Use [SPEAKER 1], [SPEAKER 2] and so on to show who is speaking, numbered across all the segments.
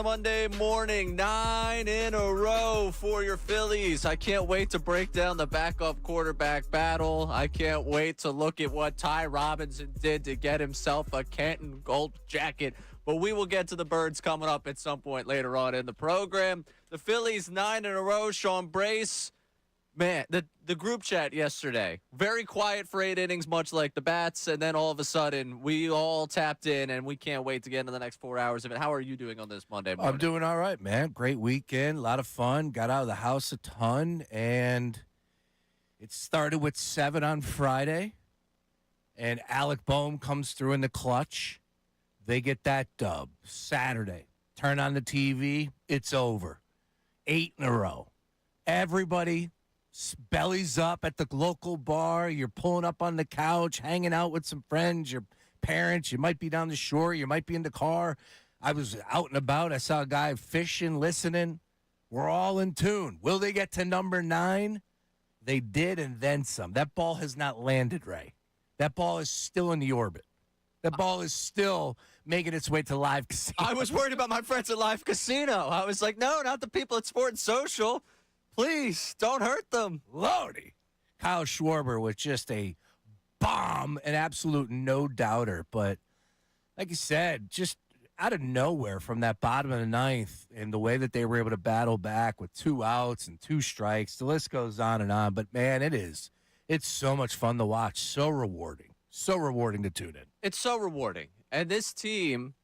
[SPEAKER 1] a Monday morning. 9 in a row for your Phillies. I can't wait to break down the backup quarterback battle. I can't wait to look at what Ty Robinson did to get himself a Canton Gold jacket. But we will get to the Birds coming up at some point later on in the program. The Phillies 9 in a row. Sean Brace. Man, the group chat yesterday, very quiet for 8 innings, much like the Bats, and then all of a sudden, we all tapped in, and we can't wait to get into the next 4 hours of it. How are you doing on this Monday morning?
[SPEAKER 2] I'm doing all right, man. Great weekend, a lot of fun, got out of the house a ton, and it started with 7 on Friday, and Alec Boehm comes through in the clutch. They get that dub. Saturday, turn on the TV, it's over. 8 in a row. Everybody bellies up at the local bar. You're pulling up on the couch, hanging out with some friends, your parents. You might be down the shore. You might be in the car. I was out and about. I saw a guy fishing, listening. We're all in tune. Will they get to number 9? They did, and then some. That ball has not landed, Ray. That ball is still in the orbit. That ball is still making its way to Live Casino.
[SPEAKER 1] I was worried about my friends at Live Casino. I was like, no, not the people at Sports Social. Please, don't hurt them.
[SPEAKER 2] Lordy. Kyle Schwarber was just a bomb, an absolute no-doubter. But like you said, just out of nowhere from that bottom of the ninth and the way that they were able to battle back with 2 outs and 2 strikes, the list goes on and on. But, man, it's so much fun to watch, so rewarding to tune in.
[SPEAKER 1] It's so rewarding. And this team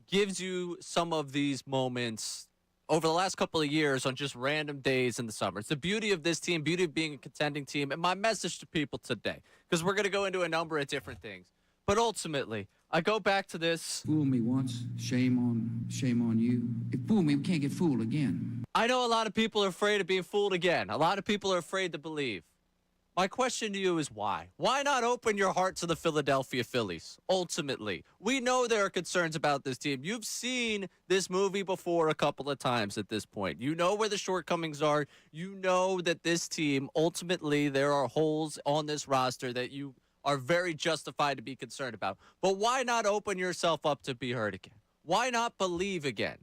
[SPEAKER 1] gives you some of these moments over the last couple of years on just random days in the summer. It's the beauty of this team, beauty of being a contending team, and my message to people today, because we're going to go into a number of different things. But ultimately, I go back to this.
[SPEAKER 3] Fool me once, shame on you. If fool me, we can't get fooled again.
[SPEAKER 1] I know a lot of people are afraid of being fooled again. A lot of people are afraid to believe. My question to you is why? Why not open your heart to the Philadelphia Phillies? Ultimately, we know there are concerns about this team. You've seen this movie before a couple of times at this point. You know where the shortcomings are. You know that this team, ultimately, there are holes on this roster that you are very justified to be concerned about. But why not open yourself up to be heard again? Why not believe again?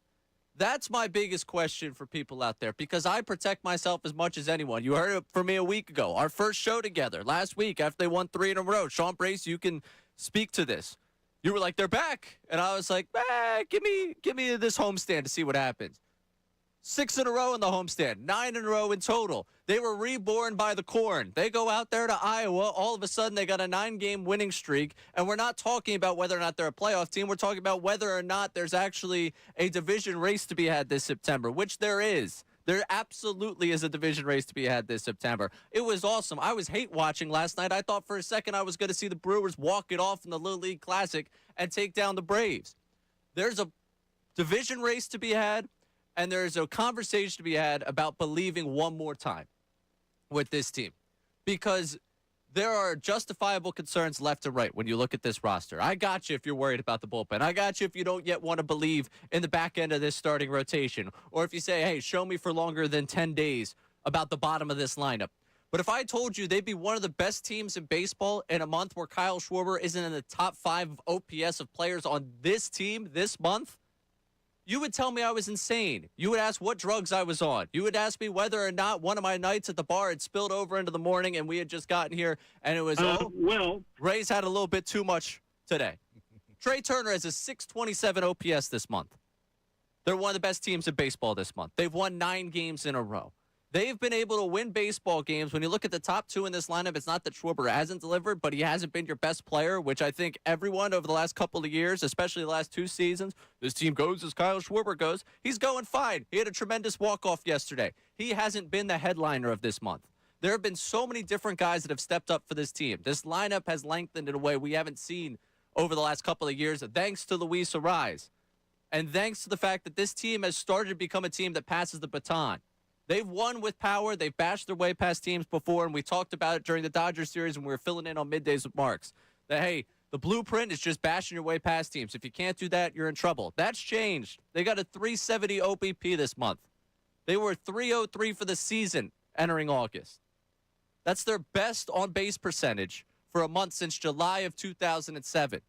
[SPEAKER 1] That's my biggest question for people out there, because I protect myself as much as anyone. You heard it from me a week ago. Our first show together last week after they won 3 in a row. Sean Brace, you can speak to this. You were like, they're back. And I was like, give me this homestand to see what happens. 6 in a row in the homestand, 9 in a row in total. They were reborn by the corn. They go out there to Iowa. All of a sudden, they got a 9-game winning streak. And we're not talking about whether or not they're a playoff team. We're talking about whether or not there's actually a division race to be had this September, which there is. There absolutely is a division race to be had this September. It was awesome. I was hate watching last night. I thought for a second I was going to see the Brewers walk it off in the Little League Classic and take down the Braves. There's a division race to be had. And there's a conversation to be had about believing one more time with this team, because there are justifiable concerns left and right when you look at this roster. I got you if you're worried about the bullpen. I got you if you don't yet want to believe in the back end of this starting rotation, or if you say, hey, show me for longer than 10 days about the bottom of this lineup. But if I told you they'd be one of the best teams in baseball in a month where Kyle Schwarber isn't in the top 5 of OPS of players on this team this month, you would tell me I was insane. You would ask what drugs I was on. You would ask me whether or not one of my nights at the bar had spilled over into the morning and we had just gotten here and it was, Ray's had a little bit too much today. Trey Turner has a 627 OPS this month. They're one of the best teams in baseball this month. They've won 9 games in a row. They've been able to win baseball games. When you look at the top 2 in this lineup, it's not that Schwarber hasn't delivered, but he hasn't been your best player, which I think everyone over the last couple of years, especially the last 2 seasons, this team goes as Kyle Schwarber goes. He's going fine. He had a tremendous walk-off yesterday. He hasn't been the headliner of this month. There have been so many different guys that have stepped up for this team. This lineup has lengthened in a way we haven't seen over the last couple of years, thanks to Luis Arraez. And thanks to the fact that this team has started to become a team that passes the baton. They've won with power. They've bashed their way past teams before, and we talked about it during the Dodgers series when we were filling in on Middays with Marks. That, hey, the blueprint is just bashing your way past teams. If you can't do that, you're in trouble. That's changed. They got a 370 OBP this month. They were 303 for the season entering August. That's their best on-base percentage for a month since July of 2007.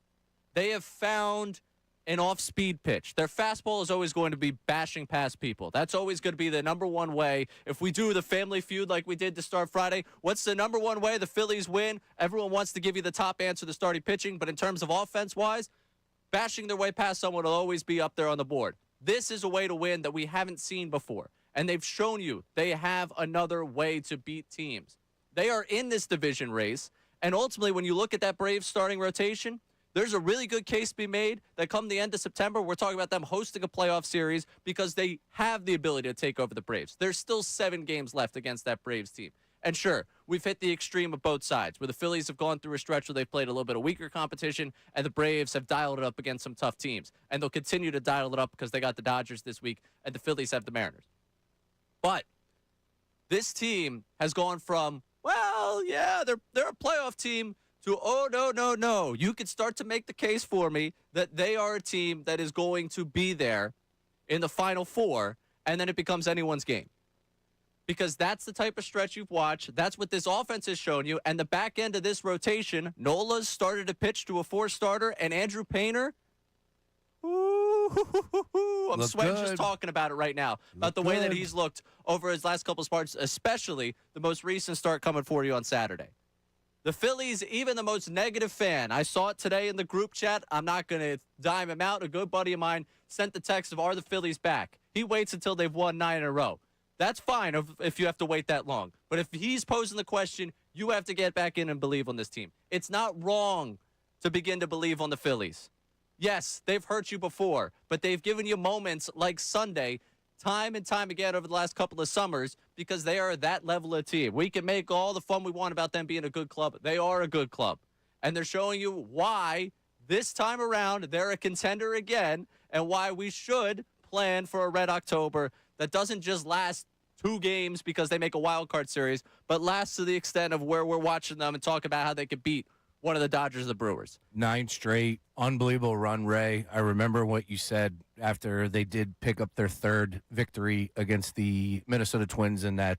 [SPEAKER 1] They have found an off-speed pitch. Their fastball is always going to be bashing past people. That's always going to be the number one way. If we do the family feud like we did to start Friday, what's the number one way the Phillies win? Everyone wants to give you the top answer to starting pitching, but in terms of offense-wise, bashing their way past someone will always be up there on the board. This is a way to win that we haven't seen before, and they've shown you they have another way to beat teams. They are in this division race, and ultimately when you look at that Braves starting rotation, there's a really good case to be made that come the end of September, we're talking about them hosting a playoff series because they have the ability to take over the Braves. There's still 7 games left against that Braves team. And sure, we've hit the extreme of both sides, where the Phillies have gone through a stretch where they've played a little bit of weaker competition, and the Braves have dialed it up against some tough teams. And they'll continue to dial it up because they got the Dodgers this week, and the Phillies have the Mariners. But this team has gone from, well, yeah, they're a playoff team, to, oh, no. You could start to make the case for me that they are a team that is going to be there in the Final Four, and then it becomes anyone's game. Because that's the type of stretch you've watched. That's what this offense has shown you. And the back end of this rotation, Nola's started to pitch to a 4-starter, and Andrew Painter, I'm sweating just talking about it right now, about the way that he's looked over his last couple of starts, especially the most recent start coming for you on Saturday. The Phillies, even the most negative fan, I saw it today in the group chat. I'm not going to dime him out. A good buddy of mine sent the text of, are the Phillies back? He waits until they've won 9 in a row. That's fine if you have to wait that long. But if he's posing the question, you have to get back in and believe on this team. It's not wrong to begin to believe on the Phillies. Yes, they've hurt you before, but they've given you moments like Sunday time and time again over the last couple of summers because they are that level of team. We can make all the fun we want about them being a good club. They are a good club. And they're showing you why this time around they're a contender again and why we should plan for a Red October that doesn't just last 2 games because they make a wild card series, but lasts to the extent of where we're watching them and talk about how they could beat one of the Dodgers or the Brewers.
[SPEAKER 2] 9 straight, unbelievable run, Ray. I remember what you said after they did pick up their 3rd victory against the Minnesota Twins in that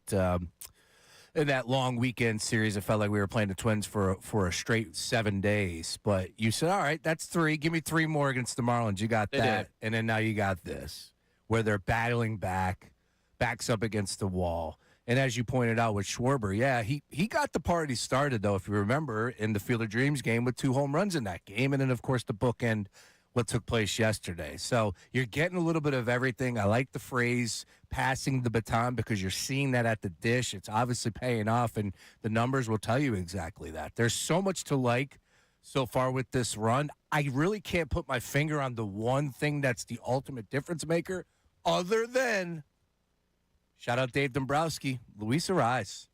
[SPEAKER 2] long weekend series. It felt like we were playing the Twins for a straight 7 days. But you said, all right, that's 3. Give me 3 more against the Marlins. You got that. And then now you got this, where they're battling backs up against the wall. And as you pointed out with Schwarber, yeah, he got the party started, though, if you remember, in the Field of Dreams game with 2 home runs in that game. And then, of course, the bookend what took place yesterday. So you're getting a little bit of everything. I like the phrase passing the baton because you're seeing that at the dish. It's obviously paying off, and the numbers will tell you exactly that. There's so much to like so far with this run. I really can't put my finger on the one thing that's the ultimate difference maker other than – shout out Dave Dombrowski, Luis Arraez.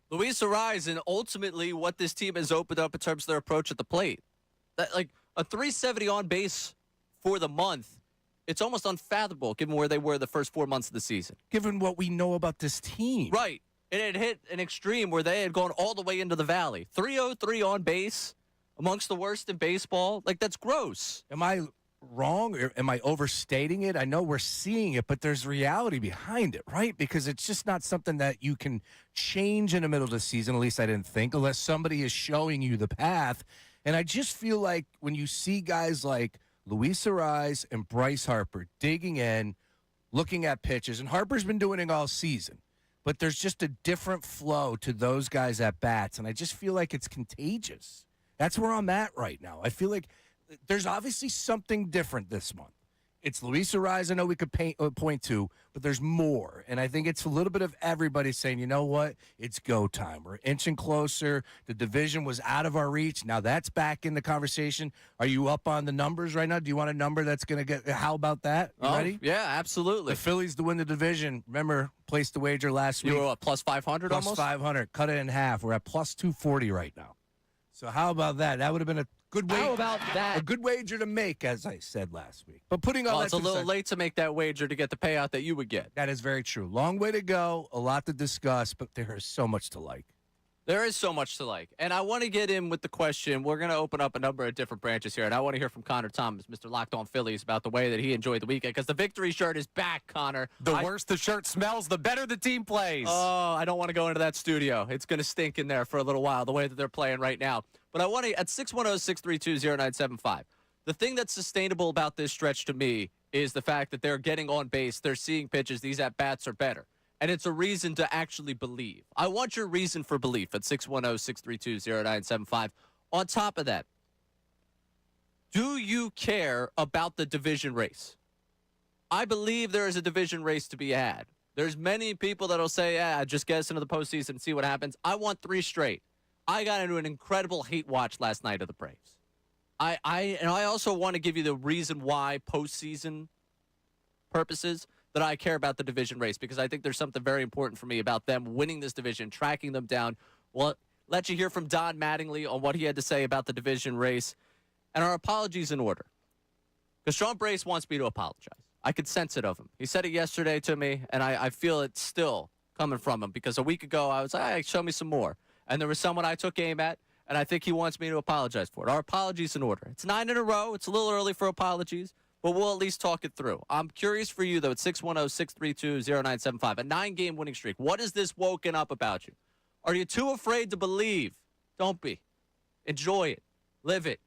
[SPEAKER 1] Luis Arraez, and ultimately what this team has opened up in terms of their approach at the plate. That, like a 370 on base for the month, it's almost unfathomable given where they were the first 4 months of the season.
[SPEAKER 2] Given what we know about this team.
[SPEAKER 1] Right. And it hit an extreme where they had gone all the way into the valley. 303 on base, amongst the worst in baseball. Like, that's gross.
[SPEAKER 2] Am I wrong or am I overstating it? I know we're seeing it, but there's reality behind it, right? Because it's just not something that you can change in the middle of the season, at least I didn't think, unless somebody is showing you the path. And I just feel like when you see guys like Luis Arraez and Bryce Harper digging in, looking at pitches, and Harper's been doing it all season, but there's just a different flow to those guys at bats, and I just feel like it's contagious. That's where I'm at right now. I feel like there's obviously something different this month. It's Luis Arraez, I know we could point to, but there's more. And I think it's a little bit of everybody saying, you know what, it's go time. We're inching closer. The division was out of our reach. Now that's back in the conversation. Are you up on the numbers right now? Do you want a number that's going to get – how about that? You ready?
[SPEAKER 1] Yeah, absolutely.
[SPEAKER 2] The Phillies to win the division. Remember, placed the wager last week.
[SPEAKER 1] You were what, plus 500
[SPEAKER 2] plus
[SPEAKER 1] almost?
[SPEAKER 2] 500. Cut it in half. We're at plus 240 right now. So how about that? That would have been a good wager.
[SPEAKER 1] How about that?
[SPEAKER 2] A good wager to make, as I said last week. But putting all that
[SPEAKER 1] it's a little late to make that wager to get the payout that you would get.
[SPEAKER 2] That is very true. Long way to go, a lot to discuss, but there is so much to like.
[SPEAKER 1] There is so much to like. And I want to get in with the question. We're going to open up a number of different branches here, and I want to hear from Connor Thomas, Mr. Locked On Phillies, about the way that he enjoyed the weekend, because the victory shirt is back, Connor.
[SPEAKER 4] The worse the shirt smells, the better the team plays.
[SPEAKER 1] Oh, I don't want to go into that studio. It's going to stink in there for a little while, the way that they're playing right now. But I want to, at 610-632-0975, The thing that's sustainable about this stretch to me is the fact that they're getting on base, they're seeing pitches, these at-bats are better. And it's a reason to actually believe. I want your reason for belief at 610-632-0975. On top of that, do you care about the division race? I believe there is a division race to be had. There's many people that'll say, just get us into the postseason and see what happens. I want 3 straight. I got into an incredible hate watch last night of the Braves. I also want to give you the reason why postseason purposes that I care about the division race, because I think there's something very important for me about them winning this division, tracking them down. Well, let you hear from Don Mattingly on what he had to say about the division race, and our apologies in order. Because Sean Brace wants me to apologize. I could sense it of him. He said it yesterday to me, and I feel it still coming from him, because a week ago I was like, hey, show me some more. And there was someone I took aim at, and I think he wants me to apologize for it. Our apologies in order. It's 9 in a row. It's a little early for apologies, but we'll at least talk it through. I'm curious for you, though, at 610-632-0975, a 9-game winning streak. What is this woken up about you? Are you too afraid to believe? Don't be. Enjoy it. Live it.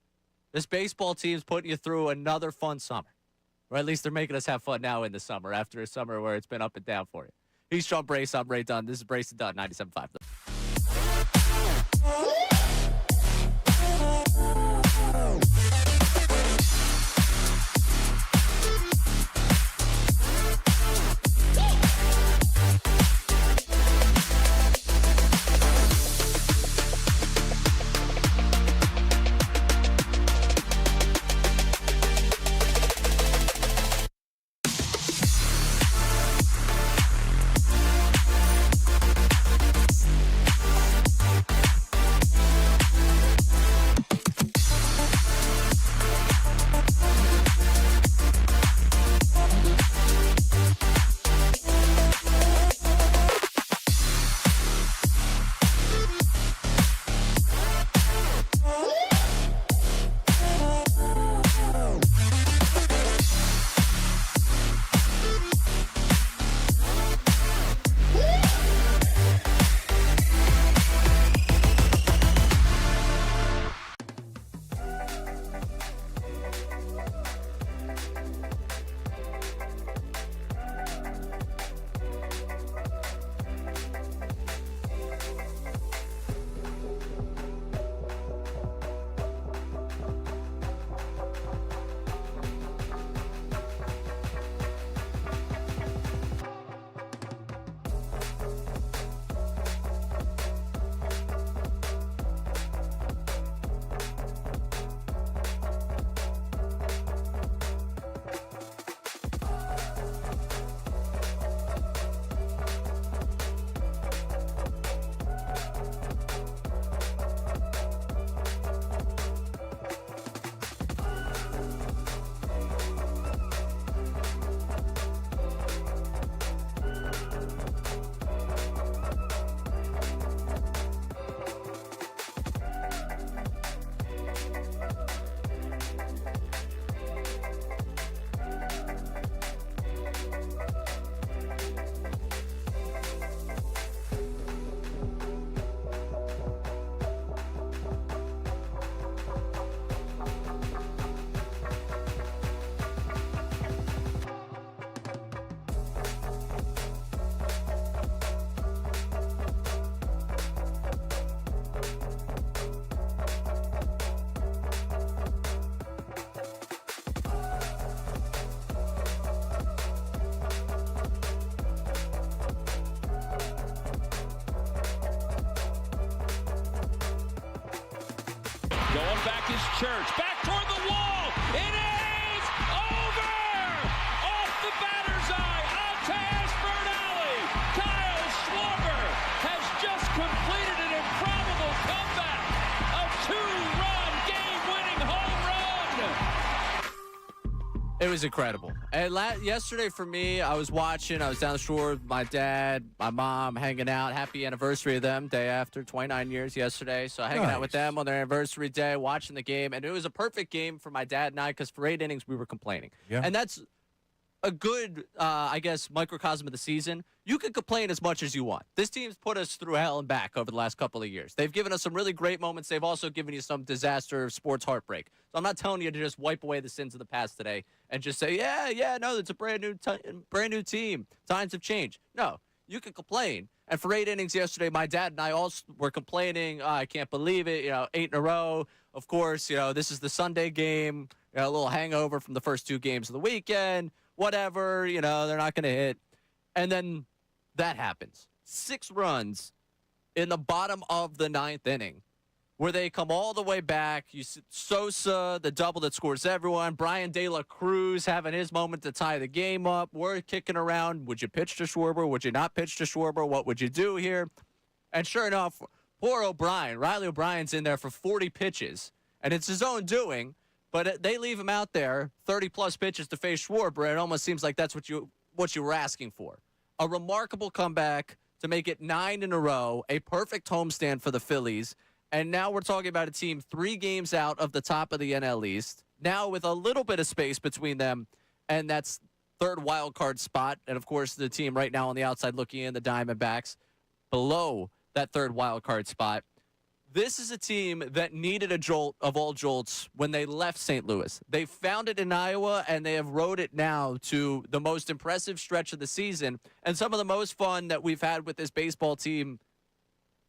[SPEAKER 1] This baseball team's putting you through another fun summer. Or at least they're making us have fun now in the summer after a summer where it's been up and down for you. He's Sean Brace. I'm Ray Dunne. This is Brace and Dunne, 97.5.
[SPEAKER 5] Going back is Church. Back toward the wall. It is over! Off the batter's eye. Out to Ashburn Alley. Kyle Schwarber has just completed an improbable comeback. A 2-run game-winning home run.
[SPEAKER 1] It was incredible. And yesterday for me, I was watching. I was down the shore with my dad, my mom, hanging out. Happy anniversary of them, day after, 29 years yesterday. So hanging out with them on their anniversary day, watching the game. And it was a perfect game for my dad and I, because for 8 innings, we were complaining.
[SPEAKER 2] Yeah.
[SPEAKER 1] And that's a good, I guess, microcosm of the season, you can complain as much as you want. This team's put us through hell and back over the last couple of years. They've given us some really great moments. They've also given you some disaster sports heartbreak. So I'm not telling you to just wipe away the sins of the past today and just say, no, it's a brand new team. Times have changed. No, you can complain. And for 8 innings yesterday, my dad and I all were complaining. I can't believe it. 8 in a row. Of course, this is the Sunday game. A little hangover from the first 2 games of the weekend. Whatever, they're not going to hit. And then that happens. 6 runs in the bottom of the 9th inning where they come all the way back. You see Sosa, the double that scores everyone. Brian De La Cruz having his moment to tie the game up. We're kicking around. Would you pitch to Schwarber? Would you not pitch to Schwarber? What would you do here? And sure enough, poor O'Brien, Riley O'Brien's in there for 40 pitches. And it's his own doing. But they leave him out there, 30-plus pitches to face Schwarber. It almost seems like that's what you were asking for. A remarkable comeback to make it 9 in a row, a perfect homestand for the Phillies. And now we're talking about a team 3 games out of the top of the NL East, now with a little bit of space between them and that's 3rd wild card spot. And, of course, the team right now on the outside looking in, the Diamondbacks, below that 3rd wild card spot. This is a team that needed a jolt of all jolts when they left St. Louis. They found it in Iowa, and they have rode it now to the most impressive stretch of the season and some of the most fun that we've had with this baseball team,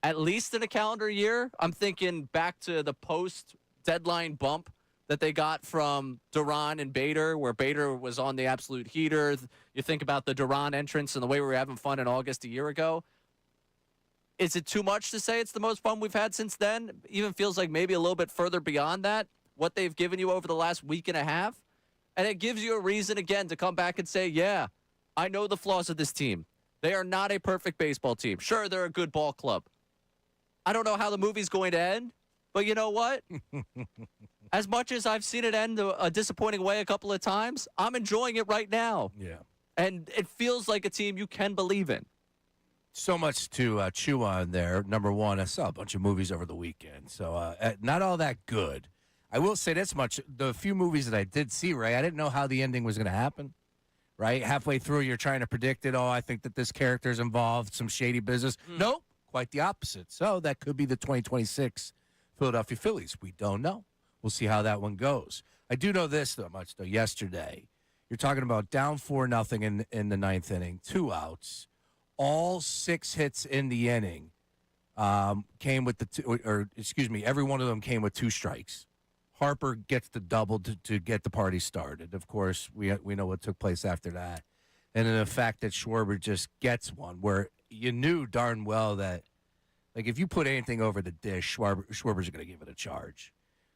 [SPEAKER 1] at least in a calendar year. I'm thinking back to the post-deadline bump that they got from Duran and Bader, where Bader was on the absolute heater. You think about the Duran entrance and the way we were having fun in August a year ago. Is it too much to say it's the most fun we've had since then? Even feels like maybe a little bit further beyond that, what they've given you over the last week and a half. And it gives you a reason, again, to come back and say, yeah, I know the flaws of this team. They are not a perfect baseball team. Sure, they're a good ball club. I don't know how the movie's going to end, but you know what? As much as I've seen it end a disappointing way a couple of times, I'm enjoying it right now.
[SPEAKER 2] Yeah.
[SPEAKER 1] And it feels like a team you can believe in.
[SPEAKER 2] So much to chew on there. Number one, I saw a bunch of movies over the weekend, so not all that good. I will say this much. The few movies that I did see, Ray, I didn't know how the ending was going to happen, right? Halfway through, you're trying to predict it. Oh, I think that this character's involved, some shady business. Nope, quite the opposite. So that could be the 2026 Philadelphia Phillies. We don't know. We'll see how that one goes. I do know this, though, much, though. Yesterday, you're talking about down 4-0 in the 9th inning, 2 outs. All 6 hits in the inning came with every one of them came with 2 strikes. Harper gets the double to get the party started. Of course, we know what took place after that. And then the fact that Schwarber just gets one where you knew darn well that, like, if you put anything over the dish, Schwarber's going to give it a charge.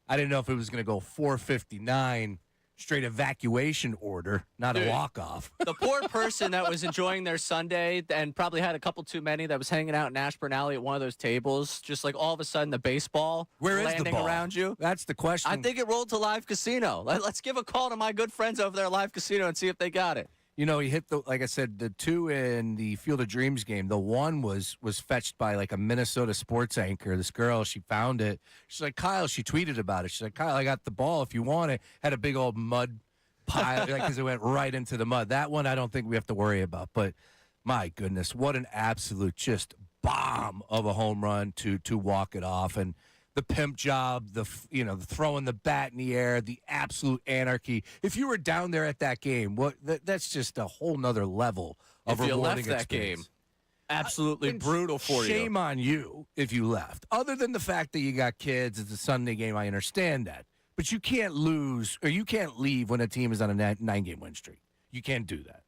[SPEAKER 2] I didn't know if it was going to go 459 straight evacuation order, not a walk-off.
[SPEAKER 1] The poor person that was enjoying their Sunday and probably had a couple too many that was hanging out in Ashburn Alley at one of those tables, just like all of a sudden the baseball landing around you.
[SPEAKER 2] That's the question.
[SPEAKER 1] I think it rolled to Live Casino. Let's give a call to my good friends over there at Live Casino and see if they got it.
[SPEAKER 2] He hit like I said, the 2 in the Field of Dreams game. The 1 was fetched by like a Minnesota sports anchor. This girl, she found it. She's like, Kyle, she tweeted about it. She's like, Kyle, I got the ball if you want it. Had a big old mud pile because it went right into the mud. That one I don't think we have to worry about. But my goodness, what an absolute just bomb of a home run to walk it off. And the pimp job, the throwing the bat in the air, the absolute anarchy. If you were down there at that game, that's just a whole nother level of
[SPEAKER 1] if you
[SPEAKER 2] rewarding
[SPEAKER 1] left that
[SPEAKER 2] experience.
[SPEAKER 1] game. Absolutely brutal for you.
[SPEAKER 2] Shame on you if you left. Other than the fact that you got kids, it's a Sunday game, I understand that. But you can't lose or you can't leave when a team is on a 9-game win streak. You can't do that.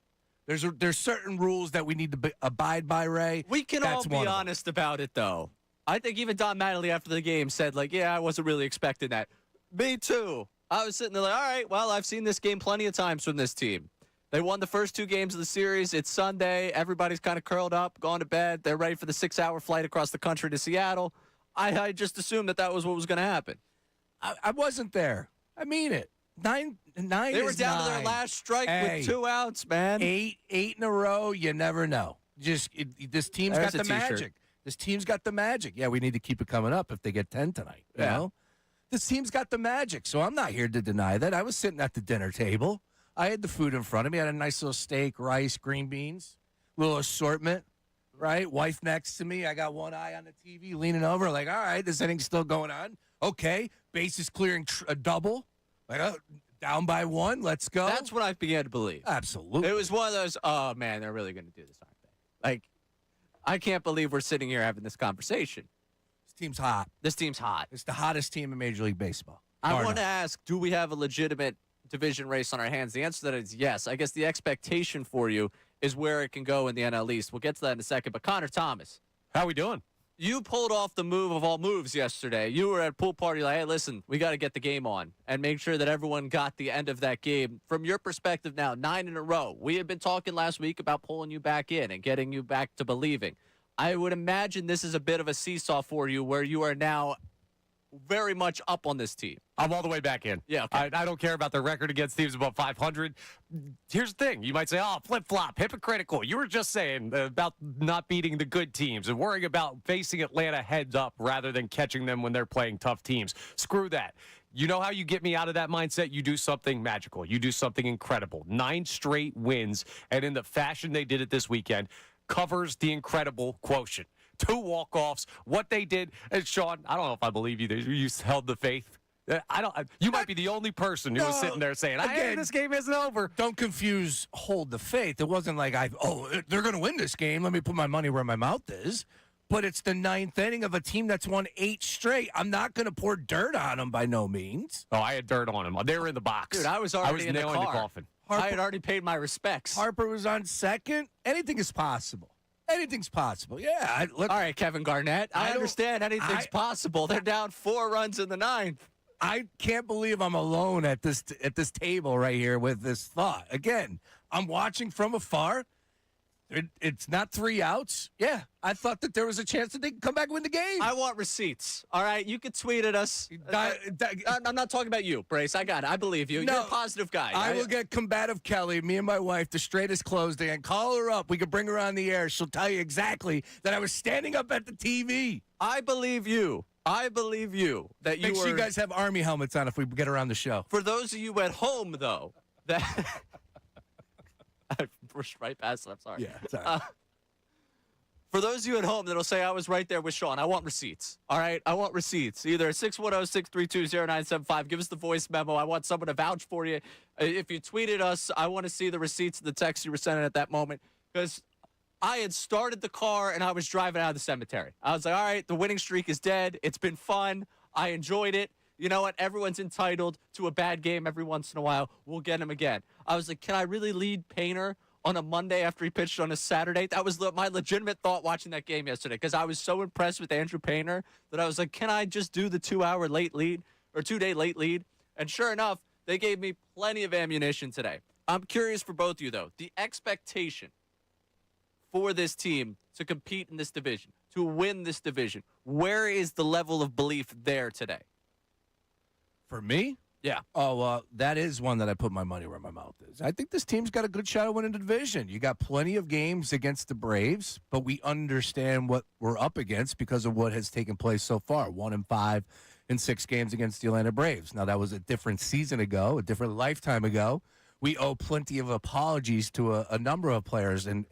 [SPEAKER 2] There's certain rules that we need to abide by, Ray.
[SPEAKER 1] We can all be honest about it, though. I think even Don Mattingly after the game said, like, yeah, I wasn't really expecting that. Me too. I was sitting there like, all right, well, I've seen this game plenty of times from this team. They won the first 2 games of the series. It's Sunday. Everybody's kind of curled up, gone to bed. They're ready for the 6-hour flight across the country to Seattle. I just assumed that was what was going to happen.
[SPEAKER 2] I wasn't there. I mean it. 9
[SPEAKER 1] They were down to their last strike with 2 outs, man.
[SPEAKER 2] 8 in a row, you never know. This team's got the magic. This team's got the magic. Yeah, we need to keep it coming up if they get 10 tonight. You know? This team's got the magic, so I'm not here to deny that. I was sitting at the dinner table. I had the food in front of me. I had a nice little steak, rice, green beans, little assortment, right? Wife next to me. I got one eye on the TV, leaning over, like, all right, this inning's still going on. Okay, bases clearing a double. Like, down by one, let's go.
[SPEAKER 1] That's what I began to believe.
[SPEAKER 2] Absolutely.
[SPEAKER 1] It was one of those, oh, man, they're really going to do this, aren't they? Like, I can't believe we're sitting here having this conversation.
[SPEAKER 2] This team's hot.
[SPEAKER 1] This team's hot.
[SPEAKER 2] It's the hottest team in Major League Baseball.
[SPEAKER 1] I want to ask, do we have a legitimate division race on our hands? The answer to that is yes. I guess the expectation for you is where it can go in the NL East. We'll get to that in a second. But Connor Thomas,
[SPEAKER 4] How we doing?
[SPEAKER 1] you pulled off the move of all moves yesterday. You were at a pool party like, hey, listen, we got to get the game on and make sure that everyone got the end of that game. From your perspective now, 9 in a row. We had been talking last week about pulling you back in and getting you back to believing. I would imagine this is a bit of a seesaw for you where you are now very much up on this team.
[SPEAKER 4] I'm all the way back in.
[SPEAKER 1] Yeah, okay.
[SPEAKER 4] I don't care about the record against teams above 500. Here's the thing. You might say, oh, flip-flop, hypocritical. You were just saying about not beating the good teams and worrying about facing Atlanta heads up rather than catching them when they're playing tough teams. Screw that. You know how you get me out of that mindset? You do something magical. You do something incredible. 9 straight wins, and in the fashion they did it this weekend, covers the incredible quotient. 2 walk-offs, what they did. And Sean, I don't know if I believe you. You held the faith. You might be the only person who was sitting there saying, hey, this game isn't over.
[SPEAKER 2] Don't confuse hold the faith. It wasn't like, they're going to win this game. Let me put my money where my mouth is. But it's the 9th inning of a team that's won 8 straight. I'm not going to pour dirt on them by no means.
[SPEAKER 4] Oh, I had dirt on them. They were in the box.
[SPEAKER 1] Dude, I was already in the
[SPEAKER 4] nailing
[SPEAKER 1] car.
[SPEAKER 4] the coffin.
[SPEAKER 1] I had already paid my respects.
[SPEAKER 2] Harper was on second. Anything is possible. Anything's possible. Yeah. Look,
[SPEAKER 1] All right, Kevin Garnett. I
[SPEAKER 2] don't-
[SPEAKER 1] understand anything's possible. They're down 4 runs in the 9th.
[SPEAKER 2] I can't believe I'm alone at this table right here with this thought. Again, I'm watching from afar. It's not 3 outs. Yeah, I thought that there was a chance that they could come back and win the game.
[SPEAKER 1] I want receipts. All right, you can tweet at us. I'm not talking about you, Brace. I got it. I believe you.
[SPEAKER 2] No,
[SPEAKER 1] You're a positive guy.
[SPEAKER 2] I will get combative Kelly, me and my wife, the straightest clothes day, and call her up. We can bring her on the air. She'll tell you exactly that I was standing up at the TV.
[SPEAKER 1] I believe you. I believe you that you
[SPEAKER 2] Make sure
[SPEAKER 1] were.
[SPEAKER 2] you guys have Army helmets on if we get her on the show.
[SPEAKER 1] For those of you at home, though, that I pushed right past it. I'm sorry.
[SPEAKER 2] Yeah, sorry.
[SPEAKER 1] For those of you at home that'll say I was right there with Sean, I want receipts. All right? I want receipts. Either 610-632-0975. Give us the voice memo. I want someone to vouch for you. If you tweeted us, I want to see the receipts of the text you were sending at that moment. Because I had started the car and I was driving out of the cemetery. I was like, all right, the winning streak is dead. It's been fun. I enjoyed it. You know what? Everyone's entitled to a bad game every once in a while. We'll get him again. I was like, can I really lead Painter on a Monday after he pitched on a Saturday? That was my legitimate thought watching that game yesterday because I was so impressed with Andrew Painter that I was like, can I just do the 2-hour late lead or 2-day late lead? And sure enough, they gave me plenty of ammunition today. I'm curious for both of you, though. The expectation for this team to compete in this division, to win this division, where is the level of belief there today?
[SPEAKER 2] For me?
[SPEAKER 1] Yeah.
[SPEAKER 2] Oh, that is one that I put my money where my mouth is. I think this team's got a good shot of winning the division. You got plenty of games against the Braves, but we understand what we're up against because of what has taken place so far. 1-5 in 6 games against the Atlanta Braves. Now, that was a different season ago, a different lifetime ago. We owe plenty of apologies to a number of players and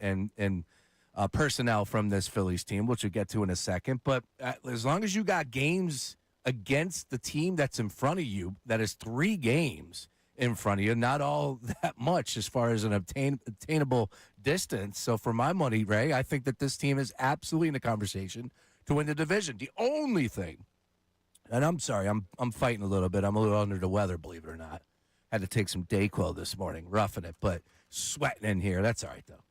[SPEAKER 2] personnel from this Phillies team, which we'll get to in a second. But as long as you got games against the team that's in front of you, that is 3 games in front of you, not all that much as far as an attainable distance. So for my money, Ray, I think that this team is absolutely in the conversation to win the division. The only thing, and I'm sorry, I'm fighting a little bit. I'm a little under the weather, believe it or not. Had to take some Dayquil this morning, roughing it, but sweating in here. That's all right, though.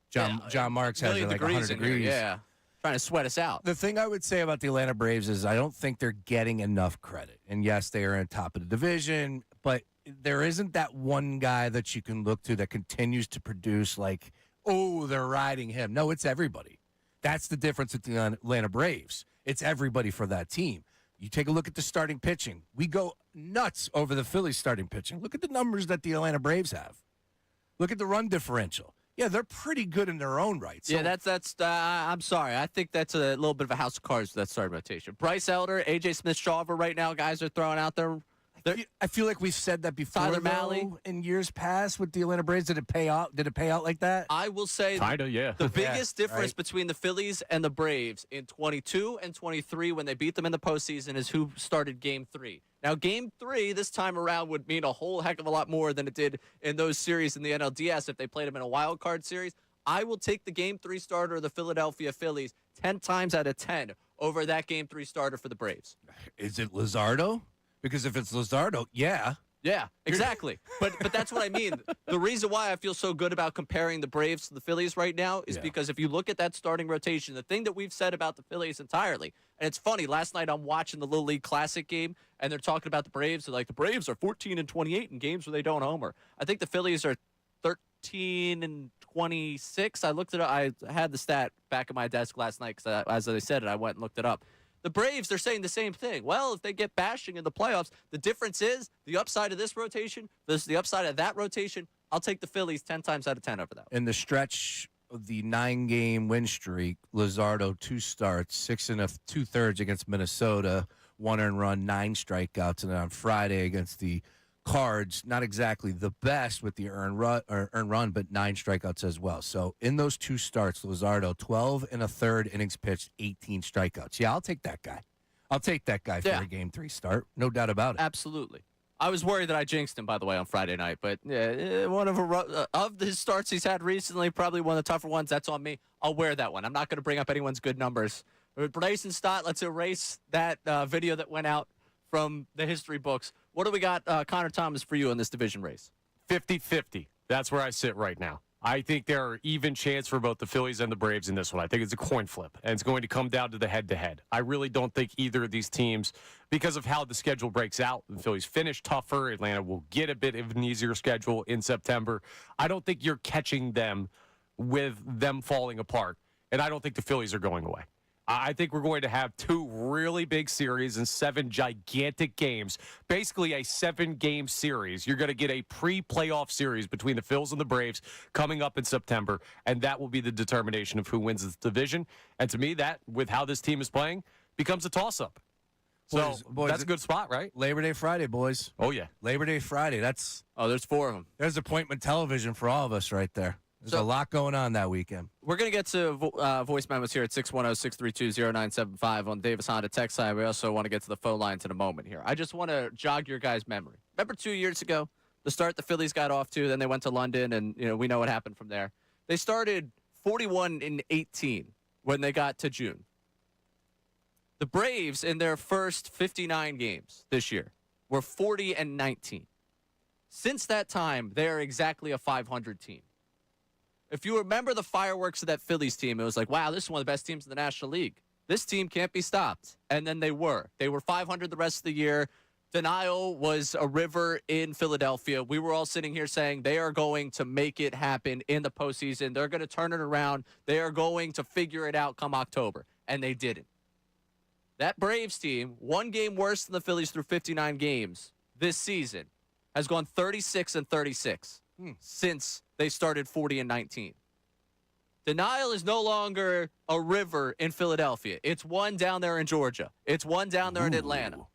[SPEAKER 2] John Marks has it like 100 degrees.
[SPEAKER 1] Yeah. Trying to sweat us out.
[SPEAKER 2] The thing I would say about the Atlanta Braves is I don't think they're getting enough credit. And yes, they are on top of the division, but there isn't that one guy that you can look to that continues to produce like, oh, they're riding him. No, it's everybody. That's the difference with the Atlanta Braves. It's everybody for that team. You take a look at the starting pitching. We go nuts over the Phillies starting pitching. Look at the numbers that the Atlanta Braves have. Look at the run differential. Yeah, they're pretty good in their own right. So.
[SPEAKER 1] Yeah, that's. I'm sorry. I think that's a little bit of a house of cards with that starting rotation. Bryce Elder, A.J. Smith-Shawver right now, guys are throwing out there.
[SPEAKER 2] I I feel like we've said that before.
[SPEAKER 1] Tyler Mahle.
[SPEAKER 2] In years past with the Atlanta Braves. Did it pay out? Did it pay out like that?
[SPEAKER 1] I will say
[SPEAKER 4] Kinda, yeah.
[SPEAKER 1] the biggest difference
[SPEAKER 2] right.
[SPEAKER 1] between the Phillies and the Braves in 22 and 23 when they beat them in the postseason is who started Game 3. Now, Game 3 this time around would mean a whole heck of a lot more than it did in those series in the NLDS if they played them in a wild card series. I will take the Game 3 starter of the Philadelphia Phillies 10 times out of 10 over that Game 3 starter for the Braves.
[SPEAKER 2] Is it Luzardo? Because if it's Luzardo, yeah.
[SPEAKER 1] Yeah, exactly. but that's what I mean. The reason why I feel so good about comparing the Braves to the Phillies right now is because if you look at that starting rotation, the thing that we've said about the Phillies entirely, and it's funny, last night I'm watching the Little League Classic game, and they're talking about the Braves. They're like, the Braves are 14-28 in games where they don't homer. I think the Phillies are 13-26. I looked it up. I had the stat back at my desk last night because, as I said it, I went and looked it up. The Braves, they're saying the same thing. Well, if they get bashing in the playoffs, the difference is the upside of this rotation versus the upside of that rotation. I'll take the Phillies 10 times out of 10 over that.
[SPEAKER 2] In the stretch of the 9-game win streak, Luzardo 2 starts, 6 2/3 against Minnesota, 1 earned run, 9 strikeouts, and then on Friday against the Cards, not exactly the best with the earned run, but 9 strikeouts as well. So in those 2 starts, Luzardo, 12 1/3 innings pitched, 18 strikeouts. Yeah, I'll take that guy. I'll take that guy for a Game 3 start. No doubt about it.
[SPEAKER 1] Absolutely. I was worried that I jinxed him, by the way, on Friday night. But one of his starts he's had recently, probably one of the tougher ones. That's on me. I'll wear that one. I'm not going to bring up anyone's good numbers. Bryson Stott, let's erase that video that went out from the history books. What do we got, Connor Thomas, for you in this division race?
[SPEAKER 4] 50-50. That's where I sit right now. I think there are even chance for both the Phillies and the Braves in this one. I think it's a coin flip, and it's going to come down to the head-to-head. I really don't think either of these teams, because of how the schedule breaks out, the Phillies finish tougher. Atlanta will get a bit of an easier schedule in September. I don't think you're catching them with them falling apart, and I don't think the Phillies are going away. I think we're going to have 2 really big series and 7 gigantic games. Basically a 7-game series. You're going to get a pre-playoff series between the Phils and the Braves coming up in September, and that will be the determination of who wins this division. And to me, that, with how this team is playing, becomes a toss-up. So
[SPEAKER 2] Boys,
[SPEAKER 4] that's a good spot, right?
[SPEAKER 2] Labor Day Friday, boys.
[SPEAKER 4] Oh, yeah.
[SPEAKER 2] Labor Day Friday. There's
[SPEAKER 1] 4 of them.
[SPEAKER 2] appointment television for all of us right there. There's a lot going on that weekend.
[SPEAKER 1] We're going to get to voice memos here at 610-632-0975 on Davis Honda text side. We also want to get to the phone lines in a moment here. I just want to jog your guys' memory. Remember 2 years ago, the start the Phillies got off to, then they went to London, and we know what happened from there. They started 41-18 when they got to June. The Braves, in their first 59 games this year, were 40-19. Since that time, they are exactly a 500 team. If you remember the fireworks of that Phillies team, it was like, wow, this is one of the best teams in the National League. This team can't be stopped. And then they were. They were 500 the rest of the year. Denial was a river in Philadelphia. We were all sitting here saying they are going to make it happen in the postseason. They're going to turn it around. They are going to figure it out come October. And they didn't. That Braves team, 1 game worse than the Phillies through 59 games this season, has gone 36-36 since they started 40-19. Denial is no longer a river in Philadelphia. It's one down there in Georgia. It's one down there in Atlanta.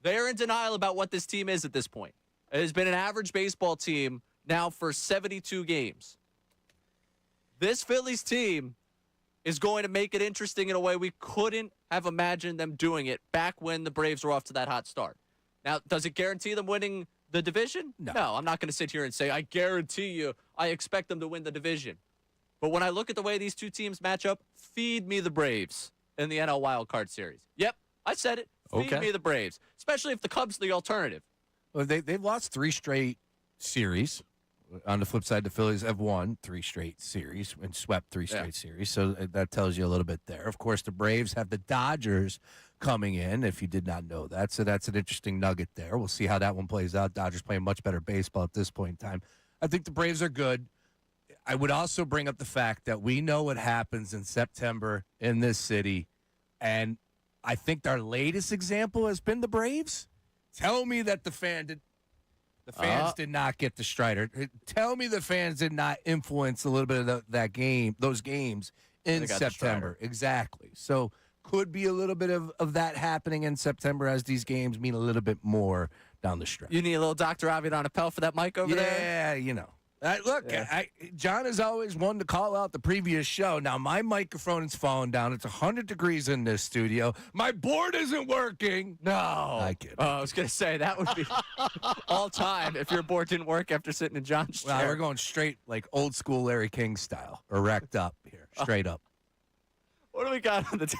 [SPEAKER 1] They're in denial about what this team is at this point. It has been an average baseball team now for 72 games. This Phillies team is going to make it interesting in a way we couldn't have imagined them doing it back when the Braves were off to that hot start. Now, does it guarantee them winning the division? No, I'm not going to sit here and say, I guarantee you, I expect them to win the division. But when I look at the way these two teams match up, feed me the Braves in the NL Wild Card Series. Yep, I said it. Feed me the Braves, especially if the Cubs are the alternative.
[SPEAKER 2] Well, they've lost 3 straight series. On the flip side, the Phillies have won 3 straight series and swept 3 straight series. So that tells you a little bit there. Of course, the Braves have the Dodgers coming in, if you did not know that. So that's an interesting nugget there. We'll see how that one plays out. Dodgers playing much better baseball at this point in time. I think the Braves are good. I would also bring up the fact that we know what happens in September in this city. And I think our latest example has been the Braves. Tell me that the fans did not get the Strider. Tell me the fans did not influence a little bit of those games in September. Exactly. So could be a little bit of that happening in September as these games mean a little bit more down the stretch.
[SPEAKER 1] You need a little Dr. Avidan Appel for that mic over there?
[SPEAKER 2] Yeah, you know. Look, John is always one to call out the previous show. Now, my microphone is falling down. It's 100 degrees in this studio. My board isn't working. No. I kid.
[SPEAKER 1] Oh, I was going to say, that would be all time if your board didn't work after sitting in John's chair.
[SPEAKER 2] Well, we're going straight, like, old school Larry King style. Erect up here. Straight up.
[SPEAKER 1] What do we got on the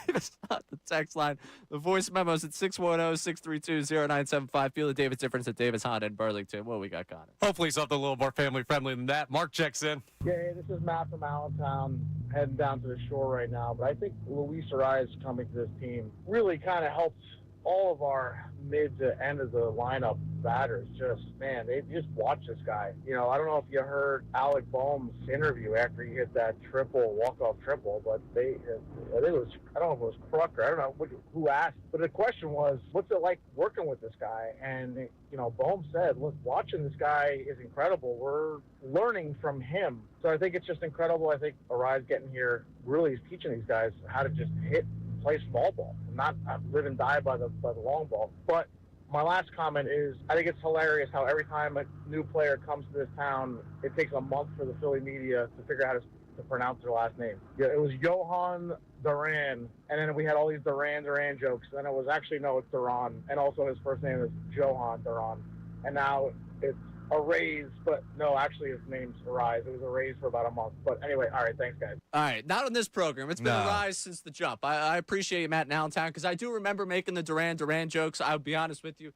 [SPEAKER 1] text line? The voice memos at 610-632-0975. Feel the Davis difference at Davis Honda in Burlington. What do we got, Connor?
[SPEAKER 4] Hopefully something a little more family-friendly than that. Mark checks in.
[SPEAKER 6] Yeah, hey, this is Matt from Allentown, heading down to the shore right now. But I think Luis Ariz coming to this team really kind of helps all of our mid to end of the lineup batters. Just, man, they just watch this guy. You know, I don't know if you heard Alec Boehm's interview after he hit that walk-off triple, but I think it was, I don't know if it was Crocker, I don't know who asked, but the question was, what's it like working with this guy? And, you know, Boehm said, look, watching this guy is incredible. We're learning from him. So I think it's just incredible. I think Ariz getting here really is teaching these guys how to just play small ball, not live and die by the long ball. But my last comment is, I think it's hilarious how every time a new player comes to this town, it takes a month for the Philly media to figure out how to pronounce their last name. Yeah, it was Johan Duran, and then we had all these Duran jokes, and then it was actually, no, it's Duran, and also his first name is Johan Duran, and now it's Ariz, but no, actually his name's Ariz. It was Ariz for about a month. But anyway, all right, thanks, guys.
[SPEAKER 1] All right, not on this program. It's been Ariz since the jump. I appreciate you, Matt, in Allentown, because I do remember making the Duran jokes. I'll be honest with you.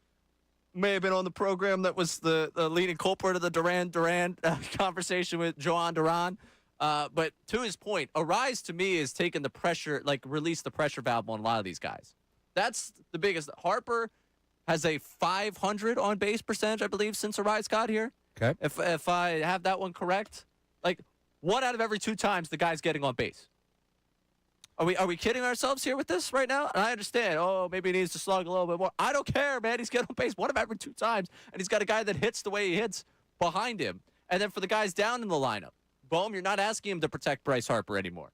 [SPEAKER 1] May have been on the program that was the leading culprit of the Duran conversation with Johan Duran. But to his point, Ariz to me is taking the pressure, like release the pressure valve on a lot of these guys. That's the biggest. Harper has a 500 on base percentage, I believe, since Ariz got here.
[SPEAKER 2] Okay.
[SPEAKER 1] If I have that one correct, like 1 out of every 2 times the guy's getting on base. Are we kidding ourselves here with this right now? And I understand. Oh, maybe he needs to slug a little bit more. I don't care, man. He's getting on base 1 of every 2 times, and he's got a guy that hits the way he hits behind him. And then for the guys down in the lineup, Boehm, you're not asking him to protect Bryce Harper anymore.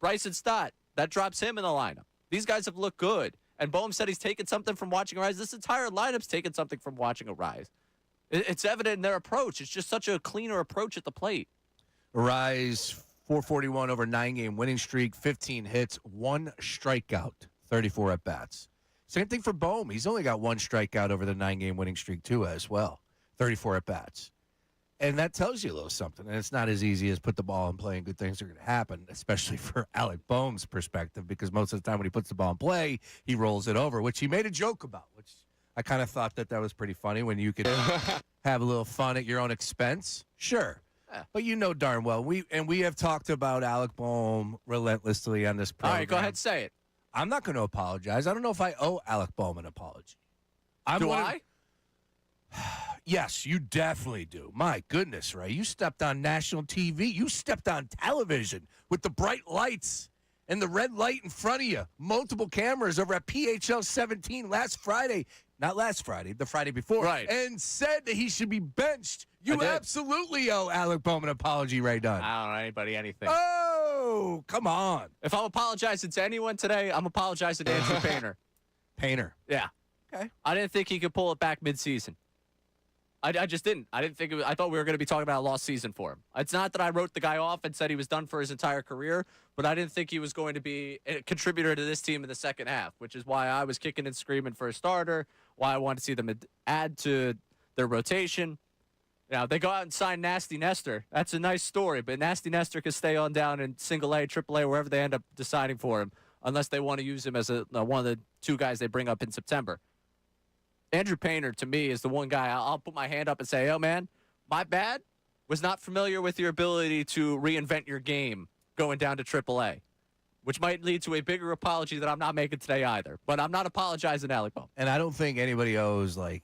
[SPEAKER 1] Bryson Stott, that drops him in the lineup. These guys have looked good. And Boehm said he's taken something from watching Ariz. This entire lineup's taken something from watching Ariz. It's evident in their approach. It's just such a cleaner approach at the plate.
[SPEAKER 2] Ariz, 441 over 9-game winning streak, 15 hits, 1 strikeout, 34 at-bats. Same thing for Boehm. He's only got 1 strikeout over the 9-game winning streak, too, as well. 34 at-bats. And that tells you a little something. And it's not as easy as put the ball in play and good things are going to happen, especially for Alec Boehm's perspective, because most of the time when he puts the ball in play, he rolls it over, which he made a joke about, which I kind of thought that was pretty funny when you could have a little fun at your own expense. Sure. Yeah. But you know darn well, we have talked about Alec Boehm relentlessly on this program.
[SPEAKER 1] All right, go ahead, say it.
[SPEAKER 2] I'm not going to apologize. I don't know if I owe Alec Boehm an apology.
[SPEAKER 1] Do I?
[SPEAKER 2] Yes, you definitely do. My goodness, Ray. You stepped on national TV. You stepped on television with the bright lights and the red light in front of you. Multiple cameras over at PHL 17 last Friday. Not last Friday, the Friday before.
[SPEAKER 1] Right.
[SPEAKER 2] And said that he should be benched. You absolutely owe Alec Boehm an apology, Ray Dunne.
[SPEAKER 1] I don't owe anybody anything.
[SPEAKER 2] Oh, come on.
[SPEAKER 1] If I'm apologizing to anyone today, I'm apologizing to Andrew Painter.
[SPEAKER 2] Painter.
[SPEAKER 1] Yeah.
[SPEAKER 2] Okay.
[SPEAKER 1] I didn't think he could pull it back midseason. I just didn't. I didn't think I thought we were going to be talking about a lost season for him. It's not that I wrote the guy off and said he was done for his entire career, but I didn't think he was going to be a contributor to this team in the second half, which is why I was kicking and screaming for a starter, why I wanted to see them add to their rotation. Now, they go out and sign Nasty Nestor. That's a nice story, but Nasty Nestor could stay on down in single A, triple A, wherever they end up deciding for him, unless they want to use him as one of the 2 guys they bring up in September. Andrew Painter, to me, is the one guy I'll put my hand up and say, oh, man, my bad. Was not familiar with your ability to reinvent your game going down to AAA, which might lead to a bigger apology that I'm not making today either. But I'm not apologizing to Alec Boehm.
[SPEAKER 2] And I don't think anybody owes, an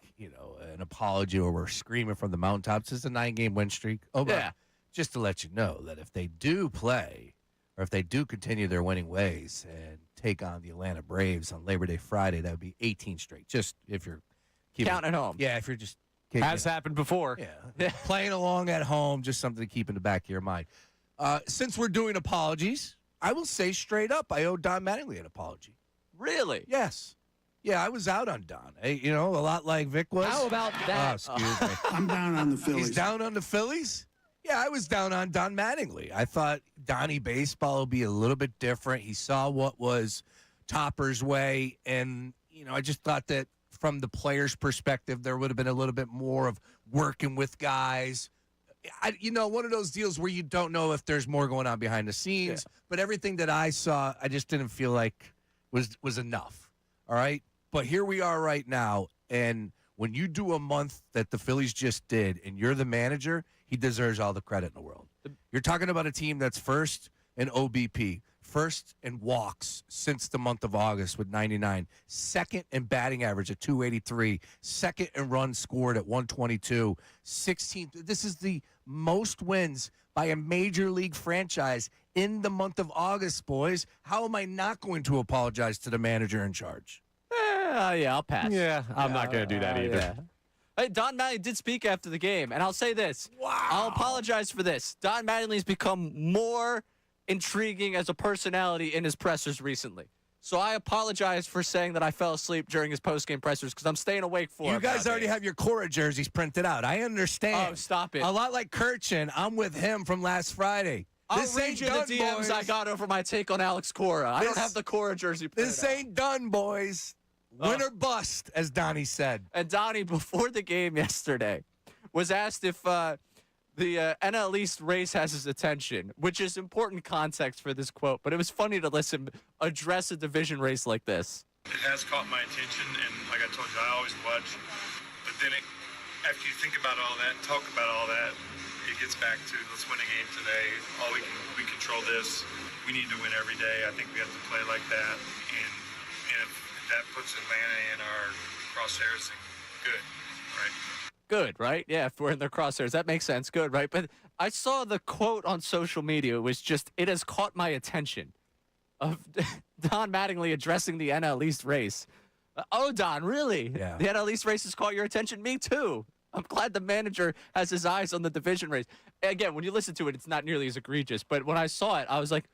[SPEAKER 2] apology or we're screaming from the mountaintops. It's a 9-game win streak. Oh, yeah. Just to let you know that if they do play or if they do continue their winning ways and take on the Atlanta Braves on Labor Day Friday, that would be 18 straight. Just if you're
[SPEAKER 1] counting at home.
[SPEAKER 2] Yeah, if you're just
[SPEAKER 4] has happened before.
[SPEAKER 2] Yeah. Playing along at home, just something to keep in the back of your mind. Since we're doing apologies, I will say straight up, I owe Don Mattingly an apology.
[SPEAKER 1] Really?
[SPEAKER 2] Yes. Yeah, I was out on Dunne. Hey, a lot like Vic was.
[SPEAKER 1] How about that?
[SPEAKER 2] Excuse me.
[SPEAKER 7] I'm down on the Phillies.
[SPEAKER 2] He's down on the Phillies? Yeah, I was down on Don Mattingly. I thought Donnie baseball would be a little bit different. He saw what was Topper's way, and, I just thought that from the player's perspective, there would have been a little bit more of working with guys. One of those deals where you don't know if there's more going on behind the scenes, but everything that I saw, I just didn't feel like was enough. All right? But here we are right now, and when you do a month that the Phillies just did and you're the manager, he deserves all the credit in the world. You're talking about a team that's first in OBP, first in walks since the month of August with 99, second in batting average at 283, second in runs scored at 122, 16th. This is the most wins by a major league franchise in the month of August, boys. How am I not going to apologize to the manager in charge?
[SPEAKER 1] Yeah, I'll pass.
[SPEAKER 4] Yeah, I'm not going to do that either.
[SPEAKER 1] Yeah. Hey, Don Mattingly did speak after the game, and I'll say this. Wow. I'll apologize for this. Don Mattingly's become more intriguing as a personality in his pressers recently. So I apologize for saying that I fell asleep during his postgame pressers because I'm staying awake for
[SPEAKER 2] You guys already have your Cora jerseys printed out. I understand.
[SPEAKER 1] Oh, stop it.
[SPEAKER 2] A lot like Kirchin, I'm with him from last Friday.
[SPEAKER 1] I'll
[SPEAKER 2] This
[SPEAKER 1] read
[SPEAKER 2] ain't
[SPEAKER 1] you
[SPEAKER 2] done,
[SPEAKER 1] the DMs
[SPEAKER 2] boys.
[SPEAKER 1] I got over my take on Alex Cora. I don't have the Cora jersey printed
[SPEAKER 2] This
[SPEAKER 1] out.
[SPEAKER 2] ain't done, boys. Win or bust, as Donnie said.
[SPEAKER 1] And Donnie, before the game yesterday, was asked if the NL East race has his attention, which is important context for this quote. But it was funny to listen address a division race like this.
[SPEAKER 8] It has caught my attention, and like I told you, I always watch. But then after you think about all that and talk about all that, it gets back to let's win a game today. We control this. We need to win every day. I think we have to play like that. And if that puts Atlanta in our crosshairs, good, right?
[SPEAKER 1] Good, right? Yeah, if we're in their crosshairs, that makes sense. Good, right? But I saw the quote on social media. It was just, it has caught my attention of Don Mattingly addressing the NL East race. Don, really?
[SPEAKER 2] Yeah.
[SPEAKER 1] The NL East race has caught your attention? Me too. I'm glad the manager has his eyes on the division race. Again, when you listen to it, it's not nearly as egregious. But when I saw it, I was like,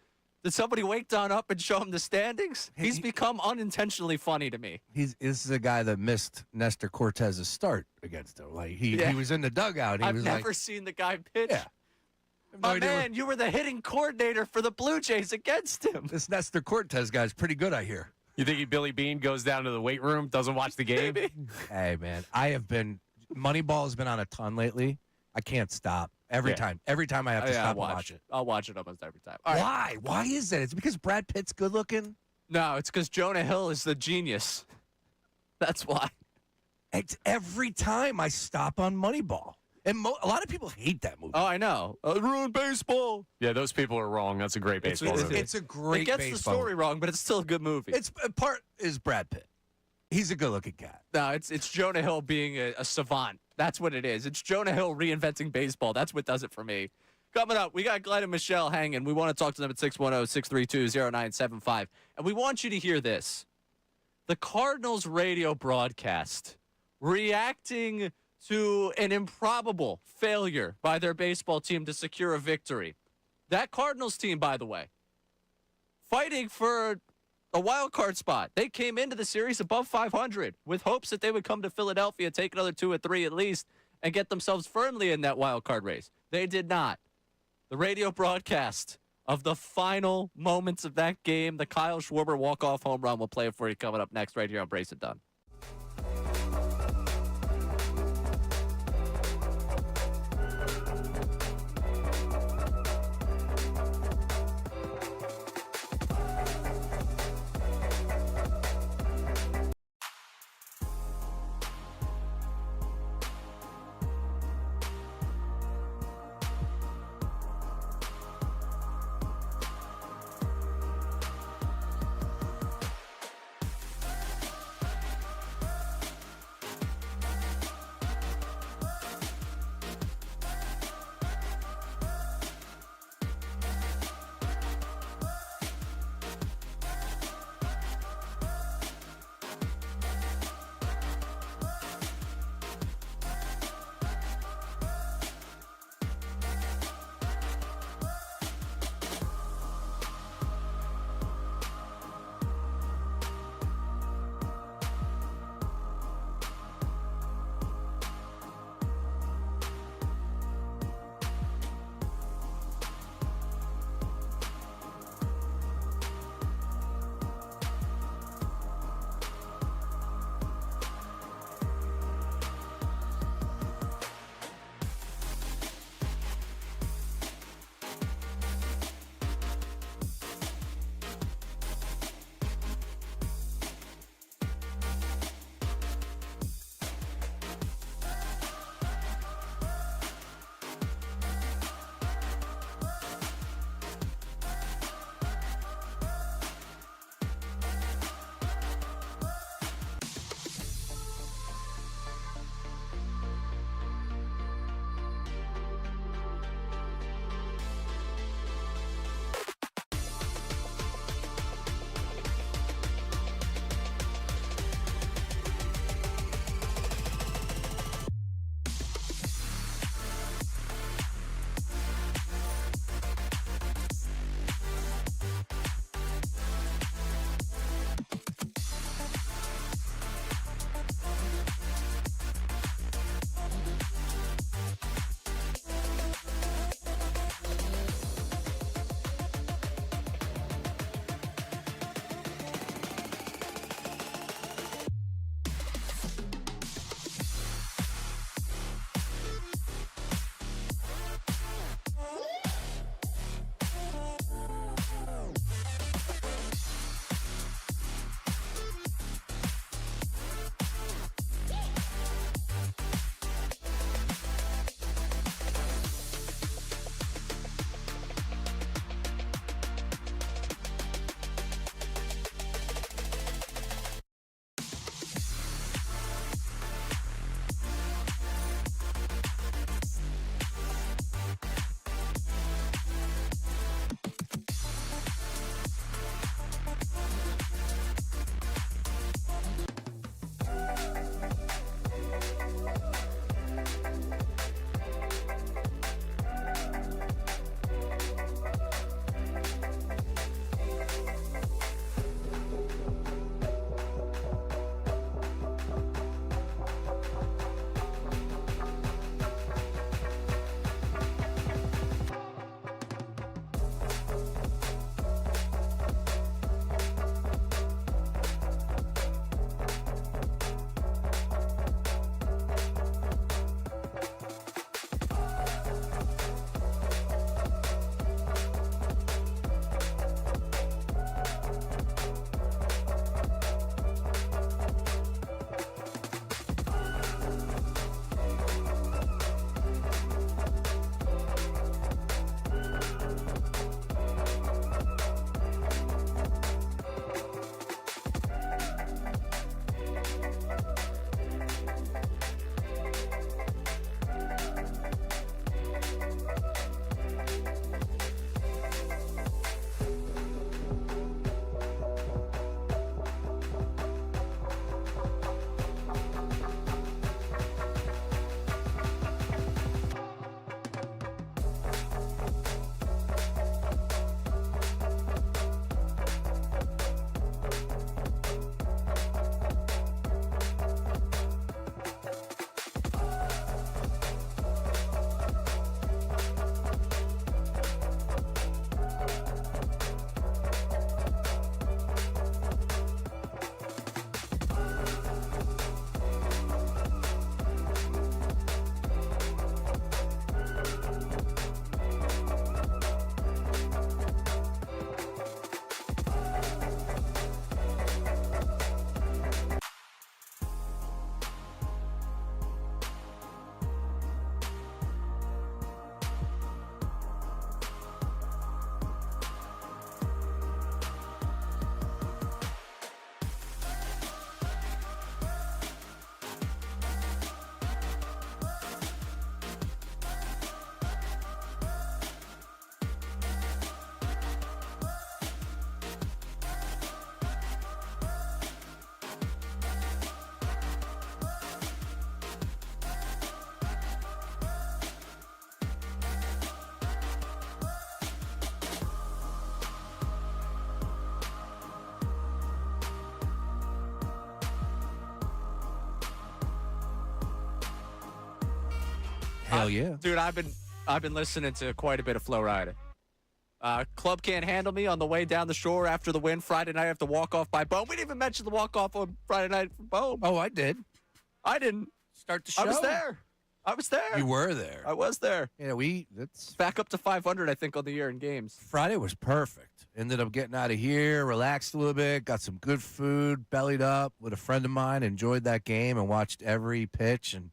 [SPEAKER 1] did somebody wake Don up and show him the standings? He's become unintentionally funny to me.
[SPEAKER 2] This is a guy that missed Nestor Cortez's start against him. Like he was in the dugout.
[SPEAKER 1] I've never seen the guy pitch.
[SPEAKER 2] Yeah.
[SPEAKER 1] My man, you were the hitting coordinator for the Blue Jays against him.
[SPEAKER 2] This Nestor Cortez guy's pretty good, I hear.
[SPEAKER 4] You think Billy Bean goes down to the weight room, doesn't watch the game?
[SPEAKER 2] Hey, man, Moneyball has been on a ton lately. I can't stop. Every time I have to stop and watch it.
[SPEAKER 1] I'll watch it almost every time.
[SPEAKER 2] Why? Right. Why is that? It's because Brad Pitt's good looking?
[SPEAKER 1] No, it's because Jonah Hill is the genius. That's why.
[SPEAKER 2] It's every time I stop on Moneyball. And a lot of people hate that movie.
[SPEAKER 1] Oh, I know. Ruined baseball.
[SPEAKER 4] Yeah, those people are wrong. That's a great baseball movie.
[SPEAKER 2] It's a great
[SPEAKER 1] It gets
[SPEAKER 2] baseball
[SPEAKER 1] the story wrong, but it's still a good movie.
[SPEAKER 2] It's part is Brad Pitt. He's a good-looking cat.
[SPEAKER 1] No, it's Jonah Hill being a savant. That's what it is. It's Jonah Hill reinventing baseball. That's what does it for me. Coming up, we got Glenn and Michelle hanging. We want to talk to them at 610-632-0975. And we want you to hear this. The Cardinals radio broadcast reacting to an improbable failure by their baseball team to secure a victory. That Cardinals team, by the way, fighting for a wild card spot. They came into the series above 500 with hopes that they would come to Philadelphia, take another 2 or 3 at least, and get themselves firmly in that wild card race. They did not. The radio broadcast of the final moments of that game, the Kyle Schwarber walk-off home run, we'll play it for you coming up next right here on Brace It Done.
[SPEAKER 2] Hell yeah.
[SPEAKER 1] Dude, I've been listening to quite a bit of Flow Rider. Club Can't Handle Me on the way down the shore after the win Friday night after walk-off by Bohm. We didn't even mention the walk-off on Friday night for Bohm.
[SPEAKER 2] Oh, I did.
[SPEAKER 1] I didn't.
[SPEAKER 2] Start the show.
[SPEAKER 1] I was there.
[SPEAKER 2] You were there.
[SPEAKER 1] I was there.
[SPEAKER 2] Yeah, that's
[SPEAKER 1] Back up to 500, I think, on the year in games.
[SPEAKER 2] Friday was perfect. Ended up getting out of here, relaxed a little bit, got some good food, bellied up with a friend of mine, enjoyed that game and watched every pitch. And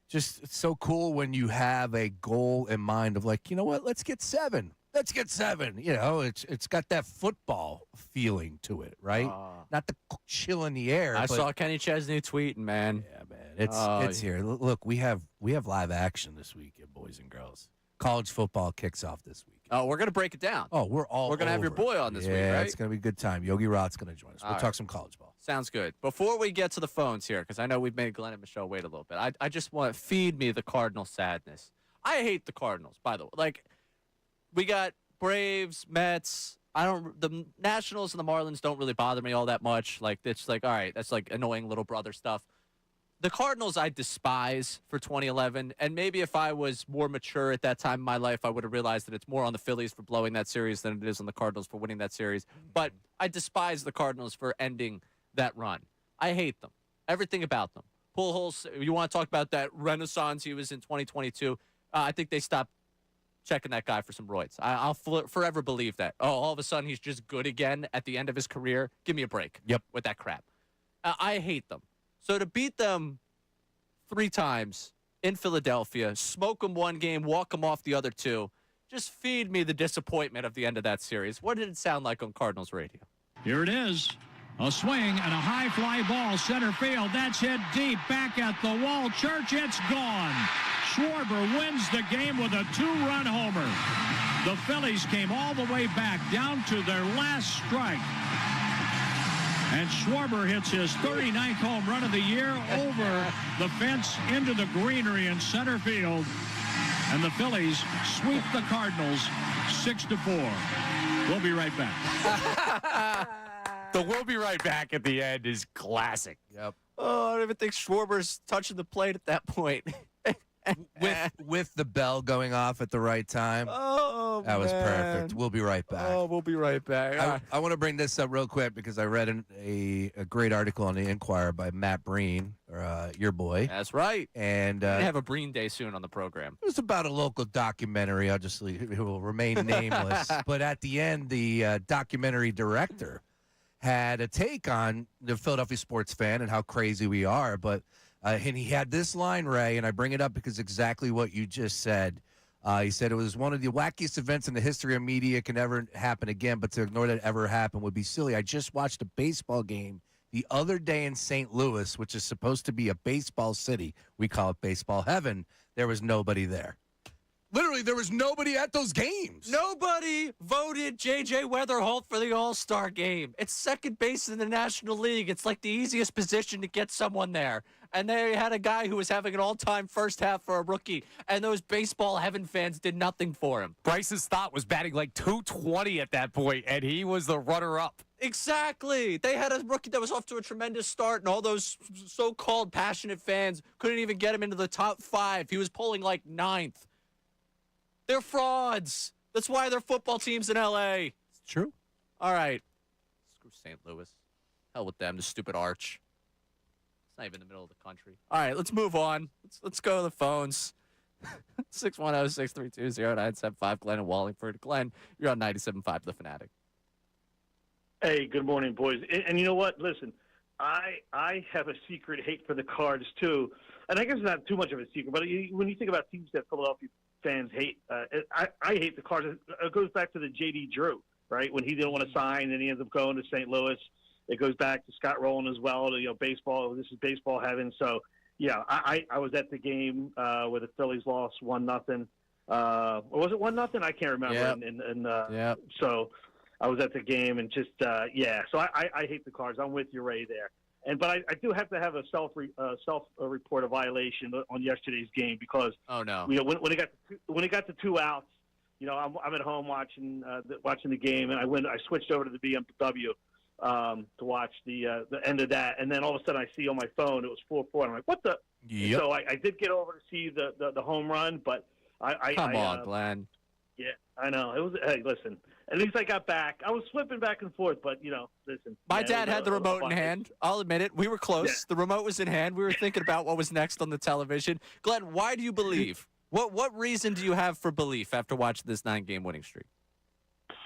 [SPEAKER 2] just it's so cool when you have a goal in mind of like, you know what, let's get 7. Let's get 7. You know, it's got that football feeling to it, right? Not the chill in the air.
[SPEAKER 1] I
[SPEAKER 2] but,
[SPEAKER 1] saw Kenny Chesney tweeting, man.
[SPEAKER 2] Yeah, man. It's here. Look, we have live action this weekend, boys and girls. College football kicks off this week.
[SPEAKER 1] Oh, we're gonna break it down.
[SPEAKER 2] Oh, we're gonna
[SPEAKER 1] have your boy on this week, right?
[SPEAKER 2] Yeah, it's gonna be a good time. Yogi Roth's gonna join us. We'll
[SPEAKER 1] All
[SPEAKER 2] talk
[SPEAKER 1] right.
[SPEAKER 2] some college ball.
[SPEAKER 1] Sounds good. Before we get to the phones here, because I know we've made Glenn and Michelle wait a little bit, I just want to feed me the Cardinal sadness. I hate the Cardinals, by the way. Like, we got Braves, Mets. The Nationals and the Marlins don't really bother me all that much. Like, it's like, all right, that's like annoying little brother stuff. The Cardinals I despise for 2011, and maybe if I was more mature at that time in my life, I would have realized that it's more on the Phillies for blowing that series than it is on the Cardinals for winning that series. But I despise the Cardinals for ending that run. I hate them. Everything about them. Pujols, you want to talk about that renaissance he was in 2022, I think they stopped checking that guy for some roids. I'll forever believe that. Oh, all of a sudden he's just good again at the end of his career. Give me a break.
[SPEAKER 2] Yep.
[SPEAKER 1] With that crap. I hate them. So to beat them 3 times in Philadelphia, smoke them 1 game, walk them off the other 2, just feed me the disappointment of the end of that series. What did it sound like on Cardinals radio?
[SPEAKER 5] Here it is. A swing and a high fly ball, center field. That's hit deep, back at the wall. Church, it's gone. Schwarber wins the game with a 2-run homer. The Phillies came all the way back down to their last strike. And Schwarber hits his 39th home run of the year over the fence into the greenery in center field. And the Phillies sweep the Cardinals 6-4. We'll be right back.
[SPEAKER 4] The "we'll be right back" at the end is classic.
[SPEAKER 2] Yep.
[SPEAKER 1] Oh, I don't even think Schwarber's touching the plate at that point.
[SPEAKER 2] With the bell going off at the right time.
[SPEAKER 1] Oh,
[SPEAKER 2] That was
[SPEAKER 1] man.
[SPEAKER 2] perfect. We'll be right back.
[SPEAKER 1] Oh, we'll be right back.
[SPEAKER 2] I want to bring this up real quick because I read a great article on the Inquirer by Matt Breen, your boy.
[SPEAKER 1] That's right.
[SPEAKER 2] And
[SPEAKER 1] We're gonna have a Breen Day soon on the program.
[SPEAKER 2] it was about a local documentary. I'll just leave, it will remain nameless. But at the end, the documentary director had a take on the Philadelphia sports fan and how crazy we are. But and he had this line, Ray, and I bring it up because exactly what you just said. He said it was one of the wackiest events in the history of media, can never happen again, but to ignore that ever happened would be silly. I just watched a baseball game the other day in St. Louis, which is supposed to be a baseball city. We call it baseball heaven. There was nobody there. Literally, there was nobody at those games.
[SPEAKER 1] Nobody voted J.J. Weatherholt for the All-Star game. It's second base in the National League. It's like the easiest position to get someone there. And they had a guy who was having an all-time first half for a rookie, and those baseball heaven fans did nothing for him.
[SPEAKER 4] Bryson Stott was batting like 220 at that point, and he was the runner-up.
[SPEAKER 1] Exactly. They had a rookie that was off to a tremendous start, and all those so-called passionate fans couldn't even get him into the top 5. He was polling like 9th. They're frauds. That's why their football team's in L.A.
[SPEAKER 2] It's true.
[SPEAKER 1] All right. Screw St. Louis. Hell with them, the stupid arch. It's not even in the middle of the country. All right, let's move on. Let's go to the phones. 610-632-0975, Glenn in Wallingford. Glenn, you're on 97.5 The Fanatic.
[SPEAKER 7] Hey, good morning, boys. And you know what? Listen, I have a secret hate for the Cards, too. And I guess it's not too much of a secret, but when you think about teams that Philadelphia fans hate, I hate the Cards. It goes back to the J.D. Drew, right? When he didn't want to sign and he ends up going to St. Louis. It goes back to Scott Rowland as well. Baseball. This is baseball heaven. So, yeah, I was at the game where the Phillies lost 1-0. Or was it 1-0? I can't remember.
[SPEAKER 1] Yep.
[SPEAKER 7] So I was at the game and just yeah. So I hate the Cards. I'm with you, Ray, there. But I do have to have a self-report a violation on yesterday's game because
[SPEAKER 1] Oh, no.
[SPEAKER 7] When it got to 2 outs, I'm at home watching the game and I switched over to the BMW. to watch the end of that, and then all of a sudden I see on my phone it was 4-4. I'm like, what the?
[SPEAKER 2] Yep.
[SPEAKER 7] So I did get over to see the home run, but
[SPEAKER 1] Come on, Glenn.
[SPEAKER 7] Yeah, I know. It was. Hey, listen. At least I got back. I was flipping back and forth, but listen.
[SPEAKER 1] My
[SPEAKER 7] man,
[SPEAKER 1] dad had the remote in hand. I'll admit it. We were close.
[SPEAKER 7] Yeah.
[SPEAKER 1] The remote was in hand. We were thinking about what was next on the television. Glenn, why do you believe? What reason do you have for belief after watching this 9-game winning streak?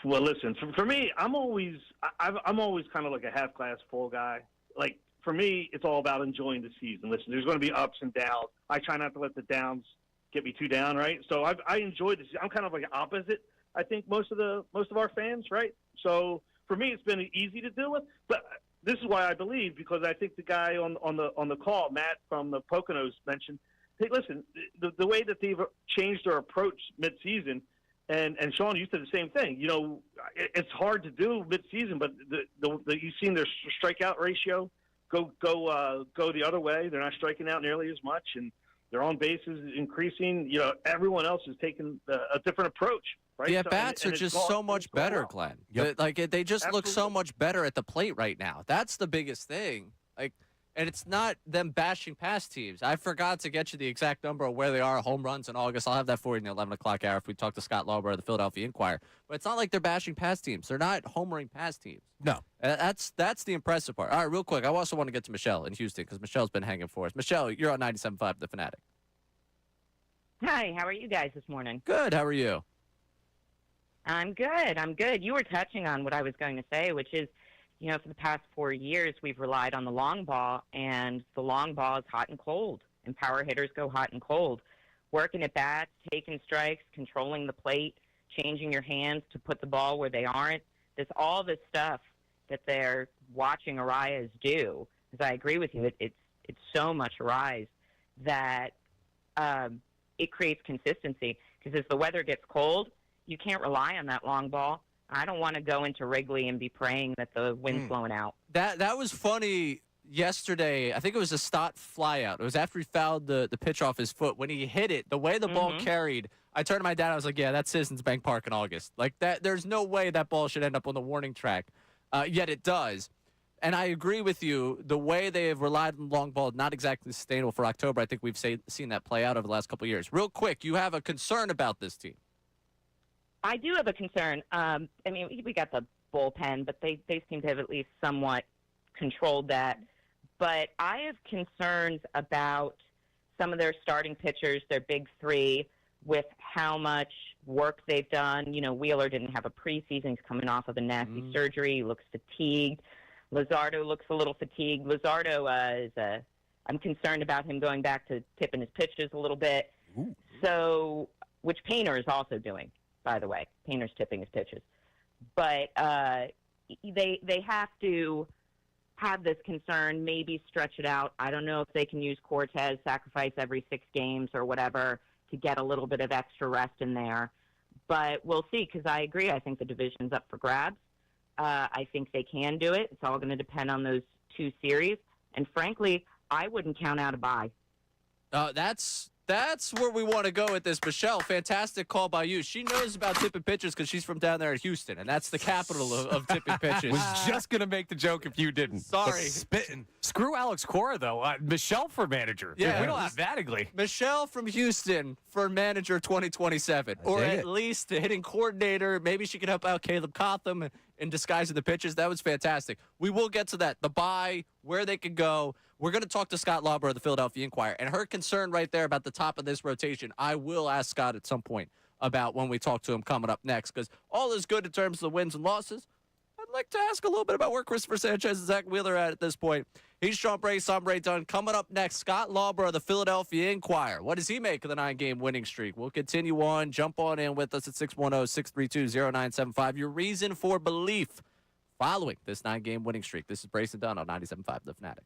[SPEAKER 7] Well, listen. For me, I'm always kind of like a half glass full guy. Like for me, it's all about enjoying the season. Listen, there's going to be ups and downs. I try not to let the downs get me too down, right? So I enjoy this. I'm kind of like opposite. I think most of our fans, right? So for me, it's been easy to deal with. But this is why I believe, because I think the guy on the call, Matt from the Poconos, mentioned, hey, listen, the way that they've changed their approach midseason, and Sean, you said the same thing. It's hard to do midseason, but you've seen their strikeout ratio go the other way. They're not striking out nearly as much, and their on base is increasing. Everyone else is taking a different approach. Right?
[SPEAKER 1] The at-bats are just so much better, Glenn.
[SPEAKER 2] Yep.
[SPEAKER 1] They just look so
[SPEAKER 7] Absolutely.
[SPEAKER 1] much better at the plate right now. That's the biggest thing. And it's not them bashing past teams. I forgot to get you the exact number of where they are home runs in August. I'll have that for you in the 11 o'clock hour if we talk to Scott Lauber of the Philadelphia Inquirer. But it's not like they're bashing past teams. They're not homering past teams.
[SPEAKER 2] No.
[SPEAKER 1] That's the impressive part. All right, real quick. I also want to get to Michelle in Houston because Michelle's been hanging for us. Michelle, you're on 97.5 The Fanatic.
[SPEAKER 9] Hi, how are you guys this morning?
[SPEAKER 1] Good. How are you?
[SPEAKER 9] I'm good. You were touching on what I was going to say, which is, for the past 4 years, we've relied on the long ball, and the long ball is hot and cold, and power hitters go hot and cold. Working at bats, taking strikes, controlling the plate, changing your hands to put the ball where they aren't. There's all this stuff that they're watching Arias do. Because I agree with you, it's so much Arias that it creates consistency. Because as the weather gets cold, you can't rely on that long ball. I don't want to go into Wrigley and be praying that the wind's blowing out.
[SPEAKER 1] That was funny yesterday. I think it was a Stott flyout. It was after he fouled the pitch off his foot. When he hit it, the way the ball carried, I turned to my dad. I was like, yeah, that's Citizens Bank Park in August. Like that. There's no way that ball should end up on the warning track, yet it does. And I agree with you. The way they have relied on the long ball, not exactly sustainable for October. I think we've seen that play out over the last couple of years. Real quick, you have a concern about this team.
[SPEAKER 9] I do have a concern. We got the bullpen, but they seem to have at least somewhat controlled that. But I have concerns about some of their starting pitchers, their big three, with how much work they've done. Wheeler didn't have a preseason. He's coming off of a nasty surgery. He looks fatigued. Luzardo looks a little fatigued. Luzardo I'm concerned about him going back to tipping his pitches a little bit.
[SPEAKER 2] Ooh.
[SPEAKER 9] So, which Painter is also doing. By the way, Painter's tipping his pitches. But they have to have this concern, maybe stretch it out. I don't know if they can use Cortez, sacrifice every 6 games or whatever to get a little bit of extra rest in there. But we'll see, because I agree. I think the division's up for grabs. I think they can do it. It's all going to depend on those 2 series. And frankly, I wouldn't count out a bye.
[SPEAKER 1] That's where we want to go with this. Michelle, fantastic call by you. She knows about tipping pitches because she's from down there in Houston, and that's the capital of tipping pitches.
[SPEAKER 4] Was just going to make the joke if you didn't.
[SPEAKER 1] Sorry.
[SPEAKER 2] Spitting.
[SPEAKER 4] Screw Alex Cora, though. Michelle for manager.
[SPEAKER 1] Yeah.
[SPEAKER 4] We don't have Mattingly.
[SPEAKER 1] Michelle from Houston for manager 2027, or
[SPEAKER 2] dig
[SPEAKER 1] at
[SPEAKER 2] it.
[SPEAKER 1] least the hitting coordinator. Maybe she could help out Caleb Cotham in disguising the pitches. That was fantastic. We will get to that. The bye, where they could go. We're going to talk to Scott Lauber of the Philadelphia Inquirer, and her concern right there about the top of this rotation, I will ask Scott at some point about when we talk to him coming up next, because all is good in terms of the wins and losses. I'd like to ask a little bit about where Christopher Sanchez and Zach Wheeler are at this point. He's Sean Brace, I'm Ray Dunn. Coming up next, Scott Lauber of the Philadelphia Inquirer. What does he make of the 9-game winning streak? We'll continue on. Jump on in with us at 610-632-0975. Your reason for belief following this 9-game winning streak. This is Brace and Dunn on 97.5 The Fanatic.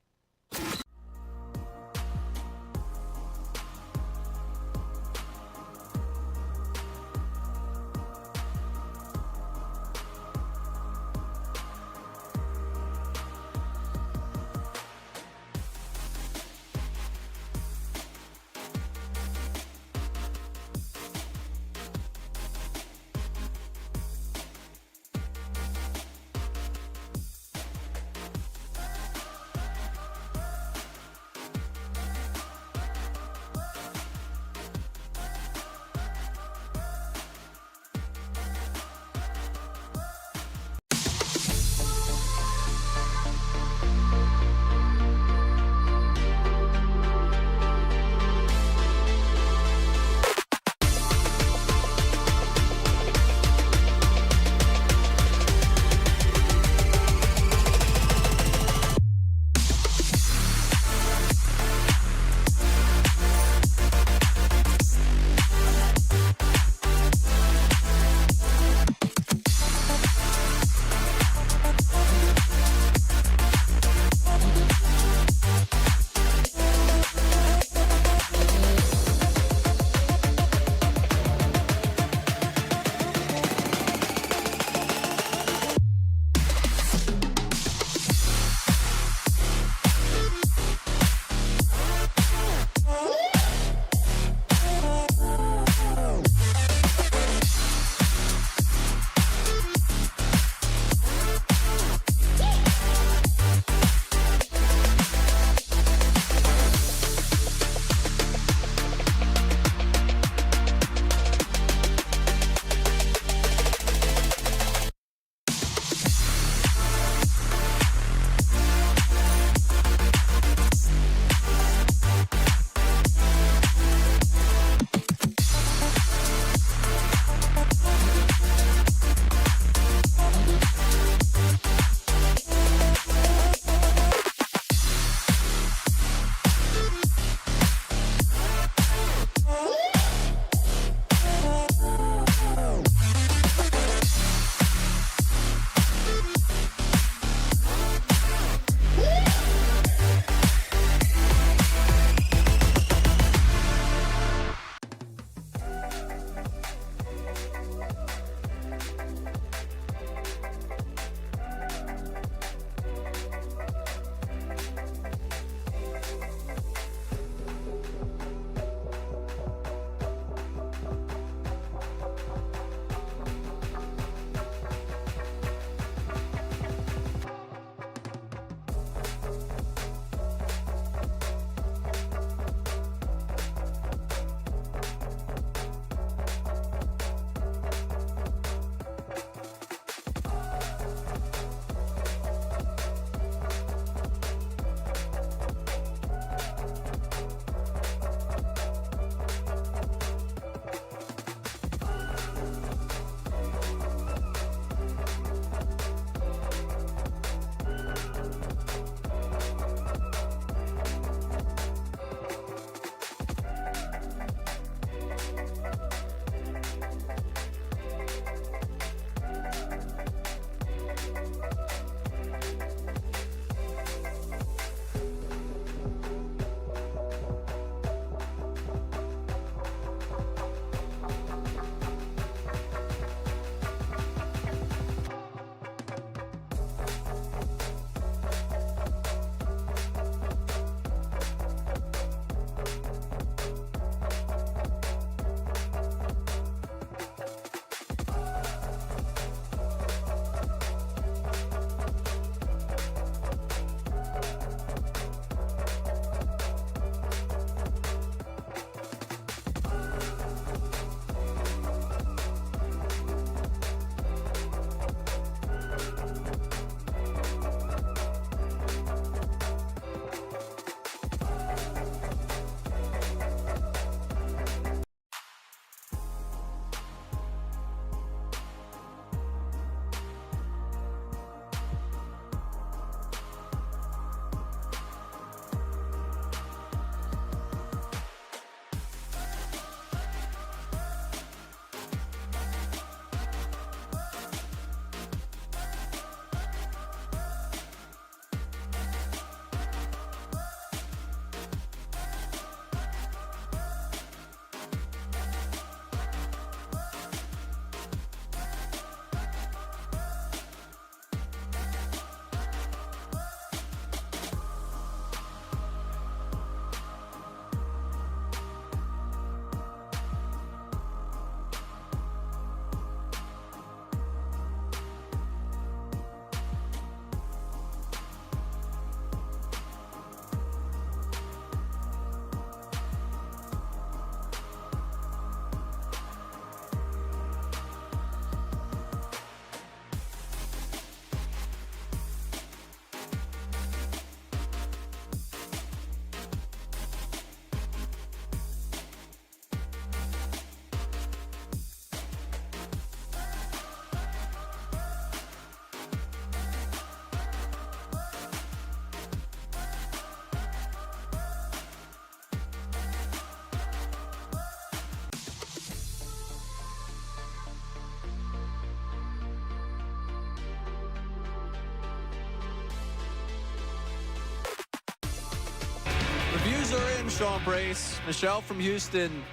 [SPEAKER 1] Reviews are in, Sean Brace. Michelle from Houston,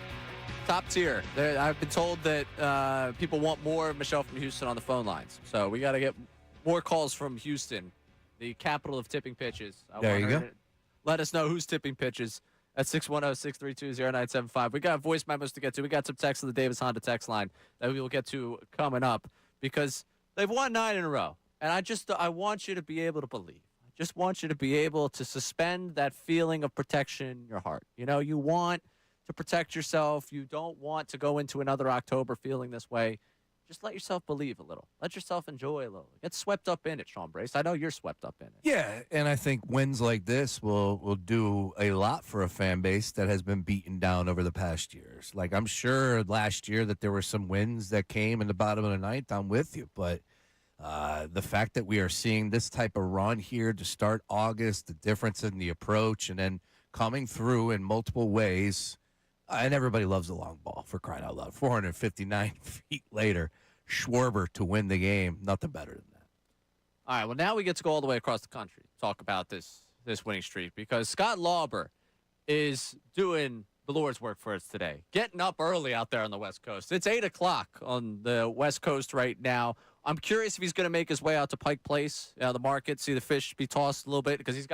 [SPEAKER 1] top tier. I've been told that people want more of Michelle from Houston on the phone lines. So we got to get more calls from Houston, the capital of tipping pitches.
[SPEAKER 2] There you go.
[SPEAKER 1] Let us know who's tipping pitches at 610-632-0975. We got voice memos to get to. We got some text on the Davis Honda text line that we will get to coming up because they've won 9 in a row. And I want you to be able to believe. I just want you to be able to suspend that feeling of protection in your heart. You know, you want to protect yourself. You don't want to go into another October feeling this way. Just let yourself believe a little. Let yourself enjoy a little. Get swept up in it, Sean Brace. I know you're swept up in it.
[SPEAKER 2] Yeah, and I think wins like this will do a lot for a fan base that has been beaten down over the past years. Like, I'm sure last year that there were some wins that came in the bottom of the ninth. I'm with you. But the fact that we are seeing this type of run here to start August, the difference in the approach, and then coming through in multiple ways, and everybody loves the long ball, for crying out loud. 459 feet later, Schwarber to win the game. Nothing better than that.
[SPEAKER 1] All right, well, now we get to go all the way across the country to talk about this winning streak because Scott Lauber is doing the Lord's work for us today. Getting up early out there on the West Coast. It's 8 o'clock on the West Coast right now. I'm curious if he's going to make his way out to Pike Place, the market, see the fish be tossed a little bit because he's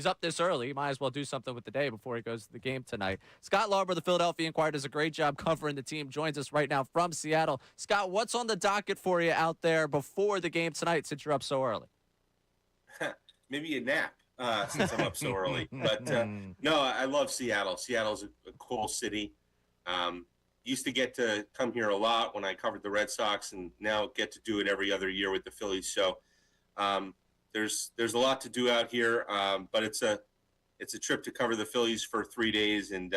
[SPEAKER 1] up this early. He might as well do something with the day before he goes to the game tonight. Scott Lauber, the Philadelphia Inquirer, does a great job covering the team. Joins us right now from Seattle. Scott, what's on the docket for you out there before the game tonight since you're up so early?
[SPEAKER 10] Maybe a nap since I'm up so early. But no, I love Seattle. Seattle's a cool city. Used to get to come here a lot when I covered the Red Sox, and now get to do it every other year with the Phillies. So there's a lot to do out here, but it's a trip to cover the Phillies for 3 days, and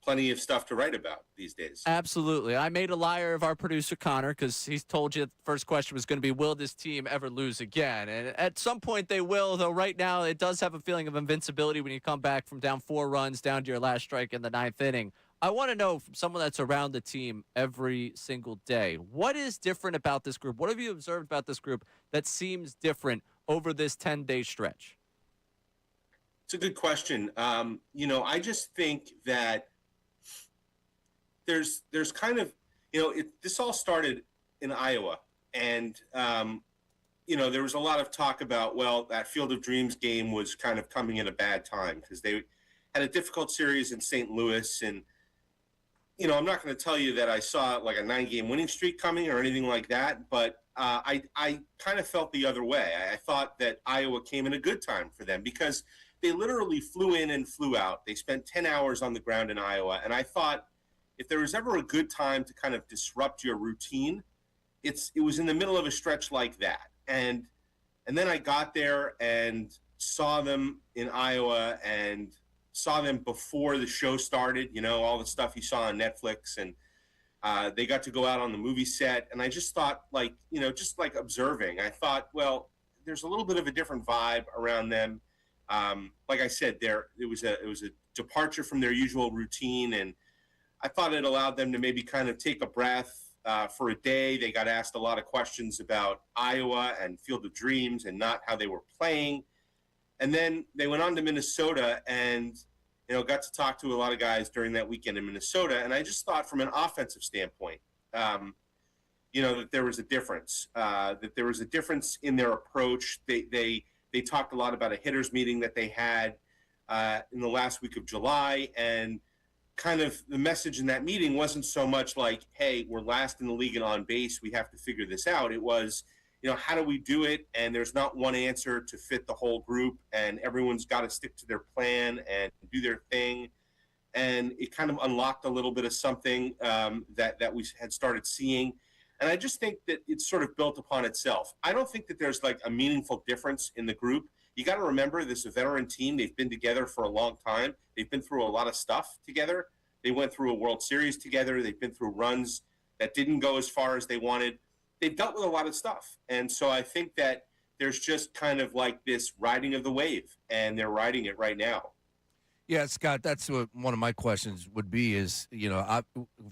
[SPEAKER 10] plenty of stuff to write about these days.
[SPEAKER 1] Absolutely. I made a liar of our producer, Connor, because he's told you the first question was going to be, will this team ever lose again? And at some point they will, though right now it does have a feeling of invincibility when you come back from down 4 runs down to your last strike in the 9th inning. I want to know from someone that's around the team every single day, what is different about this group? What have you observed about this group that seems different over this 10-day stretch?
[SPEAKER 10] It's a good question. I just think that there's kind of, this all started in Iowa. And, there was a lot of talk about, that Field of Dreams game was kind of coming at a bad time because they had a difficult series in St. Louis. And, I'm not going to tell you that I saw like a 9-game winning streak coming or anything like that, but I kind of felt the other way. I thought that Iowa came in a good time for them because they literally flew in and flew out. They spent 10 hours on the ground in Iowa. And I thought if there was ever a good time to kind of disrupt your routine, it was in the middle of a stretch like that. And then I got there and saw them in Iowa and saw them before the show started, all the stuff you saw on Netflix, and they got to go out on the movie set. And I just thought just like observing, I thought, there's a little bit of a different vibe around them. Like I said, it was a departure from their usual routine. And I thought it allowed them to maybe kind of take a breath for a day. They got asked a lot of questions about Iowa and Field of Dreams and not how they were playing. And then they went on to Minnesota and, got to talk to a lot of guys during that weekend in Minnesota. And I just thought from an offensive standpoint, that there was a difference, in their approach. They talked a lot about a hitters meeting that they had in the last week of July. And kind of the message in that meeting wasn't so much like, hey, we're last in the league and on base, we have to figure this out. It was, how do we do it? And there's not one answer to fit the whole group, and everyone's got to stick to their plan and do their thing. And it kind of unlocked a little bit of something that we had started seeing. And I just think that it's sort of built upon itself. I don't think that there's like a meaningful difference in the group. You got to remember, this is a veteran team. They've been together for a long time. They've been through a lot of stuff together. They went through a World Series together. They've been through runs that didn't go as far as they wanted. They've dealt with a lot of stuff. And so I think that there's just kind of like this riding of the wave, and they're riding it right now.
[SPEAKER 2] Yeah, Scott, that's what one of my questions would be is, of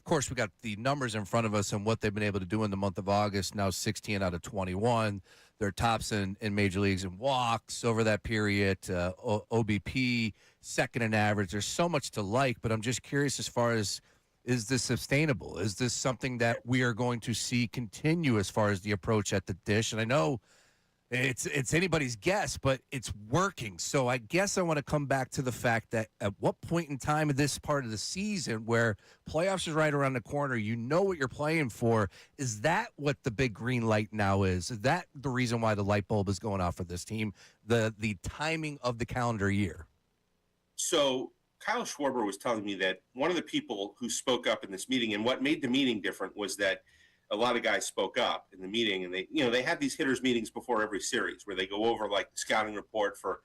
[SPEAKER 2] course, we got the numbers in front of us and what they've been able to do in the month of August, now 16 out of 21. They're tops in major leagues in walks over that period. OBP, second in average. There's so much to like, but I'm just curious as far as, is this sustainable? Is this something that we are going to see continue as far as the approach at the dish? And I know it's anybody's guess, but it's working. So I guess I want to come back to the fact that at what point in time of this part of the season where playoffs is right around the corner, you know what you're playing for, is that what the big green light now is? Is that the reason why the light bulb is going off for this team, the timing of the calendar year?
[SPEAKER 10] So Kyle Schwarber was telling me that one of the people who spoke up in this meeting, and what made the meeting different was that a lot of guys spoke up in the meeting, and they had these hitters meetings before every series where they go over like the scouting report for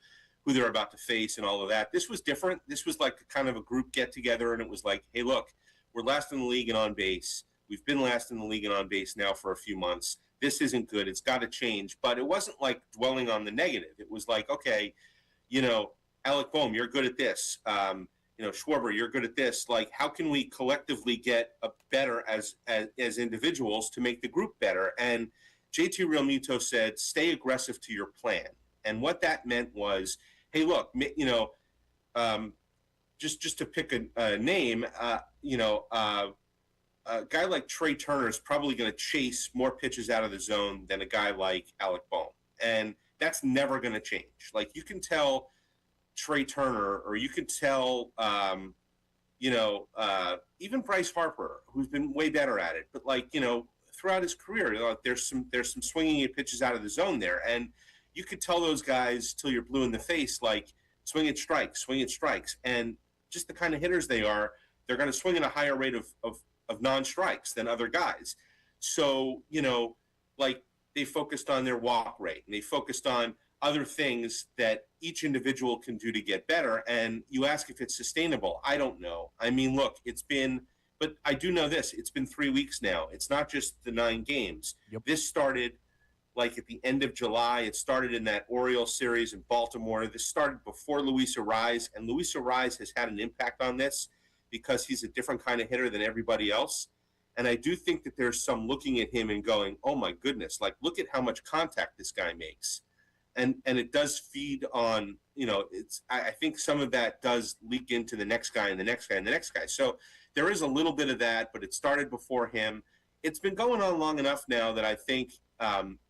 [SPEAKER 10] who they're about to face and all of that. This was different. This was like kind of a group get together, and it was like, hey, look, we're last in the league in on base. We've been last in the league in on base now for a few months. This isn't good. It's got to change. But it wasn't like dwelling on the negative. It was like, okay, Alec Boehm, you're good at this. Schwarber, you're good at this. Like, how can we collectively get better as individuals to make the group better? And JT Realmuto said, stay aggressive to your plan. And what that meant was, hey, look, just to pick a name, a guy like Trey Turner is probably going to chase more pitches out of the zone than a guy like Alec Boehm. And that's never going to change. Like, you can tell Trey Turner, or you could tell, even Bryce Harper, who's been way better at it. But throughout his career, there's some swinging at pitches out of the zone there, and you could tell those guys till you're blue in the face, like swing at strikes, and just the kind of hitters they are, they're going to swing at a higher rate of non-strikes than other guys. So they focused on their walk rate, and they focused on other things that each individual can do to get better. And you ask if it's sustainable. I don't know. I mean, look, but I do know this. It's been 3 weeks now. It's not just the 9 games.
[SPEAKER 2] Yep.
[SPEAKER 10] This started at the end of July. It started in that Orioles series in Baltimore. This started before Luis Arraez, and Luis Arraez has had an impact on this because he's a different kind of hitter than everybody else. And I do think that there's some looking at him and going, oh my goodness, like, look at how much contact this guy makes. And it does feed on, I think some of that does leak into the next guy and the next guy and the next guy. So there is a little bit of that, but it started before him. It's been going on long enough now that I think, I'm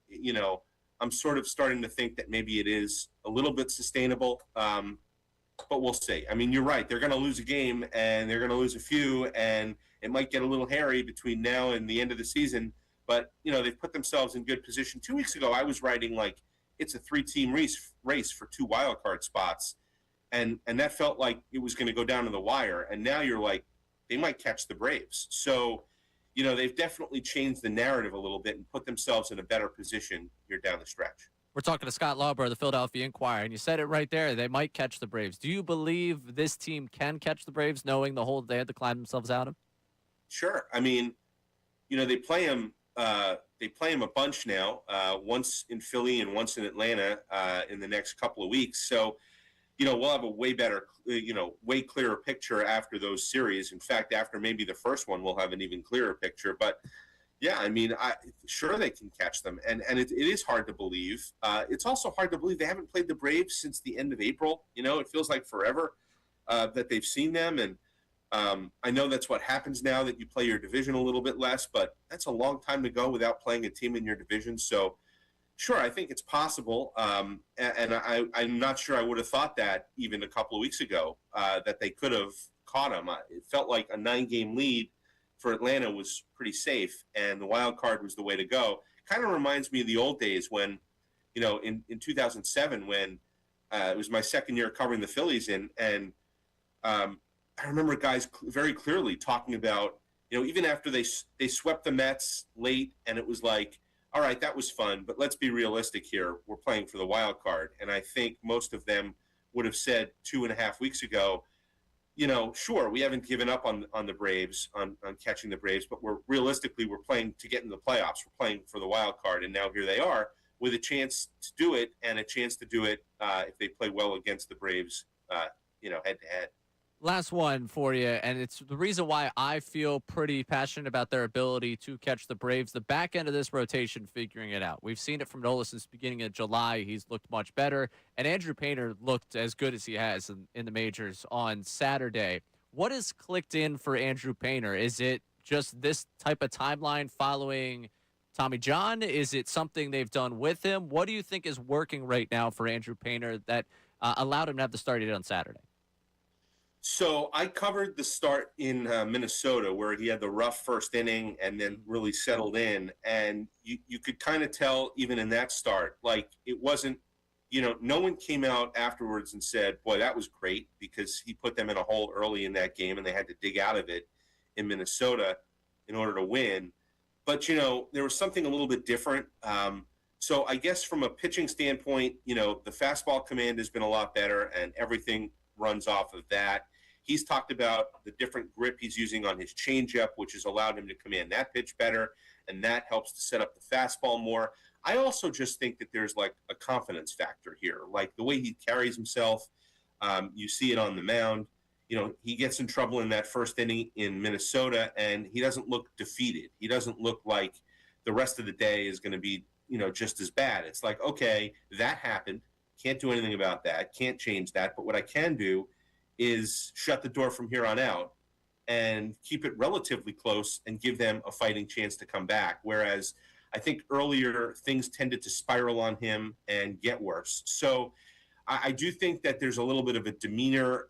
[SPEAKER 10] sort of starting to think that maybe it is a little bit sustainable, but we'll see. I mean, you're right. They're going to lose a game, and they're going to lose a few, and it might get a little hairy between now and the end of the season. But, they've put themselves in good position. 2 weeks ago, I was writing it's a 3-team race for 2 wild card spots. And that felt like it was going to go down to the wire. And now you're like, they might catch the Braves. So, they've definitely changed the narrative a little bit and put themselves in a better position here down the stretch.
[SPEAKER 1] We're talking to Scott Lauber of the Philadelphia Inquirer, and you said it right there. They might catch the Braves. Do you believe this team can catch the Braves, knowing the hole they had to climb themselves out of?
[SPEAKER 10] Sure. I mean, they play them. They play him a bunch now, once in Philly and once in Atlanta in the next couple of weeks. So, we'll have a way better, way clearer picture after those series. In fact, after maybe the first one, we'll have an even clearer picture. But, yeah, I mean, sure they can catch them. And it is hard to believe. It's also hard to believe they haven't played the Braves since the end of April. It feels like forever that they've seen them. And I know that's what happens now that you play your division a little bit less, but that's a long time to go without playing a team in your division. So, sure, I think it's possible. And I'm not sure I would have thought that even a couple of weeks ago, that they could have caught them. It felt like a 9-game lead for Atlanta was pretty safe, and the wild card was the way to go. Kind of reminds me of the old days when, in 2007, when it was my second year covering the Phillies, and I remember guys very clearly talking about, even after they swept the Mets late, and it was like, all right, that was fun, but let's be realistic here. We're playing for the wild card. And I think most of them would have said 2.5 weeks ago, sure, we haven't given up on the Braves, on catching the Braves, but we're playing to get in the playoffs. We're playing for the wild card. And now here they are with a chance to do it, and a chance to do it if they play well against the Braves, head to head.
[SPEAKER 1] Last one for you, and it's the reason why I feel pretty passionate about their ability to catch the Braves. The back end of this rotation figuring it out. We've seen it from Nola since the beginning of July. He's looked much better, and Andrew Painter looked as good as he has in the majors on Saturday. What has clicked in for Andrew Painter? Is it just this type of timeline following Tommy John? Is it something they've done with him? What do you think is working right now for Andrew Painter that allowed him to have the start he did on Saturday?
[SPEAKER 10] So I covered the start in Minnesota where he had the rough first inning and then really settled in. And you could kind of tell even in that start, like it wasn't, no one came out afterwards and said, boy, that was great, because he put them in a hole early in that game and they had to dig out of it in Minnesota in order to win. But, there was something a little bit different. So I guess from a pitching standpoint, the fastball command has been a lot better and everything runs off of that. He's talked about the different grip he's using on his changeup, which has allowed him to command that pitch better, and that helps to set up the fastball more. I also just think that there's like a confidence factor here, like the way he carries himself. You see it on the mound. He gets in trouble in that first inning in Minnesota, and he doesn't look defeated. He doesn't look like the rest of the day is going to be, just as bad. It's like, okay, that happened. Can't do anything about that. Can't change that. But what I can do is shut the door from here on out and keep it relatively close and give them a fighting chance to come back. Whereas I think earlier things tended to spiral on him and get worse. So I do think that there's a little bit of a demeanor,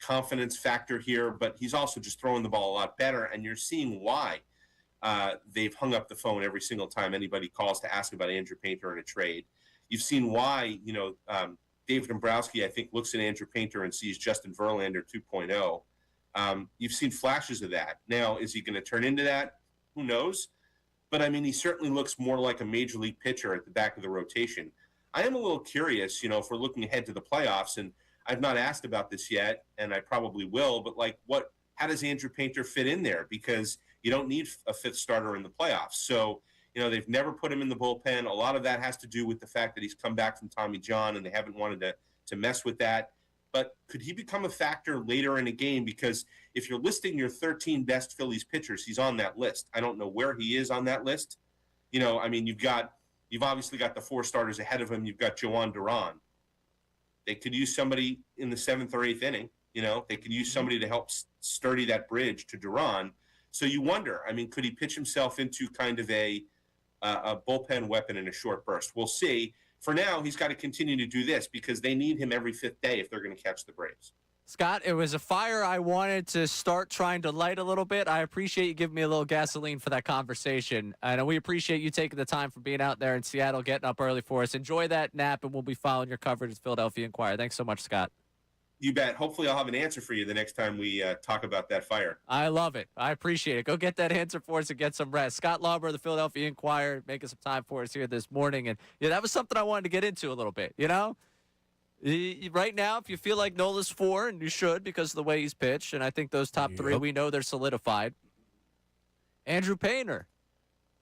[SPEAKER 10] confidence factor here, but he's also just throwing the ball a lot better. And you're seeing why they've hung up the phone every single time anybody calls to ask about Andrew Painter in a trade. You've seen why, David Dombrowski, I think, looks at Andrew Painter and sees Justin Verlander 2.0. You've seen flashes of that. Now, is he going to turn into that? Who knows? But, I mean, he certainly looks more like a major league pitcher at the back of the rotation. I am a little curious, if we're looking ahead to the playoffs, and I've not asked about this yet, and I probably will, but, how does Andrew Painter fit in there? Because you don't need a fifth starter in the playoffs. So, they've never put him in the bullpen. A lot of that has to do with the fact that he's come back from Tommy John, and they haven't wanted to mess with that. But could he become a factor later in a game? Because if you're listing your 13 best Phillies pitchers, he's on that list. I don't know where he is on that list. You've obviously got the four starters ahead of him. You've got Joan Duran. They could use somebody in the seventh or eighth inning. They could use somebody to help sturdy that bridge to Duran. So you wonder, could he pitch himself into kind of a bullpen weapon in a short burst? We'll see. For now, he's got to continue to do this because they need him every fifth day if they're going to catch the Braves.
[SPEAKER 1] Scott, it was a fire I wanted to start trying to light a little bit. I appreciate you giving me a little gasoline for that conversation. And we appreciate you taking the time for being out there in Seattle, getting up early for us. Enjoy that nap, and we'll be following your coverage at Philadelphia Inquirer. Thanks so much, Scott.
[SPEAKER 10] You bet. Hopefully I'll have an answer for you the next time we talk about that fire.
[SPEAKER 1] I love it. I appreciate it. Go get that answer for us and get some rest. Scott Lauber of the Philadelphia Inquirer making some time for us here this morning. And that was something I wanted to get into a little bit, Right now, if you feel like Nola's 4, and you should because of the way he's pitched, and I think those top 3, we know they're solidified. Andrew Painter,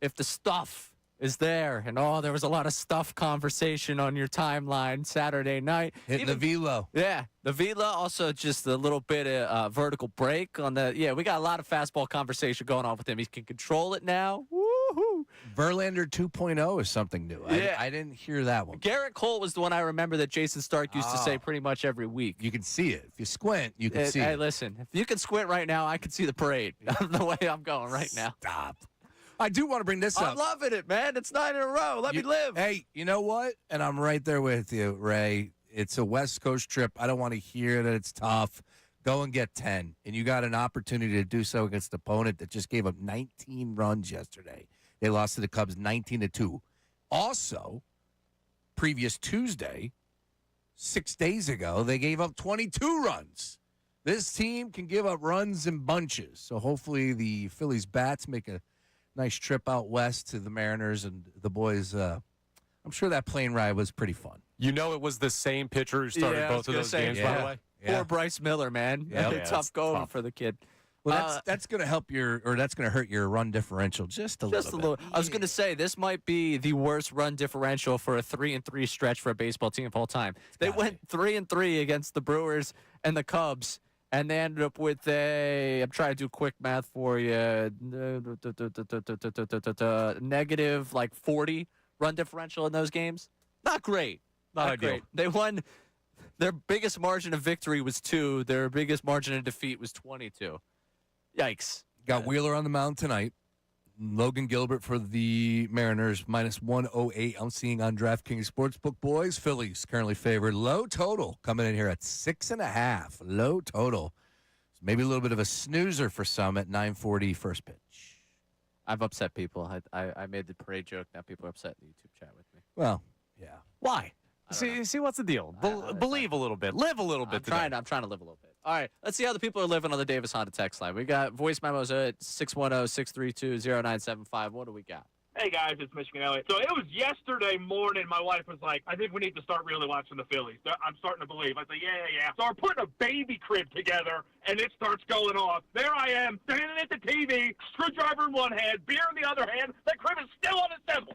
[SPEAKER 1] if the stuff is there, and there was a lot of stuff conversation on your timeline Saturday night.
[SPEAKER 2] Hitting the velo.
[SPEAKER 1] Yeah, the velo, also just a little bit of vertical break on the, we got a lot of fastball conversation going on with him. He can control it now. Woohoo!
[SPEAKER 2] Verlander 2.0 is something new.
[SPEAKER 1] Yeah.
[SPEAKER 2] I didn't hear that one.
[SPEAKER 1] Garrett Cole was the one I remember that Jason Stark used to say pretty much every week.
[SPEAKER 2] You can see it. If you squint, you can see it.
[SPEAKER 1] Hey, listen, if you can squint right now, I can see the parade the way I'm going right now.
[SPEAKER 2] Stop. I do want to bring this up.
[SPEAKER 1] I'm loving it, man. It's 9 in a row. Let me live.
[SPEAKER 2] Hey, you know what? And I'm right there with you, Ray. It's a West Coast trip. I don't want to hear that it's tough. Go and get 10. And you got an opportunity to do so against an opponent that just gave up 19 runs yesterday. They lost to the Cubs 19-2. Also, previous Tuesday, 6 days ago, they gave up 22 runs. This team can give up runs in bunches. So hopefully the Phillies bats make a nice trip out west to the Mariners and the boys. I'm sure that plane ride was pretty fun.
[SPEAKER 4] It was the same pitcher who started both of those games, by the way.
[SPEAKER 1] Poor Bryce Miller, man.
[SPEAKER 2] Yep.
[SPEAKER 1] Tough going for the kid.
[SPEAKER 2] Well, that's going to help that's going to hurt your run differential just a little bit.
[SPEAKER 1] I was going to say, this might be the worst run differential for a 3-3 stretch for a baseball team of all time. They went 3-3 against the Brewers and the Cubs, and they ended up with I'm trying to do quick math for you, negative like 40 run differential in those games. Not great. Not great. They won. Their biggest margin of victory was 2. Their biggest margin of defeat was 22. Yikes.
[SPEAKER 2] Got Wheeler on the mound tonight. Logan Gilbert for the Mariners, minus 108. I'm seeing on DraftKings Sportsbook, boys. Phillies currently favored. Low total coming in here at 6.5. Low total. Maybe a little bit of a snoozer for some at 9:40 first pitch.
[SPEAKER 1] I've upset people. I made the parade joke. Now people are upset in the YouTube chat with me.
[SPEAKER 2] Well, yeah.
[SPEAKER 4] Why? See what's the deal? Believe a little bit. Live a little bit.
[SPEAKER 1] I'm trying to live a little bit. All right, let's see how the people are living on the Davis Honda text line. We got voice memos at 610-632-0975. What do we got?
[SPEAKER 11] Hey, guys, it's Michigan Elliott. So it was yesterday morning. My wife was like, I think we need to start really watching the Phillies. I'm starting to believe. I said, yeah. So we're putting a baby crib together, and it starts going off. There I am, standing at the TV, screwdriver in one hand, beer in the other hand. That crib is still unassembled.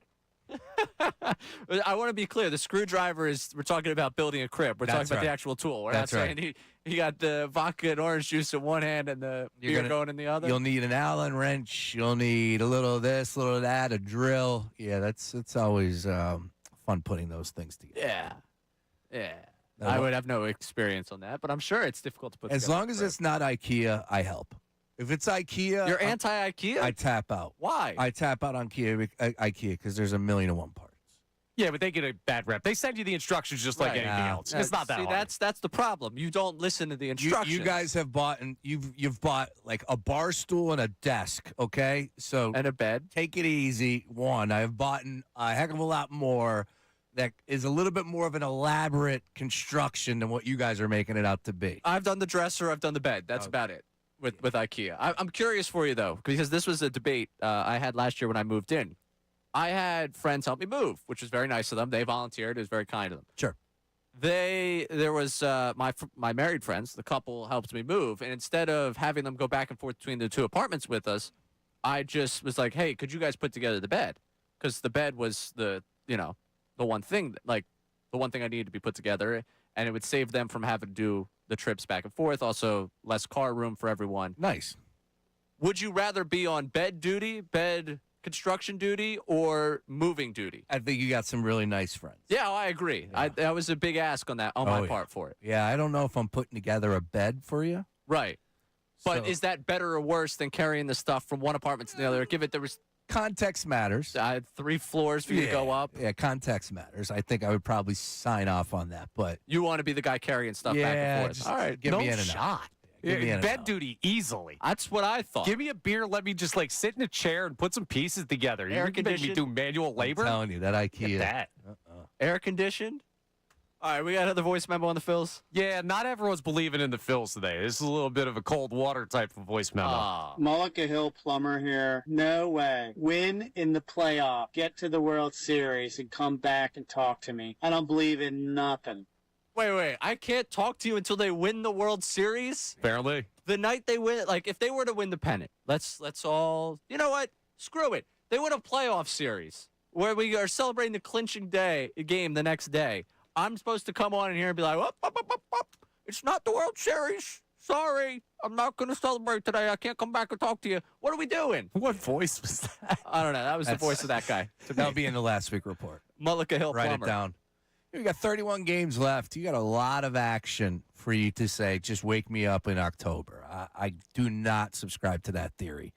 [SPEAKER 1] I want to be clear. The screwdriver we're talking about building a crib. We're talking about the actual tool. We're not saying he got the vodka and orange juice in one hand and the beer going in the other.
[SPEAKER 2] You'll need an Allen wrench. You'll need a little of this, a little of that, a drill. Yeah, it's always fun putting those things together.
[SPEAKER 1] Yeah. I would have no experience on that, but I'm sure it's difficult to put
[SPEAKER 2] as
[SPEAKER 1] together.
[SPEAKER 2] Long as it's not IKEA, I help. If it's IKEA,
[SPEAKER 1] you're anti-IKEA.
[SPEAKER 2] I tap out.
[SPEAKER 1] Why?
[SPEAKER 2] I tap out on IKEA because there's 1,000,001 parts.
[SPEAKER 4] Yeah, but they get a bad rep. They send you the instructions just like anything else. It's not that hard.
[SPEAKER 1] That's the problem. You don't listen to the instructions.
[SPEAKER 2] You guys have bought you've bought like a bar stool and a desk, okay? So
[SPEAKER 1] and a bed.
[SPEAKER 2] Take it easy. One, I've bought a heck of a lot more that is a little bit more of an elaborate construction than what you guys are making it out to be.
[SPEAKER 1] I've done the dresser. I've done the bed. That's about it. With IKEA. I'm curious for you, though, because this was a debate I had last year when I moved in. I had friends help me move, which was very nice of them. They volunteered. It was very kind of them.
[SPEAKER 2] Sure.
[SPEAKER 1] There was my married friends. The couple helped me move, and instead of having them go back and forth between the 2 apartments with us, I just was like, hey, could you guys put together the bed? Because the bed was the one thing, the one thing I needed to be put together, and it would save them from having to do the trips back and forth. Also, less car room for everyone.
[SPEAKER 2] Nice.
[SPEAKER 1] Would you rather be on bed construction duty, or moving duty?
[SPEAKER 2] I think you got some really nice friends.
[SPEAKER 1] Yeah, I agree. Yeah. That was a big ask on my part for it.
[SPEAKER 2] Yeah, I don't know if I'm putting together a bed for you.
[SPEAKER 1] Right. But is that better or worse than carrying the stuff from one apartment to the other? There was
[SPEAKER 2] context matters.
[SPEAKER 1] 3 floors for you to go up.
[SPEAKER 2] Yeah, context matters. I think I would probably sign off on that. But
[SPEAKER 1] you want to be the guy carrying stuff back and forth.
[SPEAKER 2] All right, give me in
[SPEAKER 4] shot. Bed duty easily.
[SPEAKER 1] That's what I thought.
[SPEAKER 4] Give me a beer. Let me just sit in a chair and put some pieces together. You can make me do manual labor.
[SPEAKER 2] I'm telling you, that IKEA.
[SPEAKER 4] That.
[SPEAKER 1] Air conditioned. All right, we got another voice memo on the Phils.
[SPEAKER 4] Yeah, not everyone's believing in the Phils today. This is a little bit of a cold water type of voice memo.
[SPEAKER 12] Mullica Hill Plumber here. No way. Win in the playoff. Get to the World Series and come back and talk to me. I don't believe in nothing.
[SPEAKER 1] Wait. I can't talk to you until they win the World Series?
[SPEAKER 4] Apparently.
[SPEAKER 1] The night they win, if they were to win the pennant, let's all, you know what? Screw it. They win a playoff series where we are celebrating the clinching game the next day. I'm supposed to come on in here and be like, it's not the World Series. Sorry, I'm not going to celebrate today. I can't come back and talk to you. What are we doing?
[SPEAKER 4] What voice was that?
[SPEAKER 1] I don't know. That was the voice of that guy.
[SPEAKER 2] That'll be in the last week report.
[SPEAKER 1] Mullica Hill
[SPEAKER 2] Write
[SPEAKER 1] Plumber.
[SPEAKER 2] it down. You got 31 games left. You got a lot of action for you to say, just wake me up in October. I do not subscribe to that theory.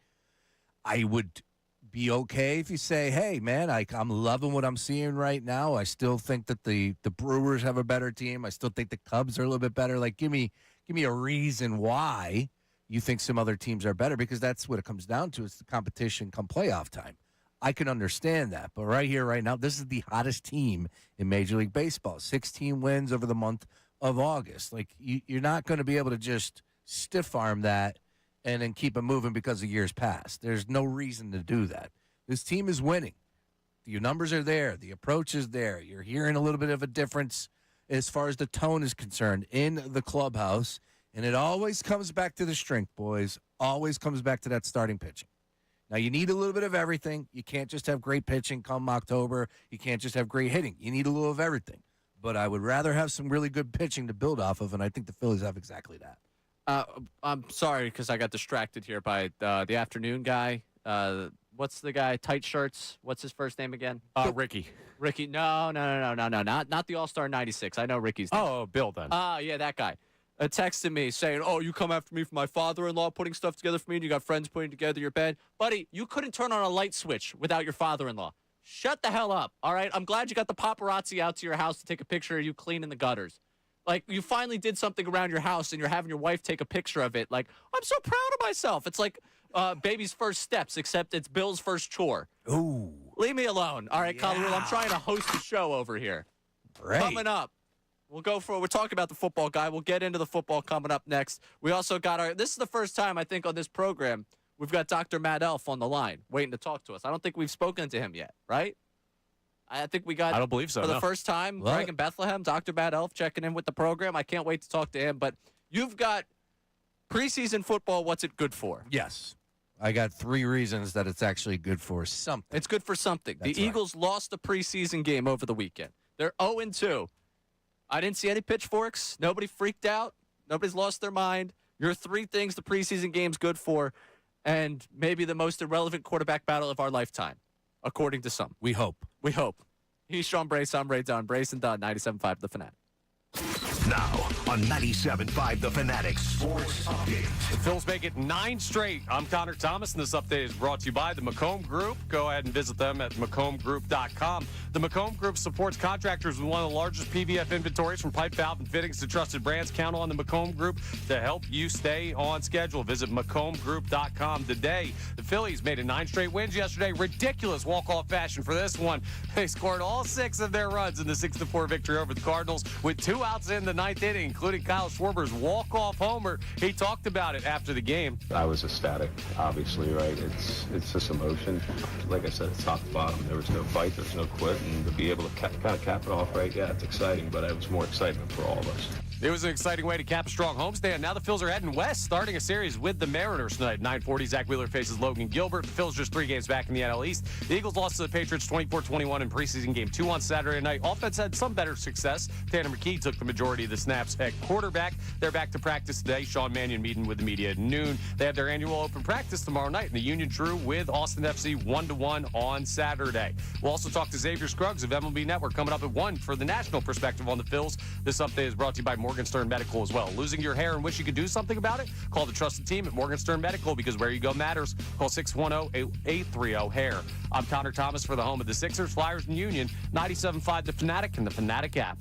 [SPEAKER 2] I would be okay if you say, hey, man, I'm loving what I'm seeing right now. I still think that the Brewers have a better team. I still think the Cubs are a little bit better. Give me a reason why you think some other teams are better, because that's what it comes down to. It's the competition come playoff time. I can understand that. But right here, right now, this is the hottest team in Major League Baseball. 16 wins over the month of August. You're not going to be able to just stiff arm that and then keep it moving because of years past. There's no reason to do that. This team is winning. Your numbers are there. The approach is there. You're hearing a little bit of a difference as far as the tone is concerned in the clubhouse. And it always comes back to the strength, boys. always comes back to that starting pitching. Now, you need a little bit of everything. You can't just have great pitching come October. You can't just have great hitting. You need a little of everything. But I would rather have some really good pitching to build off of, and I think the Phillies have exactly that.
[SPEAKER 1] I'm sorry because I got distracted here by the afternoon guy. What's the guy? Tight shirts. What's his first name again?
[SPEAKER 4] Ricky.
[SPEAKER 1] Ricky. No. Not the All-Star 96. I know Ricky's name.
[SPEAKER 4] Oh, Bill then.
[SPEAKER 1] Yeah, that guy. Texted me saying, "Oh, you come after me for my father-in-law putting stuff together for me, and you got friends putting together your bed." Buddy, you couldn't turn on a light switch without your father-in-law. Shut the hell up, all right? I'm glad you got the paparazzi out to your house to take a picture of you cleaning the gutters. Like, you finally did something around your house, and you're having your wife take a picture of it. Like, I'm so proud of myself. It's like baby's first steps, except it's Bill's first chore.
[SPEAKER 2] Ooh.
[SPEAKER 1] Leave me alone. All right, Colarulo, I'm trying to host a show over here.
[SPEAKER 2] Great.
[SPEAKER 1] Coming up. We're talking about the football guy. We'll get into the football coming up next. We also got this is the first time, I think, on this program, we've got Dr. Matt Elf on the line waiting to talk to us. I don't think we've spoken to him yet, right? I think we got,
[SPEAKER 4] I don't believe so,
[SPEAKER 1] for the
[SPEAKER 4] no.
[SPEAKER 1] first time,
[SPEAKER 2] What?
[SPEAKER 1] Greg in Bethlehem, Dr. Matt Elf checking in with the program. I can't wait to talk to him. But you've got preseason football. What's it good for?
[SPEAKER 2] Yes. I got 3 reasons that it's actually good for something.
[SPEAKER 1] It's good for something.
[SPEAKER 2] That's
[SPEAKER 1] The
[SPEAKER 2] right.
[SPEAKER 1] Eagles lost a preseason game over the weekend. They're 0-2. I didn't see any pitchforks. Nobody freaked out. Nobody's lost their mind. Your 3 things the preseason game's good for, and maybe the most irrelevant quarterback battle of our lifetime, according to some.
[SPEAKER 2] We hope.
[SPEAKER 1] We hope. He's Sean Brace. I'm Ray Dunn. Brace and Dunn, 97.5 The Fanatic.
[SPEAKER 13] Now on 97.5 The Fanatic Sports Update.
[SPEAKER 4] The Phils make it 9 straight. I'm Connor Thomas, and this update is brought to you by the Macomb Group. Go ahead and visit them at macombgroup.com. The Macomb Group supports contractors with one of the largest PVF inventories, from pipe, valve, and fittings to trusted brands. Count on the Macomb Group to help you stay on schedule. Visit macombgroup.com today. The Phillies made it 9 straight wins yesterday. Ridiculous walk-off fashion for this one. They scored all 6 of their runs in the 6-4 victory over the Cardinals with 2 outs in the 9th inning, including Kyle Schwarber's walk-off homer. He talked about it after the game.
[SPEAKER 14] I was ecstatic, obviously, right? It's just emotion. Like I said, it's top to bottom. There was no fight, there was no quit, and to be able to kind of cap it off, right? Yeah, it's exciting, but it was more excitement for all of us.
[SPEAKER 4] It was an exciting way to cap a strong homestand. Now the Phils are heading west, starting a series with the Mariners tonight. 9:40, Zach Wheeler faces Logan Gilbert. The Phils just 3 games back in the NL East. The Eagles lost to the Patriots 24-21 in preseason game 2 on Saturday night. Offense had some better success. Tanner McKee took the majority of the snaps at quarterback. They're back to practice today. Sean Mannion meeting with the media at noon. They have their annual open practice tomorrow night in the Union True with Austin FC 1-1 on Saturday. We'll also talk to Xavier Scruggs of MLB Network coming up at 1 for the national perspective on the Phils. This update is brought to you by Morgenstern Medical as well. Losing your hair and wish you could do something about it? Call the trusted team at Morgenstern Medical, because where you go matters. Call 610-830-HAIR. I'm Connor Thomas for the home of the Sixers, Flyers, and Union. 97.5 The Fanatic and the Fanatic app.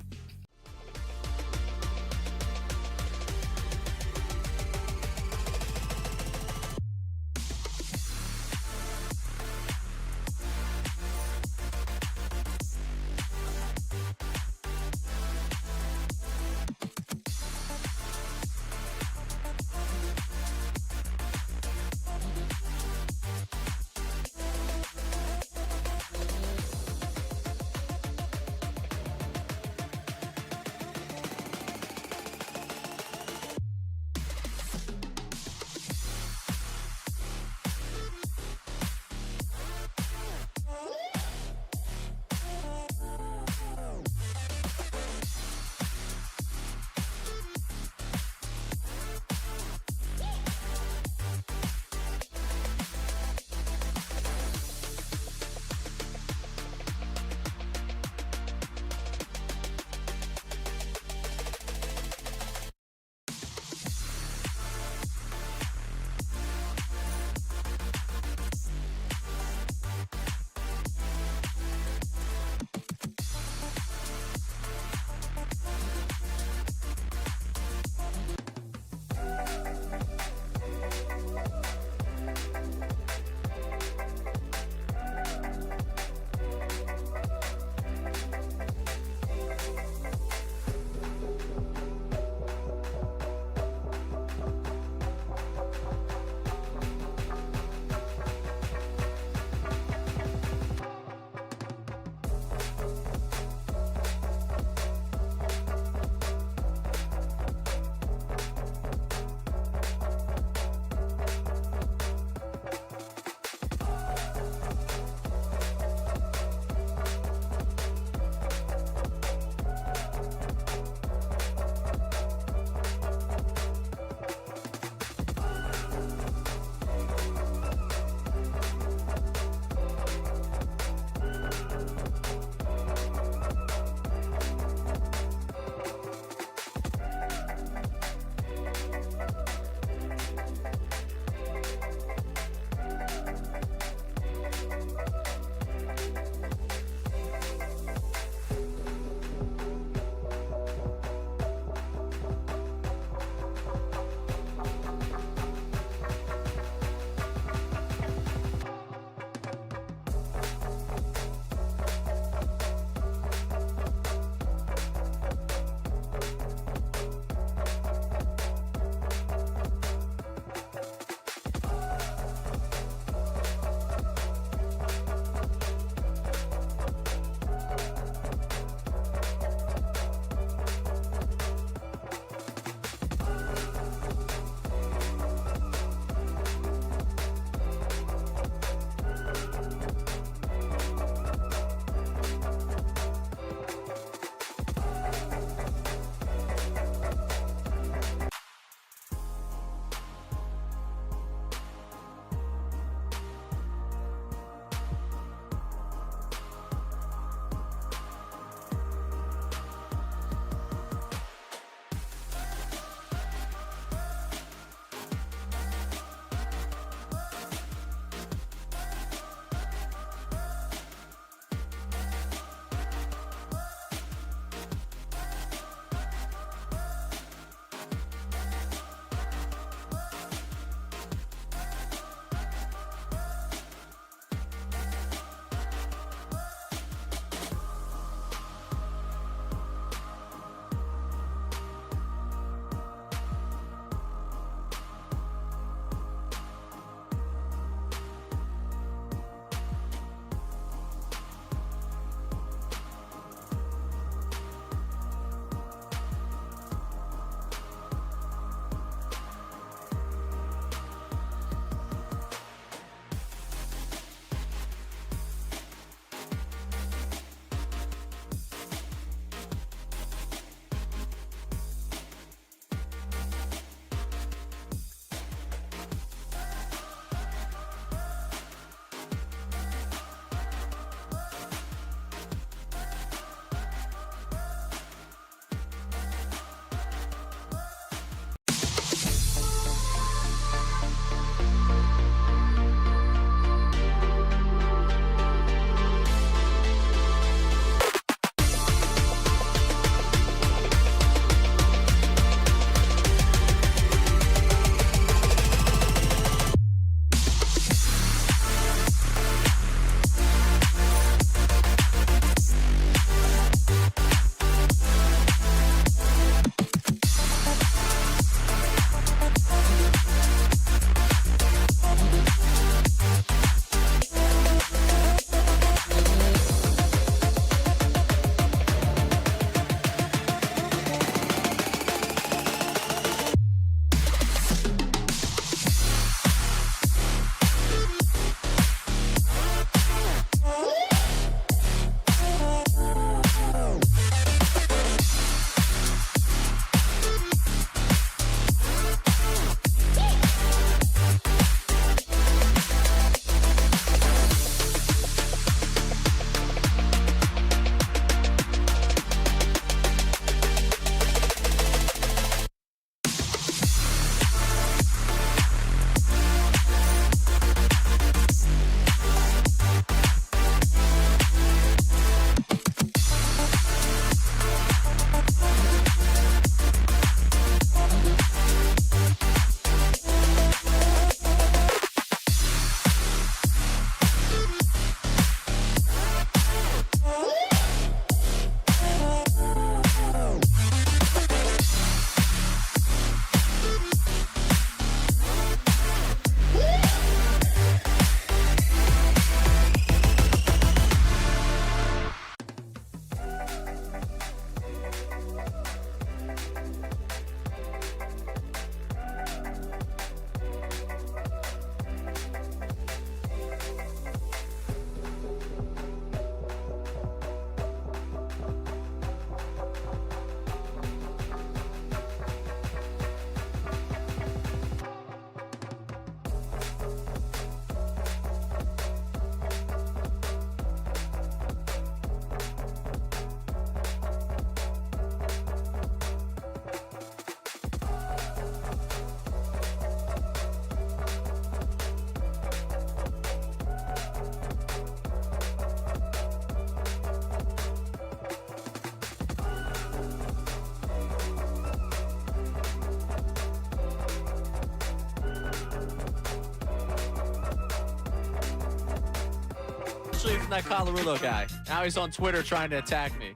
[SPEAKER 1] Especially from that Colarulo guy. Now he's on Twitter trying to attack me.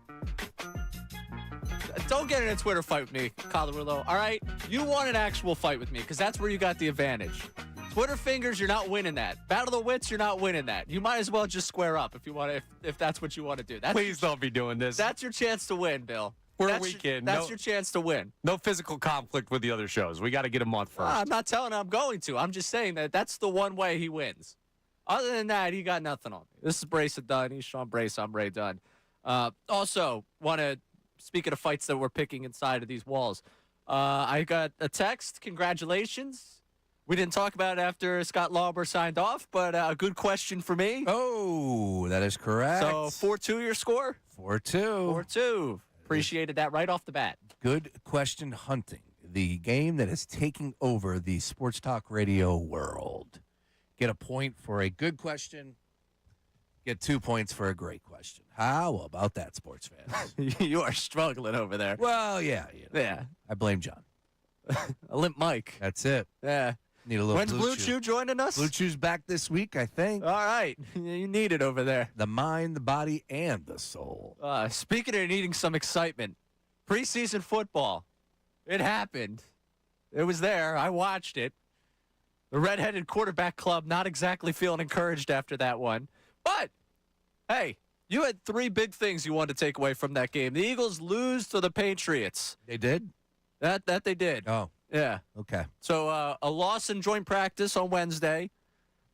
[SPEAKER 1] Don't get in a Twitter fight with me, Colarulo, all right? You want an actual fight with me because that's where you got the advantage. Twitter fingers, you're not winning that. Battle of the wits, you're not winning that. You might as well just square up if you want to, if that's what you want to do.
[SPEAKER 4] Please don't be doing this.
[SPEAKER 1] That's your chance to win, Bill.
[SPEAKER 4] We're
[SPEAKER 1] that's
[SPEAKER 4] a weekend.
[SPEAKER 1] That's your chance to win.
[SPEAKER 4] No physical conflict with the other shows. We got to get a month first.
[SPEAKER 1] I'm not telling him I'm going to. I'm just saying that that's the one way he wins. Other than that, he got nothing on me. This is Brace of Dunne. He's Sean Brace. I'm Ray Dunne. Also, want to, speaking of fights that we're picking inside of these walls, I got a text. Congratulations. We didn't talk about it after Scott Lauber signed off, but a good question for me.
[SPEAKER 2] Oh, that is correct.
[SPEAKER 1] So 4-2 your score?
[SPEAKER 2] 4-2.
[SPEAKER 1] 4-2. Appreciated that right off the bat.
[SPEAKER 2] Good question hunting. The game that is taking over the sports talk radio world. Get a point for a good question. Get 2 points for a great question. How about that, sports fans?
[SPEAKER 1] You are struggling over there.
[SPEAKER 2] Well, yeah.
[SPEAKER 1] Yeah.
[SPEAKER 2] I blame John.
[SPEAKER 1] A limp mic.
[SPEAKER 2] That's it.
[SPEAKER 1] Yeah.
[SPEAKER 2] Need a little
[SPEAKER 1] When's Blue Chew joining us?
[SPEAKER 2] Blue Chew's back this week, I think.
[SPEAKER 1] All right. You need it over there.
[SPEAKER 2] The mind, the body, and the soul.
[SPEAKER 1] Speaking of needing some excitement, preseason football. It happened. It was there. I watched it. The redheaded quarterback club not exactly feeling encouraged after that one. But, hey, you had three big things you wanted to take away from that game. The Eagles lose to the Patriots.
[SPEAKER 2] They did?
[SPEAKER 1] That they did.
[SPEAKER 2] Oh.
[SPEAKER 1] Yeah.
[SPEAKER 2] Okay.
[SPEAKER 1] So a loss in joint practice on Wednesday.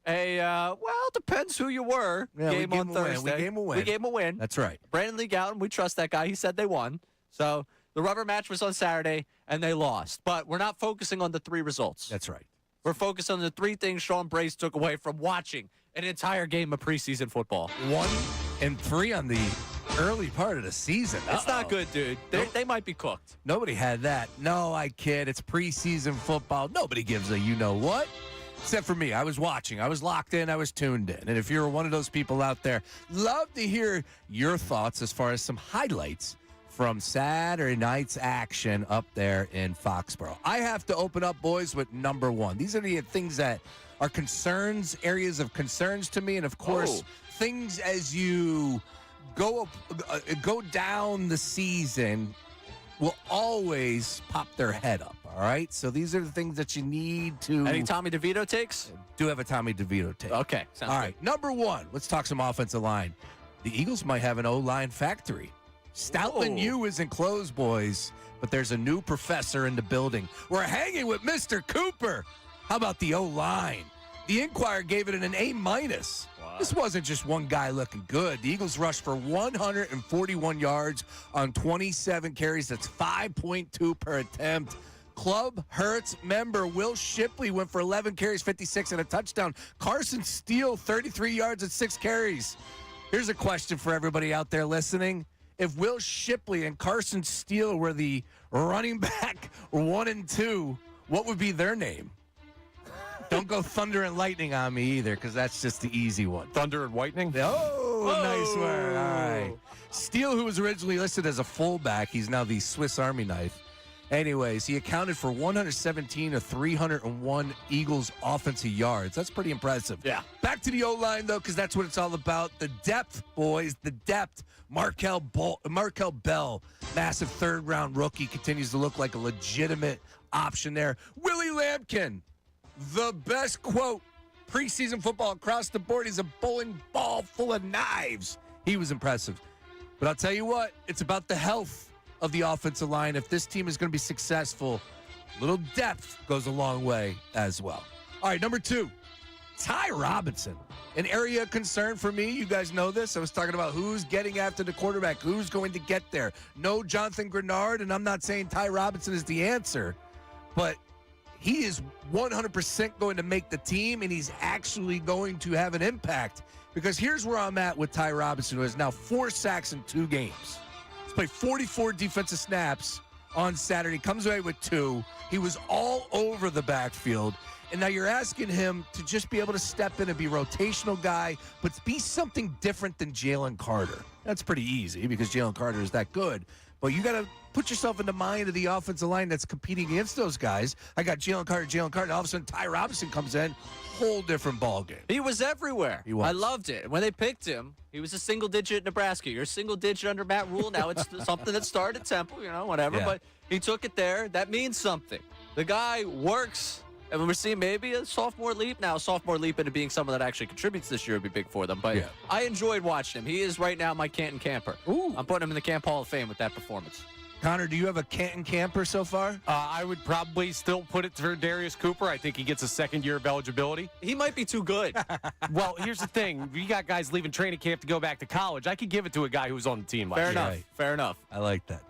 [SPEAKER 1] Depends who you were.
[SPEAKER 2] Yeah,
[SPEAKER 1] game on Thursday.
[SPEAKER 2] We gave him a win. That's right.
[SPEAKER 1] Brandon Lee Gowton, we trust that guy. He said they won. So the rubber match was on Saturday, and they lost. But we're not focusing on the three results.
[SPEAKER 2] That's right.
[SPEAKER 1] We're focused on the three things Sean Brace took away from watching an entire game of preseason football.
[SPEAKER 2] 1-3 on the early part of the season.
[SPEAKER 1] It's not good, dude. They might be cooked.
[SPEAKER 2] Nobody had that. No, I kid. It's preseason football. Nobody gives a you-know-what. Except for me. I was watching. I was locked in. I was tuned in. And if you're one of those people out there, love to hear your thoughts as far as some highlights from Saturday night's action up there in Foxborough. I have to open up, boys, with number one. These are the things that are concerns, areas of concerns to me. And, of course, things as you go down the season will always pop their head up, all right? So these are the things that you need to...
[SPEAKER 1] Any Tommy DeVito takes?
[SPEAKER 2] Do have a Tommy DeVito take.
[SPEAKER 1] Okay.
[SPEAKER 2] All right, number one, let's talk some offensive line. The Eagles might have an O-line factory. Stoutland U isn't closed, boys, but there's a new professor in the building. We're hanging with Mr. Cooper. How about the O-line? The Inquirer gave it an A-. This wasn't just one guy looking good. The Eagles rushed for 141 yards on 27 carries. That's 5.2 per attempt. Club Hurts member Will Shipley went for 11 carries, 56 and a touchdown. Carson Steele, 33 yards and 6 carries. Here's a question for everybody out there listening. If Will Shipley and Carson Steele were the running back 1 and 2, what would be their name? Don't go Thunder and Lightning on me either, because that's just the easy one.
[SPEAKER 4] Thunder and Lightning?
[SPEAKER 2] Oh, nice one. All right. Steele, who was originally listed as a fullback, he's now the Swiss Army knife. Anyways, he accounted for 117 of 301 Eagles offensive yards. That's pretty impressive.
[SPEAKER 1] Yeah.
[SPEAKER 2] Back to the O-line, though, because that's what it's all about. The depth, boys, the depth. Markel Bell, massive third-round rookie, continues to look like a legitimate option there. Willie Lampkin, the best quote, preseason football across the board. He's a bowling ball full of knives. He was impressive. But I'll tell you what, it's about the health of the offensive line. If this team is going to be successful, little depth goes a long way as well. All right, number 2, Ty Robinson. An area of concern for me. You guys know this. I was talking about who's getting after the quarterback, who's going to get there. No Jonathan Grenard, and I'm not saying Ty Robinson is the answer, but he is 100% going to make the team, and he's actually going to have an impact. Because here's where I'm at with Ty Robinson, who has now 4 sacks in 2 games. He's played 44 defensive snaps on Saturday, comes away with 2. He was all over the backfield. And now you're asking him to just be able to step in and be a rotational guy, but be something different than Jalen Carter. That's pretty easy because Jalen Carter is that good. But you got to put yourself in the mind of the offensive line that's competing against those guys. I got Jalen Carter, and all of a sudden Ty Robinson comes in, whole different ballgame.
[SPEAKER 1] He was everywhere.
[SPEAKER 2] He was.
[SPEAKER 1] I loved it. When they picked him, he was a single-digit at Nebraska. You're a single-digit under Matt Rule. Now it's something that started at Temple, whatever.
[SPEAKER 2] Yeah.
[SPEAKER 1] But he took it there. That means something. The guy works. And we're seeing maybe a sophomore leap. Now, a sophomore leap into being someone that actually contributes this year would be big for them. But I enjoyed watching him. He is right now my Canton camper.
[SPEAKER 2] Ooh.
[SPEAKER 1] I'm putting him in the Camp Hall of Fame with that performance.
[SPEAKER 2] Connor, do you have a Canton camper so far?
[SPEAKER 4] I would probably still put it for Darius Cooper. I think he gets a second year of eligibility.
[SPEAKER 1] He might be too good.
[SPEAKER 4] Well, here's the thing. You got guys leaving training camp to go back to college. I could give it to a guy who was on the team last
[SPEAKER 1] Fair
[SPEAKER 4] year.
[SPEAKER 1] enough.
[SPEAKER 2] Right.
[SPEAKER 1] Fair enough.
[SPEAKER 2] I like that.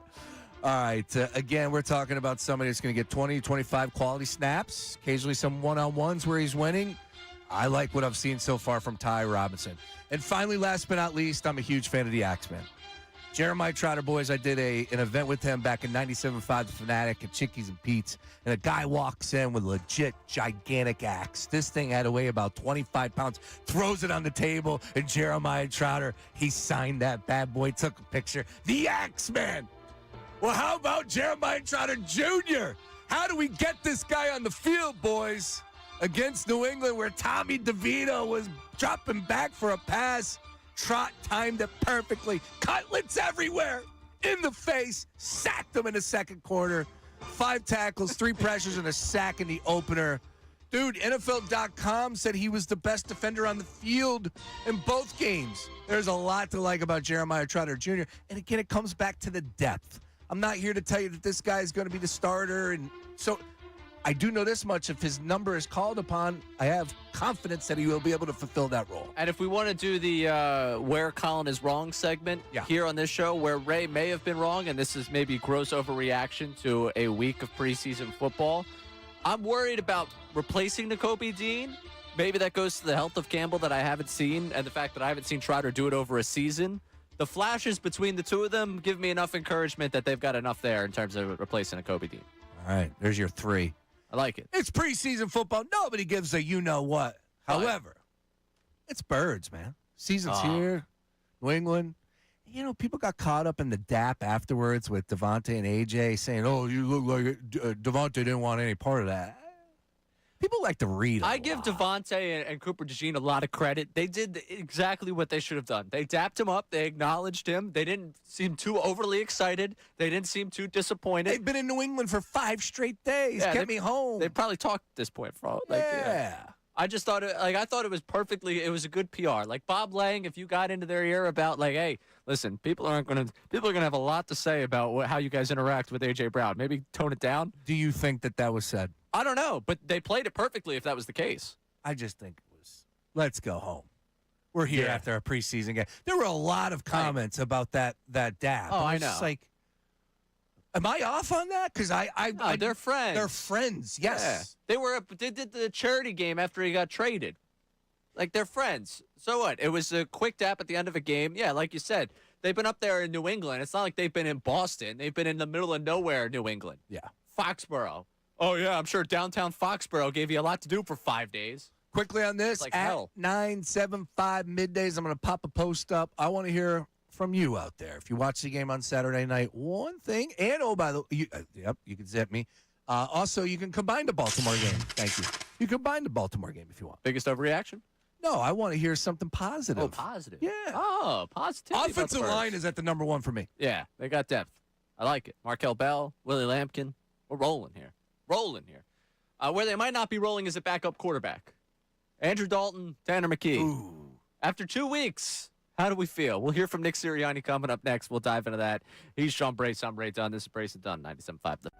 [SPEAKER 2] All right. Again, we're talking about somebody that's going to get 20, 25 quality snaps, occasionally some one-on-ones where he's winning. I like what I've seen so far from Ty Robinson. And finally, last but not least, I'm a huge fan of the Axeman. Jeremiah Trotter, boys, I did an event with him back in 97.5, the Fanatic at Chickies and Pete's, and a guy walks in with a legit gigantic axe. This thing had to weigh about 25 pounds, throws it on the table, and Jeremiah Trotter, he signed that bad boy, took a picture. The Axeman! Well, how about Jeremiah Trotter Jr.? How do we get this guy on the field, boys? Against New England, where Tommy DeVito was dropping back for a pass. Trot timed it perfectly. Cutlets everywhere. In the face. Sacked him in the second quarter. 5 tackles, 3 pressures, and a sack in the opener. Dude, NFL.com said he was the best defender on the field in both games. There's a lot to like about Jeremiah Trotter Jr. And again, it comes back to the depth. I'm not here to tell you that this guy is going to be the starter. And so I do know this much. If his number is called upon, I have confidence that he will be able to fulfill that role.
[SPEAKER 1] And if we want to do the where Colin is wrong segment here on this show, where Ray may have been wrong, and this is maybe gross overreaction to a week of preseason football, I'm worried about replacing Nakobe Dean. Maybe that goes to the health of Campbell that I haven't seen, and the fact that I haven't seen Trotter do it over a season. The flashes between the two of them give me enough encouragement that they've got enough there in terms of replacing Nakobe Dean.
[SPEAKER 2] All right, there's your 3.
[SPEAKER 1] I like it.
[SPEAKER 2] It's preseason football. Nobody gives a you-know-what. However, it's birds, man. Season's here. New England. People got caught up in the DAP afterwards with Devontae and AJ saying, oh, you look like Devontae didn't want any part of that. People like to read.
[SPEAKER 1] I give Devontae and Cooper DeJean a lot of credit. They did exactly what they should have done. They dapped him up. They acknowledged him. They didn't seem too overly excited. They didn't seem too disappointed.
[SPEAKER 2] They've been in New England for 5 straight days. Get me home.
[SPEAKER 1] They probably talked at this point, bro. I just thought I thought it was it was a good PR. Like Bob Lang, if you got into their ear about hey, listen, people are gonna have a lot to say about how you guys interact with AJ Brown. Maybe tone it down.
[SPEAKER 2] Do you think that was said?
[SPEAKER 1] I don't know, but they played it perfectly if that was the case.
[SPEAKER 2] I just think it was, let's go home. We're here after a preseason game. There were a lot of comments about that dab.
[SPEAKER 1] Oh, I know.
[SPEAKER 2] Just like, am I off on that? Because
[SPEAKER 1] they're friends.
[SPEAKER 2] They're friends, yes.
[SPEAKER 1] Yeah. They did the charity game after he got traded. Like, they're friends. So what? It was a quick dap at the end of a game. Yeah, like you said, they've been up there in New England. It's not like they've been in Boston. They've been in the middle of nowhere, New England.
[SPEAKER 2] Yeah.
[SPEAKER 1] Foxborough. Oh, yeah, I'm sure downtown Foxborough gave you a lot to do for 5 days.
[SPEAKER 2] Quickly on this,
[SPEAKER 1] like
[SPEAKER 2] at
[SPEAKER 1] hell.
[SPEAKER 2] 975 middays, I'm going to pop a post up. I want to hear from you out there. If you watch the game on Saturday night, one thing, and by the way, you can zip me. Also, you can combine the Baltimore game. Thank you. You can combine the Baltimore game if you want.
[SPEAKER 1] Biggest overreaction?
[SPEAKER 2] No, I want to hear something positive.
[SPEAKER 1] Oh, positive.
[SPEAKER 2] Yeah.
[SPEAKER 1] Oh, positivity.
[SPEAKER 2] Offensive line is at the number 1 for me.
[SPEAKER 1] Yeah, they got depth. I like it. Markel Bell, Willie Lampkin. We're rolling here. Where they might not be rolling is a backup quarterback. Andrew Dalton, Tanner McKee.
[SPEAKER 2] Ooh.
[SPEAKER 1] After 2 weeks, How do we feel? We'll hear from Nick Sirianni coming up next. We'll dive into that. He's Sean Brace. I'm Ray Dunn. This is Brace and Dunn, 97.5.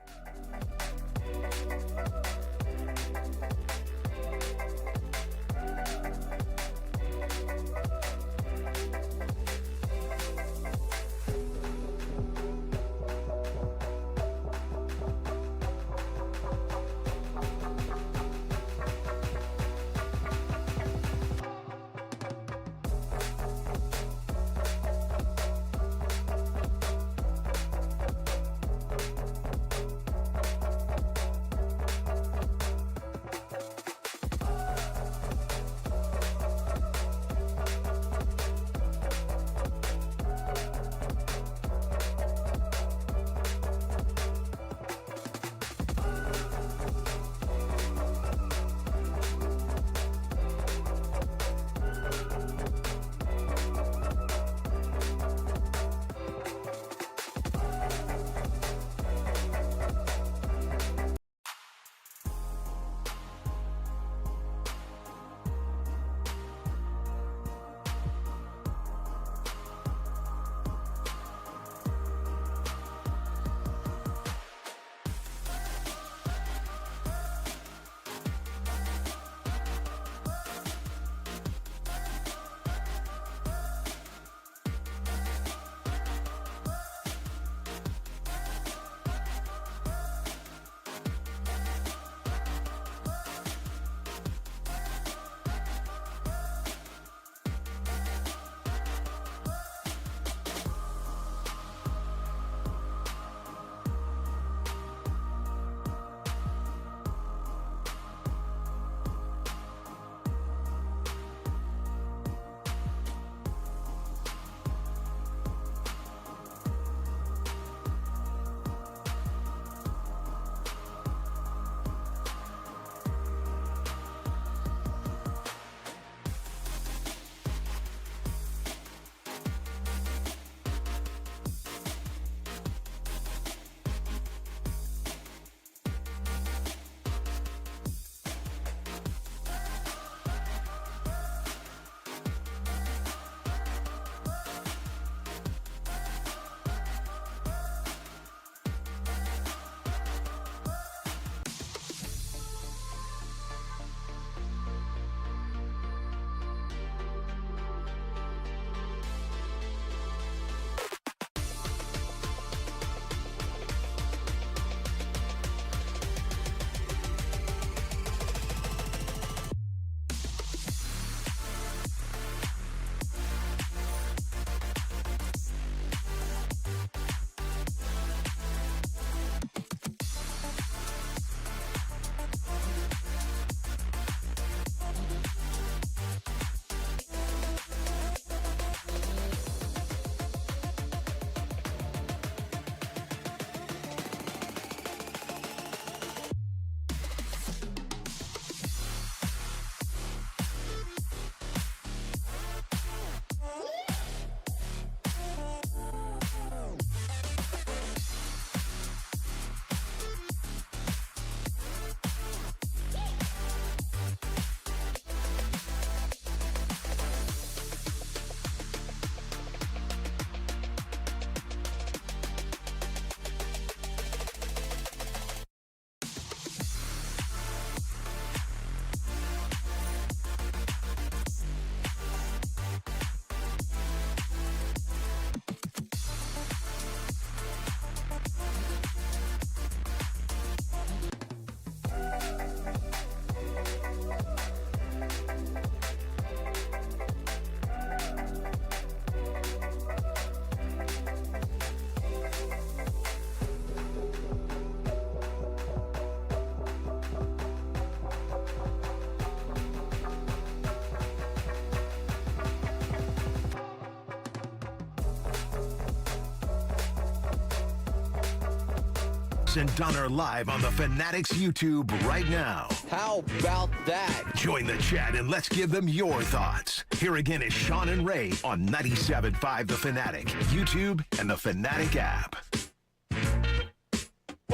[SPEAKER 13] And Dunne are live on the Fanatics YouTube right now.
[SPEAKER 1] How about that?
[SPEAKER 13] Join the chat and let's give them your thoughts. Here again is Sean and Ray on 97.5 The Fanatic, YouTube, and the Fanatic app.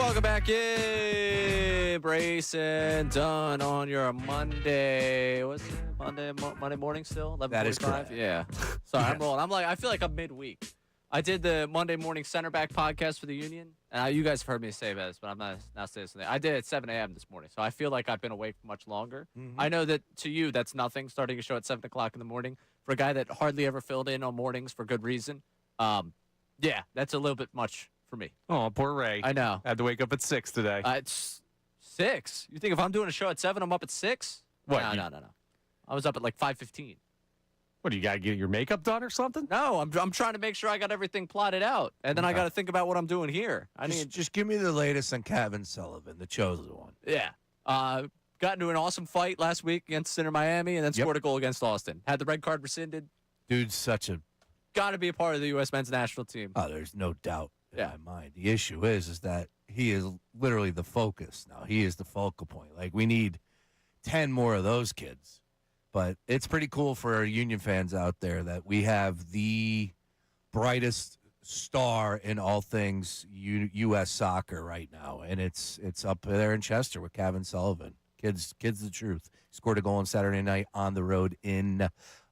[SPEAKER 1] Welcome back in. Brace and Dunne on your Monday. What's it? Monday morning still? 11:45?
[SPEAKER 2] That is correct.
[SPEAKER 1] Yeah. Sorry, I'm rolling. I feel like I'm midweek. I did the Monday morning center back podcast for the Union. And you guys have heard me say this, but I'm not saying something. I did it at 7 a.m. this morning, so I feel like I've been awake much longer. I know that to you, that's nothing, starting a show at 7 o'clock in the morning. For a guy that hardly ever filled in on mornings for good reason, yeah, that's a little bit much for me.
[SPEAKER 4] Oh, poor Ray.
[SPEAKER 1] I know.
[SPEAKER 4] Had to wake up at 6 today.
[SPEAKER 1] It's 6. You think if I'm doing a show at 7, I'm up at 6?
[SPEAKER 4] What?
[SPEAKER 1] No. I was up at like 5:15.
[SPEAKER 4] What, do you got to get your makeup done or something?
[SPEAKER 1] No, I'm trying to make sure I got everything plotted out, and then I got to think about what I'm doing here.
[SPEAKER 2] Just give me the latest on Kevin Sullivan, the chosen one.
[SPEAKER 1] Yeah. Got into an awesome fight last week against Inter Miami, and then scored a goal against Austin. Had the red card rescinded.
[SPEAKER 2] Dude's such a...
[SPEAKER 1] Got to be a part of the U.S. men's national team.
[SPEAKER 2] Oh, there's no doubt in my mind. The issue is that he is literally the focus now. He is the focal point. Like, we need 10 more of those kids. But it's pretty cool for our Union fans out there that we have the brightest star in all things U.S. soccer right now. And it's up there in Chester with Kevin Sullivan. Kids the truth. Scored a goal on Saturday night on the road in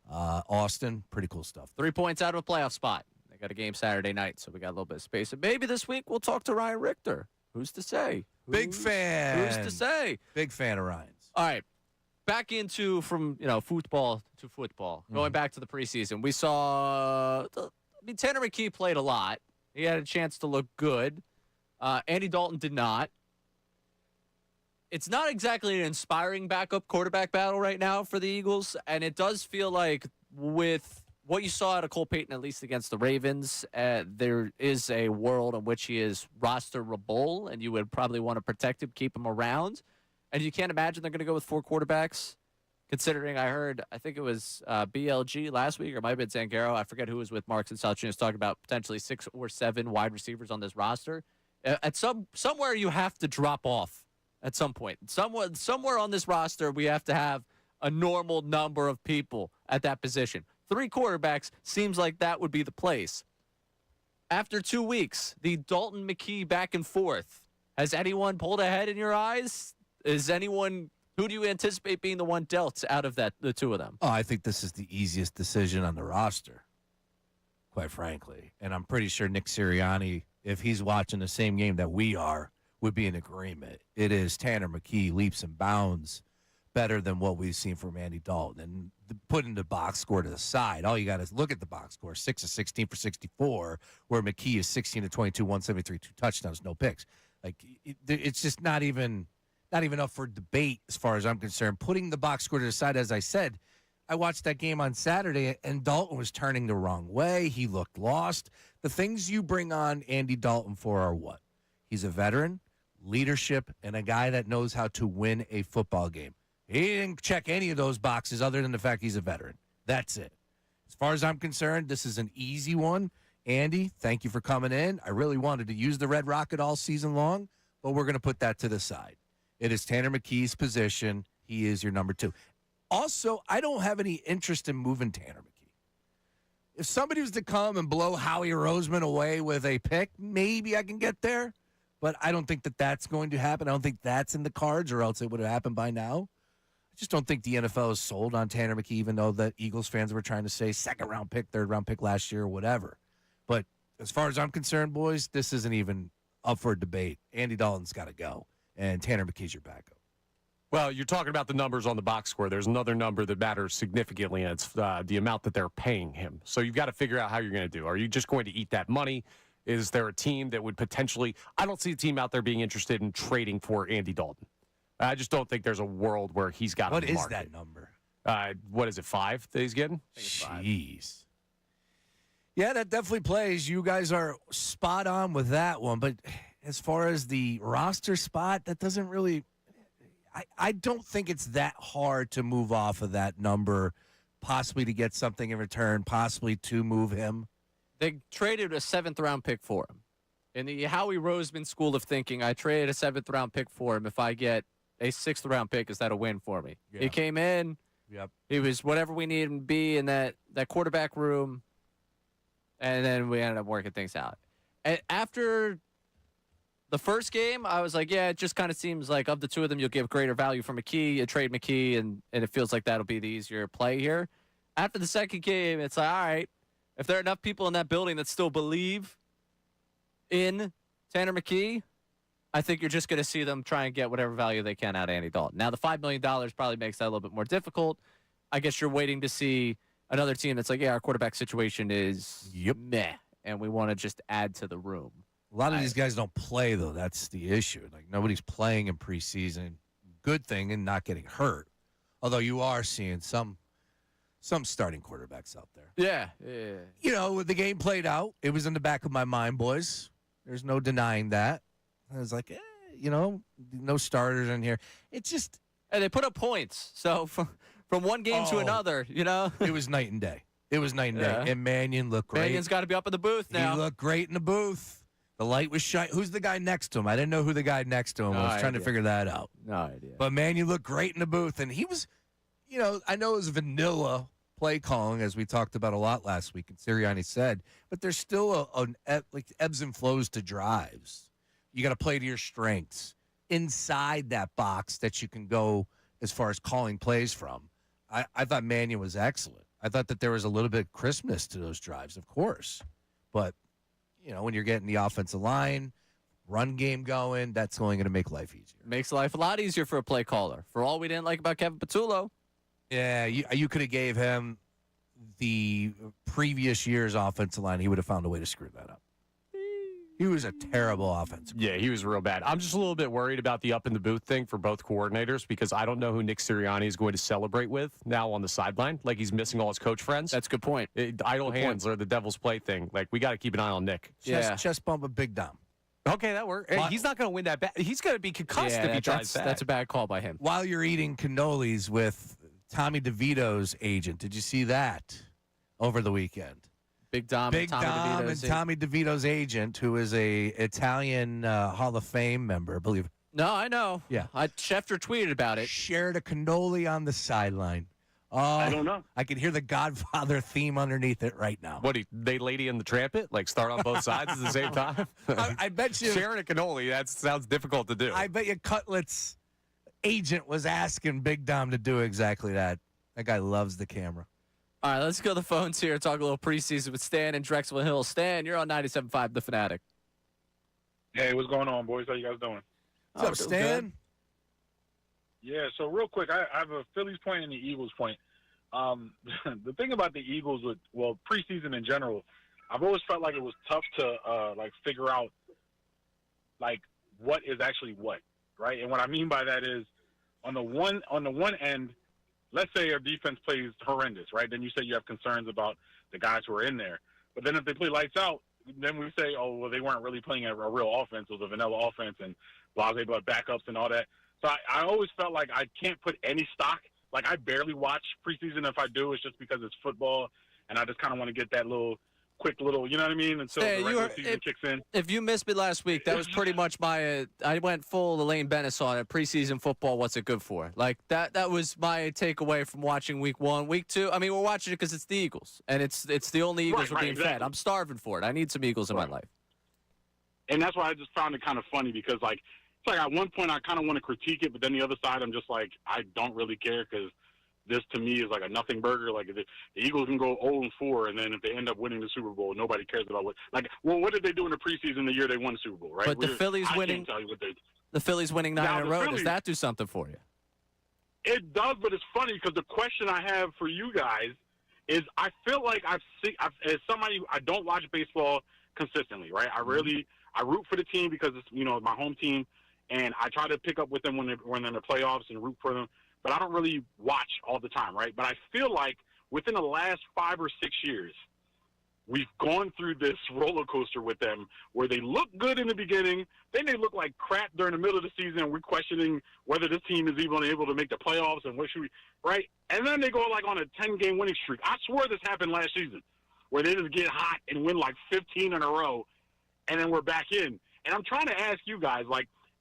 [SPEAKER 2] Austin. Pretty cool stuff.
[SPEAKER 1] 3 points out of a playoff spot. They got a game Saturday night, so we got a little bit of space. And maybe this week we'll talk to Ryan Richter. Who's to say?
[SPEAKER 2] Big fan.
[SPEAKER 1] Who's to say?
[SPEAKER 2] Big fan of Ryan's.
[SPEAKER 1] All right. Back into from football to football. Going back to the preseason, we saw. Tanner McKee played a lot. He had a chance to look good. Andy Dalton did not. It's not exactly an inspiring backup quarterback battle right now for the Eagles, and it does feel like with what you saw out of Cole Payton, at least against the Ravens, there is a world in which he is rosterable, and you would probably want to protect him, keep him around. And you can't imagine they're going to go with 4 quarterbacks, considering I think it was BLG last week, or it might have been Zangaro. I forget who was with Marks and Salciunas talking about potentially 6 or 7 wide receivers on this roster. At somewhere you have to drop off at some point. Somewhere on this roster we have to have a normal number of people at that position. 3 quarterbacks seems like that would be the place. After 2 weeks, the Dalton McKee back and forth. Has anyone pulled ahead in your eyes? Who do you anticipate being the one dealt out of the 2 of them?
[SPEAKER 2] Oh, I think this is the easiest decision on the roster, quite frankly. And I'm pretty sure Nick Sirianni, if he's watching the same game that we are, would be in agreement. It is Tanner McKee leaps and bounds better than what we've seen from Andy Dalton. And putting the box score to the side, all you got is look at the box score, 6 of 16 for 64, where McKee is 16 of 22, 173, 2 touchdowns, no picks. Like, it's just not even up for debate as far as I'm concerned. Putting the box score to the side, as I said, I watched that game on Saturday, and Dalton was turning the wrong way. He looked lost. The things you bring on Andy Dalton for are what? He's a veteran, leadership, and a guy that knows how to win a football game. He didn't check any of those boxes other than the fact he's a veteran. That's it. As far as I'm concerned, this is an easy one. Andy, thank you for coming in. I really wanted to use the Red Rocket all season long, but we're going to put that to the side. It is Tanner McKee's position. He is your number 2. Also, I don't have any interest in moving Tanner McKee. If somebody was to come and blow Howie Roseman away with a pick, maybe I can get there. But I don't think that that's going to happen. I don't think that's in the cards, or else it would have happened by now. I just don't think the NFL is sold on Tanner McKee, even though the Eagles fans were trying to say second-round pick, third-round pick last year, or whatever. But as far as I'm concerned, boys, this isn't even up for debate. Andy Dalton's got to go, and Tanner McKee's your backup.
[SPEAKER 4] Well, you're talking about the numbers on the box score. There's another number that matters significantly, and it's the amount that they're paying him. So you've got to figure out how you're going to do. Are you just going to eat that money? Is there a team that would potentially – I don't see a team out there being interested in trading for Andy Dalton. I just don't think there's a world where he's got
[SPEAKER 2] What
[SPEAKER 4] on the
[SPEAKER 2] is
[SPEAKER 4] market.
[SPEAKER 2] that number?
[SPEAKER 4] What is it, 5 that he's getting?
[SPEAKER 2] Jeez. Yeah, that definitely plays. You guys are spot on with that one. But as far as the roster spot, that doesn't really – I don't think it's that hard to move off of that number, possibly to get something in return, possibly to move him.
[SPEAKER 1] They traded a 7th-round pick for him. In the Howie Roseman school of thinking, I traded a 7th-round pick for him. If I get a 6th-round pick, is that a win for me? Yeah. He came in.
[SPEAKER 2] Yep.
[SPEAKER 1] He was whatever we needed him to be in that quarterback room, and then we ended up working things out. And after The first game, I was like, yeah, it just kind of seems like of the two of them, you'll give greater value for McKee. You trade McKee, and it feels like that'll be the easier play here. After the second game, it's like, all right, if there are enough people in that building that still believe in Tanner McKee, I think you're just going to see them try and get whatever value they can out of Andy Dalton. Now, the $5 million probably makes that a little bit more difficult. I guess you're waiting to see another team that's like, yeah, our quarterback situation is meh, and we want to just add to the room.
[SPEAKER 2] A lot of these guys don't play, though. That's the issue. Like, nobody's playing in preseason. Good thing and not getting hurt. Although you are seeing some starting quarterbacks out there.
[SPEAKER 1] Yeah.
[SPEAKER 2] You know, when the game played out, it was in the back of my mind, boys. There's no denying that. I was like, no starters in here. It's just.
[SPEAKER 1] And they put up points. So from one game to another,
[SPEAKER 2] It was night and day. It was night and day. And Mannion looked great.
[SPEAKER 1] Mannion's got to be up in the booth now.
[SPEAKER 2] He looked great in the booth. The light was shining. Who's the guy next to him? I didn't know who the guy next to him was. I was trying to figure that out.
[SPEAKER 1] No idea.
[SPEAKER 2] But Mannion looked great in the booth. And he was, I know it was vanilla play calling, as we talked about a lot last week, and Sirianni said, but there's still like ebbs and flows to drives. You got to play to your strengths inside that box that you can go as far as calling plays from. I thought Mannion was excellent. I thought that there was a little bit of crispness to those drives, of course. But, when you're getting the offensive line, run game going, that's only going to make life easier.
[SPEAKER 1] Makes life a lot easier for a play caller. For all we didn't like about Kevin Patullo.
[SPEAKER 2] Yeah, you could have gave him the previous year's offensive line. He would have found a way to screw that up. He was a terrible offensive.
[SPEAKER 4] Yeah, he was real bad. I'm just a little bit worried about the up in the booth thing for both coordinators because I don't know who Nick Sirianni is going to celebrate with now on the sideline. Like he's missing all his coach friends.
[SPEAKER 1] That's a good point.
[SPEAKER 4] Idle hands are the devil's play thing. Like we got to keep an eye on Nick.
[SPEAKER 2] Chest bump a Big Dom.
[SPEAKER 4] Okay, that works. Hey, he's not going to win that. He's going to be concussed if he tries that.
[SPEAKER 1] That's a bad call by him.
[SPEAKER 2] While you're eating cannolis with Tommy DeVito's agent, did you see that over the weekend?
[SPEAKER 1] Big Dom and
[SPEAKER 2] Tommy DeVito's agent, who is a Italian Hall of Fame member, I believe.
[SPEAKER 1] No, I know.
[SPEAKER 2] Yeah.
[SPEAKER 1] Schefter tweeted about it.
[SPEAKER 2] Shared a cannoli on the sideline.
[SPEAKER 7] I don't know.
[SPEAKER 2] I can hear the Godfather theme underneath it right now.
[SPEAKER 4] What, they Lady in the Trampet? Like start on both sides at the same time?
[SPEAKER 2] I bet you.
[SPEAKER 4] Sharing a cannoli, that sounds difficult to do.
[SPEAKER 2] I bet you Cutlet's agent was asking Big Dom to do exactly that. That guy loves the camera.
[SPEAKER 1] All right, let's go to the phones here and talk a little preseason with Stan in Drexel Hill. Stan, you're on 97.5 The Fanatic.
[SPEAKER 11] Hey, what's going on, boys? How you guys doing?
[SPEAKER 2] What's up, Stan?
[SPEAKER 1] Good.
[SPEAKER 11] Yeah, so real quick, I have a Phillies point and the Eagles point. The thing about the Eagles, preseason in general, I've always felt like it was tough to figure out what is actually what, right? And what I mean by that is on the one end, let's say our defense plays horrendous, right? Then you say you have concerns about the guys who are in there. But then if they play lights out, then we say, oh, well, they weren't really playing a real offense. It was a vanilla offense and blah, blah, backups and all that. So I always felt like I can't put any stock. Like I barely watch preseason. If I do, it's just because it's football, and I just kind of want to get that quick little, you know what I mean? Until the regular season kicks in.
[SPEAKER 1] If you missed me last week, that was pretty much I went full Elaine Bennis on it. Preseason football, what's it good for? Like that was my takeaway from watching week 1. Week 2, I mean, we're watching it because it's the Eagles, and it's the only Eagles we're being fed. I'm starving for it. I need some Eagles in my life.
[SPEAKER 11] And that's why I just found it kind of funny because, it's like at one point I kind of want to critique it, but then the other side I'm just like, I don't really care because this to me is like a nothing burger. Like the Eagles can go 0-4, and then if they end up winning the Super Bowl, nobody cares about what. What did they do in the preseason the year they won the Super Bowl, right?
[SPEAKER 1] But the Phillies winning.
[SPEAKER 11] Can't tell you what they.
[SPEAKER 1] The Phillies winning 9 in a row. Does that do something for you?
[SPEAKER 11] It does, but it's funny because the question I have for you guys is, I feel like as somebody, I don't watch baseball consistently, right? I root for the team because it's my home team, and I try to pick up with them when they're in the playoffs and root for them. But I don't really watch all the time, right? But I feel like within the last 5 or 6 years, we've gone through this roller coaster with them where they look good in the beginning, then they look like crap during the middle of the season, and we're questioning whether this team is even able to make the playoffs and what should we, right? And then they go on a 10-game winning streak. I swear this happened last season where they just get hot and win 15 in a row, and then we're back in. And I'm trying to ask you guys,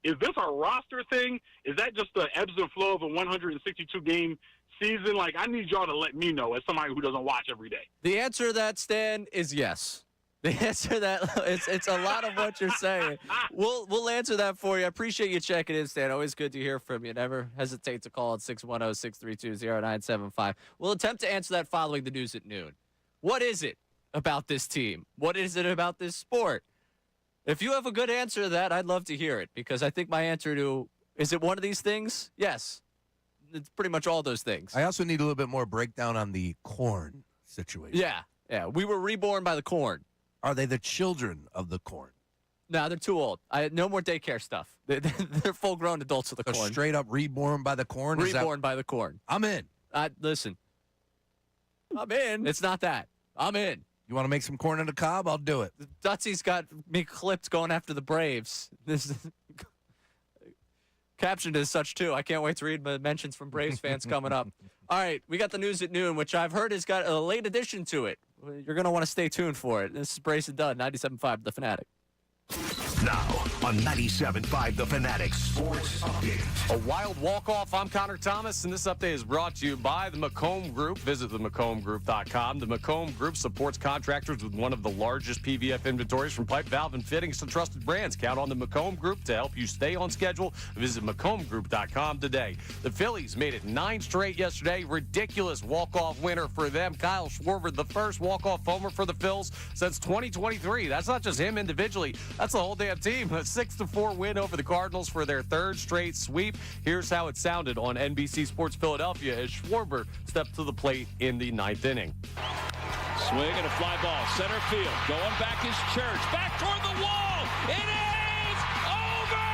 [SPEAKER 11] is this a roster thing? Is that just the ebbs and flow of a 162-game season? I need y'all to let me know as somebody who doesn't watch every day.
[SPEAKER 1] The answer to that, Stan, is yes. The answer to that, it's a lot of what you're saying. We'll answer that for you. I appreciate you checking in, Stan. Always good to hear from you. Never hesitate to call at 610-632-0975. We'll attempt to answer that following the news at noon. What is it about this team? What is it about this sport? If you have a good answer to that, I'd love to hear it, because I think my answer to, is it one of these things? Yes. It's pretty much all those things.
[SPEAKER 2] I also need a little bit more breakdown on the corn situation.
[SPEAKER 1] Yeah. We were reborn by the corn.
[SPEAKER 2] Are they the children of the corn?
[SPEAKER 1] No, they're too old. No more daycare stuff. They're full-grown adults of the corn.
[SPEAKER 2] Straight up reborn by the corn?
[SPEAKER 1] Reborn by the corn.
[SPEAKER 2] I'm in.
[SPEAKER 1] Listen. I'm in. It's not that. I'm in.
[SPEAKER 2] You want to make some corn on the cob? I'll do it.
[SPEAKER 1] Dutsy's got me clipped going after the Braves. This captioned as such, too. I can't wait to read the mentions from Braves fans coming up. All right, we got the news at noon, which I've heard has got a late addition to it. You're going to want to stay tuned for it. This is Brace and Dunne, 97.5 The Fanatic.
[SPEAKER 13] Now on 97.5 The Fanatic Sports Update.
[SPEAKER 4] A wild walk-off. I'm Connor Thomas, and this update is brought to you by the McComb Group. Visit themccombgroup.com. The McComb Group supports contractors with one of the largest PVF inventories, from pipe, valve, and fittings to trusted brands. Count on the McComb Group to help you stay on schedule. Visit mccombgroup.com today. The Phillies made it 9 straight yesterday. Ridiculous walk-off winner for them. Kyle Schwarber, the first walk-off homer for the Phils since 2023. That's not just him individually. That's the whole damn team. A 6-4 win over the Cardinals for their 3rd straight sweep. Here's how it sounded on NBC Sports Philadelphia as Schwarber stepped to the plate in the 9th inning.
[SPEAKER 5] Swing and a fly ball, center field. Going back is Church. Back toward the wall. It is over!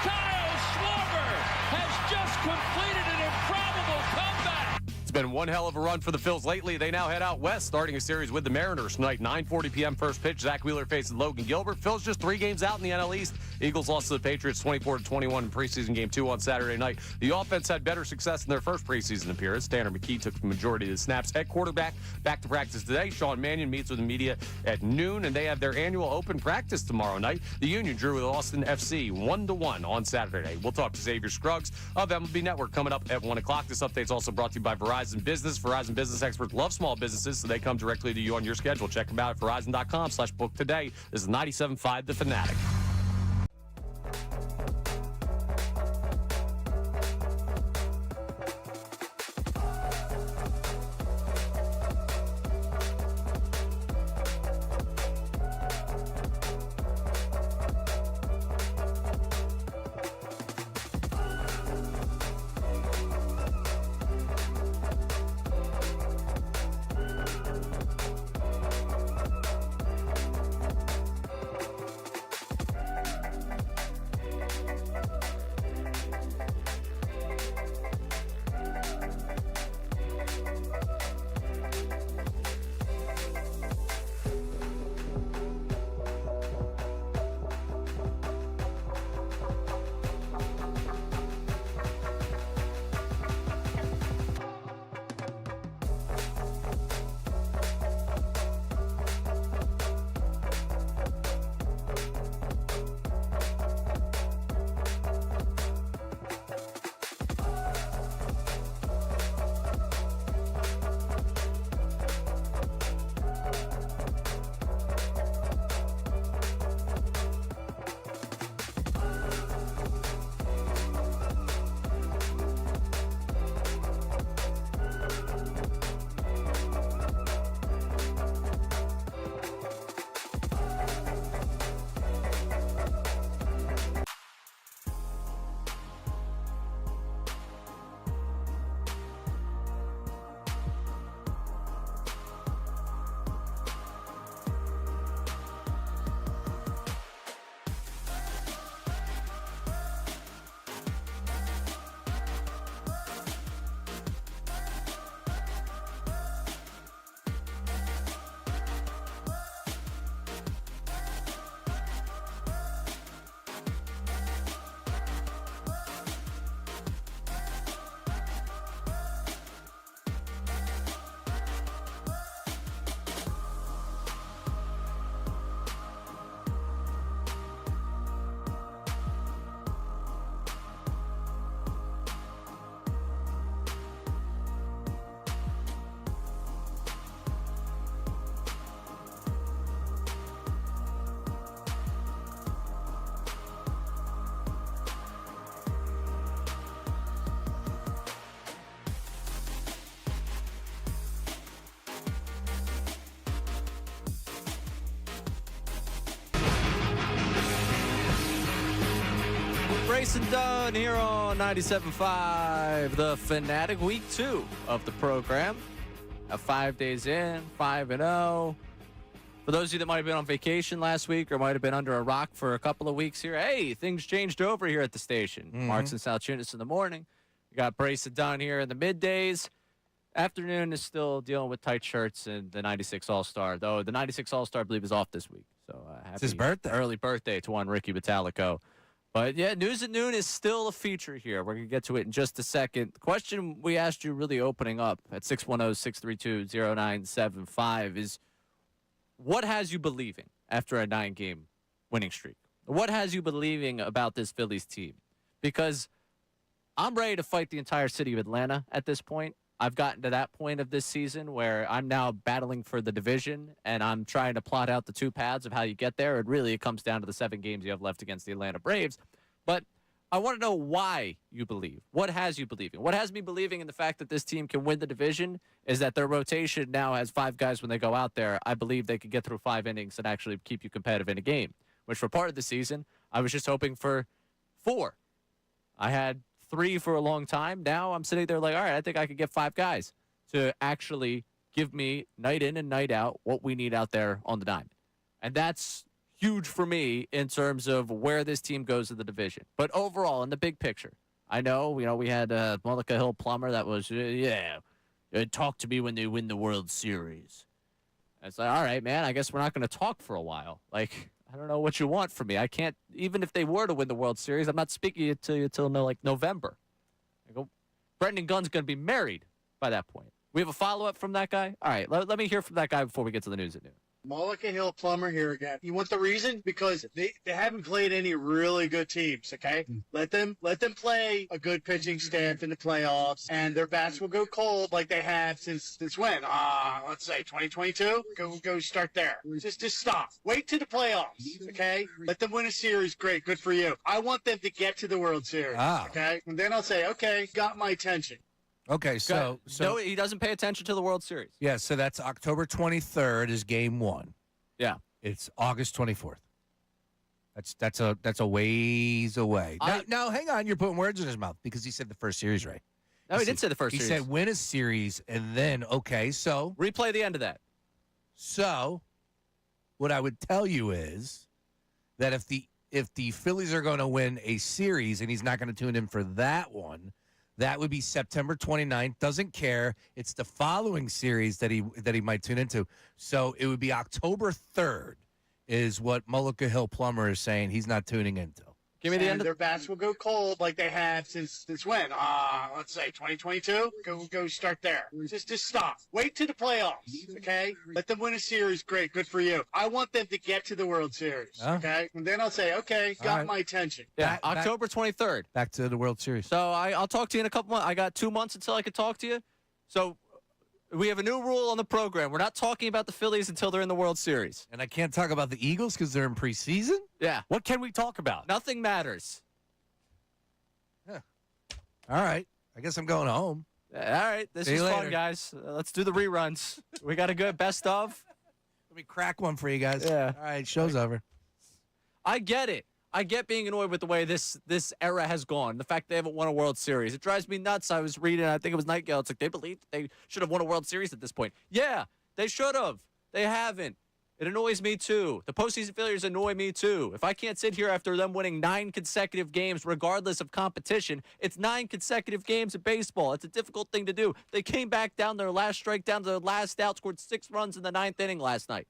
[SPEAKER 5] Kyle Schwarber has just completed an improbable comeback.
[SPEAKER 4] It's been one hell of a run for the Phils lately. They now head out west, starting a series with the Mariners tonight. 9:40 p.m. first pitch. Zach Wheeler faces Logan Gilbert. Phils just 3 games out in the NL East. Eagles lost to the Patriots 24-21 in preseason game 2 on Saturday night. The offense had better success in their first preseason appearance. Tanner McKee took the majority of the snaps at quarterback. Back to practice today. Sean Mannion meets with the media at noon, and they have their annual open practice tomorrow night. The Union drew with Austin FC 1-1 on Saturday. We'll talk to Xavier Scruggs of MLB Network coming up at 1 o'clock. This update is also brought to you by Verizon Business. Verizon Business experts love small businesses, so they come directly to you on your schedule. Check them out at Verizon.com/book today. This is 97.5 The Fanatic.
[SPEAKER 1] Brace and Dunne here on 97.5, the Fanatic, week 2 of the program. 5 days in, 5-0. For those of you that might have been on vacation last week or might have been under a rock for a couple of weeks here, hey, things changed over here at the station. Marks and Salciunas in the morning. We got Brace and Dunne here in the middays. Afternoon is still dealing with tight shirts and the 96 All-Star, though the 96 All-Star, I believe, is off this week. So
[SPEAKER 2] it's his birthday.
[SPEAKER 1] Early birthday to one Ricky Metallico. But, yeah, News at Noon is still a feature here. We're going to get to it in just a second. The question we asked you really opening up at 610-632-0975 is, what has you believing after a 9-game winning streak? What has you believing about this Phillies team? Because I'm ready to fight the entire city of Atlanta at this point. I've gotten to that point of this season where I'm now battling for the division, and I'm trying to plot out the two paths of how you get there. And really, it comes down to the 7 games you have left against the Atlanta Braves. But I want to know why you believe. What has you believing? What has me believing in the fact that this team can win the division is that their rotation now has 5 guys when they go out there. I believe they could get through 5 innings and actually keep you competitive in a game, which for part of the season, I was just hoping for 4. I had 3 for a long time. Now I'm sitting there like, all right, I think I could get 5 guys to actually give me night in and night out what we need out there on the diamond. And that's huge for me in terms of where this team goes in the division. But overall, in the big picture, I know, we had Mullica Hill Plummer that was, talk to me when they win the World Series. And it's like, all right, man, I guess we're not going to talk for a while. Like, I don't know what you want from me. I can't, even if they were to win the World Series, I'm not speaking to you until November. I go, Brendan Gunn's going to be married by that point. We have a follow-up from that guy? All right, let me hear from that guy before we get to the news at noon.
[SPEAKER 12] Mullica Hill Plummer here again. You want the reason? Because they haven't played any really good teams, okay? Let them play a good pitching staff in the playoffs, and their bats will go cold like they have since when? Let's say 2022? Go start there. Just stop. Wait to the playoffs, okay? Let them win a series. Great. Good for you. I want them to get to the World Series, okay? And then I'll say, okay, got my attention.
[SPEAKER 2] Okay, so
[SPEAKER 1] no, he doesn't pay attention to the World Series.
[SPEAKER 2] Yeah, so that's October 23rd is game 1.
[SPEAKER 1] Yeah.
[SPEAKER 2] It's August 24th. That's a ways away. Now, hang on, you're putting words in his mouth because he said the first series, right?
[SPEAKER 1] No, he did say the first series.
[SPEAKER 2] He said win a series and then, okay, so.
[SPEAKER 1] Replay the end of that.
[SPEAKER 2] So, what I would tell you is that if the Phillies are going to win a series and he's not going to tune in for that one, that would be September 29th. Doesn't care. It's the following series that he might tune into. So it would be October 3rd is what Mullica Hill Plummer is saying he's not tuning into.
[SPEAKER 1] Give me the end.
[SPEAKER 12] Their bats will go cold like they have since when? Let's say 2022? Go start there. Just stop. Wait to the playoffs, okay? Let them win a series. Great. Good for you. I want them to get to the World Series, okay? And then I'll say, okay, got my attention.
[SPEAKER 1] Yeah, October 23rd.
[SPEAKER 2] Back to the World Series.
[SPEAKER 1] So I'll talk to you in a couple months. I got 2 months until I can talk to you. So we have a new rule on the program. We're not talking about the Phillies until they're in the World Series.
[SPEAKER 2] And I can't talk about the Eagles because they're in preseason?
[SPEAKER 1] Yeah.
[SPEAKER 4] What can we talk about?
[SPEAKER 1] Nothing matters.
[SPEAKER 2] Yeah. All right. I guess I'm going home.
[SPEAKER 1] All right. This is fun, guys. Let's do the reruns. We got a good best of.
[SPEAKER 2] Let me crack one for you guys.
[SPEAKER 1] Yeah.
[SPEAKER 2] All right. Show's over.
[SPEAKER 1] I get it. I get being annoyed with the way this era has gone. The fact they haven't won a World Series. It drives me nuts. I was reading, I think it was Nightgale. It's like they believe they should have won a World Series at this point. Yeah, they should have. They haven't. It annoys me too. The postseason failures annoy me too. If I can't sit here after them winning 9 consecutive games, regardless of competition, it's 9 consecutive games of baseball. It's a difficult thing to do. They came back down their last strike, down to their last out, scored 6 runs in the 9th inning last night.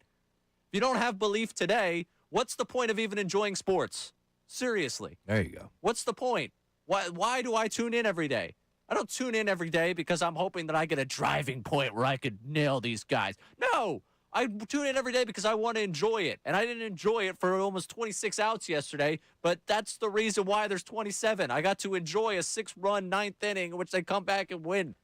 [SPEAKER 1] If you don't have belief today, what's the point of even enjoying sports? Seriously.
[SPEAKER 2] There you go.
[SPEAKER 1] What's the point? Why do I tune in every day? I don't tune in every day because I'm hoping that I get a driving point where I could nail these guys. No, I tune in every day because I want to enjoy it. And I didn't enjoy it for almost 26 outs yesterday, but that's the reason why there's 27. I got to enjoy a 6-run 9th inning in which they come back and win.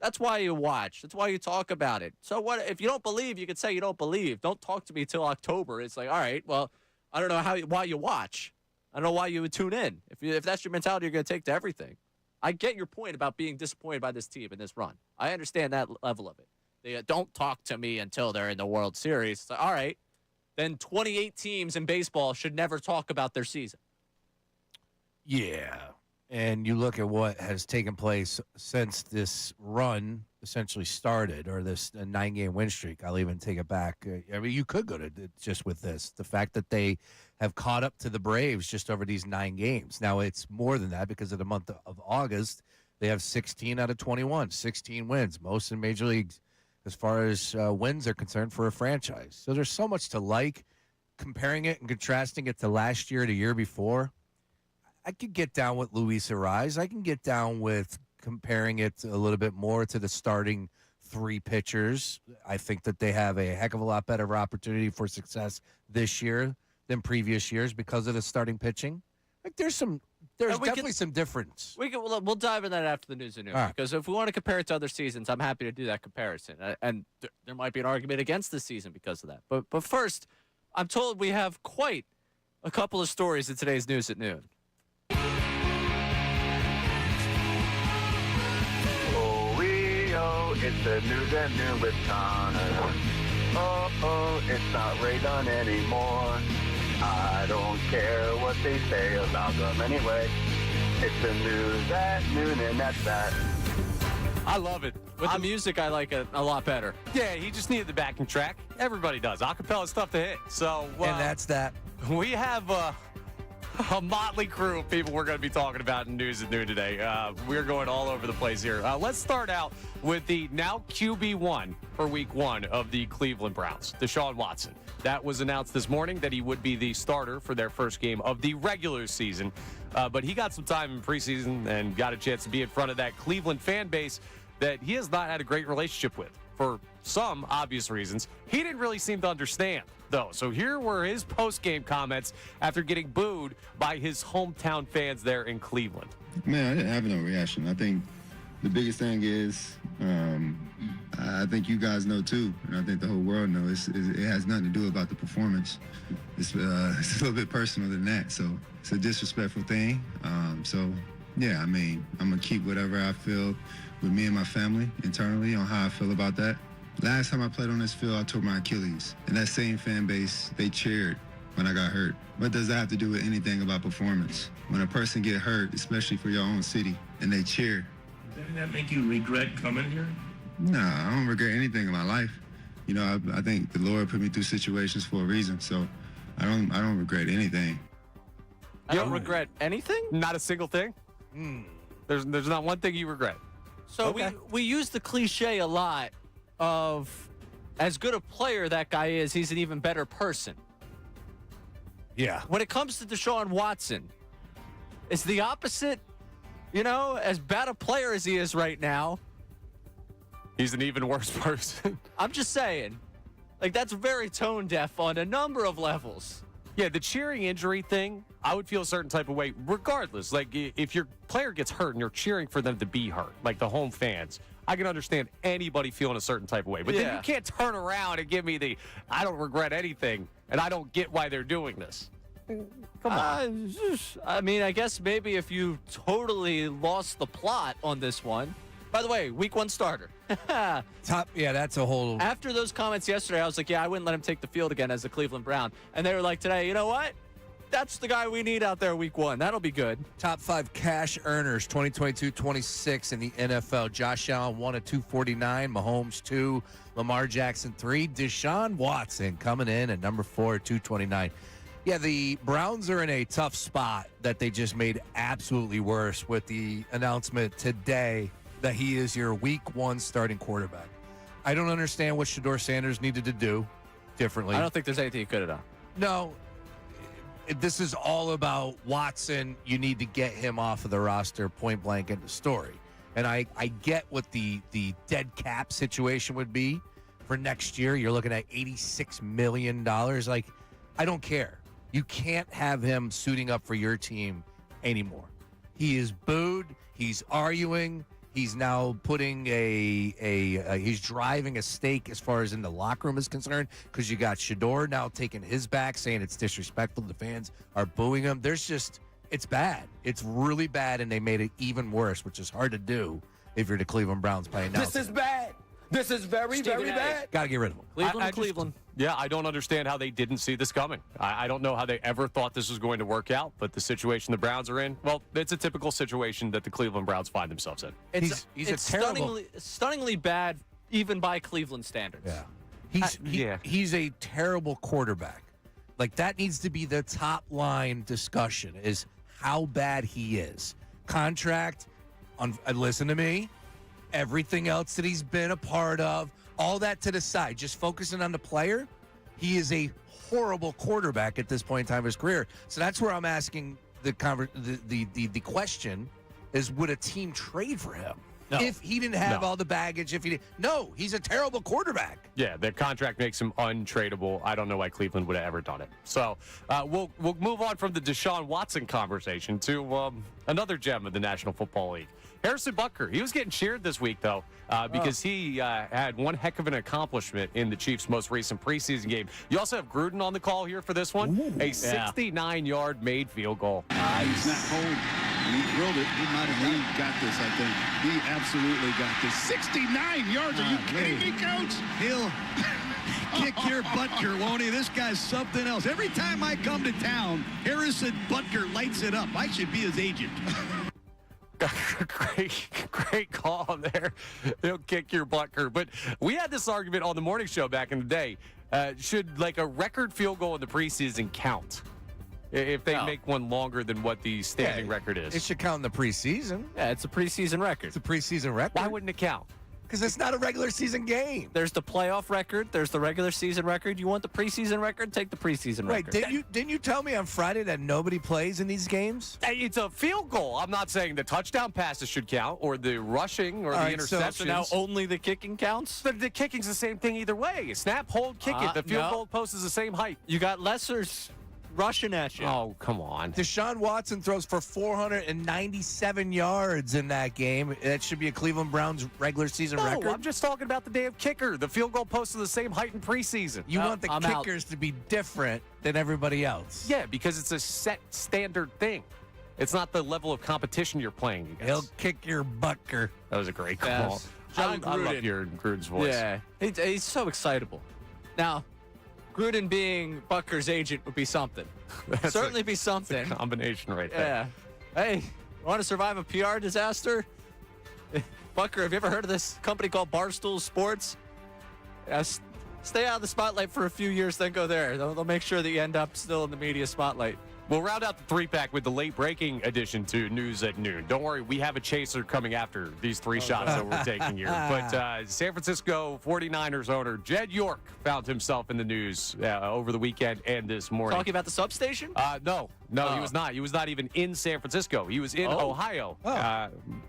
[SPEAKER 1] That's why you watch. That's why you talk about it. So what if you don't believe, you could say you don't believe. Don't talk to me till October. It's like, all right, well, I don't know why you watch. I don't know why you would tune in. If that's your mentality, you're going to take to everything. I get your point about being disappointed by this team in this run. I understand that level of it. They don't talk to me until they're in the World Series. It's like, all right, then 28 teams in baseball should never talk about their season.
[SPEAKER 2] Yeah. And you look at what has taken place since this run essentially started, or this 9-game win streak. I'll even take it back. I mean, you could go to just with this. The fact that they have caught up to the Braves just over these 9 games. Now, it's more than that because of the month of August. They have 16 out of 21, 16 wins, most in Major Leagues as far as wins are concerned for a franchise. So there's so much to like. Comparing it and contrasting it to last year, the year before, I could get down with Luis Ariz. I can get down with comparing it a little bit more to the starting 3 pitchers. I think that they have a heck of a lot better opportunity for success this year than previous years because of the starting pitching. Like there's definitely some difference.
[SPEAKER 1] We'll dive in that after the news and noon,
[SPEAKER 2] right.
[SPEAKER 1] because if we want to compare it to other seasons, I'm happy to do that comparison. And there might be an argument against this season because of that. But first, I'm told we have quite a couple of stories in today's news at noon.
[SPEAKER 15] It's the news at noon with Connor. It's not Ray Dunne anymore. I don't care what they say about them anyway. It's the news at noon, and that's that.
[SPEAKER 4] I love it.
[SPEAKER 1] With the music, I like it a lot better.
[SPEAKER 4] Yeah, he just needed the backing track. Everybody does. Acapella stuff to hit. So,
[SPEAKER 2] and that's that.
[SPEAKER 4] We have a motley crew of people we're going to be talking about in News at Noon today. We're going all over the place here. Let's start out with the now QB1 for Week 1 of the Cleveland Browns, Deshaun Watson. That was announced this morning that he would be the starter for their first game of the regular season. But he got some time in preseason and got a chance to be in front of that Cleveland fan base that he has not had a great relationship with for some obvious reasons. He didn't really seem to understand, though. So here were his post-game comments after getting booed by his hometown fans there in Cleveland.
[SPEAKER 16] Man, I didn't have no reaction. I think the biggest thing is, I think you guys know too, and I think the whole world knows, it has nothing to do about the performance. It's a little bit personal than that, so it's a disrespectful thing. So, yeah, I mean, I'm going to keep whatever I feel with me and my family internally on how I feel about that. Last time I played on this field, I tore my Achilles, and that same fan base, they cheered when I got hurt. What does that have to do with anything about performance? When a person get hurt, especially for your own city, and they cheer.
[SPEAKER 17] Doesn't that make you regret coming here?
[SPEAKER 16] No, I don't regret anything in my life. You know, I think the Lord put me through situations for a reason, so I don't regret anything.
[SPEAKER 1] I don't regret anything?
[SPEAKER 4] Not a single thing? There's not one thing you regret.
[SPEAKER 1] So
[SPEAKER 4] Okay.
[SPEAKER 1] we use the cliche a lot of as good a player that guy is, he's an even better person.
[SPEAKER 2] Yeah.
[SPEAKER 1] When it comes to Deshaun Watson, it's the opposite. You know, as bad a player as he is right now,
[SPEAKER 4] he's an even worse person.
[SPEAKER 1] I'm just saying. Like, that's very tone deaf on a number of levels.
[SPEAKER 4] Yeah, the cheering injury thing, I would feel a certain type of way regardless. Like, if your player gets hurt and you're cheering for them to be hurt, like the home fans, I can understand anybody feeling a certain type of way. But then you can't turn around and give me the, I don't regret anything, and I don't get why they're doing this. Come on.
[SPEAKER 1] I mean, I guess maybe if you totally lost the plot on this one. By the way, Week 1 starter.
[SPEAKER 2] Yeah, that's a whole...
[SPEAKER 1] After those comments yesterday, I was like, yeah, I wouldn't let him take the field again as a Cleveland Brown. And they were like today, you know what? That's the guy we need out there Week 1. That'll be good.
[SPEAKER 2] Top 5 cash earners, 2022-26 in the NFL. Josh Allen, 1 at 249. Mahomes, 2. Lamar Jackson, 3. Deshaun Watson coming in at number 4 at 229. Yeah, the Browns are in a tough spot that they just made absolutely worse with the announcement today that he is your Week 1 starting quarterback. I don't understand what Shedeur Sanders needed to do differently.
[SPEAKER 1] I don't think there's anything he could have done.
[SPEAKER 2] No. This is all about Watson. You need to get him off of the roster, point blank in the story. And I get what the dead cap situation would be for next year. You're looking at $86 million. Like, I don't care. You can't have him suiting up for your team anymore. He is booed. He's arguing. He's now putting he's driving a stake as far as in the locker room is concerned, because you got Shedeur now taking his back, saying it's disrespectful. The fans are booing him. It's bad. It's really bad, and they made it even worse, which is hard to do if you're the Cleveland Browns playing now.
[SPEAKER 17] This is bad. This is very, very bad.
[SPEAKER 2] Got to get rid of him.
[SPEAKER 1] Cleveland.
[SPEAKER 4] Yeah, I don't understand how they didn't see this coming. I don't know how they ever thought this was going to work out, but the situation the Browns are in, well, it's a typical situation that the Cleveland Browns find themselves in.
[SPEAKER 1] It's
[SPEAKER 2] a terrible,
[SPEAKER 1] stunningly bad, even by Cleveland standards.
[SPEAKER 2] Yeah. He's a terrible quarterback. Like, that needs to be the top line discussion, is how bad he is. Contract, listen to me, everything else that he's been a part of, all that to the side, just focusing on the player. He is a horrible quarterback at this point in time of his career. So that's where I'm asking the question is, would a team trade for him?
[SPEAKER 4] No.
[SPEAKER 2] If he didn't have all the baggage, no, he's a terrible quarterback.
[SPEAKER 4] Yeah, their contract makes him untradeable. I don't know why Cleveland would have ever done it. So we'll move on from the Deshaun Watson conversation to another gem of the National Football League. Harrison Butker, he was getting cheered this week, though, because he had one heck of an accomplishment in the Chiefs' most recent preseason game. You also have Gruden on the call here for this one. A 69-yard made field goal.
[SPEAKER 18] He's not cold. He drilled it. He got this, I think. He absolutely got this. 69 yards. Are you kidding me, Coach? He'll kick your Butker, won't he? This guy's something else. Every time I come to town, Harrison Butker lights it up. I should be his agent.
[SPEAKER 4] Great call there. He'll kick your Butker. But we had this argument on the morning show back in the day. Should, like, a record field goal in the preseason count if they make one longer than what the standing record is?
[SPEAKER 2] It should count in the preseason.
[SPEAKER 1] Yeah, it's a preseason record.
[SPEAKER 2] It's a preseason record.
[SPEAKER 4] Why wouldn't it count?
[SPEAKER 2] Because it's not a regular season game.
[SPEAKER 1] There's the playoff record. There's the regular season record. You want the preseason record? Take the preseason record.
[SPEAKER 2] Didn't you tell me on Friday that nobody plays in these games?
[SPEAKER 4] It's a field goal. I'm not saying the touchdown passes should count or the rushing or the interceptions.
[SPEAKER 1] So now only the kicking counts?
[SPEAKER 4] But the kicking's the same thing either way. Snap, hold, kick it. The field goal post is the same height.
[SPEAKER 1] You got Lesser's rushing at you.
[SPEAKER 4] Oh, come on.
[SPEAKER 2] Deshaun Watson throws for 497 yards in that game. That should be a Cleveland Browns regular season record.
[SPEAKER 4] I'm just talking about the damn kicker. The field goal post is the same height in preseason.
[SPEAKER 2] You want the kickers to be different than everybody else.
[SPEAKER 4] Yeah, because it's a set standard thing. It's not the level of competition you're playing against.
[SPEAKER 2] He'll kick your Butker.
[SPEAKER 4] That was a great call.
[SPEAKER 1] Yes. John
[SPEAKER 4] I
[SPEAKER 1] Gruden.
[SPEAKER 4] love hearing Gruden's voice.
[SPEAKER 1] Yeah, he's so excitable. Now, Gruden being Butker's agent would be something. Certainly be something.
[SPEAKER 4] That's a combination right there.
[SPEAKER 1] Yeah. Hey, want to survive a PR disaster? Butker, have you ever heard of this company called Barstool Sports? Stay out of the spotlight for a few years, then go there. They'll make sure that you end up still in the media spotlight.
[SPEAKER 4] We'll round out the three-pack with the late-breaking addition to News at Noon. Don't worry, we have a chaser coming after these three shots that we're taking here. But San Francisco 49ers owner Jed York found himself in the news over the weekend and this morning.
[SPEAKER 1] Talking about the substation?
[SPEAKER 4] No, he was not. He was not even in San Francisco. He was in Ohio.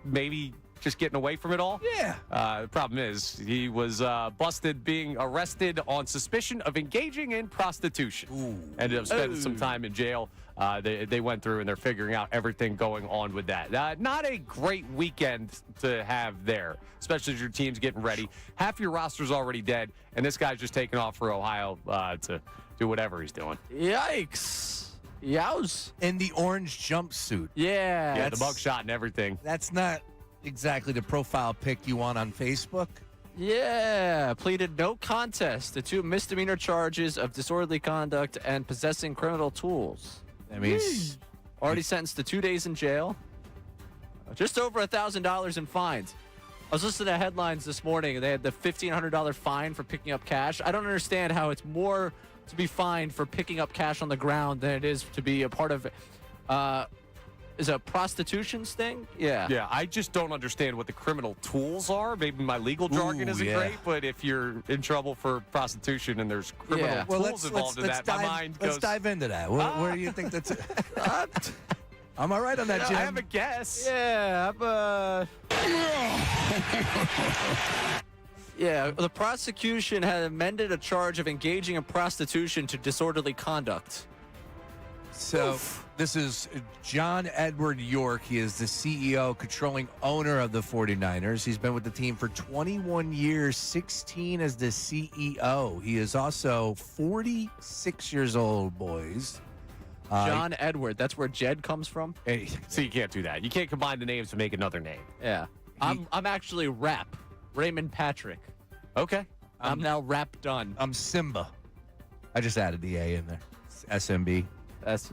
[SPEAKER 4] Maybe just getting away from it all?
[SPEAKER 2] Yeah.
[SPEAKER 4] The problem is he was busted being arrested on suspicion of engaging in prostitution.
[SPEAKER 2] Ooh.
[SPEAKER 4] Ended up spending some time in jail. They went through and they're figuring out everything going on with that. Not a great weekend to have there, especially as your team's getting ready. Half your roster's already dead, and this guy's just taking off for Ohio to do whatever he's doing.
[SPEAKER 1] Yikes. Yows.
[SPEAKER 2] In the orange jumpsuit.
[SPEAKER 1] Yeah.
[SPEAKER 4] The mugshot and everything.
[SPEAKER 2] That's not exactly the profile pic you want on Facebook.
[SPEAKER 1] Yeah, pleaded no contest to 2 misdemeanor charges of disorderly conduct and possessing criminal tools.
[SPEAKER 2] That means
[SPEAKER 1] already sentenced to 2 days in jail. Just over $1,000 in fines. I was listening to headlines this morning. They had the $1,500 fine for picking up cash. I don't understand how it's more to be fined for picking up cash on the ground than it is to be a part of is a prostitution sting? Yeah.
[SPEAKER 4] Yeah, I just don't understand what the criminal tools are. Maybe my legal jargon isn't great, but if you're in trouble for prostitution and there's criminal tools involved in that, my mind goes...
[SPEAKER 2] Let's dive into that. Where do you think that's... I'm all right on that, Jim.
[SPEAKER 4] I have a guess.
[SPEAKER 1] Yeah, yeah, the prosecution had amended a charge of engaging in prostitution to disorderly conduct.
[SPEAKER 2] So this is John Edward York. He is the CEO, controlling owner of the 49ers. He's been with the team for 21 years, 16 as the CEO. He is also 46 years old, boys.
[SPEAKER 1] John Edward, that's where Jed comes from?
[SPEAKER 4] So you can't do that. You can't combine the names to make another name.
[SPEAKER 1] Yeah. I'm actually Raymond Patrick.
[SPEAKER 4] Okay.
[SPEAKER 1] I'm now Rap Dunne.
[SPEAKER 2] I'm Simba. I just added the A in there. SMB.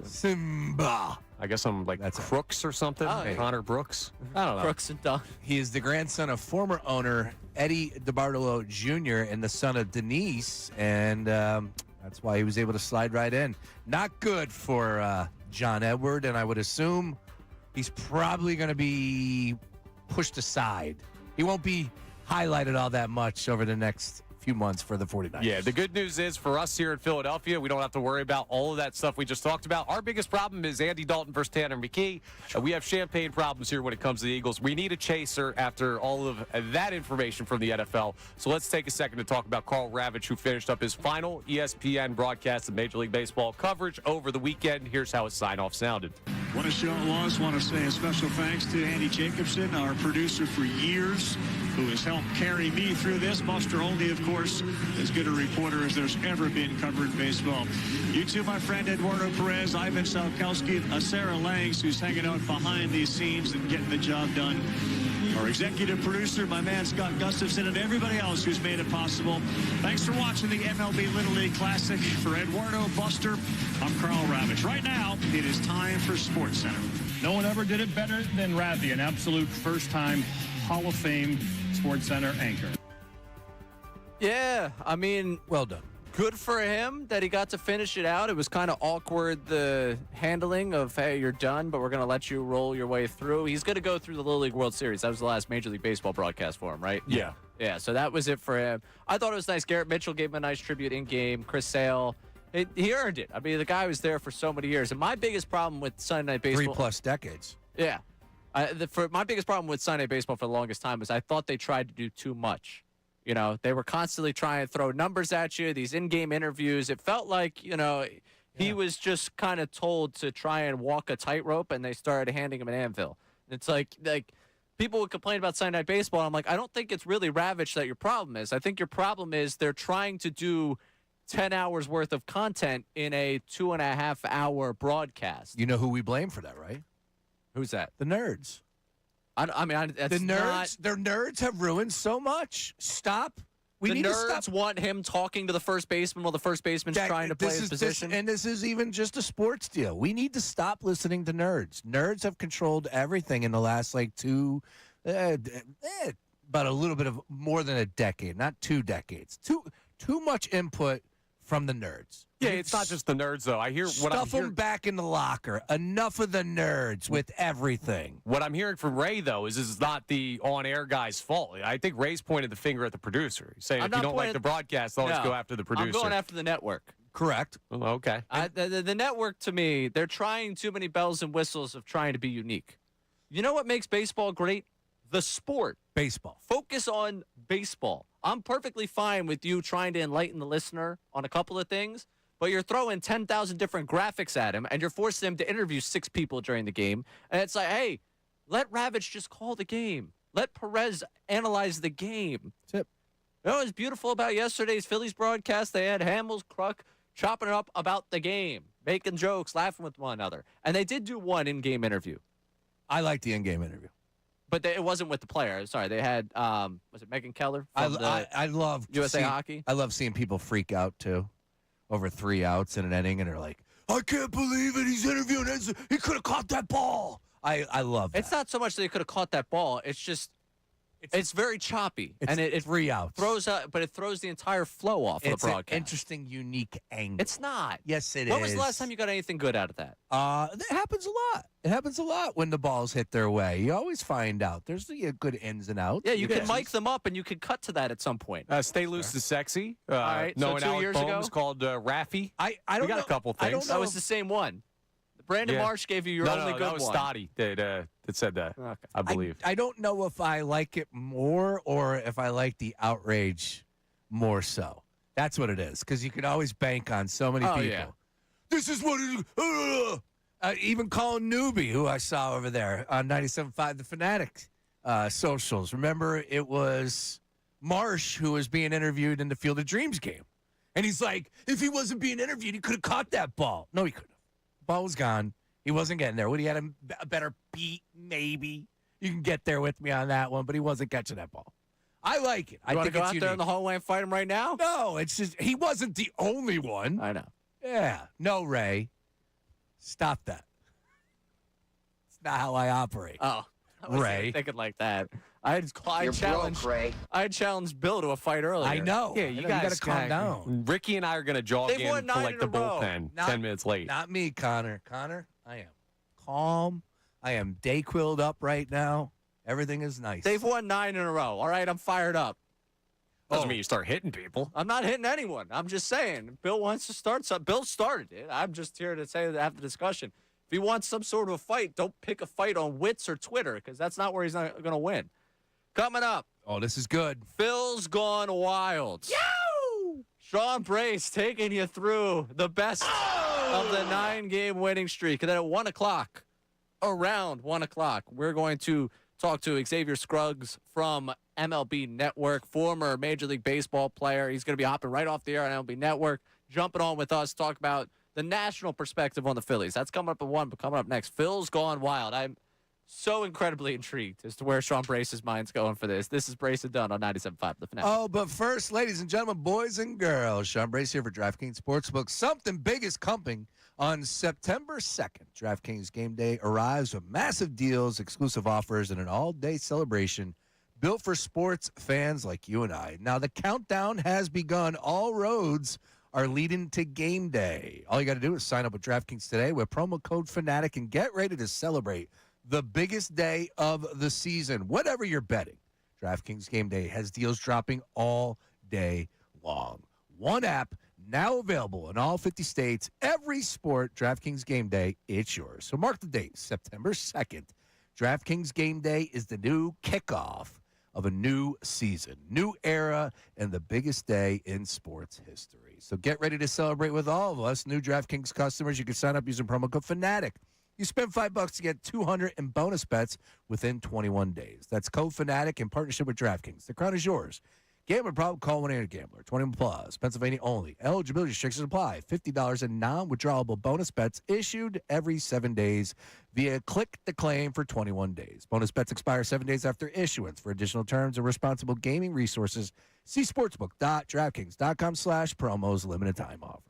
[SPEAKER 2] Simba.
[SPEAKER 4] I guess I'm like Crooks or something.
[SPEAKER 1] Oh, yeah.
[SPEAKER 4] Connor Brooks. I don't know.
[SPEAKER 1] Crooks and Dunne.
[SPEAKER 2] He is the grandson of former owner Eddie DeBartolo Jr. and the son of Denise, and that's why he was able to slide right in. Not good for John Edward, and I would assume he's probably going to be pushed aside. He won't be highlighted all that much over the next few months for the 49ers.
[SPEAKER 4] Yeah, the good news is for us here in Philadelphia, we don't have to worry about all of that stuff we just talked about. Our biggest problem is Andy Dalton versus Tanner McKee. We have champagne problems here when it comes to the Eagles. We need a chaser after all of that information from the NFL. So let's take a second to talk about Carl Ravitch, who finished up his final ESPN broadcast of Major League Baseball coverage over the weekend. Here's how his sign-off sounded.
[SPEAKER 19] What a show it was. Want to say a special thanks to Andy Jacobson, our producer for years, who has helped carry me through this. Buster Olney, of course, as good a reporter as there's ever been covering baseball. You too, my friend Eduardo Perez, Ivan Salkowski, Sarah Langs, who's hanging out behind these scenes and getting the job done. Our executive producer, my man Scott Gustafson, and everybody else who's made it possible. Thanks for watching the MLB Little League Classic. For Eduardo, Buster, I'm Carl Ravitch. Right now, it is time for Sports Center.
[SPEAKER 20] No one ever did it better than Ravi, an absolute first-time Hall of Fame Sports Center anchor.
[SPEAKER 1] Yeah, I mean,
[SPEAKER 2] well done.
[SPEAKER 1] Good for him that he got to finish it out. It was kind of awkward, the handling of, hey, you're done, but we're going to let you roll your way through. He's going to go through the Little League World Series. That was the last Major League Baseball broadcast for him, right?
[SPEAKER 4] Yeah.
[SPEAKER 1] Yeah, so that was it for him. I thought it was nice. Garrett Mitchell gave him a nice tribute in-game. Chris Sale, he earned it. I mean, the guy was there for so many years. And my biggest problem with Sunday Night Baseball...
[SPEAKER 2] 3+ decades.
[SPEAKER 1] Yeah. My biggest problem with Sunday Night Baseball for the longest time was I thought they tried to do too much. You know, they were constantly trying to throw numbers at you, these in-game interviews. It felt like, you know, he was just kind of told to try and walk a tightrope, and they started handing him an anvil. It's like people would complain about Sunday Night Baseball, and I'm like, I don't think it's really Ravitch that your problem is. I think your problem is they're trying to do 10 hours worth of content in a 2.5-hour broadcast.
[SPEAKER 2] You know who we blame for that, right?
[SPEAKER 1] Who's that?
[SPEAKER 2] The nerds.
[SPEAKER 1] That's
[SPEAKER 2] the nerds, their nerds have ruined so much. Stop. We need to stop.
[SPEAKER 1] The nerds want him talking to the first baseman while the first baseman's trying to play his position.
[SPEAKER 2] And this is even just a sports deal. We need to stop listening to nerds. Nerds have controlled everything in the last, about a little bit of more than a decade, not 2 decades. Too much input from the nerds.
[SPEAKER 4] Yeah, it's not just the nerds, though. I hear what I'm
[SPEAKER 2] Stuff them back in the locker. Enough of the nerds with everything.
[SPEAKER 4] What I'm hearing from Ray, though, is this is not the on-air guy's fault. I think Ray's pointed the finger at the producer. He's saying if you don't like the broadcast, always go after the producer.
[SPEAKER 1] I'm going after the network.
[SPEAKER 2] Correct.
[SPEAKER 4] Oh, okay.
[SPEAKER 1] The network, to me, they're trying too many bells and whistles of trying to be unique. You know what makes baseball great? The sport.
[SPEAKER 2] Baseball.
[SPEAKER 1] Focus on baseball. I'm perfectly fine with you trying to enlighten the listener on a couple of things, but you're throwing 10,000 different graphics at him, and you're forcing him to interview 6 people during the game. And it's like, hey, let Ravitch just call the game. Let Perez analyze the game.
[SPEAKER 2] That's it.
[SPEAKER 1] You know what was beautiful about yesterday's Phillies broadcast? They had Hamels, Kruk chopping it up about the game, making jokes, laughing with one another. And they did do one in-game interview.
[SPEAKER 2] I like the in-game interview.
[SPEAKER 1] But it wasn't with the player. Sorry, they had, was it Megan Keller?
[SPEAKER 2] I love
[SPEAKER 1] USA Hockey.
[SPEAKER 2] I love seeing people freak out, too, over 3 outs in an inning, and they're like, I can't believe it. He's interviewing. He could have caught that ball. I love that.
[SPEAKER 1] It's not so much that he could have caught that ball. It's just, it's very choppy. And it
[SPEAKER 2] 3 outs.
[SPEAKER 1] But it throws the entire flow off of the broadcast.
[SPEAKER 2] It's an interesting, unique angle.
[SPEAKER 1] It's not.
[SPEAKER 2] Yes, it is.
[SPEAKER 1] When was the last time you got anything good out of that?
[SPEAKER 2] That happens a lot. It happens a lot when the balls hit their way. You always find out. There's the good ins and outs.
[SPEAKER 1] Yeah, you can mic them up, and you can cut to that at some point.
[SPEAKER 4] Stay Loose is Sexy.
[SPEAKER 1] All right,
[SPEAKER 4] no,
[SPEAKER 1] so 2
[SPEAKER 4] Alec
[SPEAKER 1] years
[SPEAKER 4] Bohm
[SPEAKER 1] ago?
[SPEAKER 4] was called Raffy.
[SPEAKER 2] I
[SPEAKER 4] we got a couple things.
[SPEAKER 2] I don't know
[SPEAKER 1] that was the same one. Brandon Marsh gave you your only good one.
[SPEAKER 4] that was Stoddy that said that, I believe.
[SPEAKER 2] I don't know if I like it more or if I like the outrage more so. That's what it is, because you can always bank on so many people.
[SPEAKER 1] Yeah.
[SPEAKER 2] This is what it is. Even Colin Newby, who I saw over there on 97.5 The Fanatic socials. Remember, it was Marsh who was being interviewed in the Field of Dreams game. And he's like, if he wasn't being interviewed, he could have caught that ball. No, he couldn't have. Ball was gone. He wasn't getting there. Would he had a better beat? Maybe. You can get there with me on that one, but he wasn't catching that ball. I like it. I
[SPEAKER 1] You want to
[SPEAKER 2] think
[SPEAKER 1] go
[SPEAKER 2] it's
[SPEAKER 1] out
[SPEAKER 2] unique.
[SPEAKER 1] there in the hallway and fight him right now?
[SPEAKER 2] No, it's just he wasn't the only one.
[SPEAKER 1] I know.
[SPEAKER 2] Yeah. No, Ray. Stop that. It's not how I operate.
[SPEAKER 1] Oh, I was
[SPEAKER 2] Ray.
[SPEAKER 1] thinking like that. I
[SPEAKER 21] You're
[SPEAKER 1] challenged
[SPEAKER 21] broke, Ray.
[SPEAKER 1] I challenged Bill to a fight earlier.
[SPEAKER 2] I know.
[SPEAKER 4] Yeah,
[SPEAKER 2] I
[SPEAKER 4] you
[SPEAKER 2] know,
[SPEAKER 4] guys
[SPEAKER 2] got to calm down.
[SPEAKER 4] Ricky and I are going to jog
[SPEAKER 1] They've
[SPEAKER 4] in
[SPEAKER 1] won
[SPEAKER 4] for
[SPEAKER 1] 9
[SPEAKER 4] like
[SPEAKER 1] in
[SPEAKER 4] the
[SPEAKER 1] a row.
[SPEAKER 4] bullpen,
[SPEAKER 2] Not-
[SPEAKER 4] 10 minutes late.
[SPEAKER 2] Not me, Connor. Connor, I am calm. I am day-quilled up right now. Everything is nice.
[SPEAKER 1] They've won 9 in a row. All right, I'm fired up.
[SPEAKER 4] Doesn't mean you start hitting people.
[SPEAKER 1] I'm not hitting anyone. I'm just saying. Bill wants to start something. Bill started it. I'm just here to say that after the discussion. If he wants some sort of a fight, don't pick a fight on Wits or Twitter because that's not where he's not going to win. Coming up.
[SPEAKER 2] Oh, this is good.
[SPEAKER 1] Phil's gone wild. Yo! Sean Brace taking you through the best of the 9-game winning streak. And then at 1 o'clock, around 1 o'clock, we're going to talk to Xavier Scruggs from MLB Network, former Major League Baseball player. He's going to be hopping right off the air on MLB Network, jumping on with us, talk about the national perspective on the Phillies. That's coming up at 1, but coming up next, Phil's gone wild. I'm so incredibly intrigued as to where Sean Brace's mind's going for this. This is Brace and Dunne on 97.5 The Fanatic.
[SPEAKER 2] Oh, but first, ladies and gentlemen, boys and girls, Sean Brace here for DraftKings Sportsbook. Something big is coming on September 2nd. DraftKings Game Day arrives with massive deals, exclusive offers, and an all-day celebration built for sports fans like you and I. Now, the countdown has begun. All roads are leading to game day. All you got to do is sign up with DraftKings today with promo code Fanatic and get ready to celebrate the biggest day of the season. Whatever you're betting, DraftKings Game Day has deals dropping all day long. One app now available in all 50 states. Every sport, DraftKings Game Day, it's yours. So mark the date, September 2nd. DraftKings Game Day is the new kickoff of a new season, new era, and the biggest day in sports history. So get ready to celebrate with all of us. New DraftKings customers, you can sign up using promo code Fanatic. You spend $5 to get $200 in bonus bets within 21 days. That's code Fanatic in partnership with DraftKings. The crown is yours. Gambling problem? Call 1-800-GAMBLER. 21 plus. Pennsylvania only. Eligibility restrictions apply. $50 in non-withdrawable bonus bets issued every 7 days via click the claim for 21 days. Bonus bets expire 7 days after issuance. For additional terms and responsible gaming resources, see sportsbook.draftkings.com/promos. Limited time offer.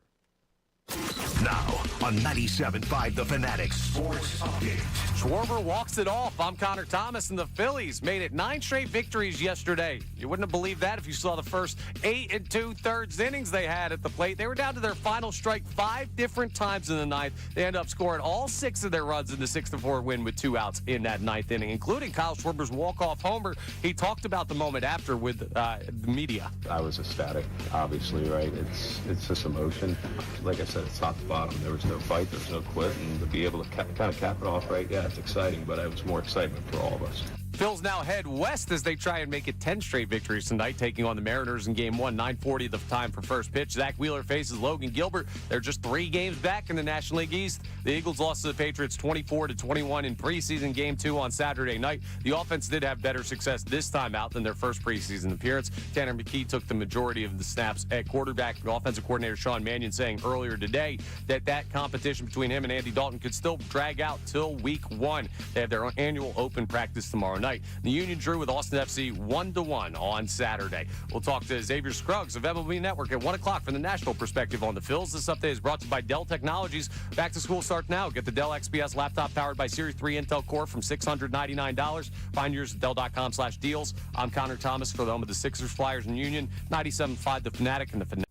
[SPEAKER 13] Now on 97.5 The Fanatic Sports Update.
[SPEAKER 4] Schwarber walks it off. I'm Connor Thomas, and the Phillies made it 9 straight victories yesterday. You wouldn't have believed that if you saw the first 8 2/3 innings they had at the plate. They were down to their final strike 5 different times in the ninth. They ended up scoring all 6 of their runs in the 6-4 win with 2 outs in that ninth inning, including Kyle Schwarber's walk-off homer. He talked about the moment after with the media.
[SPEAKER 14] I was ecstatic, obviously, right? It's just emotion. Like I said, it's top to bottom. There was no fight, there was no quit, and to be able to kind of cap it off, right? Yeah, it's exciting, but it was more excitement for all of us.
[SPEAKER 4] Phils now head west as they try and make it 10 straight victories tonight, taking on the Mariners in Game 1, 9:40 the time for first pitch. Zach Wheeler faces Logan Gilbert. They're just 3 games back in the National League East. The Eagles lost to the Patriots 24-21 in preseason Game 2 on Saturday night. The offense did have better success this time out than their first preseason appearance. Tanner McKee took the majority of the snaps at quarterback. The offensive coordinator Sean Mannion saying earlier today that competition between him and Andy Dalton could still drag out till Week 1. They have their annual open practice tomorrow night. The Union drew with Austin FC 1-1 on Saturday. We'll talk to Xavier Scruggs of MLB Network at 1 o'clock for the national perspective on the Phils. This update is brought to you by Dell Technologies. Back to school starts now. Get the Dell XPS laptop powered by Series 3 Intel Core from $699. Find yours at Dell.com/deals. I'm Connor Thomas for the home of the Sixers, Flyers, and Union. 97.5 The Fanatic and the Fanatic.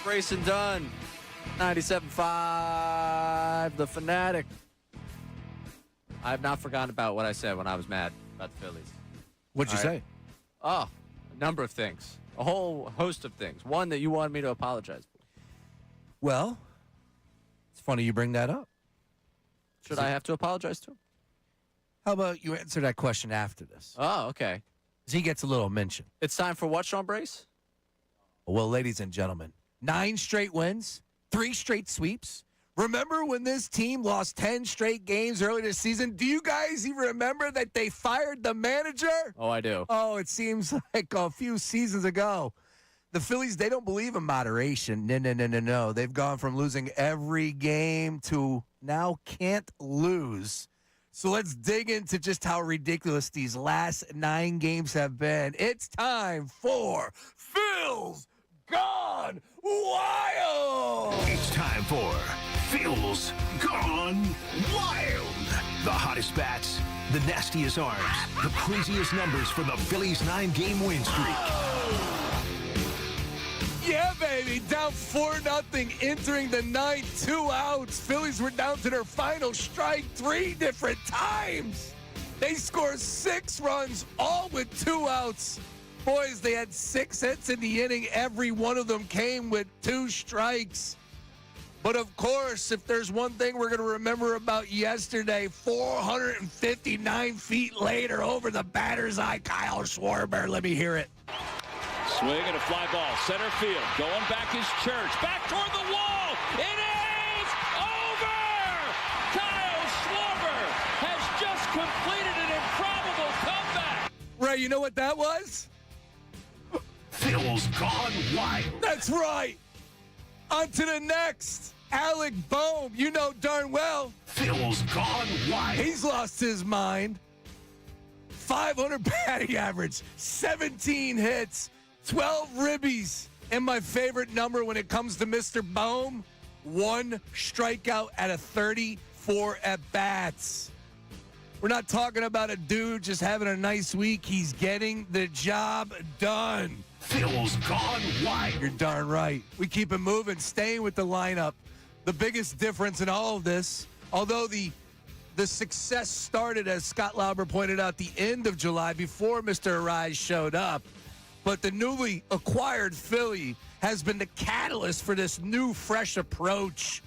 [SPEAKER 1] Brace and Dunne. 97.5, The Fanatic. I have not forgotten about what I said when I was mad about the Phillies.
[SPEAKER 2] What'd you say?
[SPEAKER 1] Oh, a number of things. A whole host of things. One that you wanted me to apologize for.
[SPEAKER 2] Well, it's funny you bring that up.
[SPEAKER 1] Should I have to apologize to him?
[SPEAKER 2] How about you answer that question after this?
[SPEAKER 1] Oh, okay.
[SPEAKER 2] 'Cause he gets a little mention.
[SPEAKER 1] It's time for what, Sean Brace?
[SPEAKER 2] Well, ladies and gentlemen, 9 straight wins, 3 straight sweeps. Remember when this team lost 10 straight games earlier this season? Do you guys even remember that they fired the manager?
[SPEAKER 1] Oh, I do.
[SPEAKER 2] Oh, it seems like a few seasons ago. The Phillies, they don't believe in moderation. No. They've gone from losing every game to now can't lose. So let's dig into just how ridiculous these last 9 games have been. It's time for Phil's Gone Wild!
[SPEAKER 13] It's time for Phil's Gone Wild. The hottest bats, the nastiest arms, the craziest numbers for the Phillies' 9-game win streak.
[SPEAKER 2] Yeah, baby. Down 4-0 entering the 9th, 2 outs. Phillies were down to their final strike 3 different times. They scored 6 runs, all with 2 outs. Boys, they had 6 hits in the inning. Every one of them came with 2 strikes. But of course, if there's one thing we're going to remember about yesterday, 459 feet later over the batter's eye, Kyle Schwarber. Let me hear it.
[SPEAKER 5] Swing and a fly ball, center field. Going back is Church. Back toward the wall. It is over! Kyle Schwarber has just completed an improbable comeback.
[SPEAKER 2] Ray, you know what that was?
[SPEAKER 13] Phil's Gone Wild.
[SPEAKER 2] That's right. On to the next. Alec Boehm, you know darn well.
[SPEAKER 13] Phil's Gone Wild.
[SPEAKER 2] He's lost his mind. 500 batting average, 17 hits, 12 ribbies. And my favorite number when it comes to Mr. Boehm, 1 strikeout out of 34 at-bats. We're not talking about a dude just having a nice week. He's getting the job done.
[SPEAKER 13] Phil's Gone Wild.
[SPEAKER 2] You're darn right. We keep it moving, staying with the lineup. The biggest difference in all of this, although the success started, as Scott Lauber pointed out, the end of July before Mr. Arise showed up, but the newly acquired Philly has been the catalyst for this new, fresh approach.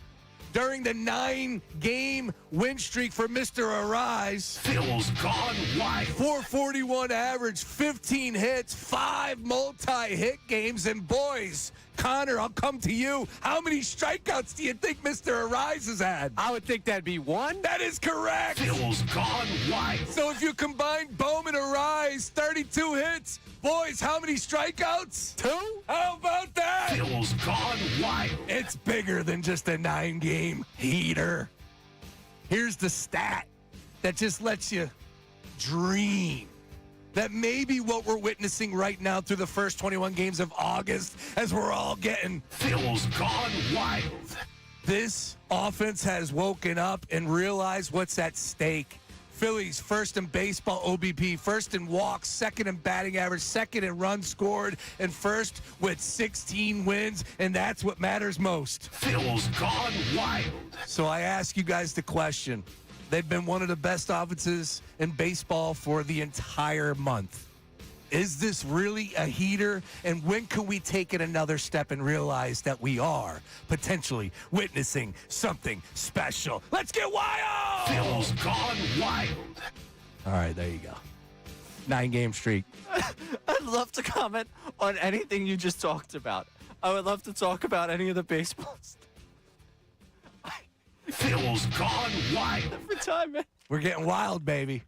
[SPEAKER 2] During the 9-game win streak for Mr. Arise,
[SPEAKER 13] Phil's Gone Wild.
[SPEAKER 2] 441 average, 15 hits, 5 multi-hit games, and boys, Connor, I'll come to you. How many strikeouts do you think Mr. Arise has had?
[SPEAKER 4] I would think that'd be 1.
[SPEAKER 2] That is correct.
[SPEAKER 13] Phil's Gone Wild.
[SPEAKER 2] So if you combine Bowman and Arise, 32 hits. Boys, how many strikeouts? 2? How about that?
[SPEAKER 13] Phil's Gone Wild.
[SPEAKER 2] It's bigger than just a 9-game heater. Here's the stat that just lets you dream that maybe what we're witnessing right now through the first 21 games of August, as we're all getting
[SPEAKER 13] Phil's Gone Wild.
[SPEAKER 2] This offense has woken up and realized what's at stake. Phillies first in baseball OBP, first in walks, second in batting average, second in runs scored, and first with 16 wins, and that's what matters most.
[SPEAKER 13] Phil's Gone Wild.
[SPEAKER 2] So I ask you guys the question. They've been one of the best offenses in baseball for the entire month. Is this really a heater? And when can we take it another step and realize that we are potentially witnessing something special? Let's get wild!
[SPEAKER 13] Phil's Gone Wild.
[SPEAKER 2] All right, there you go. 9-game streak.
[SPEAKER 1] I'd love to comment on anything you just talked about. I would love to talk about any of the baseball stuff.
[SPEAKER 13] Phil's Gone Wild.
[SPEAKER 1] Every time, man.
[SPEAKER 2] We're getting wild, baby.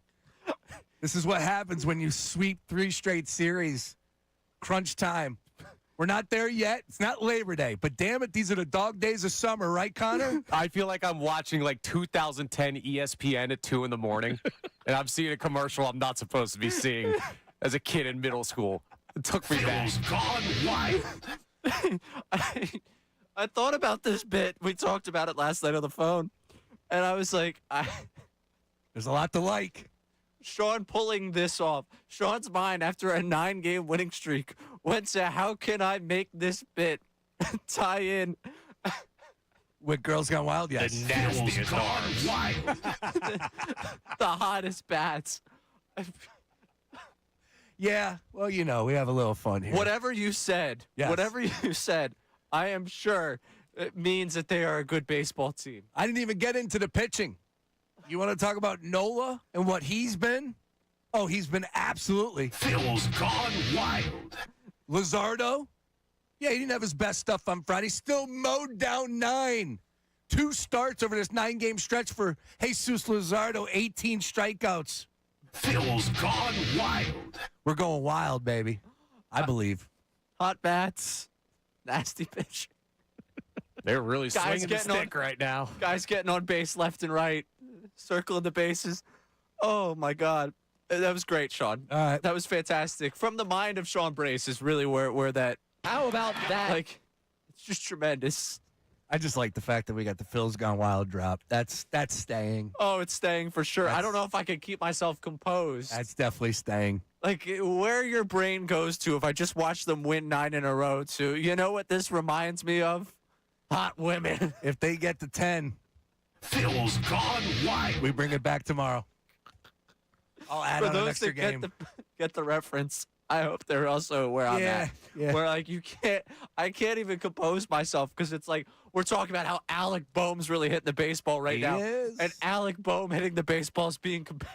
[SPEAKER 2] This is what happens when you sweep 3 straight series. Crunch time. We're not there yet. It's not Labor Day, but damn it, these are the dog days of summer, right, Connor?
[SPEAKER 4] I feel like I'm watching like 2010 ESPN at 2 in the morning, and I'm seeing a commercial I'm not supposed to be seeing as a kid in middle school. It took me back.
[SPEAKER 13] Phil's Gone Wild.
[SPEAKER 1] I thought about this bit. We talked about it last night on the phone, and I was like,
[SPEAKER 2] there's a lot to like.
[SPEAKER 1] Sean pulling this off. Sean's mind, after a 9-game winning streak, went to how can I make this bit tie in
[SPEAKER 2] With Girls Gone Wild, yes.
[SPEAKER 4] The nastiest arms.
[SPEAKER 1] the hottest bats.
[SPEAKER 2] Yeah, well, you know, we have a little fun here.
[SPEAKER 1] Whatever you said, I am sure it means that they are a good baseball team.
[SPEAKER 2] I didn't even get into the pitching. You want to talk about Nola and what he's been? Oh, he's been absolutely.
[SPEAKER 13] Phil's Gone Wild.
[SPEAKER 2] Luzardo? Yeah, he didn't have his best stuff on Friday. Still mowed down 9. 2 starts over this 9-game stretch for Jesus Luzardo, 18 strikeouts.
[SPEAKER 13] Phil's Gone Wild.
[SPEAKER 2] We're going wild, baby. I believe.
[SPEAKER 1] Hot bats, nasty pitch.
[SPEAKER 4] They're really swinging the stick right now.
[SPEAKER 1] Guys getting on base left and right, circling the bases. Oh, my God. That was great, Sean.
[SPEAKER 2] All right.
[SPEAKER 1] That was fantastic. From the mind of Sean Brace is really where that. How about that? Like, it's just tremendous.
[SPEAKER 2] I just like the fact that we got the Phil's Gone Wild drop. That's staying.
[SPEAKER 1] Oh, it's staying for sure. I don't know if I could keep myself composed.
[SPEAKER 2] That's definitely staying.
[SPEAKER 1] Like, where your brain goes to if I just watch them win 9 in a row, too. You know what this reminds me of? Hot women.
[SPEAKER 2] If they get to 10,
[SPEAKER 13] Phil's Gone Wild.
[SPEAKER 2] we bring it back tomorrow. I'll add on an extra game.
[SPEAKER 1] Get the reference. I hope they're also where I'm at.
[SPEAKER 2] Yeah.
[SPEAKER 1] Where, like, I can't even compose myself because it's like we're talking about how Alec Boehm's really hitting the baseball right now.
[SPEAKER 2] is.
[SPEAKER 1] And Alec Boehm hitting the baseball is being compared.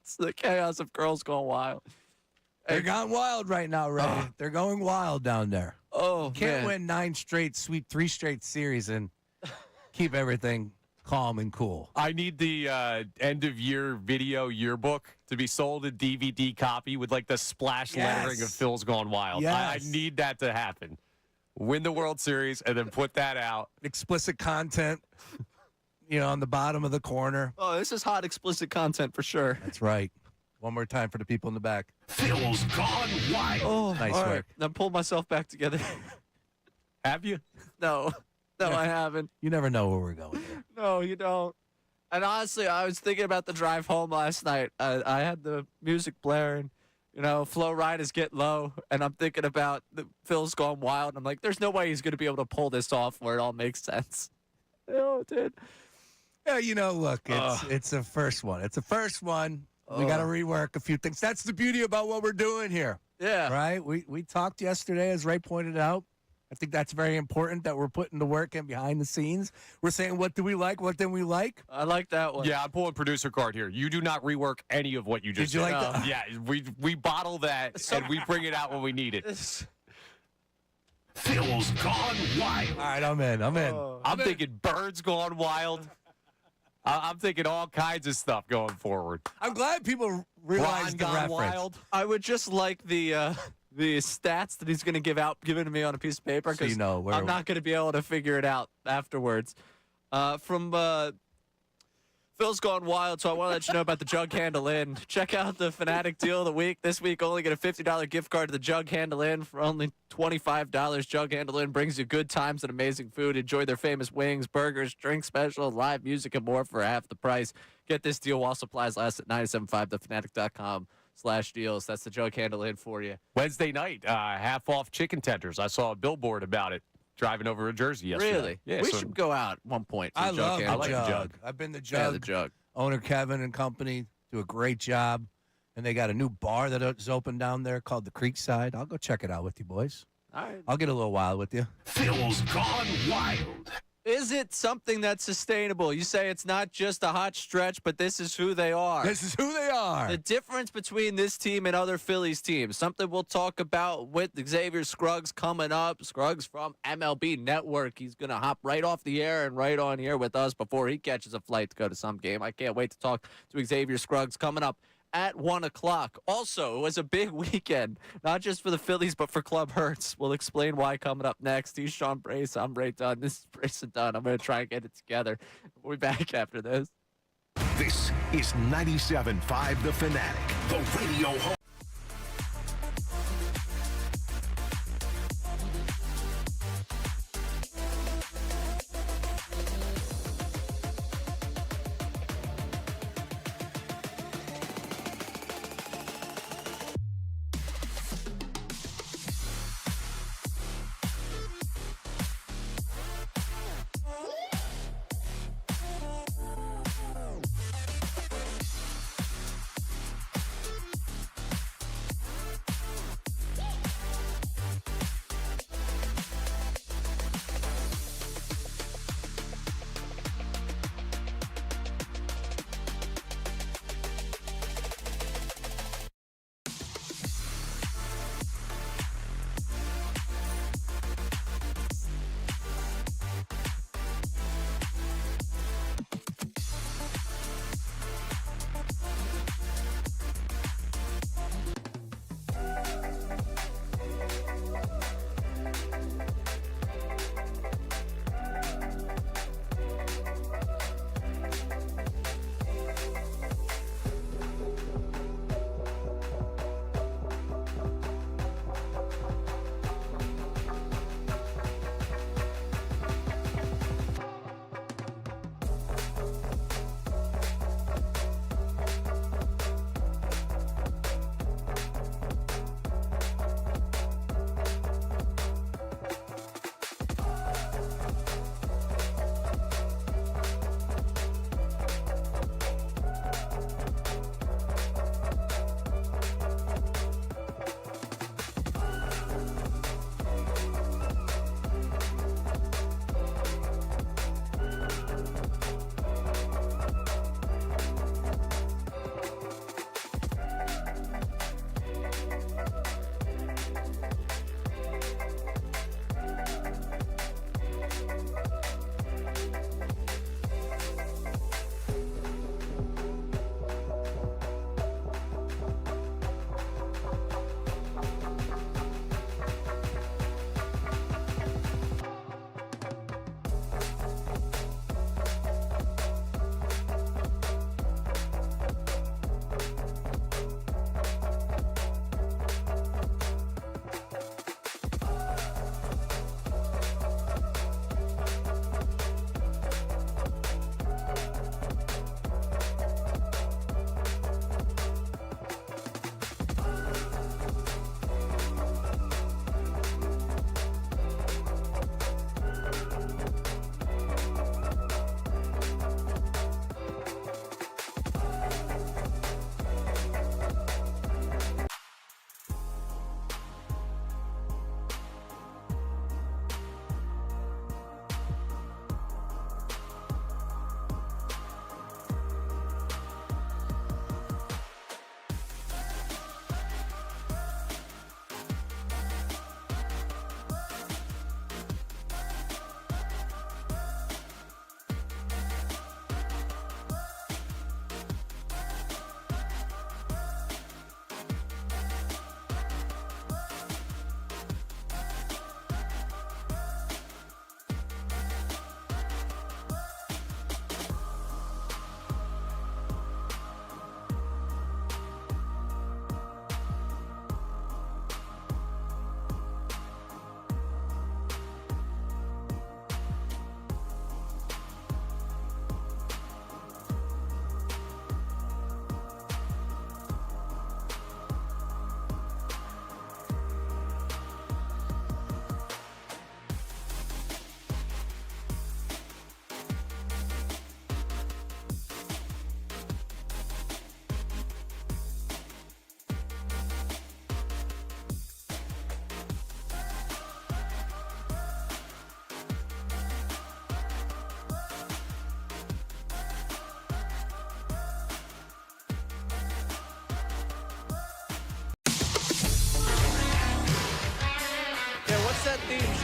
[SPEAKER 1] It's the chaos of Girls Gone Wild.
[SPEAKER 2] They're gone wild right now, Ray. They're going wild down there.
[SPEAKER 1] Oh,
[SPEAKER 2] Can't
[SPEAKER 1] man.
[SPEAKER 2] win 9 straight, sweep 3 straight series, and keep everything calm and cool.
[SPEAKER 4] I need the end-of-year video yearbook to be sold in DVD copy with, like, the splash lettering of Phil's Gone Wild. I
[SPEAKER 2] Yes.
[SPEAKER 4] need that to happen. Win the World Series and then put that out.
[SPEAKER 2] Explicit content, on the bottom of the corner.
[SPEAKER 1] Oh, this is hot, explicit content for sure.
[SPEAKER 2] That's right. One more time for the people in the back.
[SPEAKER 13] Phil's Gone Wild.
[SPEAKER 1] Oh,
[SPEAKER 2] Nice
[SPEAKER 1] all right.
[SPEAKER 2] work.
[SPEAKER 1] Now pull myself back together.
[SPEAKER 4] Have you?
[SPEAKER 1] No, I haven't.
[SPEAKER 2] You never know where we're going here.
[SPEAKER 1] No, you don't. And honestly, I was thinking about the drive home last night. I had the music blaring. Flow Ride is getting low, and I'm thinking about Phil's Gone Wild. And I'm like, there's no way he's going to be able to pull this off where it all makes sense. Oh, dude.
[SPEAKER 2] Yeah, look, it's a first one. It's a first one. We got to rework a few things. That's the beauty about what we're doing here.
[SPEAKER 1] Yeah.
[SPEAKER 2] Right? We talked yesterday, as Ray pointed out. I think that's very important that we're putting the work in behind the scenes. We're saying, what do we like? What didn't we like?
[SPEAKER 1] I like that one.
[SPEAKER 4] Yeah, I'm pulling producer card here. You do not rework any of what you just
[SPEAKER 2] Did you
[SPEAKER 4] said.
[SPEAKER 2] like that?
[SPEAKER 4] Yeah, we bottle that and we bring it out when we need it.
[SPEAKER 13] Phil's Gone Wild.
[SPEAKER 2] All right, I'm in.
[SPEAKER 4] I'm thinking Birds Gone Wild. I'm thinking all kinds of stuff going forward.
[SPEAKER 2] I'm glad people realize
[SPEAKER 4] Ron
[SPEAKER 2] the
[SPEAKER 4] Gone
[SPEAKER 2] reference.
[SPEAKER 4] Wild.
[SPEAKER 1] I would just like the stats that he's going to given to me on a piece of paper
[SPEAKER 2] So you
[SPEAKER 1] because
[SPEAKER 2] know where
[SPEAKER 1] I'm not going to be able to figure it out afterwards. From Phil's Gone Wild, so I want to let you know about the Jug Handle Inn. Check out the Fanatic deal of the week. This week, only get a $50 gift card to the Jug Handle Inn for only $25. Jug Handle Inn brings you good times and amazing food. Enjoy their famous wings, burgers, drink specials, live music, and more for half the price. Get this deal while supplies last at 975thefanatic.com/deals. That's the Jug Handle Inn for you.
[SPEAKER 4] Wednesday night, half off chicken tenders. I saw a billboard about it driving over to Jersey yesterday.
[SPEAKER 1] Really?
[SPEAKER 4] Yeah,
[SPEAKER 1] We
[SPEAKER 4] so
[SPEAKER 1] should go out at one point. To
[SPEAKER 2] I
[SPEAKER 1] the
[SPEAKER 2] love
[SPEAKER 1] Jug
[SPEAKER 2] the
[SPEAKER 1] Handle Inn.
[SPEAKER 2] jug. I've been the
[SPEAKER 1] Yeah,
[SPEAKER 2] jug.
[SPEAKER 1] the Jug.
[SPEAKER 2] Owner Kevin and company do a great job. And they got a new bar that is open down there called the Creekside. I'll go check it out with you boys.
[SPEAKER 1] All right.
[SPEAKER 2] I'll get a little wild with you.
[SPEAKER 13] Phil's Gone Wild.
[SPEAKER 1] Is it something that's sustainable? You say it's not just a hot stretch, but this is who they are.
[SPEAKER 2] This is who they are.
[SPEAKER 1] The difference between this team and other Phillies teams, something we'll talk about with Xavier Scruggs coming up. Scruggs from MLB Network. He's going to hop right off the air and right on here with us before he catches a flight to go to some game. I can't wait to talk to Xavier Scruggs coming up at 1 o'clock. Also, it was a big weekend, not just for the Phillies, but for Club Hertz. We'll explain why coming up next. He's Sean Brace. I'm Ray Dunne. This is Brace and Dunne. I'm going to try and get it together. We'll be back after this.
[SPEAKER 13] This is 97.5 The Fanatic, the radio home.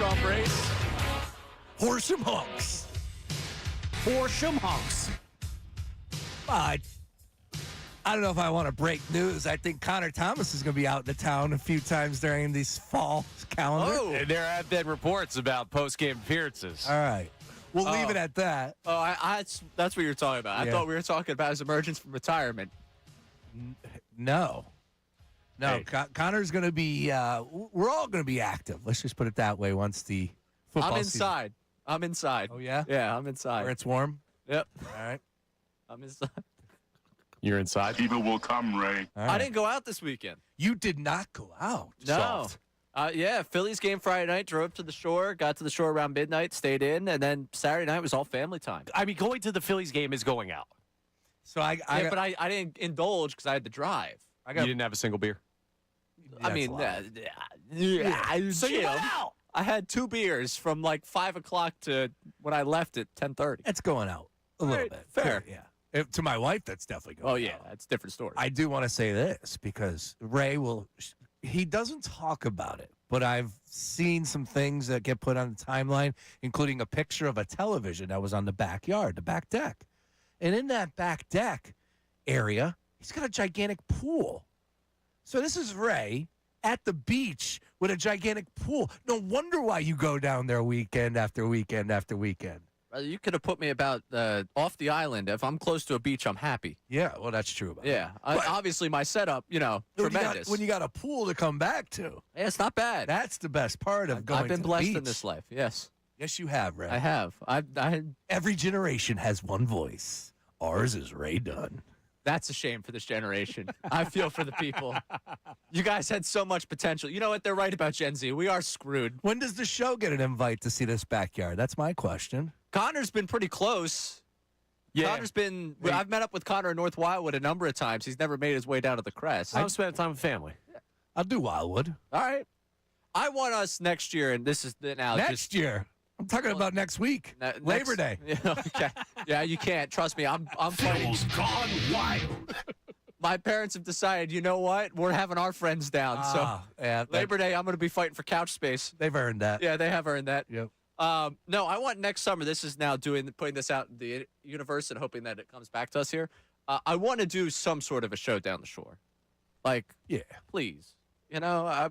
[SPEAKER 1] Sean Brace.
[SPEAKER 2] Horsham Hunks.
[SPEAKER 18] Horsham Hunks.
[SPEAKER 2] I don't know if I want to break news. I think Connor Thomas is going to be out in the town a few times during these fall calendar.
[SPEAKER 4] Oh, and there have been reports about post-game appearances.
[SPEAKER 2] All right. We'll leave it at that.
[SPEAKER 1] Oh, that's what you're talking about. I
[SPEAKER 2] Yeah.
[SPEAKER 1] thought we were talking about his emergence from retirement.
[SPEAKER 2] No.
[SPEAKER 4] Hey.
[SPEAKER 2] Connor's going to be, we're all going to be active. Let's just put it that way once the football
[SPEAKER 1] I'm
[SPEAKER 2] season.
[SPEAKER 1] inside. I'm inside.
[SPEAKER 2] Oh, yeah?
[SPEAKER 1] Yeah, I'm inside.
[SPEAKER 2] Where it's warm?
[SPEAKER 1] Yep.
[SPEAKER 2] All right.
[SPEAKER 1] I'm inside.
[SPEAKER 4] You're inside?
[SPEAKER 17] People will come, Ray.
[SPEAKER 2] All
[SPEAKER 1] I
[SPEAKER 2] right.
[SPEAKER 1] didn't go out this weekend.
[SPEAKER 2] You did not go out.
[SPEAKER 1] No.
[SPEAKER 2] Soft.
[SPEAKER 1] Yeah, Phillies game Friday night, drove to the shore, got to the shore around midnight, stayed in, and then Saturday night was all family time.
[SPEAKER 4] I mean, going to the Phillies game is going out.
[SPEAKER 2] So
[SPEAKER 1] But I didn't indulge because I had to drive.
[SPEAKER 4] You didn't have a single beer?
[SPEAKER 1] I mean,
[SPEAKER 4] So you went out.
[SPEAKER 1] I had 2 beers from like 5 o'clock to when I left at 10:30.
[SPEAKER 2] It's going out a little
[SPEAKER 1] Right,
[SPEAKER 2] bit.
[SPEAKER 1] fair.
[SPEAKER 2] Yeah. To my wife, that's definitely going
[SPEAKER 1] Oh yeah,
[SPEAKER 2] out.
[SPEAKER 1] that's a different story.
[SPEAKER 2] I do want to say this because Ray he doesn't talk about it, but I've seen some things that get put on the timeline, including a picture of a television that was on the backyard, the back deck. And in that back deck area, he's got a gigantic pool. So this is Ray at the beach with a gigantic pool. No wonder why you go down there weekend after weekend after weekend.
[SPEAKER 1] Brother, you could have put me about off the island. If I'm close to a beach, I'm happy.
[SPEAKER 2] Yeah, well, that's true about
[SPEAKER 1] Yeah, obviously my setup, tremendous.
[SPEAKER 2] When you got a pool to come back to.
[SPEAKER 1] Yeah, it's not bad.
[SPEAKER 2] That's the best part of going
[SPEAKER 1] I've been
[SPEAKER 2] to the
[SPEAKER 1] blessed
[SPEAKER 2] beach.
[SPEAKER 1] in this life. Yes,
[SPEAKER 2] Yes, you have, Ray.
[SPEAKER 1] I have.
[SPEAKER 2] Every generation has one voice. Ours is Ray Dunne.
[SPEAKER 1] That's a shame for this generation. I feel for the people. You guys had so much potential. You know what? They're right about Gen Z. We are screwed.
[SPEAKER 2] When does the show get an invite to see this backyard? That's my question.
[SPEAKER 1] Connor's been pretty close.
[SPEAKER 4] Yeah.
[SPEAKER 1] Connor's been. I've met up with Connor in North Wildwood a number of times. He's never made his way down to the Crest.
[SPEAKER 4] I'm spending time with family.
[SPEAKER 2] I'll do Wildwood.
[SPEAKER 1] All right. I want us next year, and this is now
[SPEAKER 2] Next year. I'm talking about next week. Labor Day.
[SPEAKER 1] Yeah, okay. Yeah, you can't. Trust me. I'm fighting.
[SPEAKER 13] Phil's gone wild.
[SPEAKER 1] My parents have decided, you know what? We're having our friends down.
[SPEAKER 2] Yeah,
[SPEAKER 1] Labor Day, I'm going to be fighting for couch space.
[SPEAKER 2] They've earned that.
[SPEAKER 1] Yeah, they have earned that.
[SPEAKER 2] Yep.
[SPEAKER 1] No, I want next summer. This is now putting this out in the universe and hoping that it comes back to us here. I want to do some sort of a show down the shore. Like,
[SPEAKER 2] yeah,
[SPEAKER 1] please. You know,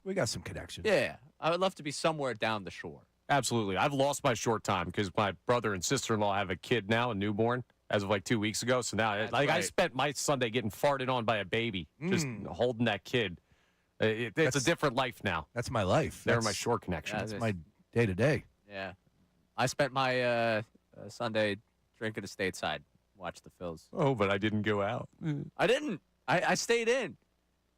[SPEAKER 2] we got some connections.
[SPEAKER 1] Yeah, I would love to be somewhere down the shore.
[SPEAKER 4] Absolutely. I've lost my short time because my brother and sister-in-law have a kid now, a newborn, as of like 2 weeks ago. So now, I spent my Sunday getting farted on by a baby, just holding that kid. It's a different life now.
[SPEAKER 2] That's my life.
[SPEAKER 4] They're my short connections.
[SPEAKER 2] That's my day-to-day.
[SPEAKER 1] Yeah. I spent my Sunday drinking at stateside, watched the Phils.
[SPEAKER 4] Oh, but I didn't go out.
[SPEAKER 1] I didn't. I stayed in.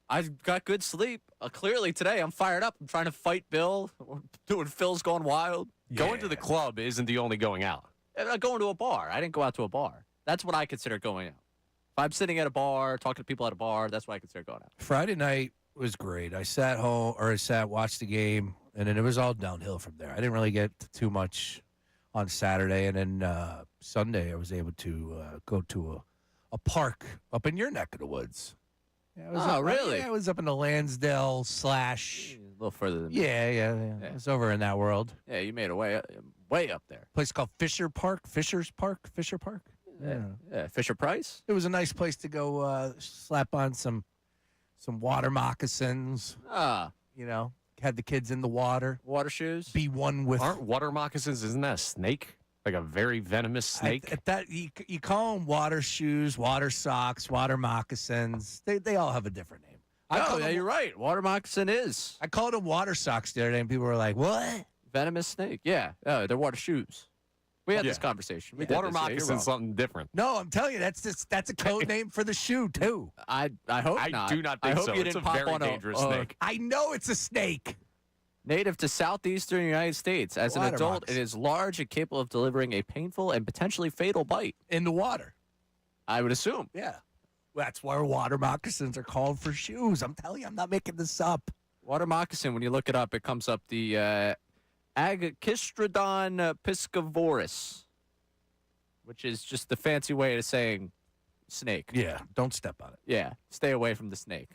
[SPEAKER 1] I've got good sleep. Clearly today I'm fired up. I'm trying to fight Bill. We're doing Phil's Gone Wild.
[SPEAKER 4] Going to the club isn't the only going out.
[SPEAKER 1] Going to a bar. I didn't go out to a bar. That's what I consider going out. If I'm sitting at a bar, talking to people at a bar, that's what I consider going out.
[SPEAKER 2] Friday night was great. I sat home, watched the game, and then it was all downhill from there. I didn't really get too much on Saturday, and then Sunday I was able to go to a park up in your neck of the woods. Yeah,
[SPEAKER 1] really?
[SPEAKER 2] Yeah, I was up in the Lansdale /
[SPEAKER 1] A little further than me.
[SPEAKER 2] Yeah. I was over in that world.
[SPEAKER 1] Yeah, you made a way up there.
[SPEAKER 2] Place called Fisher Park. Fisher Park.
[SPEAKER 1] Yeah, Fisher Price.
[SPEAKER 2] It was a nice place to go slap on some water moccasins. You know, had the kids in the water.
[SPEAKER 1] Water shoes.
[SPEAKER 2] Be one with.
[SPEAKER 4] Aren't water moccasins, isn't that a snake? Like a very venomous snake?
[SPEAKER 2] You call them water shoes, water socks, water moccasins. They all have a different name.
[SPEAKER 1] You're right. Water moccasin is.
[SPEAKER 2] I called them water socks the other day, and people were like, what?
[SPEAKER 1] Venomous snake. Yeah. They're water shoes. We had this conversation. We did
[SPEAKER 4] Water
[SPEAKER 1] this. Yeah, you're
[SPEAKER 4] moccasin's
[SPEAKER 1] wrong.
[SPEAKER 4] something different.
[SPEAKER 2] No, I'm telling you, that's a code name for the shoe, too.
[SPEAKER 1] I hope
[SPEAKER 4] I
[SPEAKER 1] not.
[SPEAKER 4] do not
[SPEAKER 1] I
[SPEAKER 4] think
[SPEAKER 1] hope
[SPEAKER 4] so.
[SPEAKER 1] you
[SPEAKER 4] It's
[SPEAKER 1] didn't
[SPEAKER 4] a
[SPEAKER 1] pop
[SPEAKER 4] very
[SPEAKER 1] on
[SPEAKER 4] dangerous snake.
[SPEAKER 2] I know it's a snake.
[SPEAKER 1] Native to southeastern United States. As an
[SPEAKER 2] Water
[SPEAKER 1] adult,
[SPEAKER 2] moccasin.
[SPEAKER 1] it is large and capable of delivering a painful and potentially fatal bite.
[SPEAKER 2] In the water.
[SPEAKER 1] I would assume.
[SPEAKER 2] Yeah. That's why water moccasins are called for shoes. I'm telling you, I'm not making this up.
[SPEAKER 1] Water moccasin, when you look it up, it comes up the Agachistrodon piscivorus, which is just the fancy way of saying snake.
[SPEAKER 2] Yeah, don't step on it.
[SPEAKER 1] Yeah, stay away from the snake.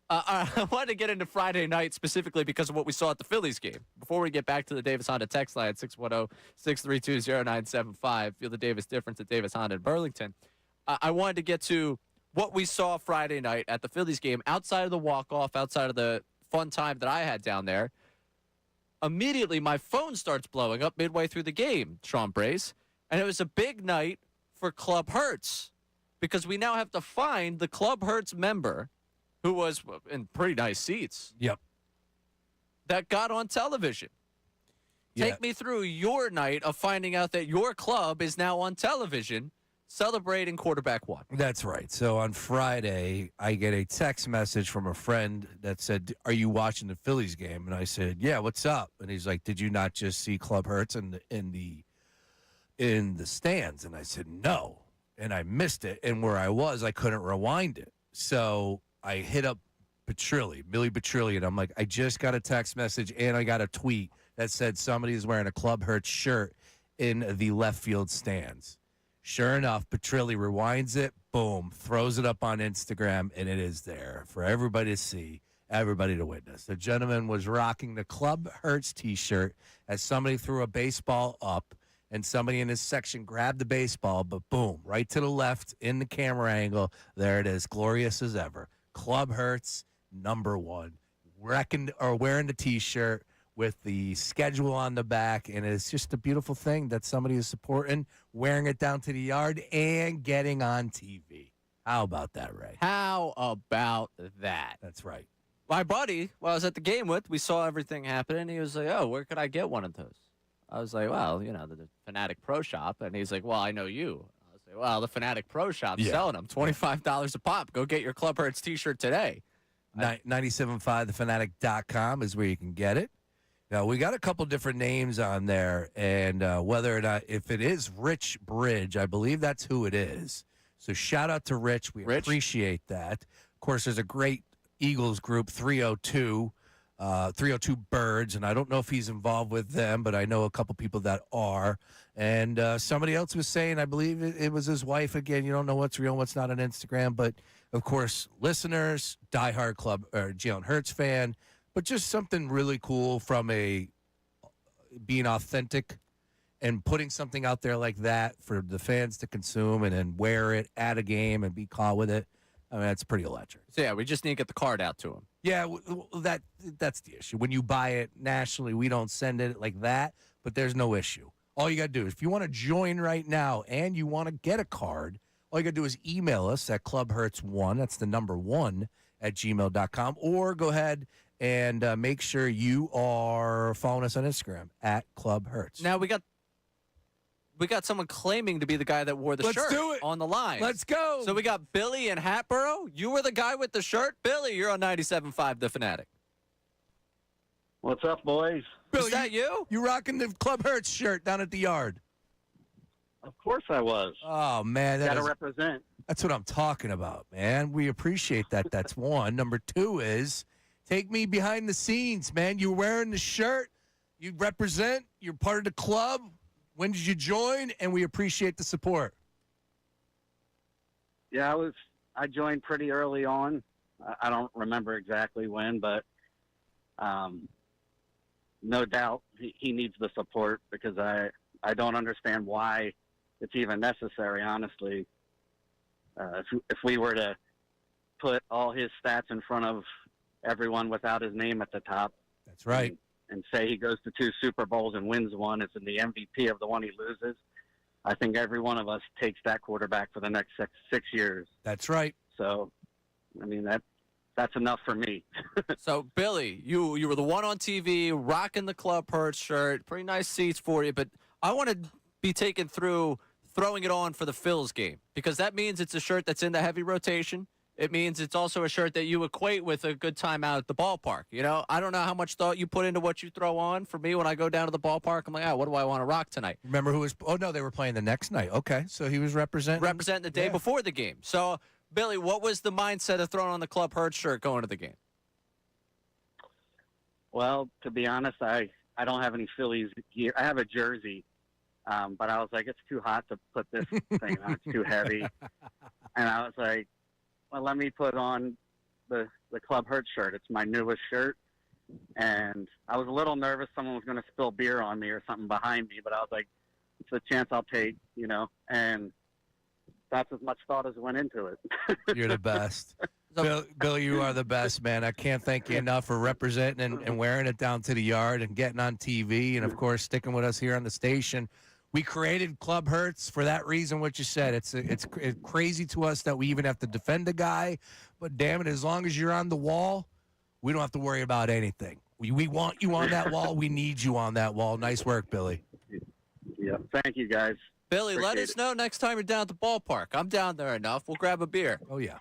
[SPEAKER 1] I wanted to get into Friday night specifically because of what we saw at the Phillies game. Before we get back to the Davis Honda text line, 610-632-0975. Feel the Davis difference at Davis Honda in Burlington. I wanted to get to what we saw Friday night at the Phillies game outside of the walk-off, outside of the fun time that I had down there. Immediately, my phone starts blowing up midway through the game, Sean Brace, and it was a big night for Club Hertz because we now have to find the Club Hertz member who was in pretty nice seats.
[SPEAKER 2] Yep.
[SPEAKER 1] That got on television. Take me through your night of finding out that your club is now on television celebrating quarterback one.
[SPEAKER 2] That's right. So on Friday, I get a text message from a friend that said, "Are you watching the Phillies game?" And I said, "Yeah, what's up?" And he's like, "Did you not just see Club Hertz in the stands?" And I said, "No." And I missed it. And where I was, I couldn't rewind it. So I hit up Millie Petrilli, and I'm like, I just got a text message and I got a tweet that said somebody is wearing a Club Hertz shirt in the left field stands. Sure enough, Petrilli rewinds it, boom, throws it up on Instagram, and it is there for everybody to see, everybody to witness. The gentleman was rocking the Club Hertz T-shirt as somebody threw a baseball up, and somebody in his section grabbed the baseball, but boom, right to the left in the camera angle, there it is, glorious as ever. Club Hertz, number one, wearing the T-shirt with the schedule on the back, and it's just a beautiful thing that somebody is supporting, wearing it down to the yard, and getting on TV. How about that, Ray?
[SPEAKER 1] How about that?
[SPEAKER 2] That's right.
[SPEAKER 1] My buddy, who I was at the game with, we saw everything happen, he was like, "Oh, where could I get one of those?" I was like, "Well, the Fanatic Pro Shop." And he's like, "Well, I know you." I was like, "Well, the Fanatic Pro Shop's selling them, $25 a pop. Go get your Club Hertz T-shirt today."
[SPEAKER 2] 97.5thefanatic.com is where you can get it. Now, we got a couple different names on there, and whether or not, if it is Rich Bridge, I believe that's who it is. So shout out to Rich. We appreciate that. Of course, there's a great Eagles group, 302 Birds, and I don't know if he's involved with them, but I know a couple people that are. And somebody else was saying, I believe it was his wife again. You don't know what's real and what's not on Instagram, but of course, listeners, diehard Club or Jalen Hurts fan, but just something really cool from being authentic and putting something out there like that for the fans to consume and then wear it at a game and be caught with it. I mean, that's pretty electric.
[SPEAKER 1] So, yeah, we just need to get the card out to him.
[SPEAKER 2] Yeah, that's the issue. When you buy it nationally, we don't send it like that, but there's no issue. All you got to do is, if you want to join right now and you want to get a card, all you got to do is email us at clubhertz1, that's the number 1, at gmail.com, or go ahead and make sure you are following us on Instagram at Club Hertz.
[SPEAKER 1] Now, we got someone claiming to be the guy that wore the shirt on the line.
[SPEAKER 2] Let's go.
[SPEAKER 1] So we got Billy in Hatboro. You were the guy with the shirt. Billy, you're on 97.5 The Fanatic.
[SPEAKER 21] What's up, boys?
[SPEAKER 2] Billy,
[SPEAKER 1] is that you?
[SPEAKER 2] You rocking the Club Hertz shirt down at the yard.
[SPEAKER 21] Of course I was.
[SPEAKER 2] Oh, man.
[SPEAKER 21] Got to represent.
[SPEAKER 2] That's what I'm talking about, man. We appreciate that. That's one. Number two is take me behind the scenes, man. You're wearing the shirt. You represent. You're part of the club. When did you join? And we appreciate the support.
[SPEAKER 21] Yeah, I joined pretty early on. I don't remember exactly when, but no doubt he needs the support because I don't understand why it's even necessary, honestly. If we were to put all his stats in front of everyone without his name at the top.
[SPEAKER 2] That's right.
[SPEAKER 21] And say he goes to 2 Super Bowls and wins one, it's in the MVP of the one he loses. I think every one of us takes that quarterback for the next six years.
[SPEAKER 2] That's right.
[SPEAKER 21] So, I mean, that's enough for me.
[SPEAKER 1] So, Billy, you were the one on TV, rocking the Club Hertz shirt. Pretty nice seats for you, but I want to be taken through throwing it on for the Phils game because that means it's a shirt that's in the heavy rotation. It means it's also a shirt that you equate with a good time out at the ballpark. You know, I don't know how much thought you put into what you throw on. For me, when I go down to the ballpark, I'm like, what do I want to rock tonight?
[SPEAKER 2] Remember who was – oh, no, they were playing the next night. Okay, so he was representing
[SPEAKER 1] the day before the game. So, Billy, what was the mindset of throwing on the Club Hertz shirt going to the game?
[SPEAKER 21] Well, to be honest, I don't have any Phillies gear. I have a jersey, but I was like, it's too hot to put this thing on. It's too heavy. And I was like, well, let me put on the Club Hurt shirt. It's my newest shirt. And I was a little nervous someone was going to spill beer on me or something behind me, but I was like, it's a chance I'll take, and that's as much thought as went into it.
[SPEAKER 2] You're the best. Bill, you are the best, man. I can't thank you enough for representing and wearing it down to the yard and getting on TV and, of course, sticking with us here on the station. We created Club Hurts for that reason, what you said. It's crazy to us that we even have to defend a guy, but damn it, as long as you're on the wall, we don't have to worry about anything. We want you on that wall. We need you on that wall. Nice work, Billy.
[SPEAKER 21] Yeah, thank you, guys.
[SPEAKER 1] Billy, let
[SPEAKER 21] Appreciate
[SPEAKER 1] us know next time you're down at the ballpark. I'm down there enough. We'll grab a beer.
[SPEAKER 2] Oh, yeah.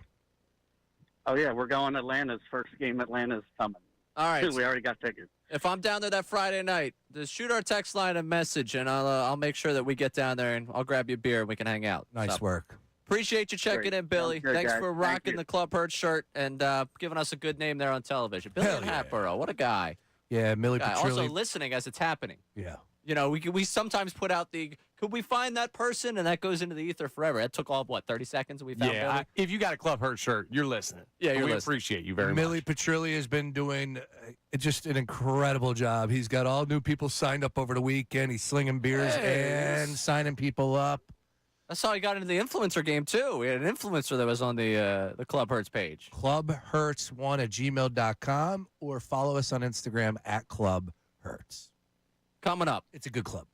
[SPEAKER 21] Oh, yeah, we're going Atlanta's first game. Atlanta's coming.
[SPEAKER 1] All right.
[SPEAKER 21] We already got tickets.
[SPEAKER 1] If I'm down there that Friday night, just shoot our text line a message, and I'll make sure that we get down there, and I'll grab you a beer, and we can hang out.
[SPEAKER 2] Nice work.
[SPEAKER 1] Appreciate you checking in, Billy.
[SPEAKER 21] Good,
[SPEAKER 1] Thanks
[SPEAKER 21] guys.
[SPEAKER 1] for
[SPEAKER 21] Thank
[SPEAKER 1] rocking
[SPEAKER 21] you.
[SPEAKER 1] the Club Hurt shirt and giving us a good name there on television. Billy
[SPEAKER 2] Hell
[SPEAKER 1] in
[SPEAKER 2] yeah.
[SPEAKER 1] Hatboro, what a guy.
[SPEAKER 2] Yeah, Millie
[SPEAKER 1] Guy.
[SPEAKER 2] Petrilli.
[SPEAKER 1] Also listening as it's happening.
[SPEAKER 2] Yeah.
[SPEAKER 1] We sometimes put out could we find that person? And that goes into the ether forever. That took all, 30 seconds and we found Billy?
[SPEAKER 4] If you got a Club Hurt shirt, you're listening.
[SPEAKER 1] Yeah, you're
[SPEAKER 4] we
[SPEAKER 1] listening.
[SPEAKER 4] appreciate you very
[SPEAKER 2] Millie
[SPEAKER 4] much.
[SPEAKER 2] Petrilli has been doing just an incredible job. He's got all new people signed up over the weekend. He's slinging beers and signing people up.
[SPEAKER 1] That's how he got into the influencer game, too. We had an influencer that was on the Club Hurts page.
[SPEAKER 2] ClubHurts1@gmail.com or follow us on Instagram at Club Hurts.
[SPEAKER 1] Coming up.
[SPEAKER 2] It's a good club.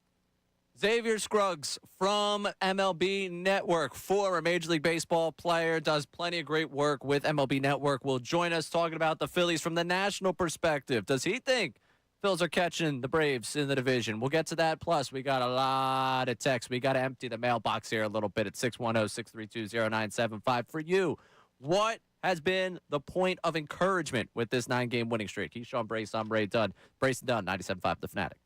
[SPEAKER 1] Xavier Scruggs from MLB Network, former Major League Baseball player, does plenty of great work with MLB Network, will join us talking about the Phillies from the national perspective. Does he think Phils are catching the Braves in the division? We'll get to that. Plus, we got a lot of texts. We got to empty the mailbox here a little bit at 610-632-0975 for you. What has been the point of encouragement with this 9-game winning streak? He's Sean Brace. I'm Ray Dunn. Brace and Dunn, 97.5 The Fanatic.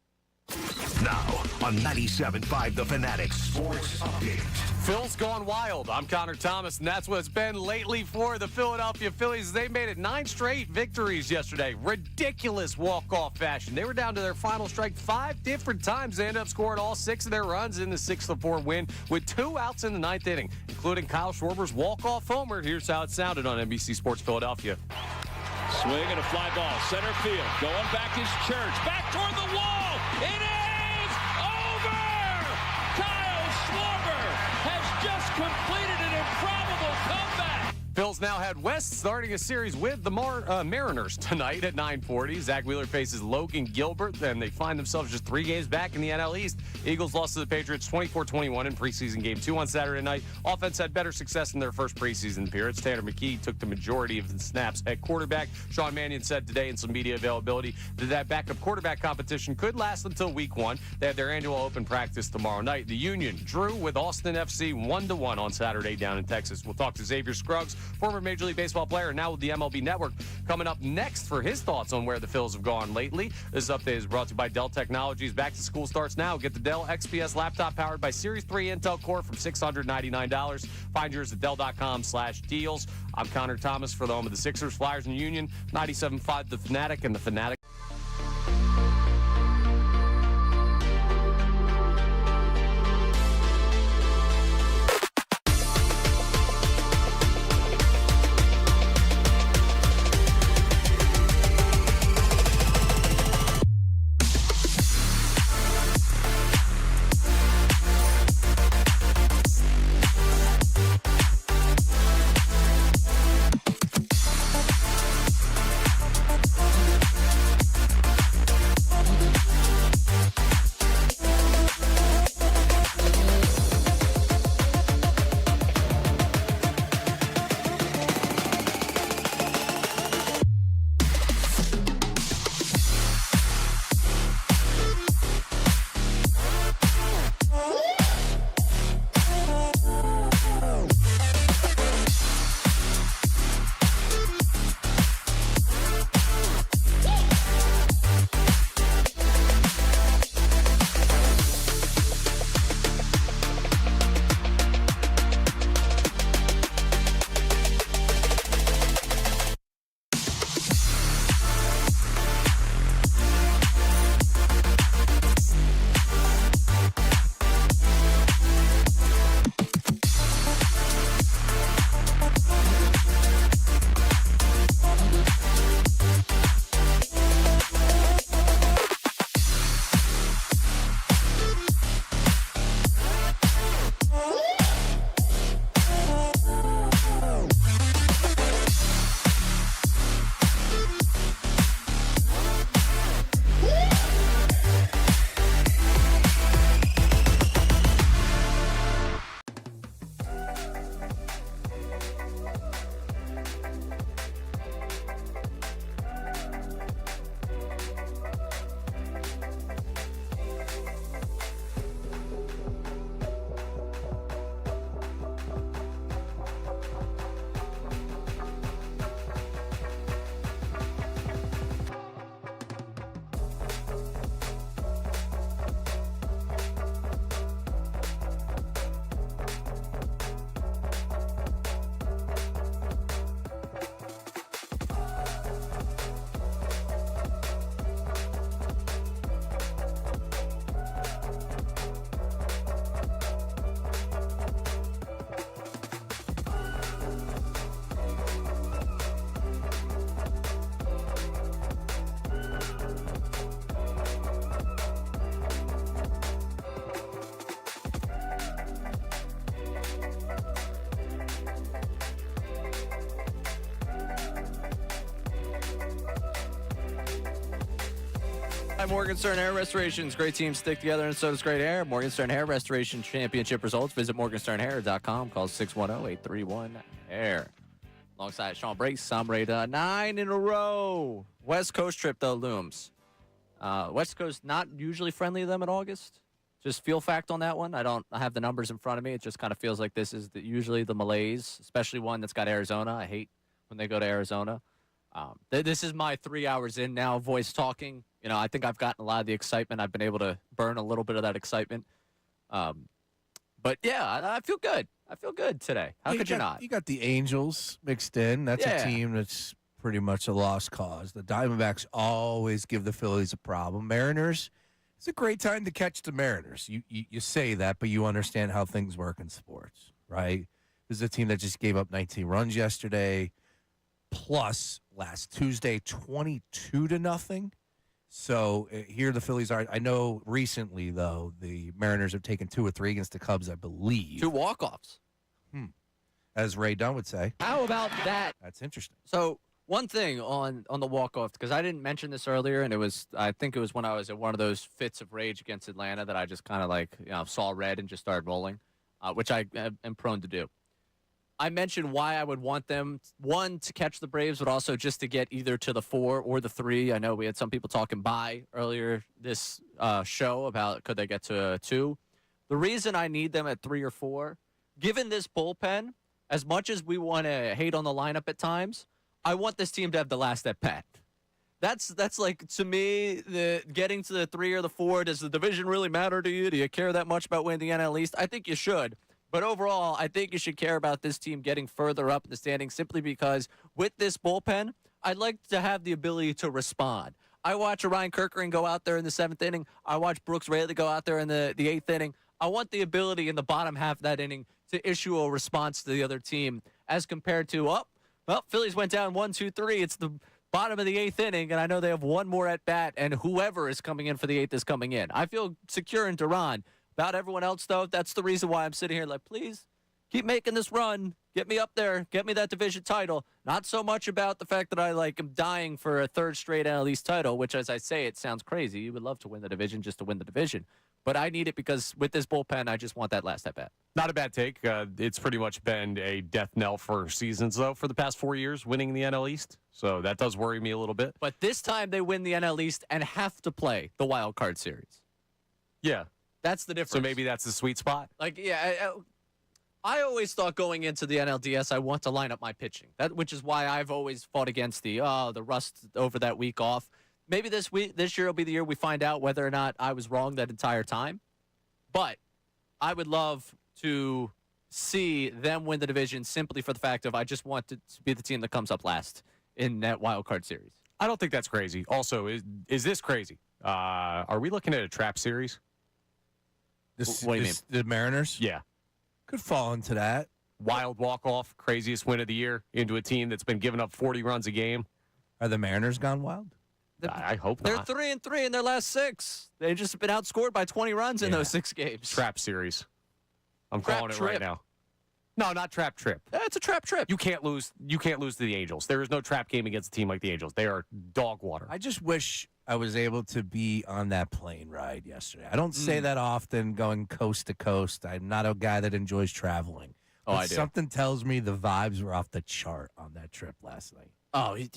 [SPEAKER 13] Now on 97.5 The Fanatic Sports Update.
[SPEAKER 4] Phil's gone wild. I'm Connor Thomas, and that's what it's been lately for the Philadelphia Phillies. They made it 9 straight victories yesterday. Ridiculous walk-off fashion. They were down to their final strike 5 different times. They ended up scoring all 6 of their runs in the 6-4 win with 2 outs in the 9th inning, including Kyle Schwarber's walk-off homer. Here's how it sounded on NBC Sports Philadelphia.
[SPEAKER 5] Swing and a fly ball, center field. Going back is Church. Back toward the wall. It is over! Kyle Schwarber has just completed an improbable comeback.
[SPEAKER 4] Phil's now head west, starting a series with the Mariners tonight at 9:40. Zach Wheeler faces Logan Gilbert, and they find themselves just 3 games back in the NL East. Eagles lost to the Patriots 24-21 in preseason game 2 on Saturday night. Offense had better success in their first preseason appearance. Tanner McKee took the majority of the snaps at quarterback. Sean Mannion said today in some media availability that backup quarterback competition could last until week 1. They have their annual open practice tomorrow night. The Union drew with Austin FC 1-1 on Saturday down in Texas. We'll talk to Xavier Scruggs, former Major League Baseball player, now with the MLB Network, coming up next for his thoughts on where the Phils have gone lately. This update is brought to you by Dell Technologies. Back to school starts now. Get the Dell XPS laptop powered by Series 3 Intel Core from $699. Find yours at Dell.com/deals. I'm Connor Thomas for the home of the Sixers, Flyers, and Union. 97.5 The Fanatic and The Fanatic.
[SPEAKER 1] Hi, Morgenstern Hair Restorations. Great teams stick together, and so does great hair. Morgenstern Hair Restoration Championship results. Visit morgensternhair.com. Call 610-831-HAIR. Alongside Sean Brace, I'm Ray Dunne. 9 in a row. West Coast trip, though, looms. West Coast not usually friendly to them in August. Just feel fact on that one. I have the numbers in front of me. It just kind of feels like this is usually the malaise, especially one that's got Arizona. I hate when they go to Arizona. This is my 3 hours in now, voice talking. You know, I think I've gotten a lot of the excitement. I've been able to burn a little bit of that excitement. But, yeah, I feel good. I feel good today. How could you not?
[SPEAKER 2] You got the Angels mixed in. That's
[SPEAKER 1] Yeah.
[SPEAKER 2] a team that's pretty much a lost cause. The Diamondbacks always give the Phillies a problem. Mariners, it's a great time to catch the Mariners. You say that, but you understand how things work in sports, right? This is a team that just gave up 19 runs yesterday, plus last Tuesday, 22-0. So here the Phillies are. I know recently, though, the Mariners have taken 2 or 3 against the Cubs, I believe.
[SPEAKER 1] 2 walk-offs.
[SPEAKER 2] As Ray Dunne would say.
[SPEAKER 1] How about that?
[SPEAKER 2] That's interesting.
[SPEAKER 1] So one thing on the walk-off, because I didn't mention this earlier, and I think it was when I was at one of those fits of rage against Atlanta that I just kind of saw red and just started rolling, which I am prone to do. I mentioned why I would want them, one, to catch the Braves, but also just to get either to the 4 or the 3. I know we had some people talking by earlier this show about could they get to 2. The reason I need them at 3 or 4, given this bullpen, as much as we want to hate on the lineup at times, I want this team to have the last at bat. That's like, to me, the getting to the 3 or the 4, does the division really matter to you? Do you care that much about winning the NL East? I think you should. But overall, I think you should care about this team getting further up in the standings simply because with this bullpen, I'd like to have the ability to respond. I watch Ryan Kerkering go out there in the 7th inning. I watch Brooks Raley go out there in the 8th inning. I want the ability in the bottom half of that inning to issue a response to the other team as compared to, Phillies went down 1, 2, 3. It's the bottom of the 8th inning, and I know they have one more at bat, and whoever is coming in for the 8th is coming in. I feel secure in Duran. About everyone else, though, that's the reason why I'm sitting here like, please keep making this run. Get me up there. Get me that division title. Not so much about the fact that I am dying for a 3rd straight NL East title, which, as I say, it sounds crazy. You would love to win the division just to win the division. But I need it because with this bullpen, I just want that last at bat.
[SPEAKER 4] Not a bad take. It's pretty much been a death knell for seasons, though, for the past 4 years, winning the NL East. So that does worry me a little bit.
[SPEAKER 1] But this time they win the NL East and have to play the wild card series.
[SPEAKER 4] Yeah.
[SPEAKER 1] That's the difference.
[SPEAKER 4] So maybe that's the sweet spot.
[SPEAKER 1] I always thought going into the NLDS, I want to line up my pitching. Which is why I've always fought against the rust over that week off. Maybe this year will be the year we find out whether or not I was wrong that entire time. But I would love to see them win the division simply for the fact of I just want to be the team that comes up last in that wild card series.
[SPEAKER 4] I don't think that's crazy. Also, is this crazy? Are we looking at a trap series?
[SPEAKER 1] What do you mean?
[SPEAKER 2] The Mariners?
[SPEAKER 4] Yeah.
[SPEAKER 2] Could fall into that.
[SPEAKER 4] Wild walk-off, craziest win of the year into a team that's been giving up 40 runs a game.
[SPEAKER 2] Are the Mariners gone wild?
[SPEAKER 4] I hope
[SPEAKER 1] They're
[SPEAKER 4] not.
[SPEAKER 1] 3-3 in their last 6. They've just been outscored by 20 runs in those 6 games.
[SPEAKER 4] Trap series. I'm
[SPEAKER 1] Trap
[SPEAKER 4] calling it
[SPEAKER 1] trip.
[SPEAKER 4] right now. No, not trap trip.
[SPEAKER 1] It's a trap trip.
[SPEAKER 4] You can't lose to the Angels. There is no trap game against a team like the Angels. They are dog water.
[SPEAKER 2] I just wish I was able to be on that plane ride yesterday. I don't say that often going coast to coast. I'm not a guy that enjoys traveling. But
[SPEAKER 1] I do.
[SPEAKER 2] Something tells me the vibes were off the chart on that trip last night.
[SPEAKER 1] Oh, could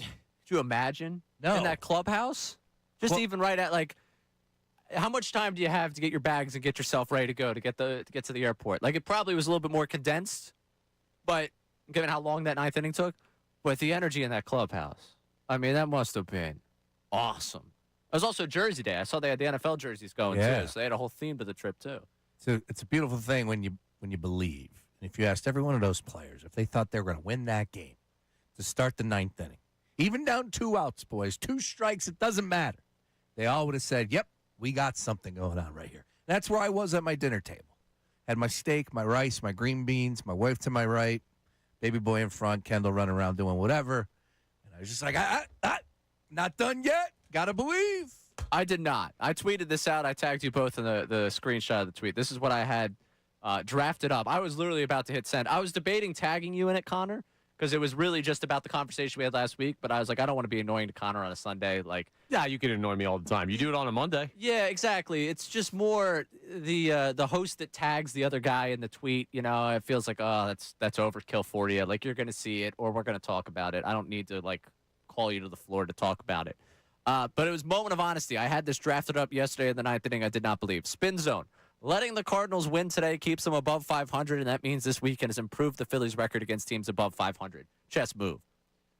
[SPEAKER 1] you imagine?
[SPEAKER 2] No.
[SPEAKER 1] In that clubhouse? Just even right at how much time do you have to get your bags and get yourself ready to go to get to the airport? It probably was a little bit more condensed, but given how long that 9th inning took, but the energy in that clubhouse, I mean, that must have been awesome. It was also Jersey Day. I saw they had the NFL jerseys going too, so they had a whole theme to the trip too.
[SPEAKER 2] So it's a beautiful thing when you believe. And if you asked every one of those players if they thought they were going to win that game to start the 9th inning, even down 2 outs, boys, 2 strikes, it doesn't matter. They all would have said, yep, we got something going on right here. That's where I was at my dinner table. Had my steak, my rice, my green beans, my wife to my right, baby boy in front, Kendall running around doing whatever. And I was just like, not done yet. Gotta believe.
[SPEAKER 1] I did not. I tweeted this out. I tagged you both in the screenshot of the tweet. This is what I had drafted up. I was literally about to hit send. I was debating tagging you in it, Connor, because it was really just about the conversation we had last week. But I was like, I don't want to be annoying to Connor on a Sunday. Like,
[SPEAKER 4] Yeah, you can annoy me all the time. You do it on a Monday.
[SPEAKER 1] yeah, exactly. It's just more the host that tags the other guy in the tweet. You know, it feels like, oh, that's overkill for you. Like, you're gonna see it, or we're gonna talk about it. I don't need to like call you to the floor to talk about it. But it was a moment of honesty. I had this drafted up yesterday in the 9th inning. I did not believe. Spin zone. Letting the Cardinals win today keeps them above 500, and that means this weekend has improved the Phillies' record against teams above 500. Chess move.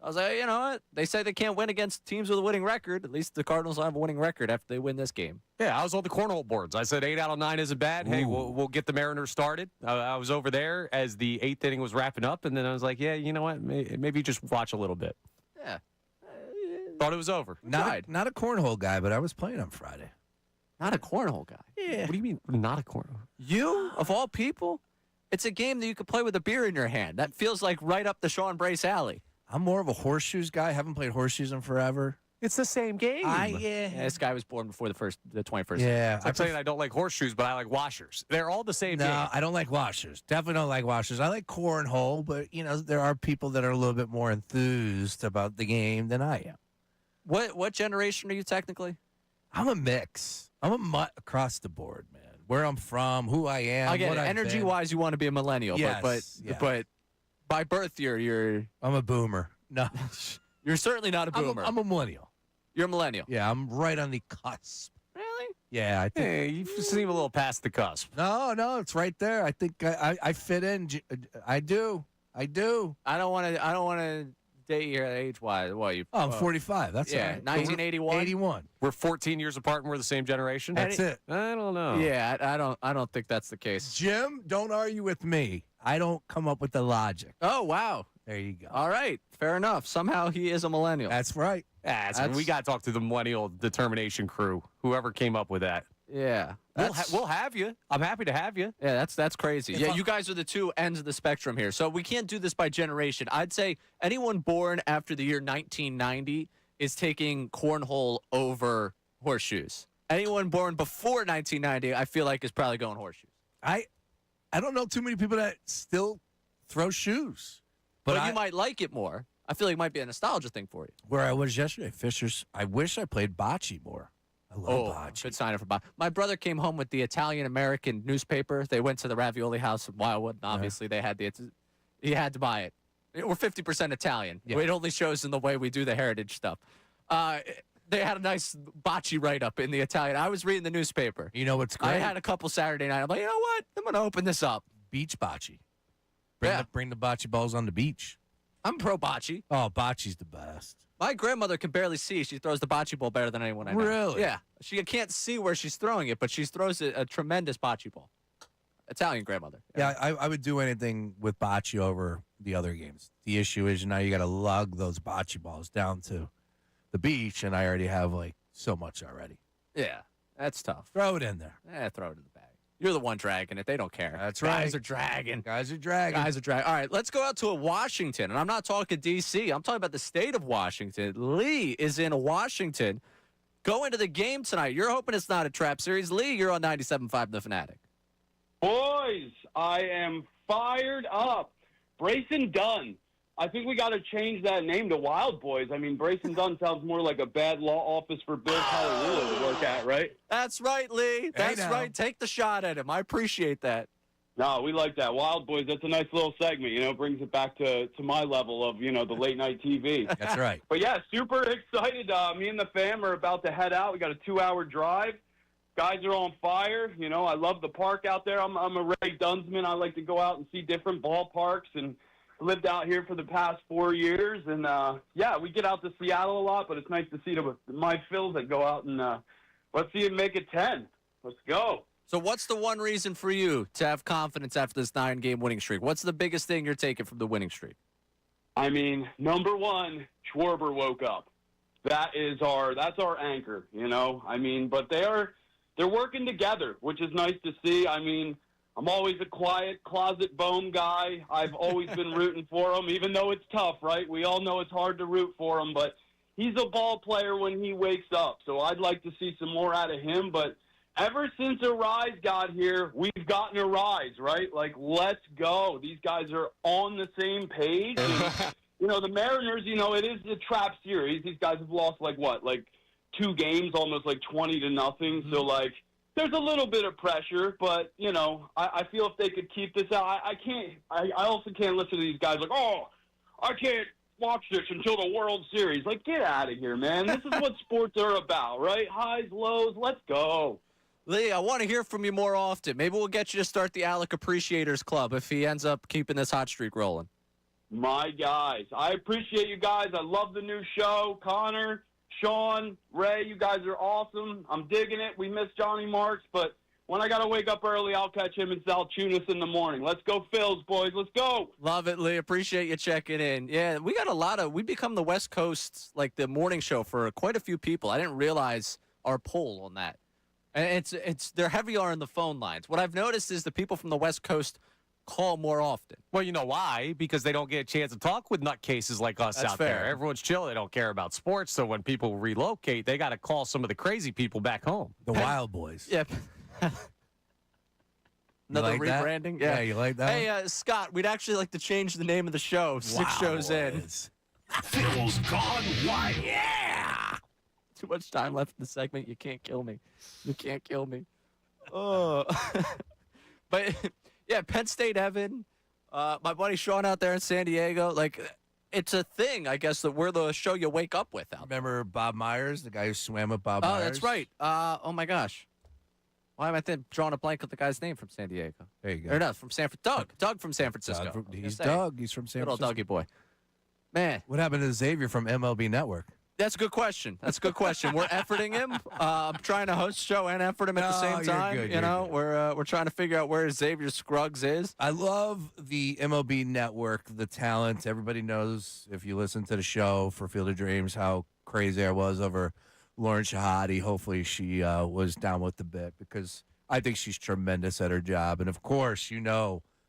[SPEAKER 1] I was like, you know what? They say they can't win against teams with a winning record. At least the Cardinals will have a winning record after they win this game.
[SPEAKER 4] Yeah, I was on the cornhole boards. I said 8 out of 9 isn't bad. Hey, we'll get the Mariners started. I was over there as the 8th inning was wrapping up, and then I was like, yeah, you know what? Maybe just watch a little bit.
[SPEAKER 1] Yeah.
[SPEAKER 4] Thought it was over.
[SPEAKER 2] Not a cornhole guy, but I was playing on Friday.
[SPEAKER 1] Not a cornhole guy.
[SPEAKER 2] Yeah.
[SPEAKER 4] What do you mean, not a cornhole?
[SPEAKER 1] You, of all people? It's a game that you could play with a beer in your hand. That feels like right up the Sean Brace alley.
[SPEAKER 2] I'm more of a horseshoes guy. Haven't played horseshoes in forever.
[SPEAKER 4] It's the same game.
[SPEAKER 1] Yeah, this guy was born before the 21st.
[SPEAKER 2] Yeah.
[SPEAKER 4] I'm saying I don't like horseshoes, but I like washers. They're all the same
[SPEAKER 2] No,
[SPEAKER 4] game.
[SPEAKER 2] I don't like washers. Definitely don't like washers. I like cornhole, but, you know, there are people that are a little bit more enthused about the game than I am.
[SPEAKER 1] What generation are you technically?
[SPEAKER 2] I'm a mix. I'm a mutt across the board, man. Where I'm from, who I am.
[SPEAKER 1] I get
[SPEAKER 2] what
[SPEAKER 1] it.
[SPEAKER 2] I've been.
[SPEAKER 1] Energy-wise, you want to be a millennial,
[SPEAKER 2] Yes,
[SPEAKER 1] but by birth, you're
[SPEAKER 2] I'm a boomer. No,
[SPEAKER 1] you're certainly not a boomer.
[SPEAKER 2] I'm a millennial.
[SPEAKER 1] You're a millennial.
[SPEAKER 2] Yeah, I'm right on the cusp.
[SPEAKER 1] Really?
[SPEAKER 2] Yeah, I think.
[SPEAKER 4] Hey, you seem a little past the cusp.
[SPEAKER 2] No, it's right there. I think I fit in. I do.
[SPEAKER 1] I don't want to date you age-wise. What you?
[SPEAKER 2] Oh, I'm 45. That's
[SPEAKER 1] yeah.
[SPEAKER 2] all right.
[SPEAKER 1] 1981.
[SPEAKER 2] 81.
[SPEAKER 4] We're 14 years apart and we're the same generation.
[SPEAKER 2] That's it.
[SPEAKER 4] I don't know.
[SPEAKER 1] Yeah, I don't think that's the case.
[SPEAKER 2] Jim, don't argue with me. I don't come up with the logic.
[SPEAKER 1] Oh wow.
[SPEAKER 2] There you go.
[SPEAKER 1] All right, fair enough. Somehow he is a millennial.
[SPEAKER 2] That's right.
[SPEAKER 4] We got to talk to the millennial determination crew. Whoever came up with that.
[SPEAKER 1] Yeah,
[SPEAKER 4] we'll have you. I'm happy to have you.
[SPEAKER 1] Yeah, that's crazy. Yeah, you guys are the two ends of the spectrum here. So we can't do this by generation. I'd say anyone born after the year 1990 is taking cornhole over horseshoes. Anyone born before 1990, I feel like, is probably going horseshoes.
[SPEAKER 2] I don't know too many people that still throw shoes.
[SPEAKER 1] But you might like it more. I feel like it might be a nostalgia thing for you.
[SPEAKER 2] Where I was yesterday, Fisher's, I wish I played bocce more. I love bocce.
[SPEAKER 1] Good sign up for bocce. My brother came home with the Italian-American newspaper. They went to the Ravioli House in Wildwood, and obviously he had to buy it. We're 50% Italian.
[SPEAKER 2] Yeah.
[SPEAKER 1] It only shows in the way we do the heritage stuff. They had a nice bocce write-up in the Italian. I was reading the newspaper.
[SPEAKER 2] You know what's great?
[SPEAKER 1] I had a couple Saturday night. I'm like, you know what? I'm going to open this up.
[SPEAKER 2] Beach bocce. Bring the bocce balls on the beach.
[SPEAKER 1] I'm pro bocce.
[SPEAKER 2] Oh, bocce's the best.
[SPEAKER 1] My grandmother can barely see. She throws the bocce ball better than anyone I know.
[SPEAKER 2] Really?
[SPEAKER 1] Yeah. She can't see where she's throwing it, but she throws a tremendous bocce ball. Italian grandmother.
[SPEAKER 2] Yeah, I would do anything with bocce over the other games. The issue is now you got to lug those bocce balls down to the beach, and I already have like so much already.
[SPEAKER 1] Yeah, that's tough.
[SPEAKER 2] Throw it in there.
[SPEAKER 1] Throw it in the bag. You're the one dragging it. They don't care.
[SPEAKER 2] That's right.
[SPEAKER 1] Guys are dragging.
[SPEAKER 2] Guys are dragging.
[SPEAKER 1] All right, let's go out to Washington. And I'm not talking D.C. I'm talking about the state of Washington. Lee is in Washington. Going to the game tonight. You're hoping it's not a trap series. Lee, you're on 97.5 The Fanatic.
[SPEAKER 11] Boys, I am fired up. Brayson Dunne. I think we got to change that name to Wild Boys. I mean, Brayson Dunne sounds more like a bad law office for Bill Colarulo to work at, right?
[SPEAKER 1] That's right, Lee. That's right. Take the shot at him. I appreciate that.
[SPEAKER 11] No, we like that. Wild Boys, that's a nice little segment, brings it back to my level of, the late night TV.
[SPEAKER 2] That's right.
[SPEAKER 11] But yeah, super excited. Me and the fam are about to head out. We got a 2-hour drive. Guys are on fire. I love the park out there. I'm a Ray Dunsman. I like to go out and see different ballparks and lived out here for the past 4 years. And, we get out to Seattle a lot, but it's nice to see my Phils that go out and let's see it make it 10. Let's go.
[SPEAKER 1] So what's the one reason for you to have confidence after this 9-game winning streak? What's the biggest thing you're taking from the winning streak?
[SPEAKER 11] I mean, number one, Schwarber woke up. That's our anchor, but they're working together, which is nice to see. I mean, I'm always a quiet closet Bohm guy. I've always been rooting for him, even though it's tough, right? We all know it's hard to root for him, but he's a ball player when he wakes up. So I'd like to see some more out of him. But
[SPEAKER 3] ever since Arise got here, we've gotten Arise, right? Like, let's go. These guys are on the same page. And, the Mariners, it is a trap series. These guys have lost, like 2 games, almost 20 to nothing.
[SPEAKER 2] Mm-hmm.
[SPEAKER 3] So, there's a little bit of pressure, but, I feel if they could keep this out, I also can't listen to these guys like, oh, I can't watch this until the World Series. Like, get out of here, man. This is what sports are about, right? Highs, lows, let's go.
[SPEAKER 1] Lee, I want to hear from you more often. Maybe we'll get you to start the Alec Appreciators Club if he ends up keeping this hot streak rolling.
[SPEAKER 3] My guys. I appreciate you guys. I love the new show. Connor, Sean, Ray, you guys are awesome. I'm digging it. We miss Johnny Marks, but when I got to wake up early, I'll catch him and Salciunas in the morning. Let's go Phils, boys. Let's go.
[SPEAKER 1] Love it, Lee. Appreciate you checking in. Yeah, we got we become the West Coast, the morning show for quite a few people. I didn't realize our poll on that. And they're heavier on the phone lines. What I've noticed is the people from the West Coast call more often.
[SPEAKER 4] Well, you know why? Because they don't get a chance to talk with nutcases like us
[SPEAKER 1] That's
[SPEAKER 4] out
[SPEAKER 1] fair.
[SPEAKER 4] there. Everyone's chill. They don't care about sports. So when people relocate, they got to call some of the crazy people back home.
[SPEAKER 2] The Wild Boys.
[SPEAKER 1] Yep. Another
[SPEAKER 2] like that?
[SPEAKER 1] rebranding?
[SPEAKER 2] Yeah, you like that?
[SPEAKER 1] Hey, Scott, we'd actually like to change the name of the show 6 shows in.
[SPEAKER 13] Phil's gone wild.
[SPEAKER 1] Yeah! Too much time left in the segment. You can't kill me. You can't kill me. Oh. But, yeah, Penn State Evan, my buddy Sean out there in San Diego, it's a thing, I guess, that we're the show you wake up with out there.
[SPEAKER 2] Remember Bob Myers, the guy who swam with Bob Myers?
[SPEAKER 1] Oh, that's right. Oh, my gosh. Why am I drawing a blank with the guy's name from San Diego?
[SPEAKER 2] There you go.
[SPEAKER 1] Or no, from Doug. Doug from San Francisco.
[SPEAKER 2] He's Doug. He's from San
[SPEAKER 1] Good old
[SPEAKER 2] Francisco.
[SPEAKER 1] Dougie boy. Man.
[SPEAKER 2] What happened to Xavier from MLB Network?
[SPEAKER 1] That's a good question. We're efforting him. I'm trying to host show and effort him at the same
[SPEAKER 2] you're
[SPEAKER 1] time.
[SPEAKER 2] good,
[SPEAKER 1] You know, we're trying to figure out where Xavier Scruggs is.
[SPEAKER 2] I love the MLB Network, the talent. Everybody knows, if you listen to the show for Field of Dreams, how crazy I was over Lauren Shahadi. Hopefully she was down with the bit, because I think she's tremendous at her job. And, of course,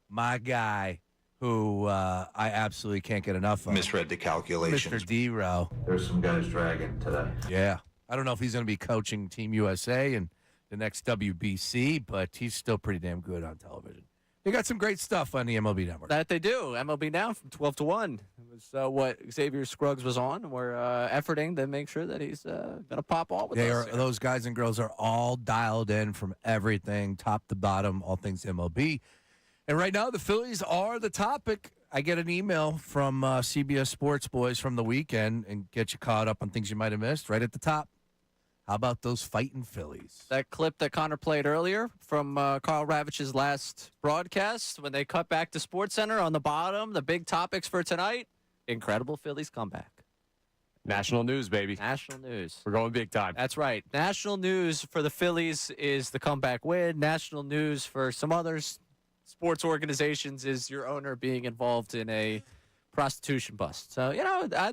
[SPEAKER 2] my guy, who I absolutely can't get enough of.
[SPEAKER 22] Misread the calculations.
[SPEAKER 2] Mr. D-Row.
[SPEAKER 22] There's some guys dragging today.
[SPEAKER 2] Yeah. I don't know if he's going to be coaching Team USA and the next WBC, but he's still pretty damn good on television. They got some great stuff on the MLB Network.
[SPEAKER 1] That they do. MLB Now from 12 to 1. It was what Xavier Scruggs was on. We're efforting to make sure that he's going to pop all with us.
[SPEAKER 2] Those guys and girls are all dialed in from everything, top to bottom, all things MLB. And right now, the Phillies are the topic. I get an email from CBS Sports Boys from the weekend and get you caught up on things you might have missed right at the top. How about those fighting Phillies?
[SPEAKER 1] That clip that Connor played earlier from Carl Ravage's last broadcast, when they cut back to SportsCenter on the bottom, the big topics for tonight, incredible Phillies comeback.
[SPEAKER 4] National news, baby.
[SPEAKER 1] National news.
[SPEAKER 4] We're going big time.
[SPEAKER 1] That's right. National news for the Phillies is the comeback win. National news for some others. Sports organizations is your owner being involved in a prostitution bust. So,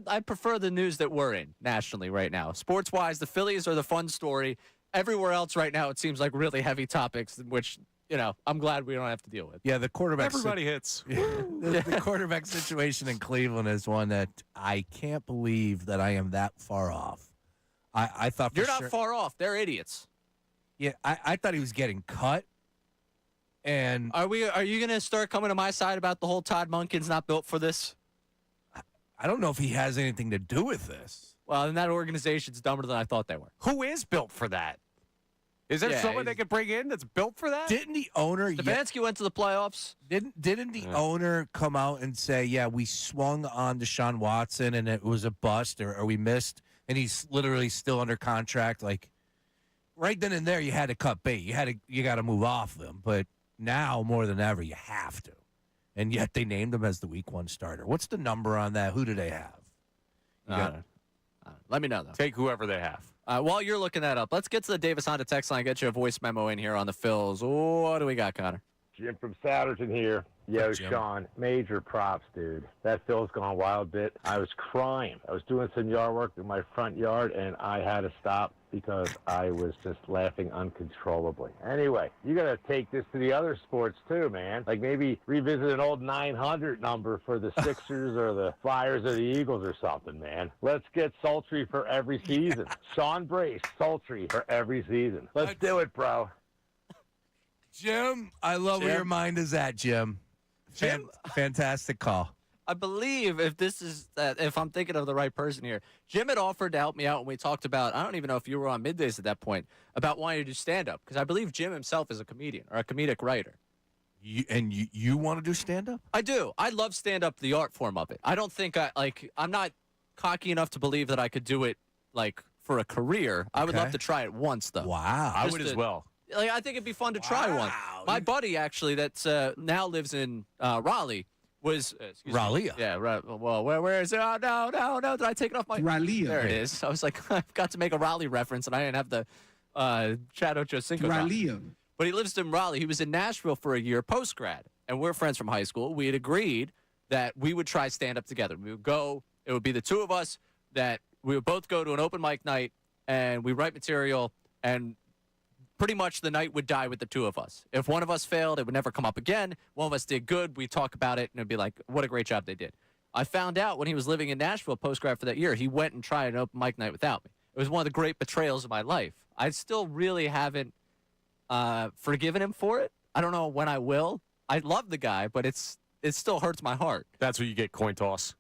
[SPEAKER 1] I prefer the news that we're in nationally right now. Sports-wise, the Phillies are the fun story. Everywhere else right now, it seems like really heavy topics, which, I'm glad we don't have to deal with.
[SPEAKER 2] Yeah, the quarterback.
[SPEAKER 4] Everybody hits.
[SPEAKER 2] The quarterback situation in Cleveland is one that I can't believe that I am that far off. I thought
[SPEAKER 1] You're not far off. They're idiots.
[SPEAKER 2] Yeah, I thought he was getting cut. And
[SPEAKER 1] are you going to start coming to my side about the whole Todd Monken's not built for this?
[SPEAKER 2] I don't know if he has anything to do with this.
[SPEAKER 1] Well, then that organization's dumber than I thought they were.
[SPEAKER 4] Who is built for that? Is there someone they could bring in that's built for that?
[SPEAKER 2] Didn't the owner...
[SPEAKER 1] Stefanski went to the playoffs.
[SPEAKER 2] Didn't the owner come out and say, yeah, we swung on Deshaun Watson and it was a bust or we missed, and he's literally still under contract? Like, right then and there, you had to cut bait. You got to move off them. But now, more than ever, you have to. And yet they named him as the Week 1 starter. What's the number on that? Who do they have?
[SPEAKER 1] Let me know, though.
[SPEAKER 4] Take whoever they have.
[SPEAKER 1] While you're looking that up, let's get to the Davis Honda text line, get you a voice memo in here on the Phils. What do we got, Connor?
[SPEAKER 23] Jim from Satterton here.
[SPEAKER 6] Yo,
[SPEAKER 2] Jim.
[SPEAKER 6] Sean, major props, dude. That Phil's Gone Wild bit, I was crying. I was doing some yard work in my front yard, and I had to stop because I was just laughing uncontrollably. Anyway, you got to take this to the other sports, too, man. Like maybe revisit an old 900 number for the Sixers or the Flyers or the Eagles or something, man. Let's get sultry for every season. Sean Brace, sultry for every season. Let's do it, bro.
[SPEAKER 2] Jim, I love where
[SPEAKER 1] Jim?
[SPEAKER 2] your mind is at, Jim.
[SPEAKER 1] Jim?
[SPEAKER 2] Fantastic call.
[SPEAKER 1] I believe if I'm thinking of the right person here, Jim had offered to help me out when we talked about, I don't even know if you were on Middays at that point, about wanting to do stand-up, because I believe Jim himself is a comedian or a comedic writer.
[SPEAKER 2] You want to do stand-up?
[SPEAKER 1] I do. I love stand-up, the art form of it. I don't think I'm not cocky enough to believe that I could do it, like, for a career. I would
[SPEAKER 2] Okay.
[SPEAKER 1] love to try it once, though.
[SPEAKER 2] Wow.
[SPEAKER 4] I would as well.
[SPEAKER 1] Like, I think it'd be fun to try one. My buddy, actually, that's now lives in Raleigh, was
[SPEAKER 2] Raleigh.
[SPEAKER 1] Yeah, right. Well, where is it? Oh, no. Did I take it off my?
[SPEAKER 18] Raleigh.
[SPEAKER 1] There it is. I was like, I've got to make a Raleigh reference, and I didn't have the Chad Ochocinco.
[SPEAKER 18] Raleigh.
[SPEAKER 1] But he lives in Raleigh. He was in Nashville for a year post grad, and we're friends from high school. We had agreed that we would try stand up together. We would go. It would be the two of us that we would both go to an open mic night, and we write material, and pretty much the night would die with the two of us. If one of us failed, it would never come up again. One of us did good. We'd talk about it, and it'd be like, what a great job they did. I found out when he was living in Nashville post-grad for that year, he went and tried an open mic night without me. It was one of the great betrayals of my life. I still really haven't forgiven him for it. I don't know when I will. I love the guy, but it still hurts my heart.
[SPEAKER 4] That's where you get coin toss.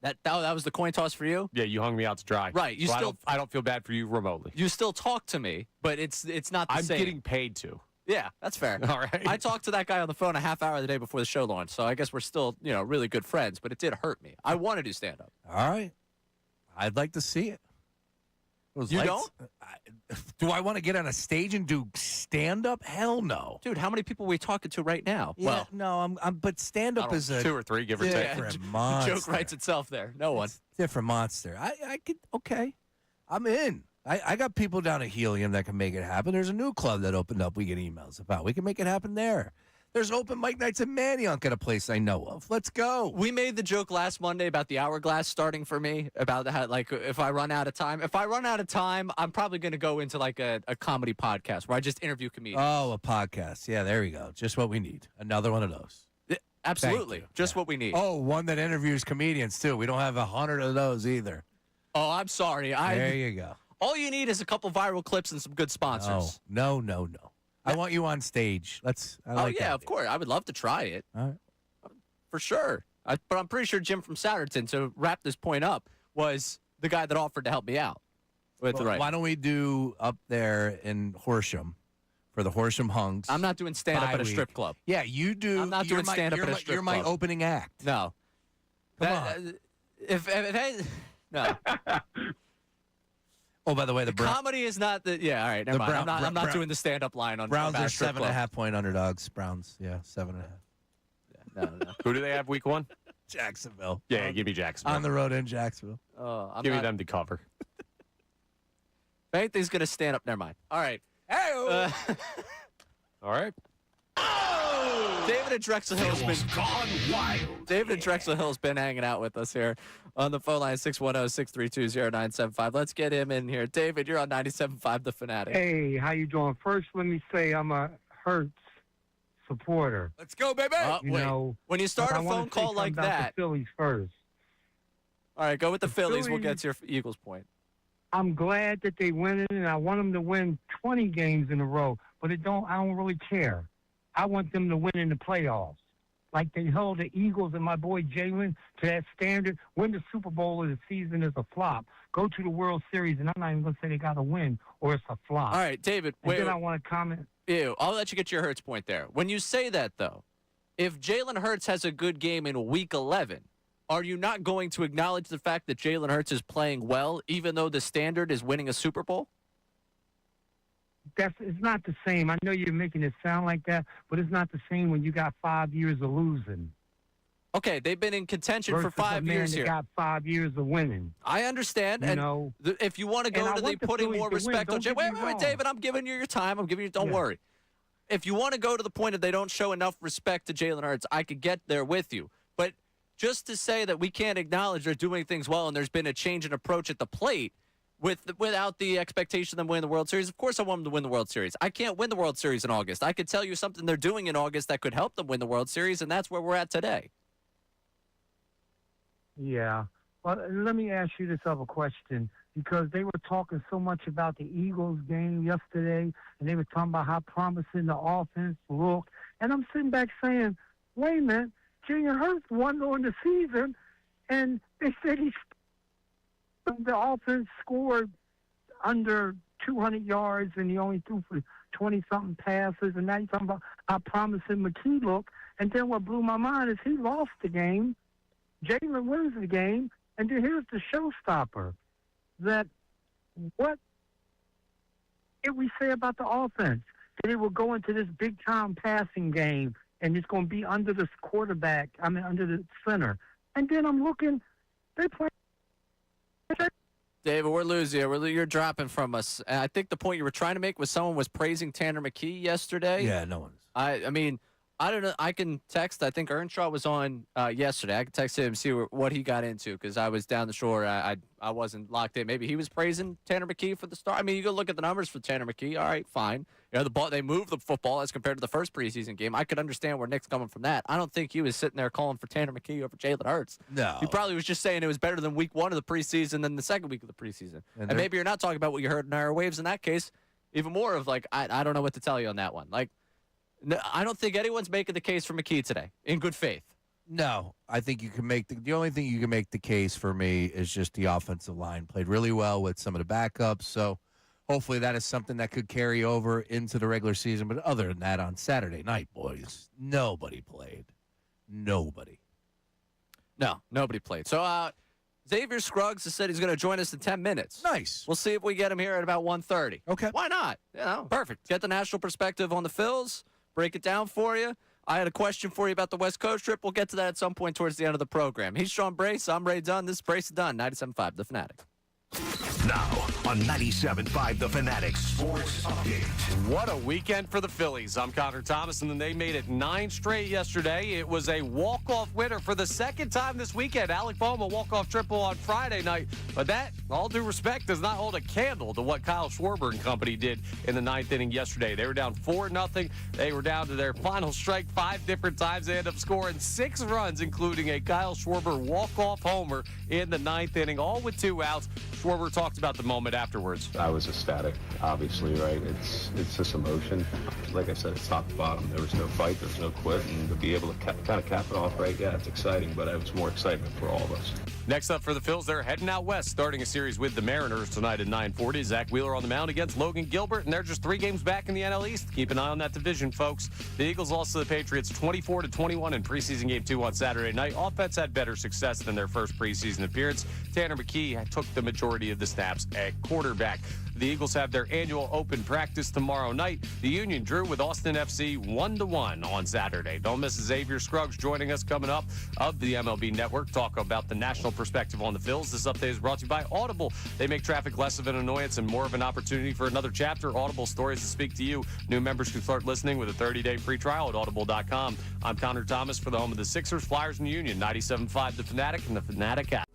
[SPEAKER 1] That was the coin toss for you?
[SPEAKER 4] Yeah, you hung me out to dry.
[SPEAKER 1] Right. You
[SPEAKER 4] So
[SPEAKER 1] still
[SPEAKER 4] I don't feel bad for you remotely.
[SPEAKER 1] You still talk to me, but it's not the same.
[SPEAKER 4] I'm getting paid to.
[SPEAKER 1] Yeah, that's fair.
[SPEAKER 4] All right.
[SPEAKER 1] I talked to that guy on the phone a half hour the day before the show launched, so I guess we're still, really good friends, but it did hurt me. I want to do stand-up.
[SPEAKER 2] All right. I'd like to see it.
[SPEAKER 1] You don't?
[SPEAKER 2] Do I want to get on a stage and do stand-up? Hell no.
[SPEAKER 1] Dude, how many people are we talking to right now?
[SPEAKER 2] Yeah,
[SPEAKER 1] Well,
[SPEAKER 2] no, but stand-up is a
[SPEAKER 4] 2 or 3, give or take.
[SPEAKER 2] different monster.
[SPEAKER 1] The joke writes itself there. No one.
[SPEAKER 2] Different monster. I could, okay. I'm in. I got people down at Helium that can make it happen. There's a new club that opened up we get emails about. We can make it happen there. There's open mic nights in Manayunk at a place I know of. Let's go.
[SPEAKER 1] We made the joke last Monday about the hourglass starting for me, about how, like, if I run out of time. If I run out of time, I'm probably going to go into, like, a comedy podcast where I just interview comedians.
[SPEAKER 2] Oh, a podcast. Yeah, there we go. Just what we need. Another one of those.
[SPEAKER 1] Absolutely. Just what we need.
[SPEAKER 2] Oh, one that interviews comedians, too. We don't have 100 of those either.
[SPEAKER 1] Oh, I'm sorry.
[SPEAKER 2] There you go.
[SPEAKER 1] All you need is a couple viral clips and some good sponsors.
[SPEAKER 2] No. I want you on stage.
[SPEAKER 1] Of course. I would love to try it.
[SPEAKER 2] All right.
[SPEAKER 1] For sure. But I'm pretty sure Jim from Souderton, to wrap this point up, was the guy that offered to help me out.
[SPEAKER 2] Why don't we do up there in Horsham for the Horsham Hunks?
[SPEAKER 1] I'm not doing stand-up at a strip club.
[SPEAKER 2] Yeah, you do.
[SPEAKER 1] I'm not doing stand-up at a strip
[SPEAKER 2] You're my
[SPEAKER 1] club.
[SPEAKER 2] opening act.
[SPEAKER 1] No.
[SPEAKER 2] Come on.
[SPEAKER 1] No.
[SPEAKER 2] Oh, by the way, the
[SPEAKER 1] comedy is not the. Yeah, all right. Never mind. I'm not doing the stand-up line on
[SPEAKER 2] Browns
[SPEAKER 1] about
[SPEAKER 2] are
[SPEAKER 1] a strip club.
[SPEAKER 2] 7.5-point underdogs. Browns, yeah, 7.5.
[SPEAKER 1] No.
[SPEAKER 4] Who do they have week 1?
[SPEAKER 2] Jacksonville.
[SPEAKER 4] Yeah, give me Jacksonville.
[SPEAKER 2] On the road in Jacksonville.
[SPEAKER 4] Give me them to cover.
[SPEAKER 1] If anything's going to stand up, never mind. All right.
[SPEAKER 2] Hey.
[SPEAKER 4] All right.
[SPEAKER 1] David at Drexel Hill's been
[SPEAKER 13] gone wild.
[SPEAKER 1] David at Drexel Hill's been hanging out with us here on the phone line 610-632-0975. Let's get him in here. David, you're on 97.5 The Fanatic.
[SPEAKER 8] Hey, how you doing? First, let me say I'm a Hurts supporter.
[SPEAKER 2] Let's go, baby.
[SPEAKER 1] When you start
[SPEAKER 8] but
[SPEAKER 1] a
[SPEAKER 8] I wanna
[SPEAKER 1] phone
[SPEAKER 8] say
[SPEAKER 1] call
[SPEAKER 8] something
[SPEAKER 1] like
[SPEAKER 8] about
[SPEAKER 1] that.
[SPEAKER 8] the Phillies first.
[SPEAKER 1] All right, go with the Phillies. We'll
[SPEAKER 8] Phillies-
[SPEAKER 1] get to your Eagles point.
[SPEAKER 8] I'm glad that they win, and I want them to win 20 games in a row. But I don't really care. I want them to win in the playoffs, like they held the Eagles and my boy Jalen to that standard. Win the Super Bowl of the season is a flop. Go to the World Series, and I'm not even going to say they got to win or it's a flop.
[SPEAKER 1] All right, David.
[SPEAKER 8] And then I want to comment.
[SPEAKER 1] I'll let you get your Hurts point there. When you say that, though, if Jalen Hurts has a good game in Week 11, are you not going to acknowledge the fact that Jalen Hurts is playing well, even though the standard is winning a Super Bowl?
[SPEAKER 8] It's not the same. I know you're making it sound like that, but it's not the same when you got 5 years of losing.
[SPEAKER 1] Okay, they've been in contention for
[SPEAKER 8] Versus
[SPEAKER 1] 5
[SPEAKER 8] a man
[SPEAKER 1] years
[SPEAKER 8] that
[SPEAKER 1] here.
[SPEAKER 8] got 5 years of winning.
[SPEAKER 1] I understand.
[SPEAKER 8] You
[SPEAKER 1] and
[SPEAKER 8] know,
[SPEAKER 1] if you want to
[SPEAKER 8] and
[SPEAKER 1] go
[SPEAKER 8] I
[SPEAKER 1] to the
[SPEAKER 8] want the
[SPEAKER 1] putting
[SPEAKER 8] Phillies
[SPEAKER 1] more
[SPEAKER 8] to win.
[SPEAKER 1] respect on
[SPEAKER 8] Don't
[SPEAKER 1] Jalen.
[SPEAKER 8] get me
[SPEAKER 1] Wait,
[SPEAKER 8] wrong.
[SPEAKER 1] David, I'm giving you your time. Don't worry. if you want to go to the point of they don't show enough respect to Jalen Hurts, I could get there with you. But just to say that we can't acknowledge they're doing things well and there's been a change in approach at the plate without the expectation of them winning the World Series, of course I want them to win the World Series. I can't win the World Series in August. I could tell you something they're doing in August that could help them win the World Series, and that's where we're at today.
[SPEAKER 8] Yeah. Well, let me ask you this other question, because they were talking so much about the Eagles game yesterday, and they were talking about how promising the offense looked. And I'm sitting back saying, wait a minute, Jalen Hurts won during the season, and they said the offense scored under 200 yards, and he only threw for 20-something passes, and now you're talking about how promising McKee looked. And then what blew my mind is he lost the game. Jalen wins the game, and then here's the showstopper. That what did we say about the offense? That it will go into this big-time passing game, and it's going to be under this quarterback, under the center. And then I'm looking, they play.
[SPEAKER 1] David, we're losing you. You're dropping from us. And I think the point you were trying to make was someone was praising Tanner McKee yesterday.
[SPEAKER 2] Yeah, no one's.
[SPEAKER 1] I mean, I don't know. I can text. I think Earnshaw was on yesterday. I can text him and see what he got into, because I was down the shore. I wasn't locked in. Maybe he was praising Tanner McKee for the start. I mean, you go look at the numbers for Tanner McKee. All right, fine. You know, the ball, they moved the football as compared to the first preseason game. I could understand where Nick's coming from that. I don't think he was sitting there calling for Tanner McKee over Jalen Hurts.
[SPEAKER 2] No.
[SPEAKER 1] He probably was just saying it was better than week 1 of the preseason than the second week of the preseason. And maybe you're not talking about what you heard in our waves in that case. Even more of like, I don't know what to tell you on that one. Like, no, I don't think anyone's making the case for McKee today in good faith.
[SPEAKER 2] No, I think you can make the only thing you can make the case for me is just the offensive line played really well with some of the backups. So hopefully that is something that could carry over into the regular season. But other than that, on Saturday night, boys, nobody played. Nobody.
[SPEAKER 1] No, nobody played. So Xavier Scruggs has said he's going to join us in 10 minutes.
[SPEAKER 2] Nice.
[SPEAKER 1] We'll see if we get him here at about 1:30.
[SPEAKER 2] Okay.
[SPEAKER 1] Why not? You know, perfect. Get the national perspective on the Phils. Break it down for you. I had a question for you about the West Coast trip. We'll get to that at some point towards the end of the program. He's Sean Brace. I'm Ray Dunne. This is Brace Dunne, 97.5, The Fanatic.
[SPEAKER 13] Now on 97.5 The Fanatic Sports Update.
[SPEAKER 4] What a weekend for the Phillies. I'm Connor Thomas, and then they made it 9 straight yesterday. It was a walk-off winner for the second time this weekend. Alec Bohm, a walk-off triple on Friday night. But that, all due respect, does not hold a candle to what Kyle Schwarber and company did in the 9th inning yesterday. They were down 4-0. They were down to their final strike 5 different times. They ended up scoring 6 runs, including a Kyle Schwarber walk-off homer in the 9th inning, all with 2 outs. Schwarber talked about the moment afterwards.
[SPEAKER 14] I was ecstatic, obviously, right? It's just emotion. Like I said, it's top to bottom. There was no fight, there was no quit, and to be able to kind of cap it off right, yeah, it's exciting, but it was more excitement for all of us.
[SPEAKER 4] Next up for the Phils, they're heading out west, starting a series with the Mariners tonight at 9:40. Zach Wheeler on the mound against Logan Gilbert, and they're just 3 games back in the NL East. Keep an eye on that division, folks. The Eagles lost to the Patriots 24-21 in preseason game 2 on Saturday night. Offense had better success than their first preseason appearance. Tanner McKee took the majority of the snaps at quarterback. The Eagles have their annual open practice tomorrow night. The Union drew with Austin FC 1-1 on Saturday. Don't miss Xavier Scruggs joining us coming up of the MLB Network. Talk about the national perspective on the Phils. This update is brought to you by Audible. They make traffic less of an annoyance and more of an opportunity for another chapter. Audible stories to speak to you. New members can start listening with a 30-day free trial at audible.com. I'm Connor Thomas for the home of the Sixers, Flyers, and Union. 97.5 The Fanatic and the Fanatic app.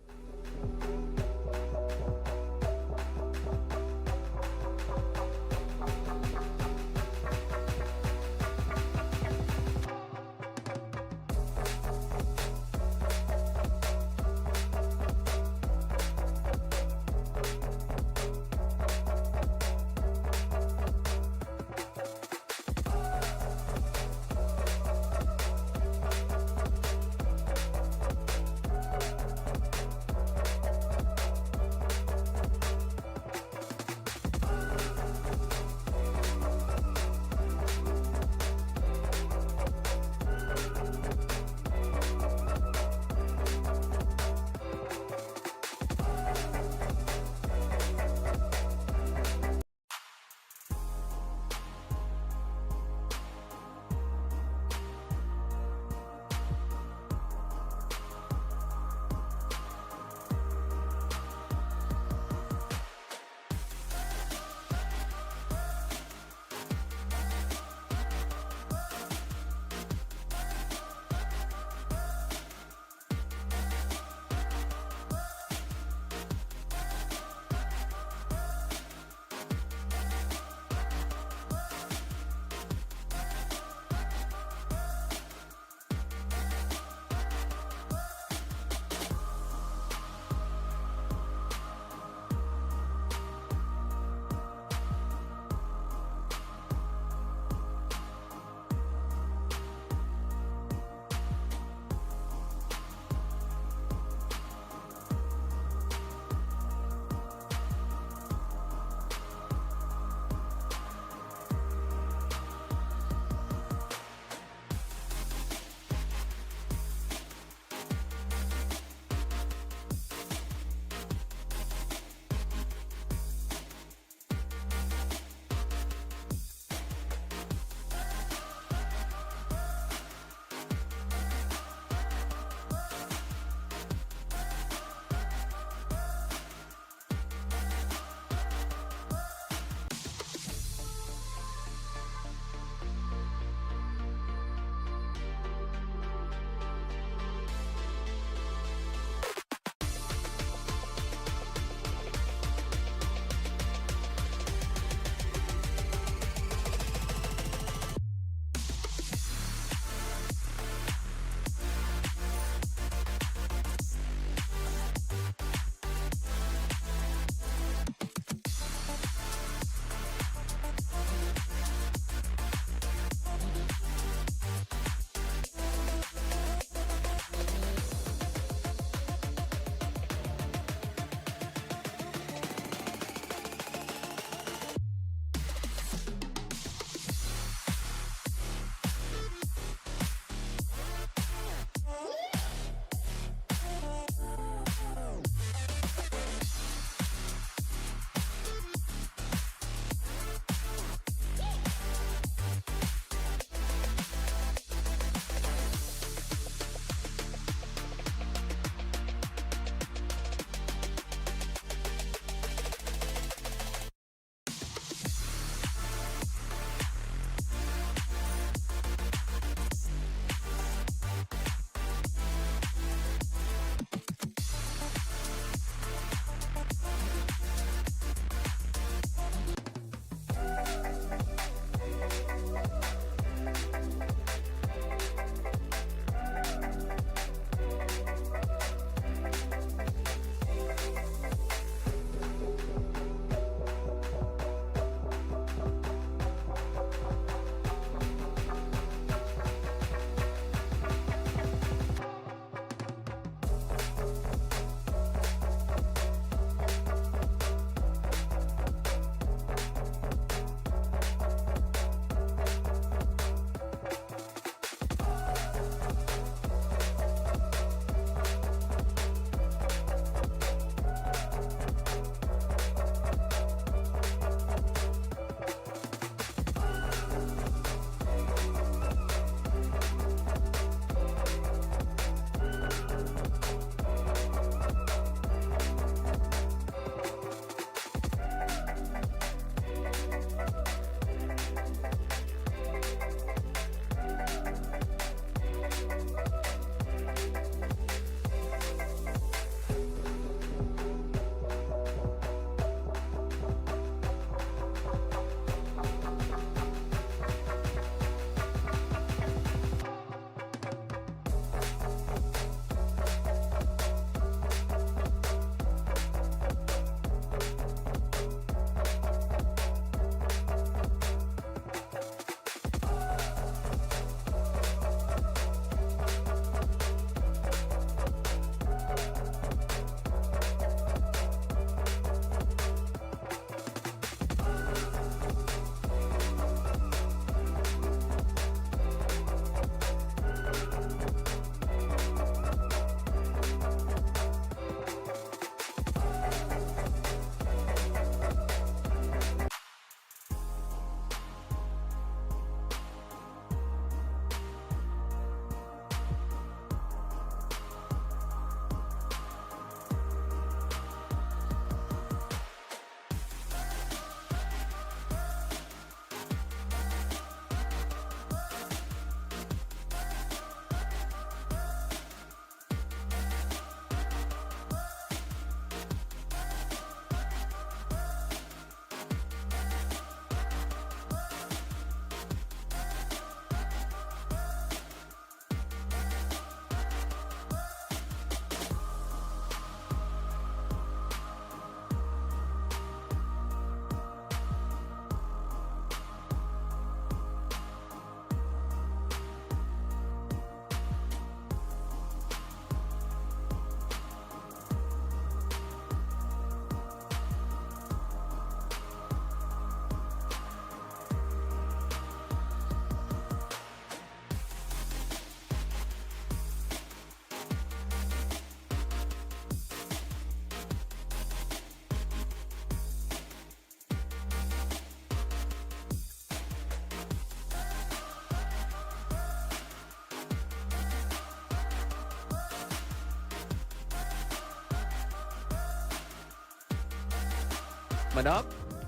[SPEAKER 1] coming up.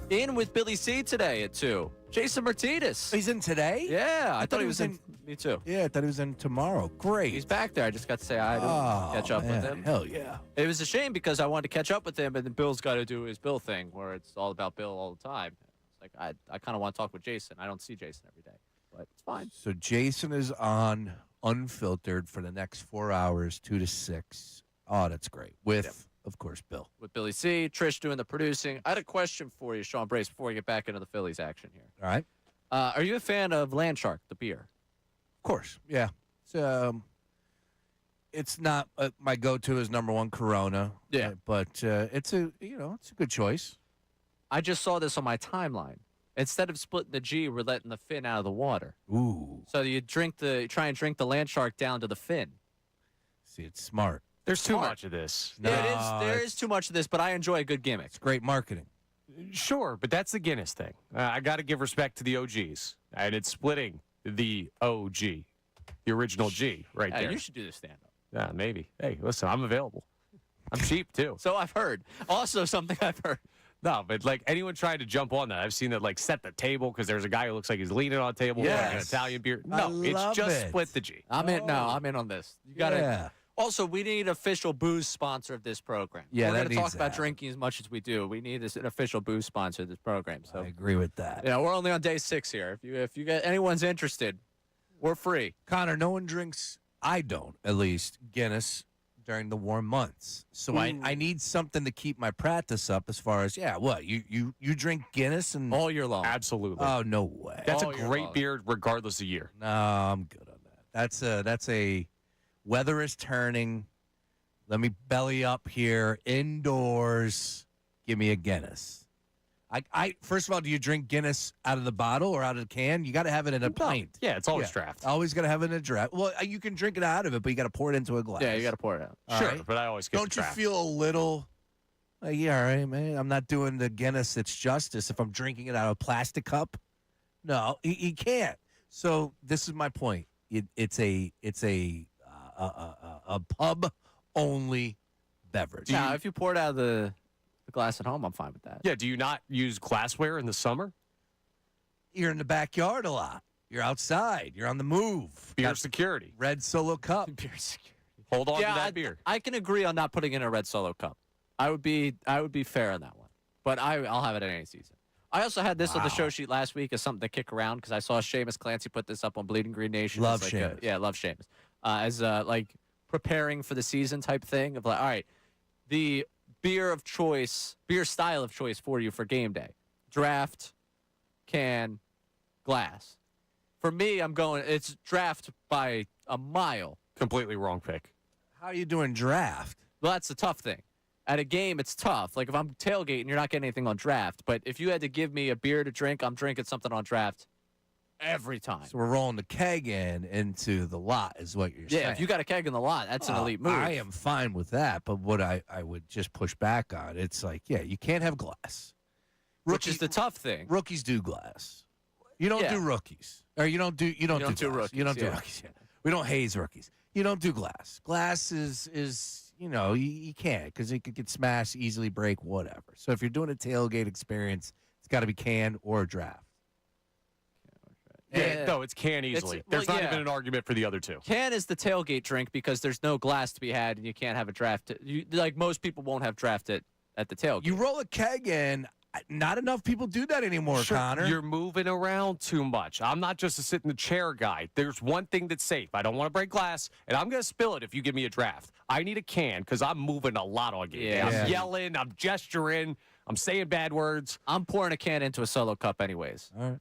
[SPEAKER 1] In with Billy C today at 2. Jason Martinez.
[SPEAKER 2] He's in today?
[SPEAKER 1] Yeah, I thought he was in. Me too.
[SPEAKER 2] Yeah, I thought he was in tomorrow. Great.
[SPEAKER 1] He's back there. I just got to say hi to him, catch up with him.
[SPEAKER 2] Hell yeah.
[SPEAKER 1] It was a shame because I wanted to catch up with him, and then Bill's got to do his Bill thing where it's all about Bill all the time. It's like I kind of want to talk with Jason. I don't see Jason every day, but it's fine.
[SPEAKER 2] So Jason is on Unfiltered for the next 4 hours, 2 to 6. Oh, that's great. With, of course, Bill.
[SPEAKER 1] With Billy C, Trish doing the producing. I had a question for you, Sean Brace, before we get back into the Phillies action here.
[SPEAKER 2] All right.
[SPEAKER 1] Are you a fan of Landshark, the beer?
[SPEAKER 2] Of course, yeah. It's not my go-to is number one Corona.
[SPEAKER 1] Yeah,
[SPEAKER 2] but it's a good choice.
[SPEAKER 1] I just saw this on my timeline. Instead of splitting the G, we're letting the fin out of the water.
[SPEAKER 2] Ooh.
[SPEAKER 1] So you try and drink the Landshark down to the fin.
[SPEAKER 2] See, it's smart.
[SPEAKER 4] There's too much of this.
[SPEAKER 1] Yeah, there is too much of this, but I enjoy a good gimmick.
[SPEAKER 2] It's great marketing.
[SPEAKER 4] Sure, but that's the Guinness thing. I got to give respect to the OGs, and it's splitting the OG, the original G, right there.
[SPEAKER 1] You should do the stand-up.
[SPEAKER 4] Yeah, maybe. Hey, listen, I'm available. I'm cheap too.
[SPEAKER 1] So I've heard. Also, something I've heard.
[SPEAKER 4] No, but like anyone trying to jump on that, I've seen that like set the table because there's a guy who looks like he's leaning on a table like an Italian beer. No, it's just split the G.
[SPEAKER 1] I'm in. No, I'm in on this. You got to.
[SPEAKER 2] Yeah.
[SPEAKER 1] Also, we need an official booze sponsor of this program.
[SPEAKER 2] Yeah,
[SPEAKER 1] we're going to talk
[SPEAKER 2] needs
[SPEAKER 1] about
[SPEAKER 2] that.
[SPEAKER 1] drinking as much as we do. We need an official booze sponsor of this program. So
[SPEAKER 2] I agree with that.
[SPEAKER 1] yeah, we're only on day 6 here. If you get anyone's interested, we're free.
[SPEAKER 2] Connor, no one drinks. I don't, at least, Guinness during the warm months. So I need something to keep my practice up as far as, what, you drink Guinness and
[SPEAKER 1] all year long?
[SPEAKER 4] Absolutely.
[SPEAKER 2] Oh, no way.
[SPEAKER 4] That's
[SPEAKER 1] all
[SPEAKER 4] a
[SPEAKER 1] year
[SPEAKER 4] great
[SPEAKER 1] long.
[SPEAKER 4] beer regardless of year.
[SPEAKER 2] No, I'm good on that. That's a weather is turning. Let me belly up here indoors. Give me a Guinness. I first of all, do you drink Guinness out of the bottle or out of the can? You got to have it in a pint.
[SPEAKER 4] Yeah, it's always draft.
[SPEAKER 2] Always got to have it in a draft. Well, you can drink it out of it, but you got to pour it into a glass.
[SPEAKER 1] Yeah, you got to pour it out.
[SPEAKER 4] Sure,
[SPEAKER 2] right?
[SPEAKER 4] but I always get
[SPEAKER 2] Don't
[SPEAKER 4] the
[SPEAKER 2] you
[SPEAKER 4] draft.
[SPEAKER 2] feel a little like, yeah, all right, man, I'm not doing the Guinness its justice if I'm drinking it out of a plastic cup? No, he can't. So this is my point. It's a pub only beverage.
[SPEAKER 1] Now, if you pour it out of the glass at home, I'm fine with that.
[SPEAKER 4] Yeah, do you not use glassware in the summer?
[SPEAKER 2] You're in the backyard a lot. You're outside. You're on the move.
[SPEAKER 4] Beer
[SPEAKER 2] Got
[SPEAKER 4] security.
[SPEAKER 2] Red Solo cup.
[SPEAKER 1] Beer security.
[SPEAKER 4] Hold on to that beer.
[SPEAKER 1] I can agree on not putting in a red Solo cup. I would be fair on that one. But I'll have it in any season. I also had this on the show sheet last week as something to kick around because I saw Seamus Clancy put this up on Bleeding Green Nation.
[SPEAKER 2] Love
[SPEAKER 1] as
[SPEAKER 2] Seamus.
[SPEAKER 1] Yeah, love Seamus. As like preparing for the season type thing of like, all right, the beer style of choice for you for game day. Draft, can, glass. For me, it's draft by a mile.
[SPEAKER 4] Completely wrong pick.
[SPEAKER 2] How are you doing draft?
[SPEAKER 1] Well, that's the tough thing. At a game, it's tough. Like if I'm tailgating, you're not getting anything on draft. But if you had to give me a beer to drink, I'm drinking something on draft every time.
[SPEAKER 2] So we're rolling the keg into the lot is what you're saying.
[SPEAKER 1] Yeah, if you got a keg in the lot, that's an elite move.
[SPEAKER 2] I am fine with that. But what I would just push back on, it's like, you can't have glass.
[SPEAKER 1] Which is the tough thing.
[SPEAKER 2] Rookies do glass. You don't do rookies. Or you don't do
[SPEAKER 1] do
[SPEAKER 2] glass.
[SPEAKER 1] rookies,
[SPEAKER 2] You don't do
[SPEAKER 1] yeah.
[SPEAKER 2] rookies. Yeah. We don't haze rookies. You don't do glass. Glass is you can't because it could get smashed, easily break, whatever. So if you're doing a tailgate experience, it's got to be can or a draft.
[SPEAKER 4] Yeah, no, it's can easily. There's not even an argument for the other two.
[SPEAKER 1] Can is the tailgate drink because there's no glass to be had and you can't have a draft. Like most people won't have draft at the tailgate.
[SPEAKER 2] You roll a keg in. Not enough people do that anymore,
[SPEAKER 4] Sure,
[SPEAKER 2] Connor.
[SPEAKER 4] You're moving around too much. I'm not just a sit in the chair guy. There's one thing that's safe. I don't want to break glass, and I'm going to spill it if you give me a draft. I need a can because I'm moving a lot on game.
[SPEAKER 1] Yeah.
[SPEAKER 4] I'm yelling. I'm gesturing. I'm saying bad words.
[SPEAKER 1] I'm pouring a can into a Solo cup anyways.
[SPEAKER 2] All right.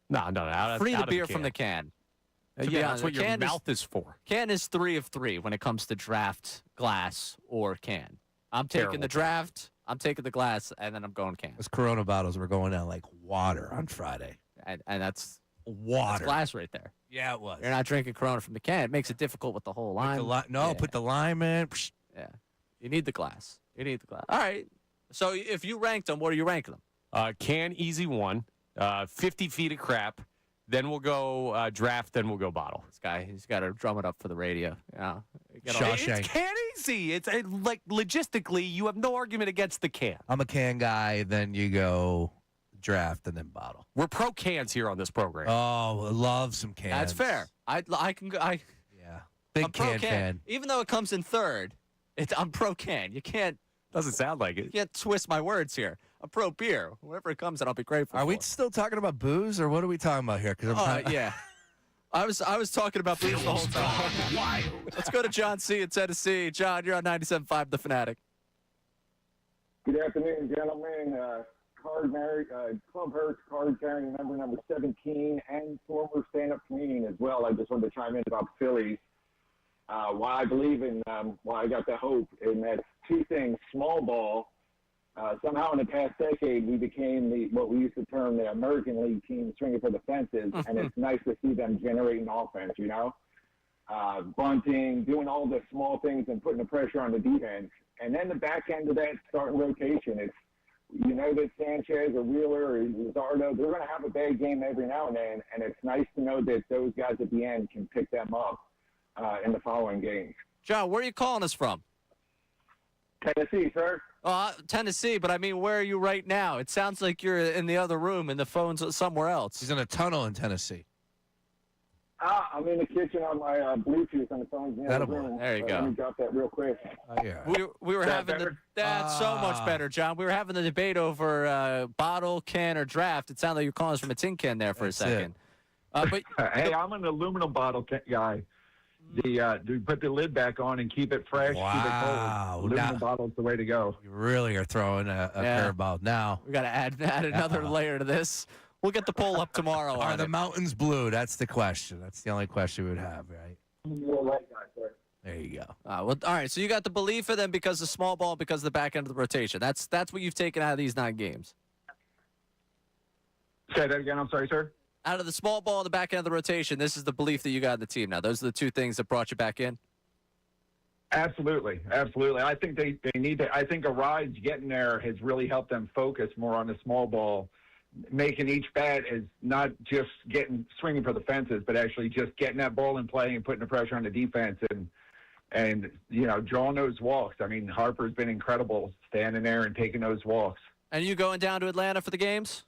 [SPEAKER 4] No.
[SPEAKER 1] Free
[SPEAKER 4] out
[SPEAKER 1] the beer
[SPEAKER 4] of
[SPEAKER 1] from the can. To be
[SPEAKER 4] Yeah,
[SPEAKER 1] honest,
[SPEAKER 4] that's what
[SPEAKER 1] the
[SPEAKER 4] your
[SPEAKER 1] can
[SPEAKER 4] mouth is for.
[SPEAKER 1] Can is 3 of 3 when it comes to draft, glass, or can. I'm taking
[SPEAKER 4] Terrible.
[SPEAKER 1] the draft, I'm taking the glass, and then I'm going can.
[SPEAKER 2] Those Corona bottles were going down like water on Friday.
[SPEAKER 1] And that's
[SPEAKER 2] Water.
[SPEAKER 1] glass right there.
[SPEAKER 2] Yeah, it was.
[SPEAKER 1] You're not drinking Corona from the can. It makes it difficult with the whole lime.
[SPEAKER 2] Put the lime in. Psh.
[SPEAKER 1] Yeah. You need the glass. All right. So if you ranked them, what are you ranking them?
[SPEAKER 4] Can, easy one. 50 feet of crap. Then we'll go draft. Then we'll go bottle.
[SPEAKER 1] This guy, he's got to drum it up for the radio. Yeah.
[SPEAKER 2] Shawshank.
[SPEAKER 4] It's can easy. It's like logistically, you have no argument against the can.
[SPEAKER 2] I'm a can guy. Then you go draft and then bottle.
[SPEAKER 4] We're pro cans here on this program.
[SPEAKER 2] Oh, I love some cans.
[SPEAKER 1] That's fair. I can go.
[SPEAKER 2] Big
[SPEAKER 1] I'm pro
[SPEAKER 2] can fan.
[SPEAKER 1] Even though it comes in third, I'm pro can. You can't.
[SPEAKER 4] Doesn't sound like it.
[SPEAKER 1] You can't twist my words here. I'm pro beer. Whoever it comes in, I'll be grateful.
[SPEAKER 2] Are we still talking about booze, or what are we talking about here? Because
[SPEAKER 1] yeah. I was talking about booze the whole time. Let's go to John C. in Tennessee. John, you're on 97.5 The Fanatic.
[SPEAKER 9] Good afternoon, gentlemen. Club Hertz card carrying member number 17 and former stand-up comedian as well. I just wanted to chime in about the Phillies. Why I believe in, why I got the hope, and that's two things. Small ball. Somehow in the past decade, we became what we used to term the American League team swinging for the fences, and it's nice to see them generating offense, bunting, doing all the small things and putting the pressure on the defense. And then the back end of that starting rotation, it's, that Sanchez or Wheeler or Luzardo, they're going to have a bad game every now and then, and it's nice to know that those guys at the end can pick them up in the following games.
[SPEAKER 1] John, where are you calling us from?
[SPEAKER 9] Tennessee, sir.
[SPEAKER 1] Tennessee, but I mean, where are you right now? It sounds like you're in the other room and the phone's somewhere else.
[SPEAKER 2] He's in a tunnel in Tennessee.
[SPEAKER 9] I'm in the kitchen on my Bluetooth and the phone's in the other room.
[SPEAKER 1] There you go.
[SPEAKER 9] Let me drop that real quick.
[SPEAKER 1] We were having that's so much better, John. We were having the debate over bottle, can, or draft. It sounded like you were calling us from a tin can there for a second.
[SPEAKER 10] But hey, I'm an aluminum bottle guy. Do put the lid back on and keep it fresh, keep it cold. Aluminum bottle's the way to go.
[SPEAKER 2] You really are throwing a curveball now.
[SPEAKER 1] We got to add another layer to this. We'll get the poll up tomorrow.
[SPEAKER 2] Are the mountains blue? That's the question. That's the only question we would have, right? There you go.
[SPEAKER 1] All right. So you got the belief in them because of small ball, because of the back end of the rotation. That's what you've taken out of these 9 games.
[SPEAKER 10] Say that again. I'm sorry, sir.
[SPEAKER 1] Out of the small ball and the back end of the rotation, this is the belief that you got in the team now. Those are the 2 things that brought you back in?
[SPEAKER 10] Absolutely. I think they need to. I think a ride getting there has really helped them focus more on the small ball, making each bat is not just swinging for the fences, but actually just getting that ball in play and putting the pressure on the defense and drawing those walks. I mean, Harper's been incredible standing there and taking those walks.
[SPEAKER 1] And you going down to Atlanta for the games?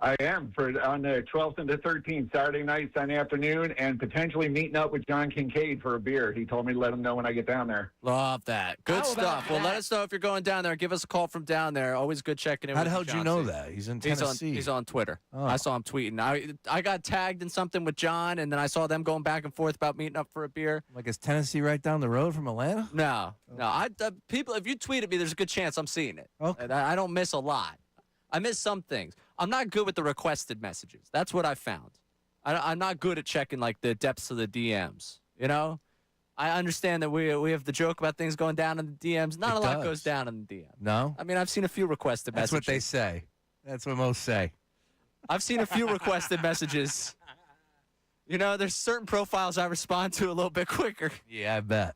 [SPEAKER 10] I am on the 12th and the 13th, Saturday night, Sunday afternoon, and potentially meeting up with John Kincaid for a beer. He told me to let him know when I get down there.
[SPEAKER 1] Love that. Good stuff. Well, let us know if you're going down there. Give us a call from down there. Always good checking in.
[SPEAKER 2] How the hell did you know that? He's in Tennessee.
[SPEAKER 1] He's on Twitter.
[SPEAKER 2] Oh.
[SPEAKER 1] I saw him tweeting. I got tagged in something with John, and then I saw them going back and forth about meeting up for a beer.
[SPEAKER 2] Like, is Tennessee right down the road from Atlanta?
[SPEAKER 1] No. People, if you tweet at me, there's a good chance I'm seeing it.
[SPEAKER 2] Okay.
[SPEAKER 1] And I don't miss a lot. I miss some things. I'm not good with the requested messages. That's what I found. I'm not good at checking, like, the depths of the DMs, I understand that we have the joke about things going down in the DMs. Not a lot goes down in the DMs.
[SPEAKER 2] No?
[SPEAKER 1] I mean, I've seen a few requested messages.
[SPEAKER 2] That's what they say. That's what most say.
[SPEAKER 1] I've seen a few requested messages. There's certain profiles I respond to a little bit quicker.
[SPEAKER 2] Yeah, I bet.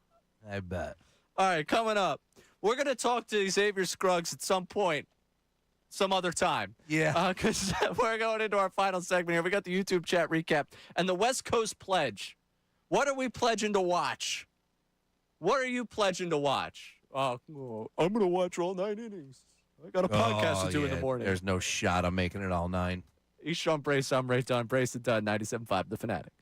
[SPEAKER 1] All right, coming up, we're going to talk to Xavier Scruggs at some point. Some other time.
[SPEAKER 2] Yeah.
[SPEAKER 1] Because we're going into our final segment here. We got the YouTube chat recap and the West Coast pledge. What are we pledging to watch? What are you pledging to watch? I'm going to watch all 9 innings. I got a podcast to do in the morning.
[SPEAKER 2] There's no shot I'm making it all 9.
[SPEAKER 1] He's Sean Brace. I'm Ray Dunn. Brace and Dunn, 97.5 The Fanatic.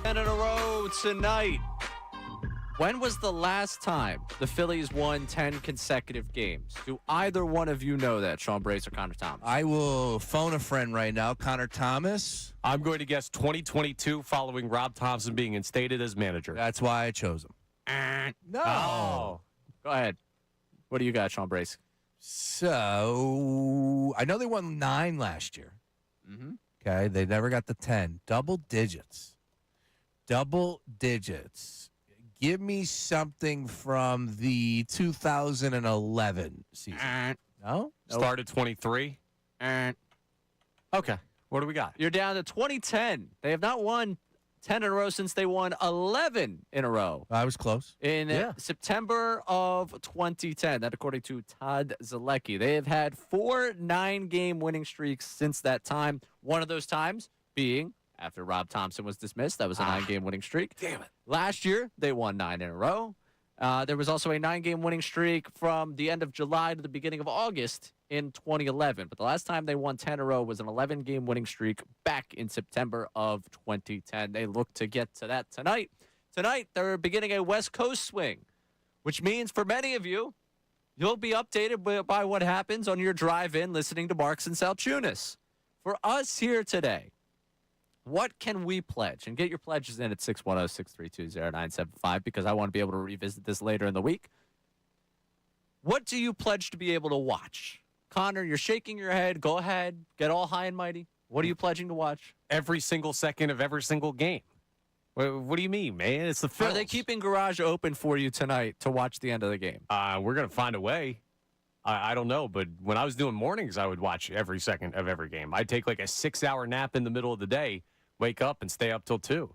[SPEAKER 1] 10 in a row tonight. When was the last time the Phillies won 10 consecutive games? Do either one of you know that, Sean Brace or Connor Thomas?
[SPEAKER 2] I will phone a friend right now, Connor Thomas.
[SPEAKER 4] I'm going to guess 2022 following Rob Thompson being instated as manager.
[SPEAKER 2] That's why I chose him.
[SPEAKER 1] No. Oh. Go ahead. What do you got, Sean Brace?
[SPEAKER 2] So, I know they won 9 last year.
[SPEAKER 1] Mm-hmm.
[SPEAKER 2] Okay, they never got the 10. Double digits. Give me something from the 2011 season. No?
[SPEAKER 4] Started 23. Okay. What do we got?
[SPEAKER 1] You're down to 2010. They have not won 10 in a row since they won 11 in a row.
[SPEAKER 2] I was close.
[SPEAKER 1] In September of 2010, that according to Todd Zalecki. They have had 4 9-game winning streaks since that time. One of those times being after Rob Thompson was dismissed. That was a 9-game winning streak.
[SPEAKER 4] Damn it.
[SPEAKER 1] Last year, they won 9 in a row. There was also a 9-game winning streak from the end of July to the beginning of August in 2011. But the last time they won 10 in a row was an 11-game winning streak back in September of 2010. They look to get to that tonight. Tonight, they're beginning a West Coast swing, which means for many of you, you'll be updated by what happens on your drive-in listening to Marks and Salciunas. For us here today, what can we pledge? And get your pledges in at 610-632-0975 because I want to be able to revisit this later in the week. What do you pledge to be able to watch? Connor, you're shaking your head. Go ahead. Get all high and mighty. What are you pledging to watch?
[SPEAKER 4] Every single second of every single game. What do you mean, man? It's the Phillies.
[SPEAKER 1] Are they keeping Garage open for you tonight to watch the end of the game?
[SPEAKER 4] We're going to find a way. I don't know, but when I was doing mornings, I would watch every second of every game. I'd take like a 6-hour nap in the middle of the day, wake up, and stay up till 2.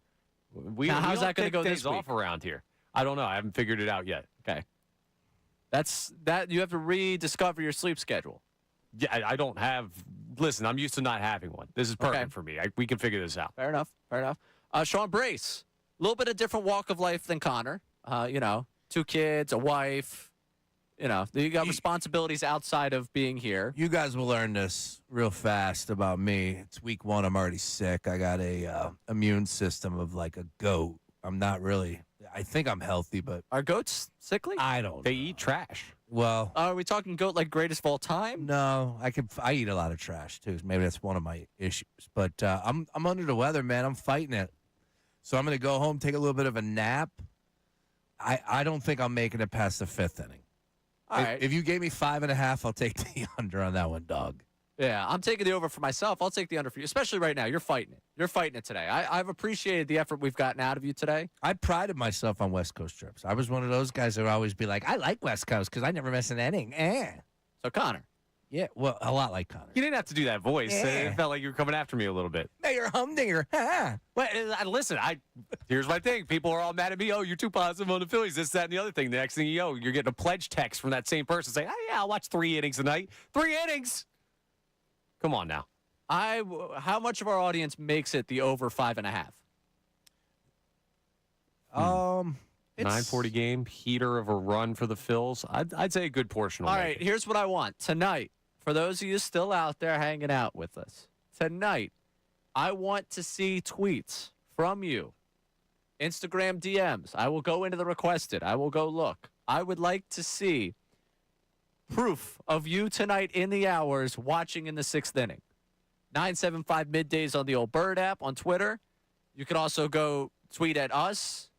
[SPEAKER 1] Now, how's that going to go
[SPEAKER 4] days
[SPEAKER 1] this week?
[SPEAKER 4] off around here? I don't know. I haven't figured it out yet.
[SPEAKER 1] Okay. That you have to rediscover your sleep schedule.
[SPEAKER 4] Yeah, I don't have. Listen, I'm used to not having one. This is perfect for me. We can figure this out.
[SPEAKER 1] Fair enough. Sean Brace, a little bit of different walk of life than Connor. 2 kids, a wife. You got responsibilities outside of being here.
[SPEAKER 2] You guys will learn this real fast about me. It's week 1. I'm already sick. I got a immune system of like a goat. I'm not really. I think I'm healthy, but
[SPEAKER 1] are goats sickly?
[SPEAKER 2] I don't.
[SPEAKER 4] They eat trash.
[SPEAKER 2] Well,
[SPEAKER 1] are we talking goat like greatest of all time?
[SPEAKER 2] No, I eat a lot of trash too. Maybe that's one of my issues. But I'm under the weather, man. I'm fighting it. So I'm gonna go home, take a little bit of a nap. I don't think I'm making it past the 5th inning.
[SPEAKER 1] All right.
[SPEAKER 2] If you gave me 5.5, I'll take the under on that one, dog.
[SPEAKER 1] Yeah, I'm taking the over for myself. I'll take the under for you, especially right now. You're fighting it. You're fighting it today. I've appreciated the effort we've gotten out of you today.
[SPEAKER 2] I prided myself on West Coast trips. I was one of those guys that would always be like, I like West Coast because I never miss an inning.
[SPEAKER 1] So, Connor.
[SPEAKER 2] Yeah, well, a lot like Connor.
[SPEAKER 4] You didn't have to do that voice. It felt like you were coming after me a little bit.
[SPEAKER 2] Mayor Humdinger.
[SPEAKER 4] Well, listen, here's my thing. People are all mad at me. Oh, you're too positive on the Phillies, this, that, and the other thing. The next thing you know, you're getting a pledge text from that same person saying, oh, yeah, I'll watch 3 innings tonight. 3 innings? Come on now.
[SPEAKER 1] How much of our audience makes it the over 5.5?
[SPEAKER 4] 9:40 game, heater of a run for the Phils. I'd say a good portion.
[SPEAKER 1] All right, here's what I want. Tonight, for those of you still out there hanging out with us, tonight, I want to see tweets from you. Instagram DMs. I will go into the requested. I will go look. I would like to see proof of you tonight in the hours watching in the 6th inning. 975 Middays on the old Bird app on Twitter. You can also go tweet at us.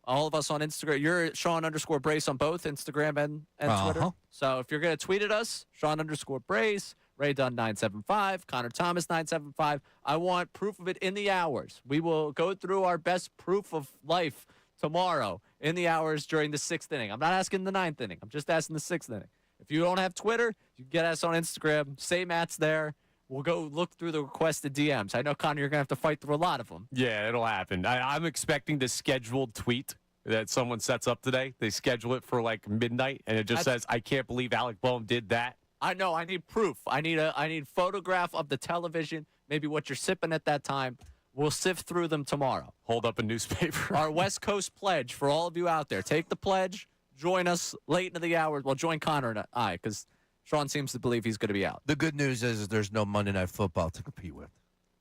[SPEAKER 1] All of us on Instagram. You're Sean_Brace on both Instagram and Twitter. So if you're going to tweet at us, Sean_Brace, Ray Dunne 975, Connor Thomas 975. I want proof of it in the hours. We will go through our best proof of life tomorrow in the hours during the 6th inning. I'm not asking the 9th inning. I'm just asking the 6th inning. If you don't have Twitter, you can get us on Instagram. Say Matt's there. We'll go look through the requested DMs. I know, Connor, you're going to have to fight through a lot of them.
[SPEAKER 4] Yeah, it'll happen. I'm expecting the scheduled tweet that someone sets up today. They schedule it for like midnight, and it just says, I can't believe Alec Boehm did that.
[SPEAKER 1] I know. I need proof. I need photograph of the television, maybe what you're sipping at that time. We'll sift through them tomorrow.
[SPEAKER 4] Hold up a newspaper.
[SPEAKER 1] Our West Coast pledge for all of you out there. Take the pledge. Join us late into the hours. Well, join Connor and I, because Sean seems to believe he's going to be out.
[SPEAKER 2] The good news is there's no Monday Night Football to compete with.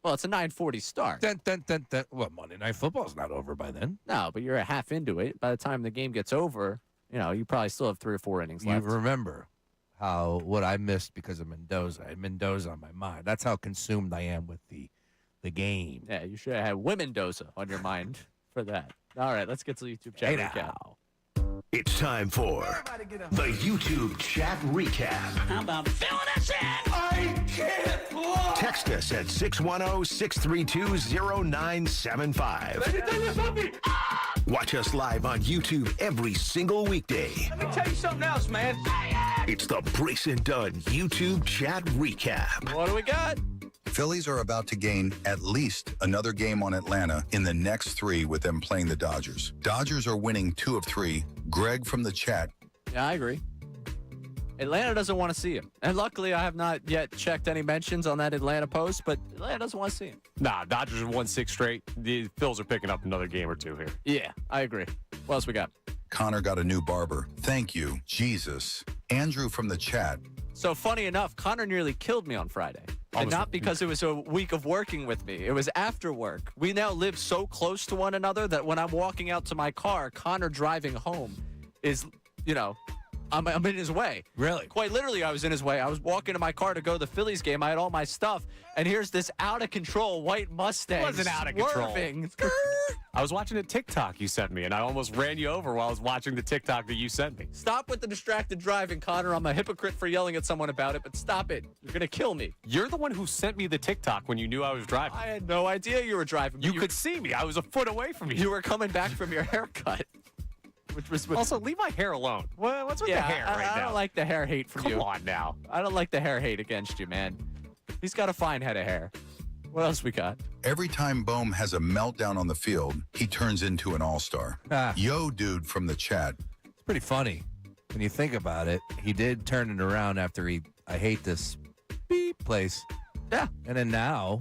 [SPEAKER 1] Well, it's a 9:40 start.
[SPEAKER 2] Dun, dun, dun, dun. Well, Monday Night Football's not over by then.
[SPEAKER 1] No, but you're a half into it. By the time the game gets over, you probably still have 3 or 4 innings
[SPEAKER 2] You
[SPEAKER 1] left.
[SPEAKER 2] remember what I missed because of Mendoza. I had Mendoza on my mind. That's how consumed I am with the game.
[SPEAKER 1] Yeah, you should have had Womendoza on your mind for that. All right, let's get to the YouTube chat
[SPEAKER 2] Hey
[SPEAKER 1] recap.
[SPEAKER 2] now.
[SPEAKER 13] It's time for the YouTube chat recap.
[SPEAKER 5] How about filling us in? I can't look.
[SPEAKER 13] Text us at 610-632-0975. Watch us live on YouTube every single weekday.
[SPEAKER 5] Let me tell you something else, man.
[SPEAKER 13] It's the Brace and Dunne YouTube chat recap.
[SPEAKER 1] What do we got?
[SPEAKER 7] Phillies are about to gain at least another game on Atlanta in the next 3 with them playing the Dodgers. Dodgers are winning 2 of 3. Greg from the chat.
[SPEAKER 1] Yeah, I agree. Atlanta doesn't want to see him. And luckily, I have not yet checked any mentions on that Atlanta post, but Atlanta doesn't want to see him.
[SPEAKER 4] Nah, Dodgers have won 6 straight. The Phils are picking up another game or 2 here.
[SPEAKER 1] Yeah, I agree. What else we got?
[SPEAKER 7] Connor got a new barber. Thank you, Jesus. Andrew from the chat.
[SPEAKER 1] So funny enough, Connor nearly killed me on Friday. And not because it was a week of working with me. It was after work. We now live so close to one another that when I'm walking out to my car, Connor driving home is, I'm in his way.
[SPEAKER 2] Really?
[SPEAKER 1] Quite literally, I was in his way. I was walking to my car to go to the Phillies game. I had all my stuff. And here's this out-of-control white Mustang.
[SPEAKER 4] It wasn't out of control.
[SPEAKER 1] Swerving.
[SPEAKER 4] I was watching a TikTok you sent me, and I almost ran you over while I was watching the TikTok that you sent me.
[SPEAKER 1] Stop with the distracted driving, Connor. I'm a hypocrite for yelling at someone about it, but stop it. You're going to kill me.
[SPEAKER 4] You're the one who sent me the TikTok when you knew I was driving.
[SPEAKER 1] I had no idea you were driving.
[SPEAKER 4] You could see me. I was a foot away from you.
[SPEAKER 1] You were coming back from your haircut. Which was
[SPEAKER 4] Also, leave my hair alone. What's with the hair right now?
[SPEAKER 1] I don't like the hair hate from you.
[SPEAKER 4] Come on now.
[SPEAKER 1] I don't like the hair hate against you, man. He's got a fine head of hair. What else we got?
[SPEAKER 7] Every time Bohm has a meltdown on the field, he turns into an all-star. Yo, dude from the chat.
[SPEAKER 2] It's pretty funny when you think about it. He did turn it around after I hate this beep place.
[SPEAKER 1] Yeah.
[SPEAKER 2] And then now,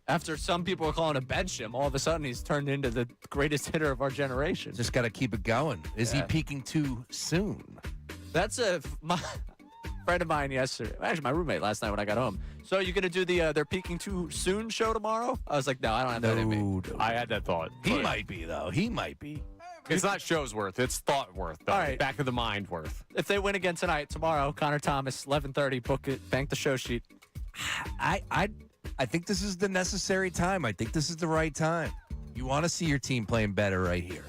[SPEAKER 1] after some people are calling to bench him, all of a sudden he's turned into the greatest hitter of our generation.
[SPEAKER 2] just got to keep it going. Is he
[SPEAKER 1] Yeah.
[SPEAKER 2] peaking too soon?
[SPEAKER 1] That's my friend of mine yesterday. Actually, my roommate last night when I got home. So you going to do the They're Peaking Too Soon show tomorrow? I was like, no, I don't have that in me.
[SPEAKER 2] No.
[SPEAKER 4] I had that thought.
[SPEAKER 2] He
[SPEAKER 4] but
[SPEAKER 2] might be, though. He might be.
[SPEAKER 4] It's not show's worth. It's thought worth. Though.
[SPEAKER 1] All right.
[SPEAKER 4] Back of the mind worth.
[SPEAKER 1] If they win again tonight, tomorrow, Connor Thomas, 11:30, book it, bank the show sheet.
[SPEAKER 2] I think this is the necessary time. I think this is the right time. You want to see your team playing better right here.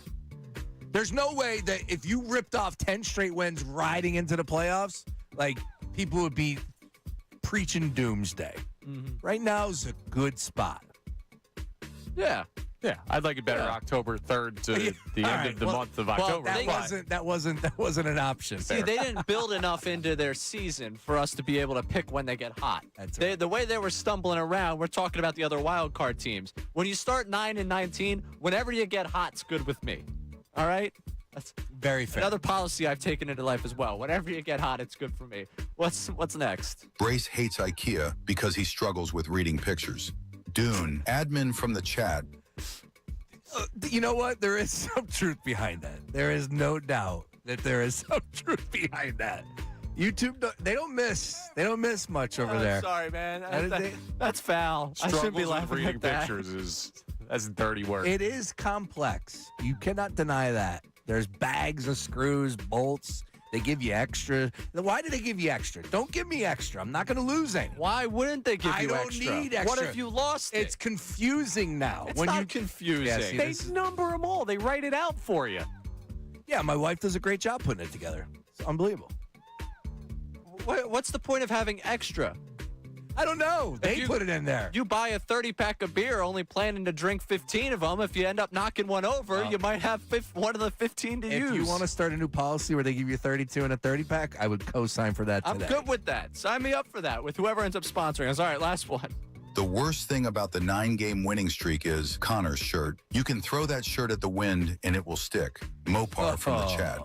[SPEAKER 2] There's no way that if you ripped off 10 straight wins riding into the playoffs, like, people would be preaching doomsday. Right now is a good spot.
[SPEAKER 1] Yeah.
[SPEAKER 4] Yeah, I'd like it better October 3rd to the end of the month of October.
[SPEAKER 2] That wasn't an option.
[SPEAKER 1] See, they didn't build enough into their season for us to be able to pick when they get hot. The way they were stumbling around, we're talking about the other wild card teams. When you start 9-19, whenever you get hot, it's good with me. All right? That's
[SPEAKER 2] very fair.
[SPEAKER 1] Another policy I've taken into life as well. Whenever you get hot, it's good for me. What's next?
[SPEAKER 7] Brace hates IKEA because he struggles with reading pictures. Dune, admin from the chat.
[SPEAKER 2] You know what? There is some truth behind that. There is no doubt that there is some truth behind that. YouTube, they don't miss much over there.
[SPEAKER 1] Sorry, man. That's foul. I shouldn't be
[SPEAKER 4] Struggles with
[SPEAKER 1] laughing
[SPEAKER 4] reading
[SPEAKER 1] at that.
[SPEAKER 4] pictures that's dirty work.
[SPEAKER 2] It is complex. You cannot deny that. There's bags of screws, bolts. They give you extra. Why do they give you extra? Don't give me extra. I'm not going to lose any.
[SPEAKER 1] Why wouldn't they give you extra?
[SPEAKER 2] I don't need extra.
[SPEAKER 1] What if you lost it?
[SPEAKER 2] It's confusing now.
[SPEAKER 1] It's not confusing.
[SPEAKER 2] Yeah, see,
[SPEAKER 4] They number them all. They write it out for you.
[SPEAKER 2] Yeah, my wife does a great job putting it together. It's unbelievable.
[SPEAKER 1] What's the point of having extra?
[SPEAKER 2] I don't know. They put it in there.
[SPEAKER 1] You buy a 30-pack of beer only planning to drink 15 of them. If you end up knocking one over, you might have one of the 15 to use.
[SPEAKER 2] If you want to start a new policy where they give you 32 in a 30-pack, I would co-sign for that today.
[SPEAKER 1] I'm good with that. Sign me up for that with whoever ends up sponsoring us. All right, last one.
[SPEAKER 7] The worst thing about the 9-game winning streak is Connor's shirt. You can throw that shirt at the wind and it will stick. Mopar from the chat.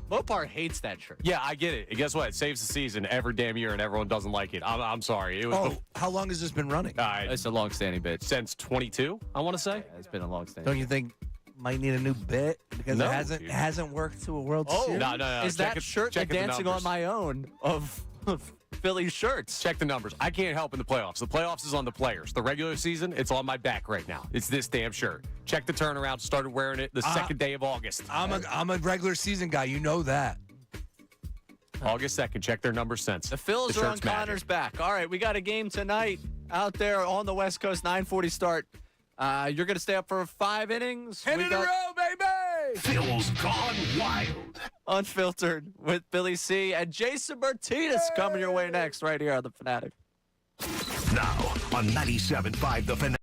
[SPEAKER 1] Mopar hates that shirt.
[SPEAKER 4] Yeah, I get it. And guess what? It saves the season every damn year, and everyone doesn't like it. I'm sorry. It was
[SPEAKER 2] how long has this been running?
[SPEAKER 1] It's a long-standing bit.
[SPEAKER 4] Since 22, I want to say.
[SPEAKER 1] Yeah, it's been a long-standing.
[SPEAKER 2] Don't you think might need a new bit because it hasn't worked to a World Series?
[SPEAKER 4] No.
[SPEAKER 1] Is that shirt the dancing on my own of Philly shirts.
[SPEAKER 4] Check the numbers. I can't help in the playoffs. The playoffs is on the players. The regular season, it's on my back right now. It's this damn shirt. Check the turnaround. Started wearing it the second day of August.
[SPEAKER 2] I'm a regular season guy. You know that.
[SPEAKER 4] August 2nd. Check their numbers since.
[SPEAKER 1] The Phils are on
[SPEAKER 4] shirt's magic.
[SPEAKER 1] Connor's back. All right, we got a game tonight out there on the West Coast, 9:40 start. You're going to stay up for 5 innings.
[SPEAKER 2] Hit in a row, baby!
[SPEAKER 13] Phil's Gone Wild.
[SPEAKER 1] Unfiltered with Billy C. and Jason Martinez coming your way next right here on the Fanatic.
[SPEAKER 13] Now on 97.5 The Fanatic.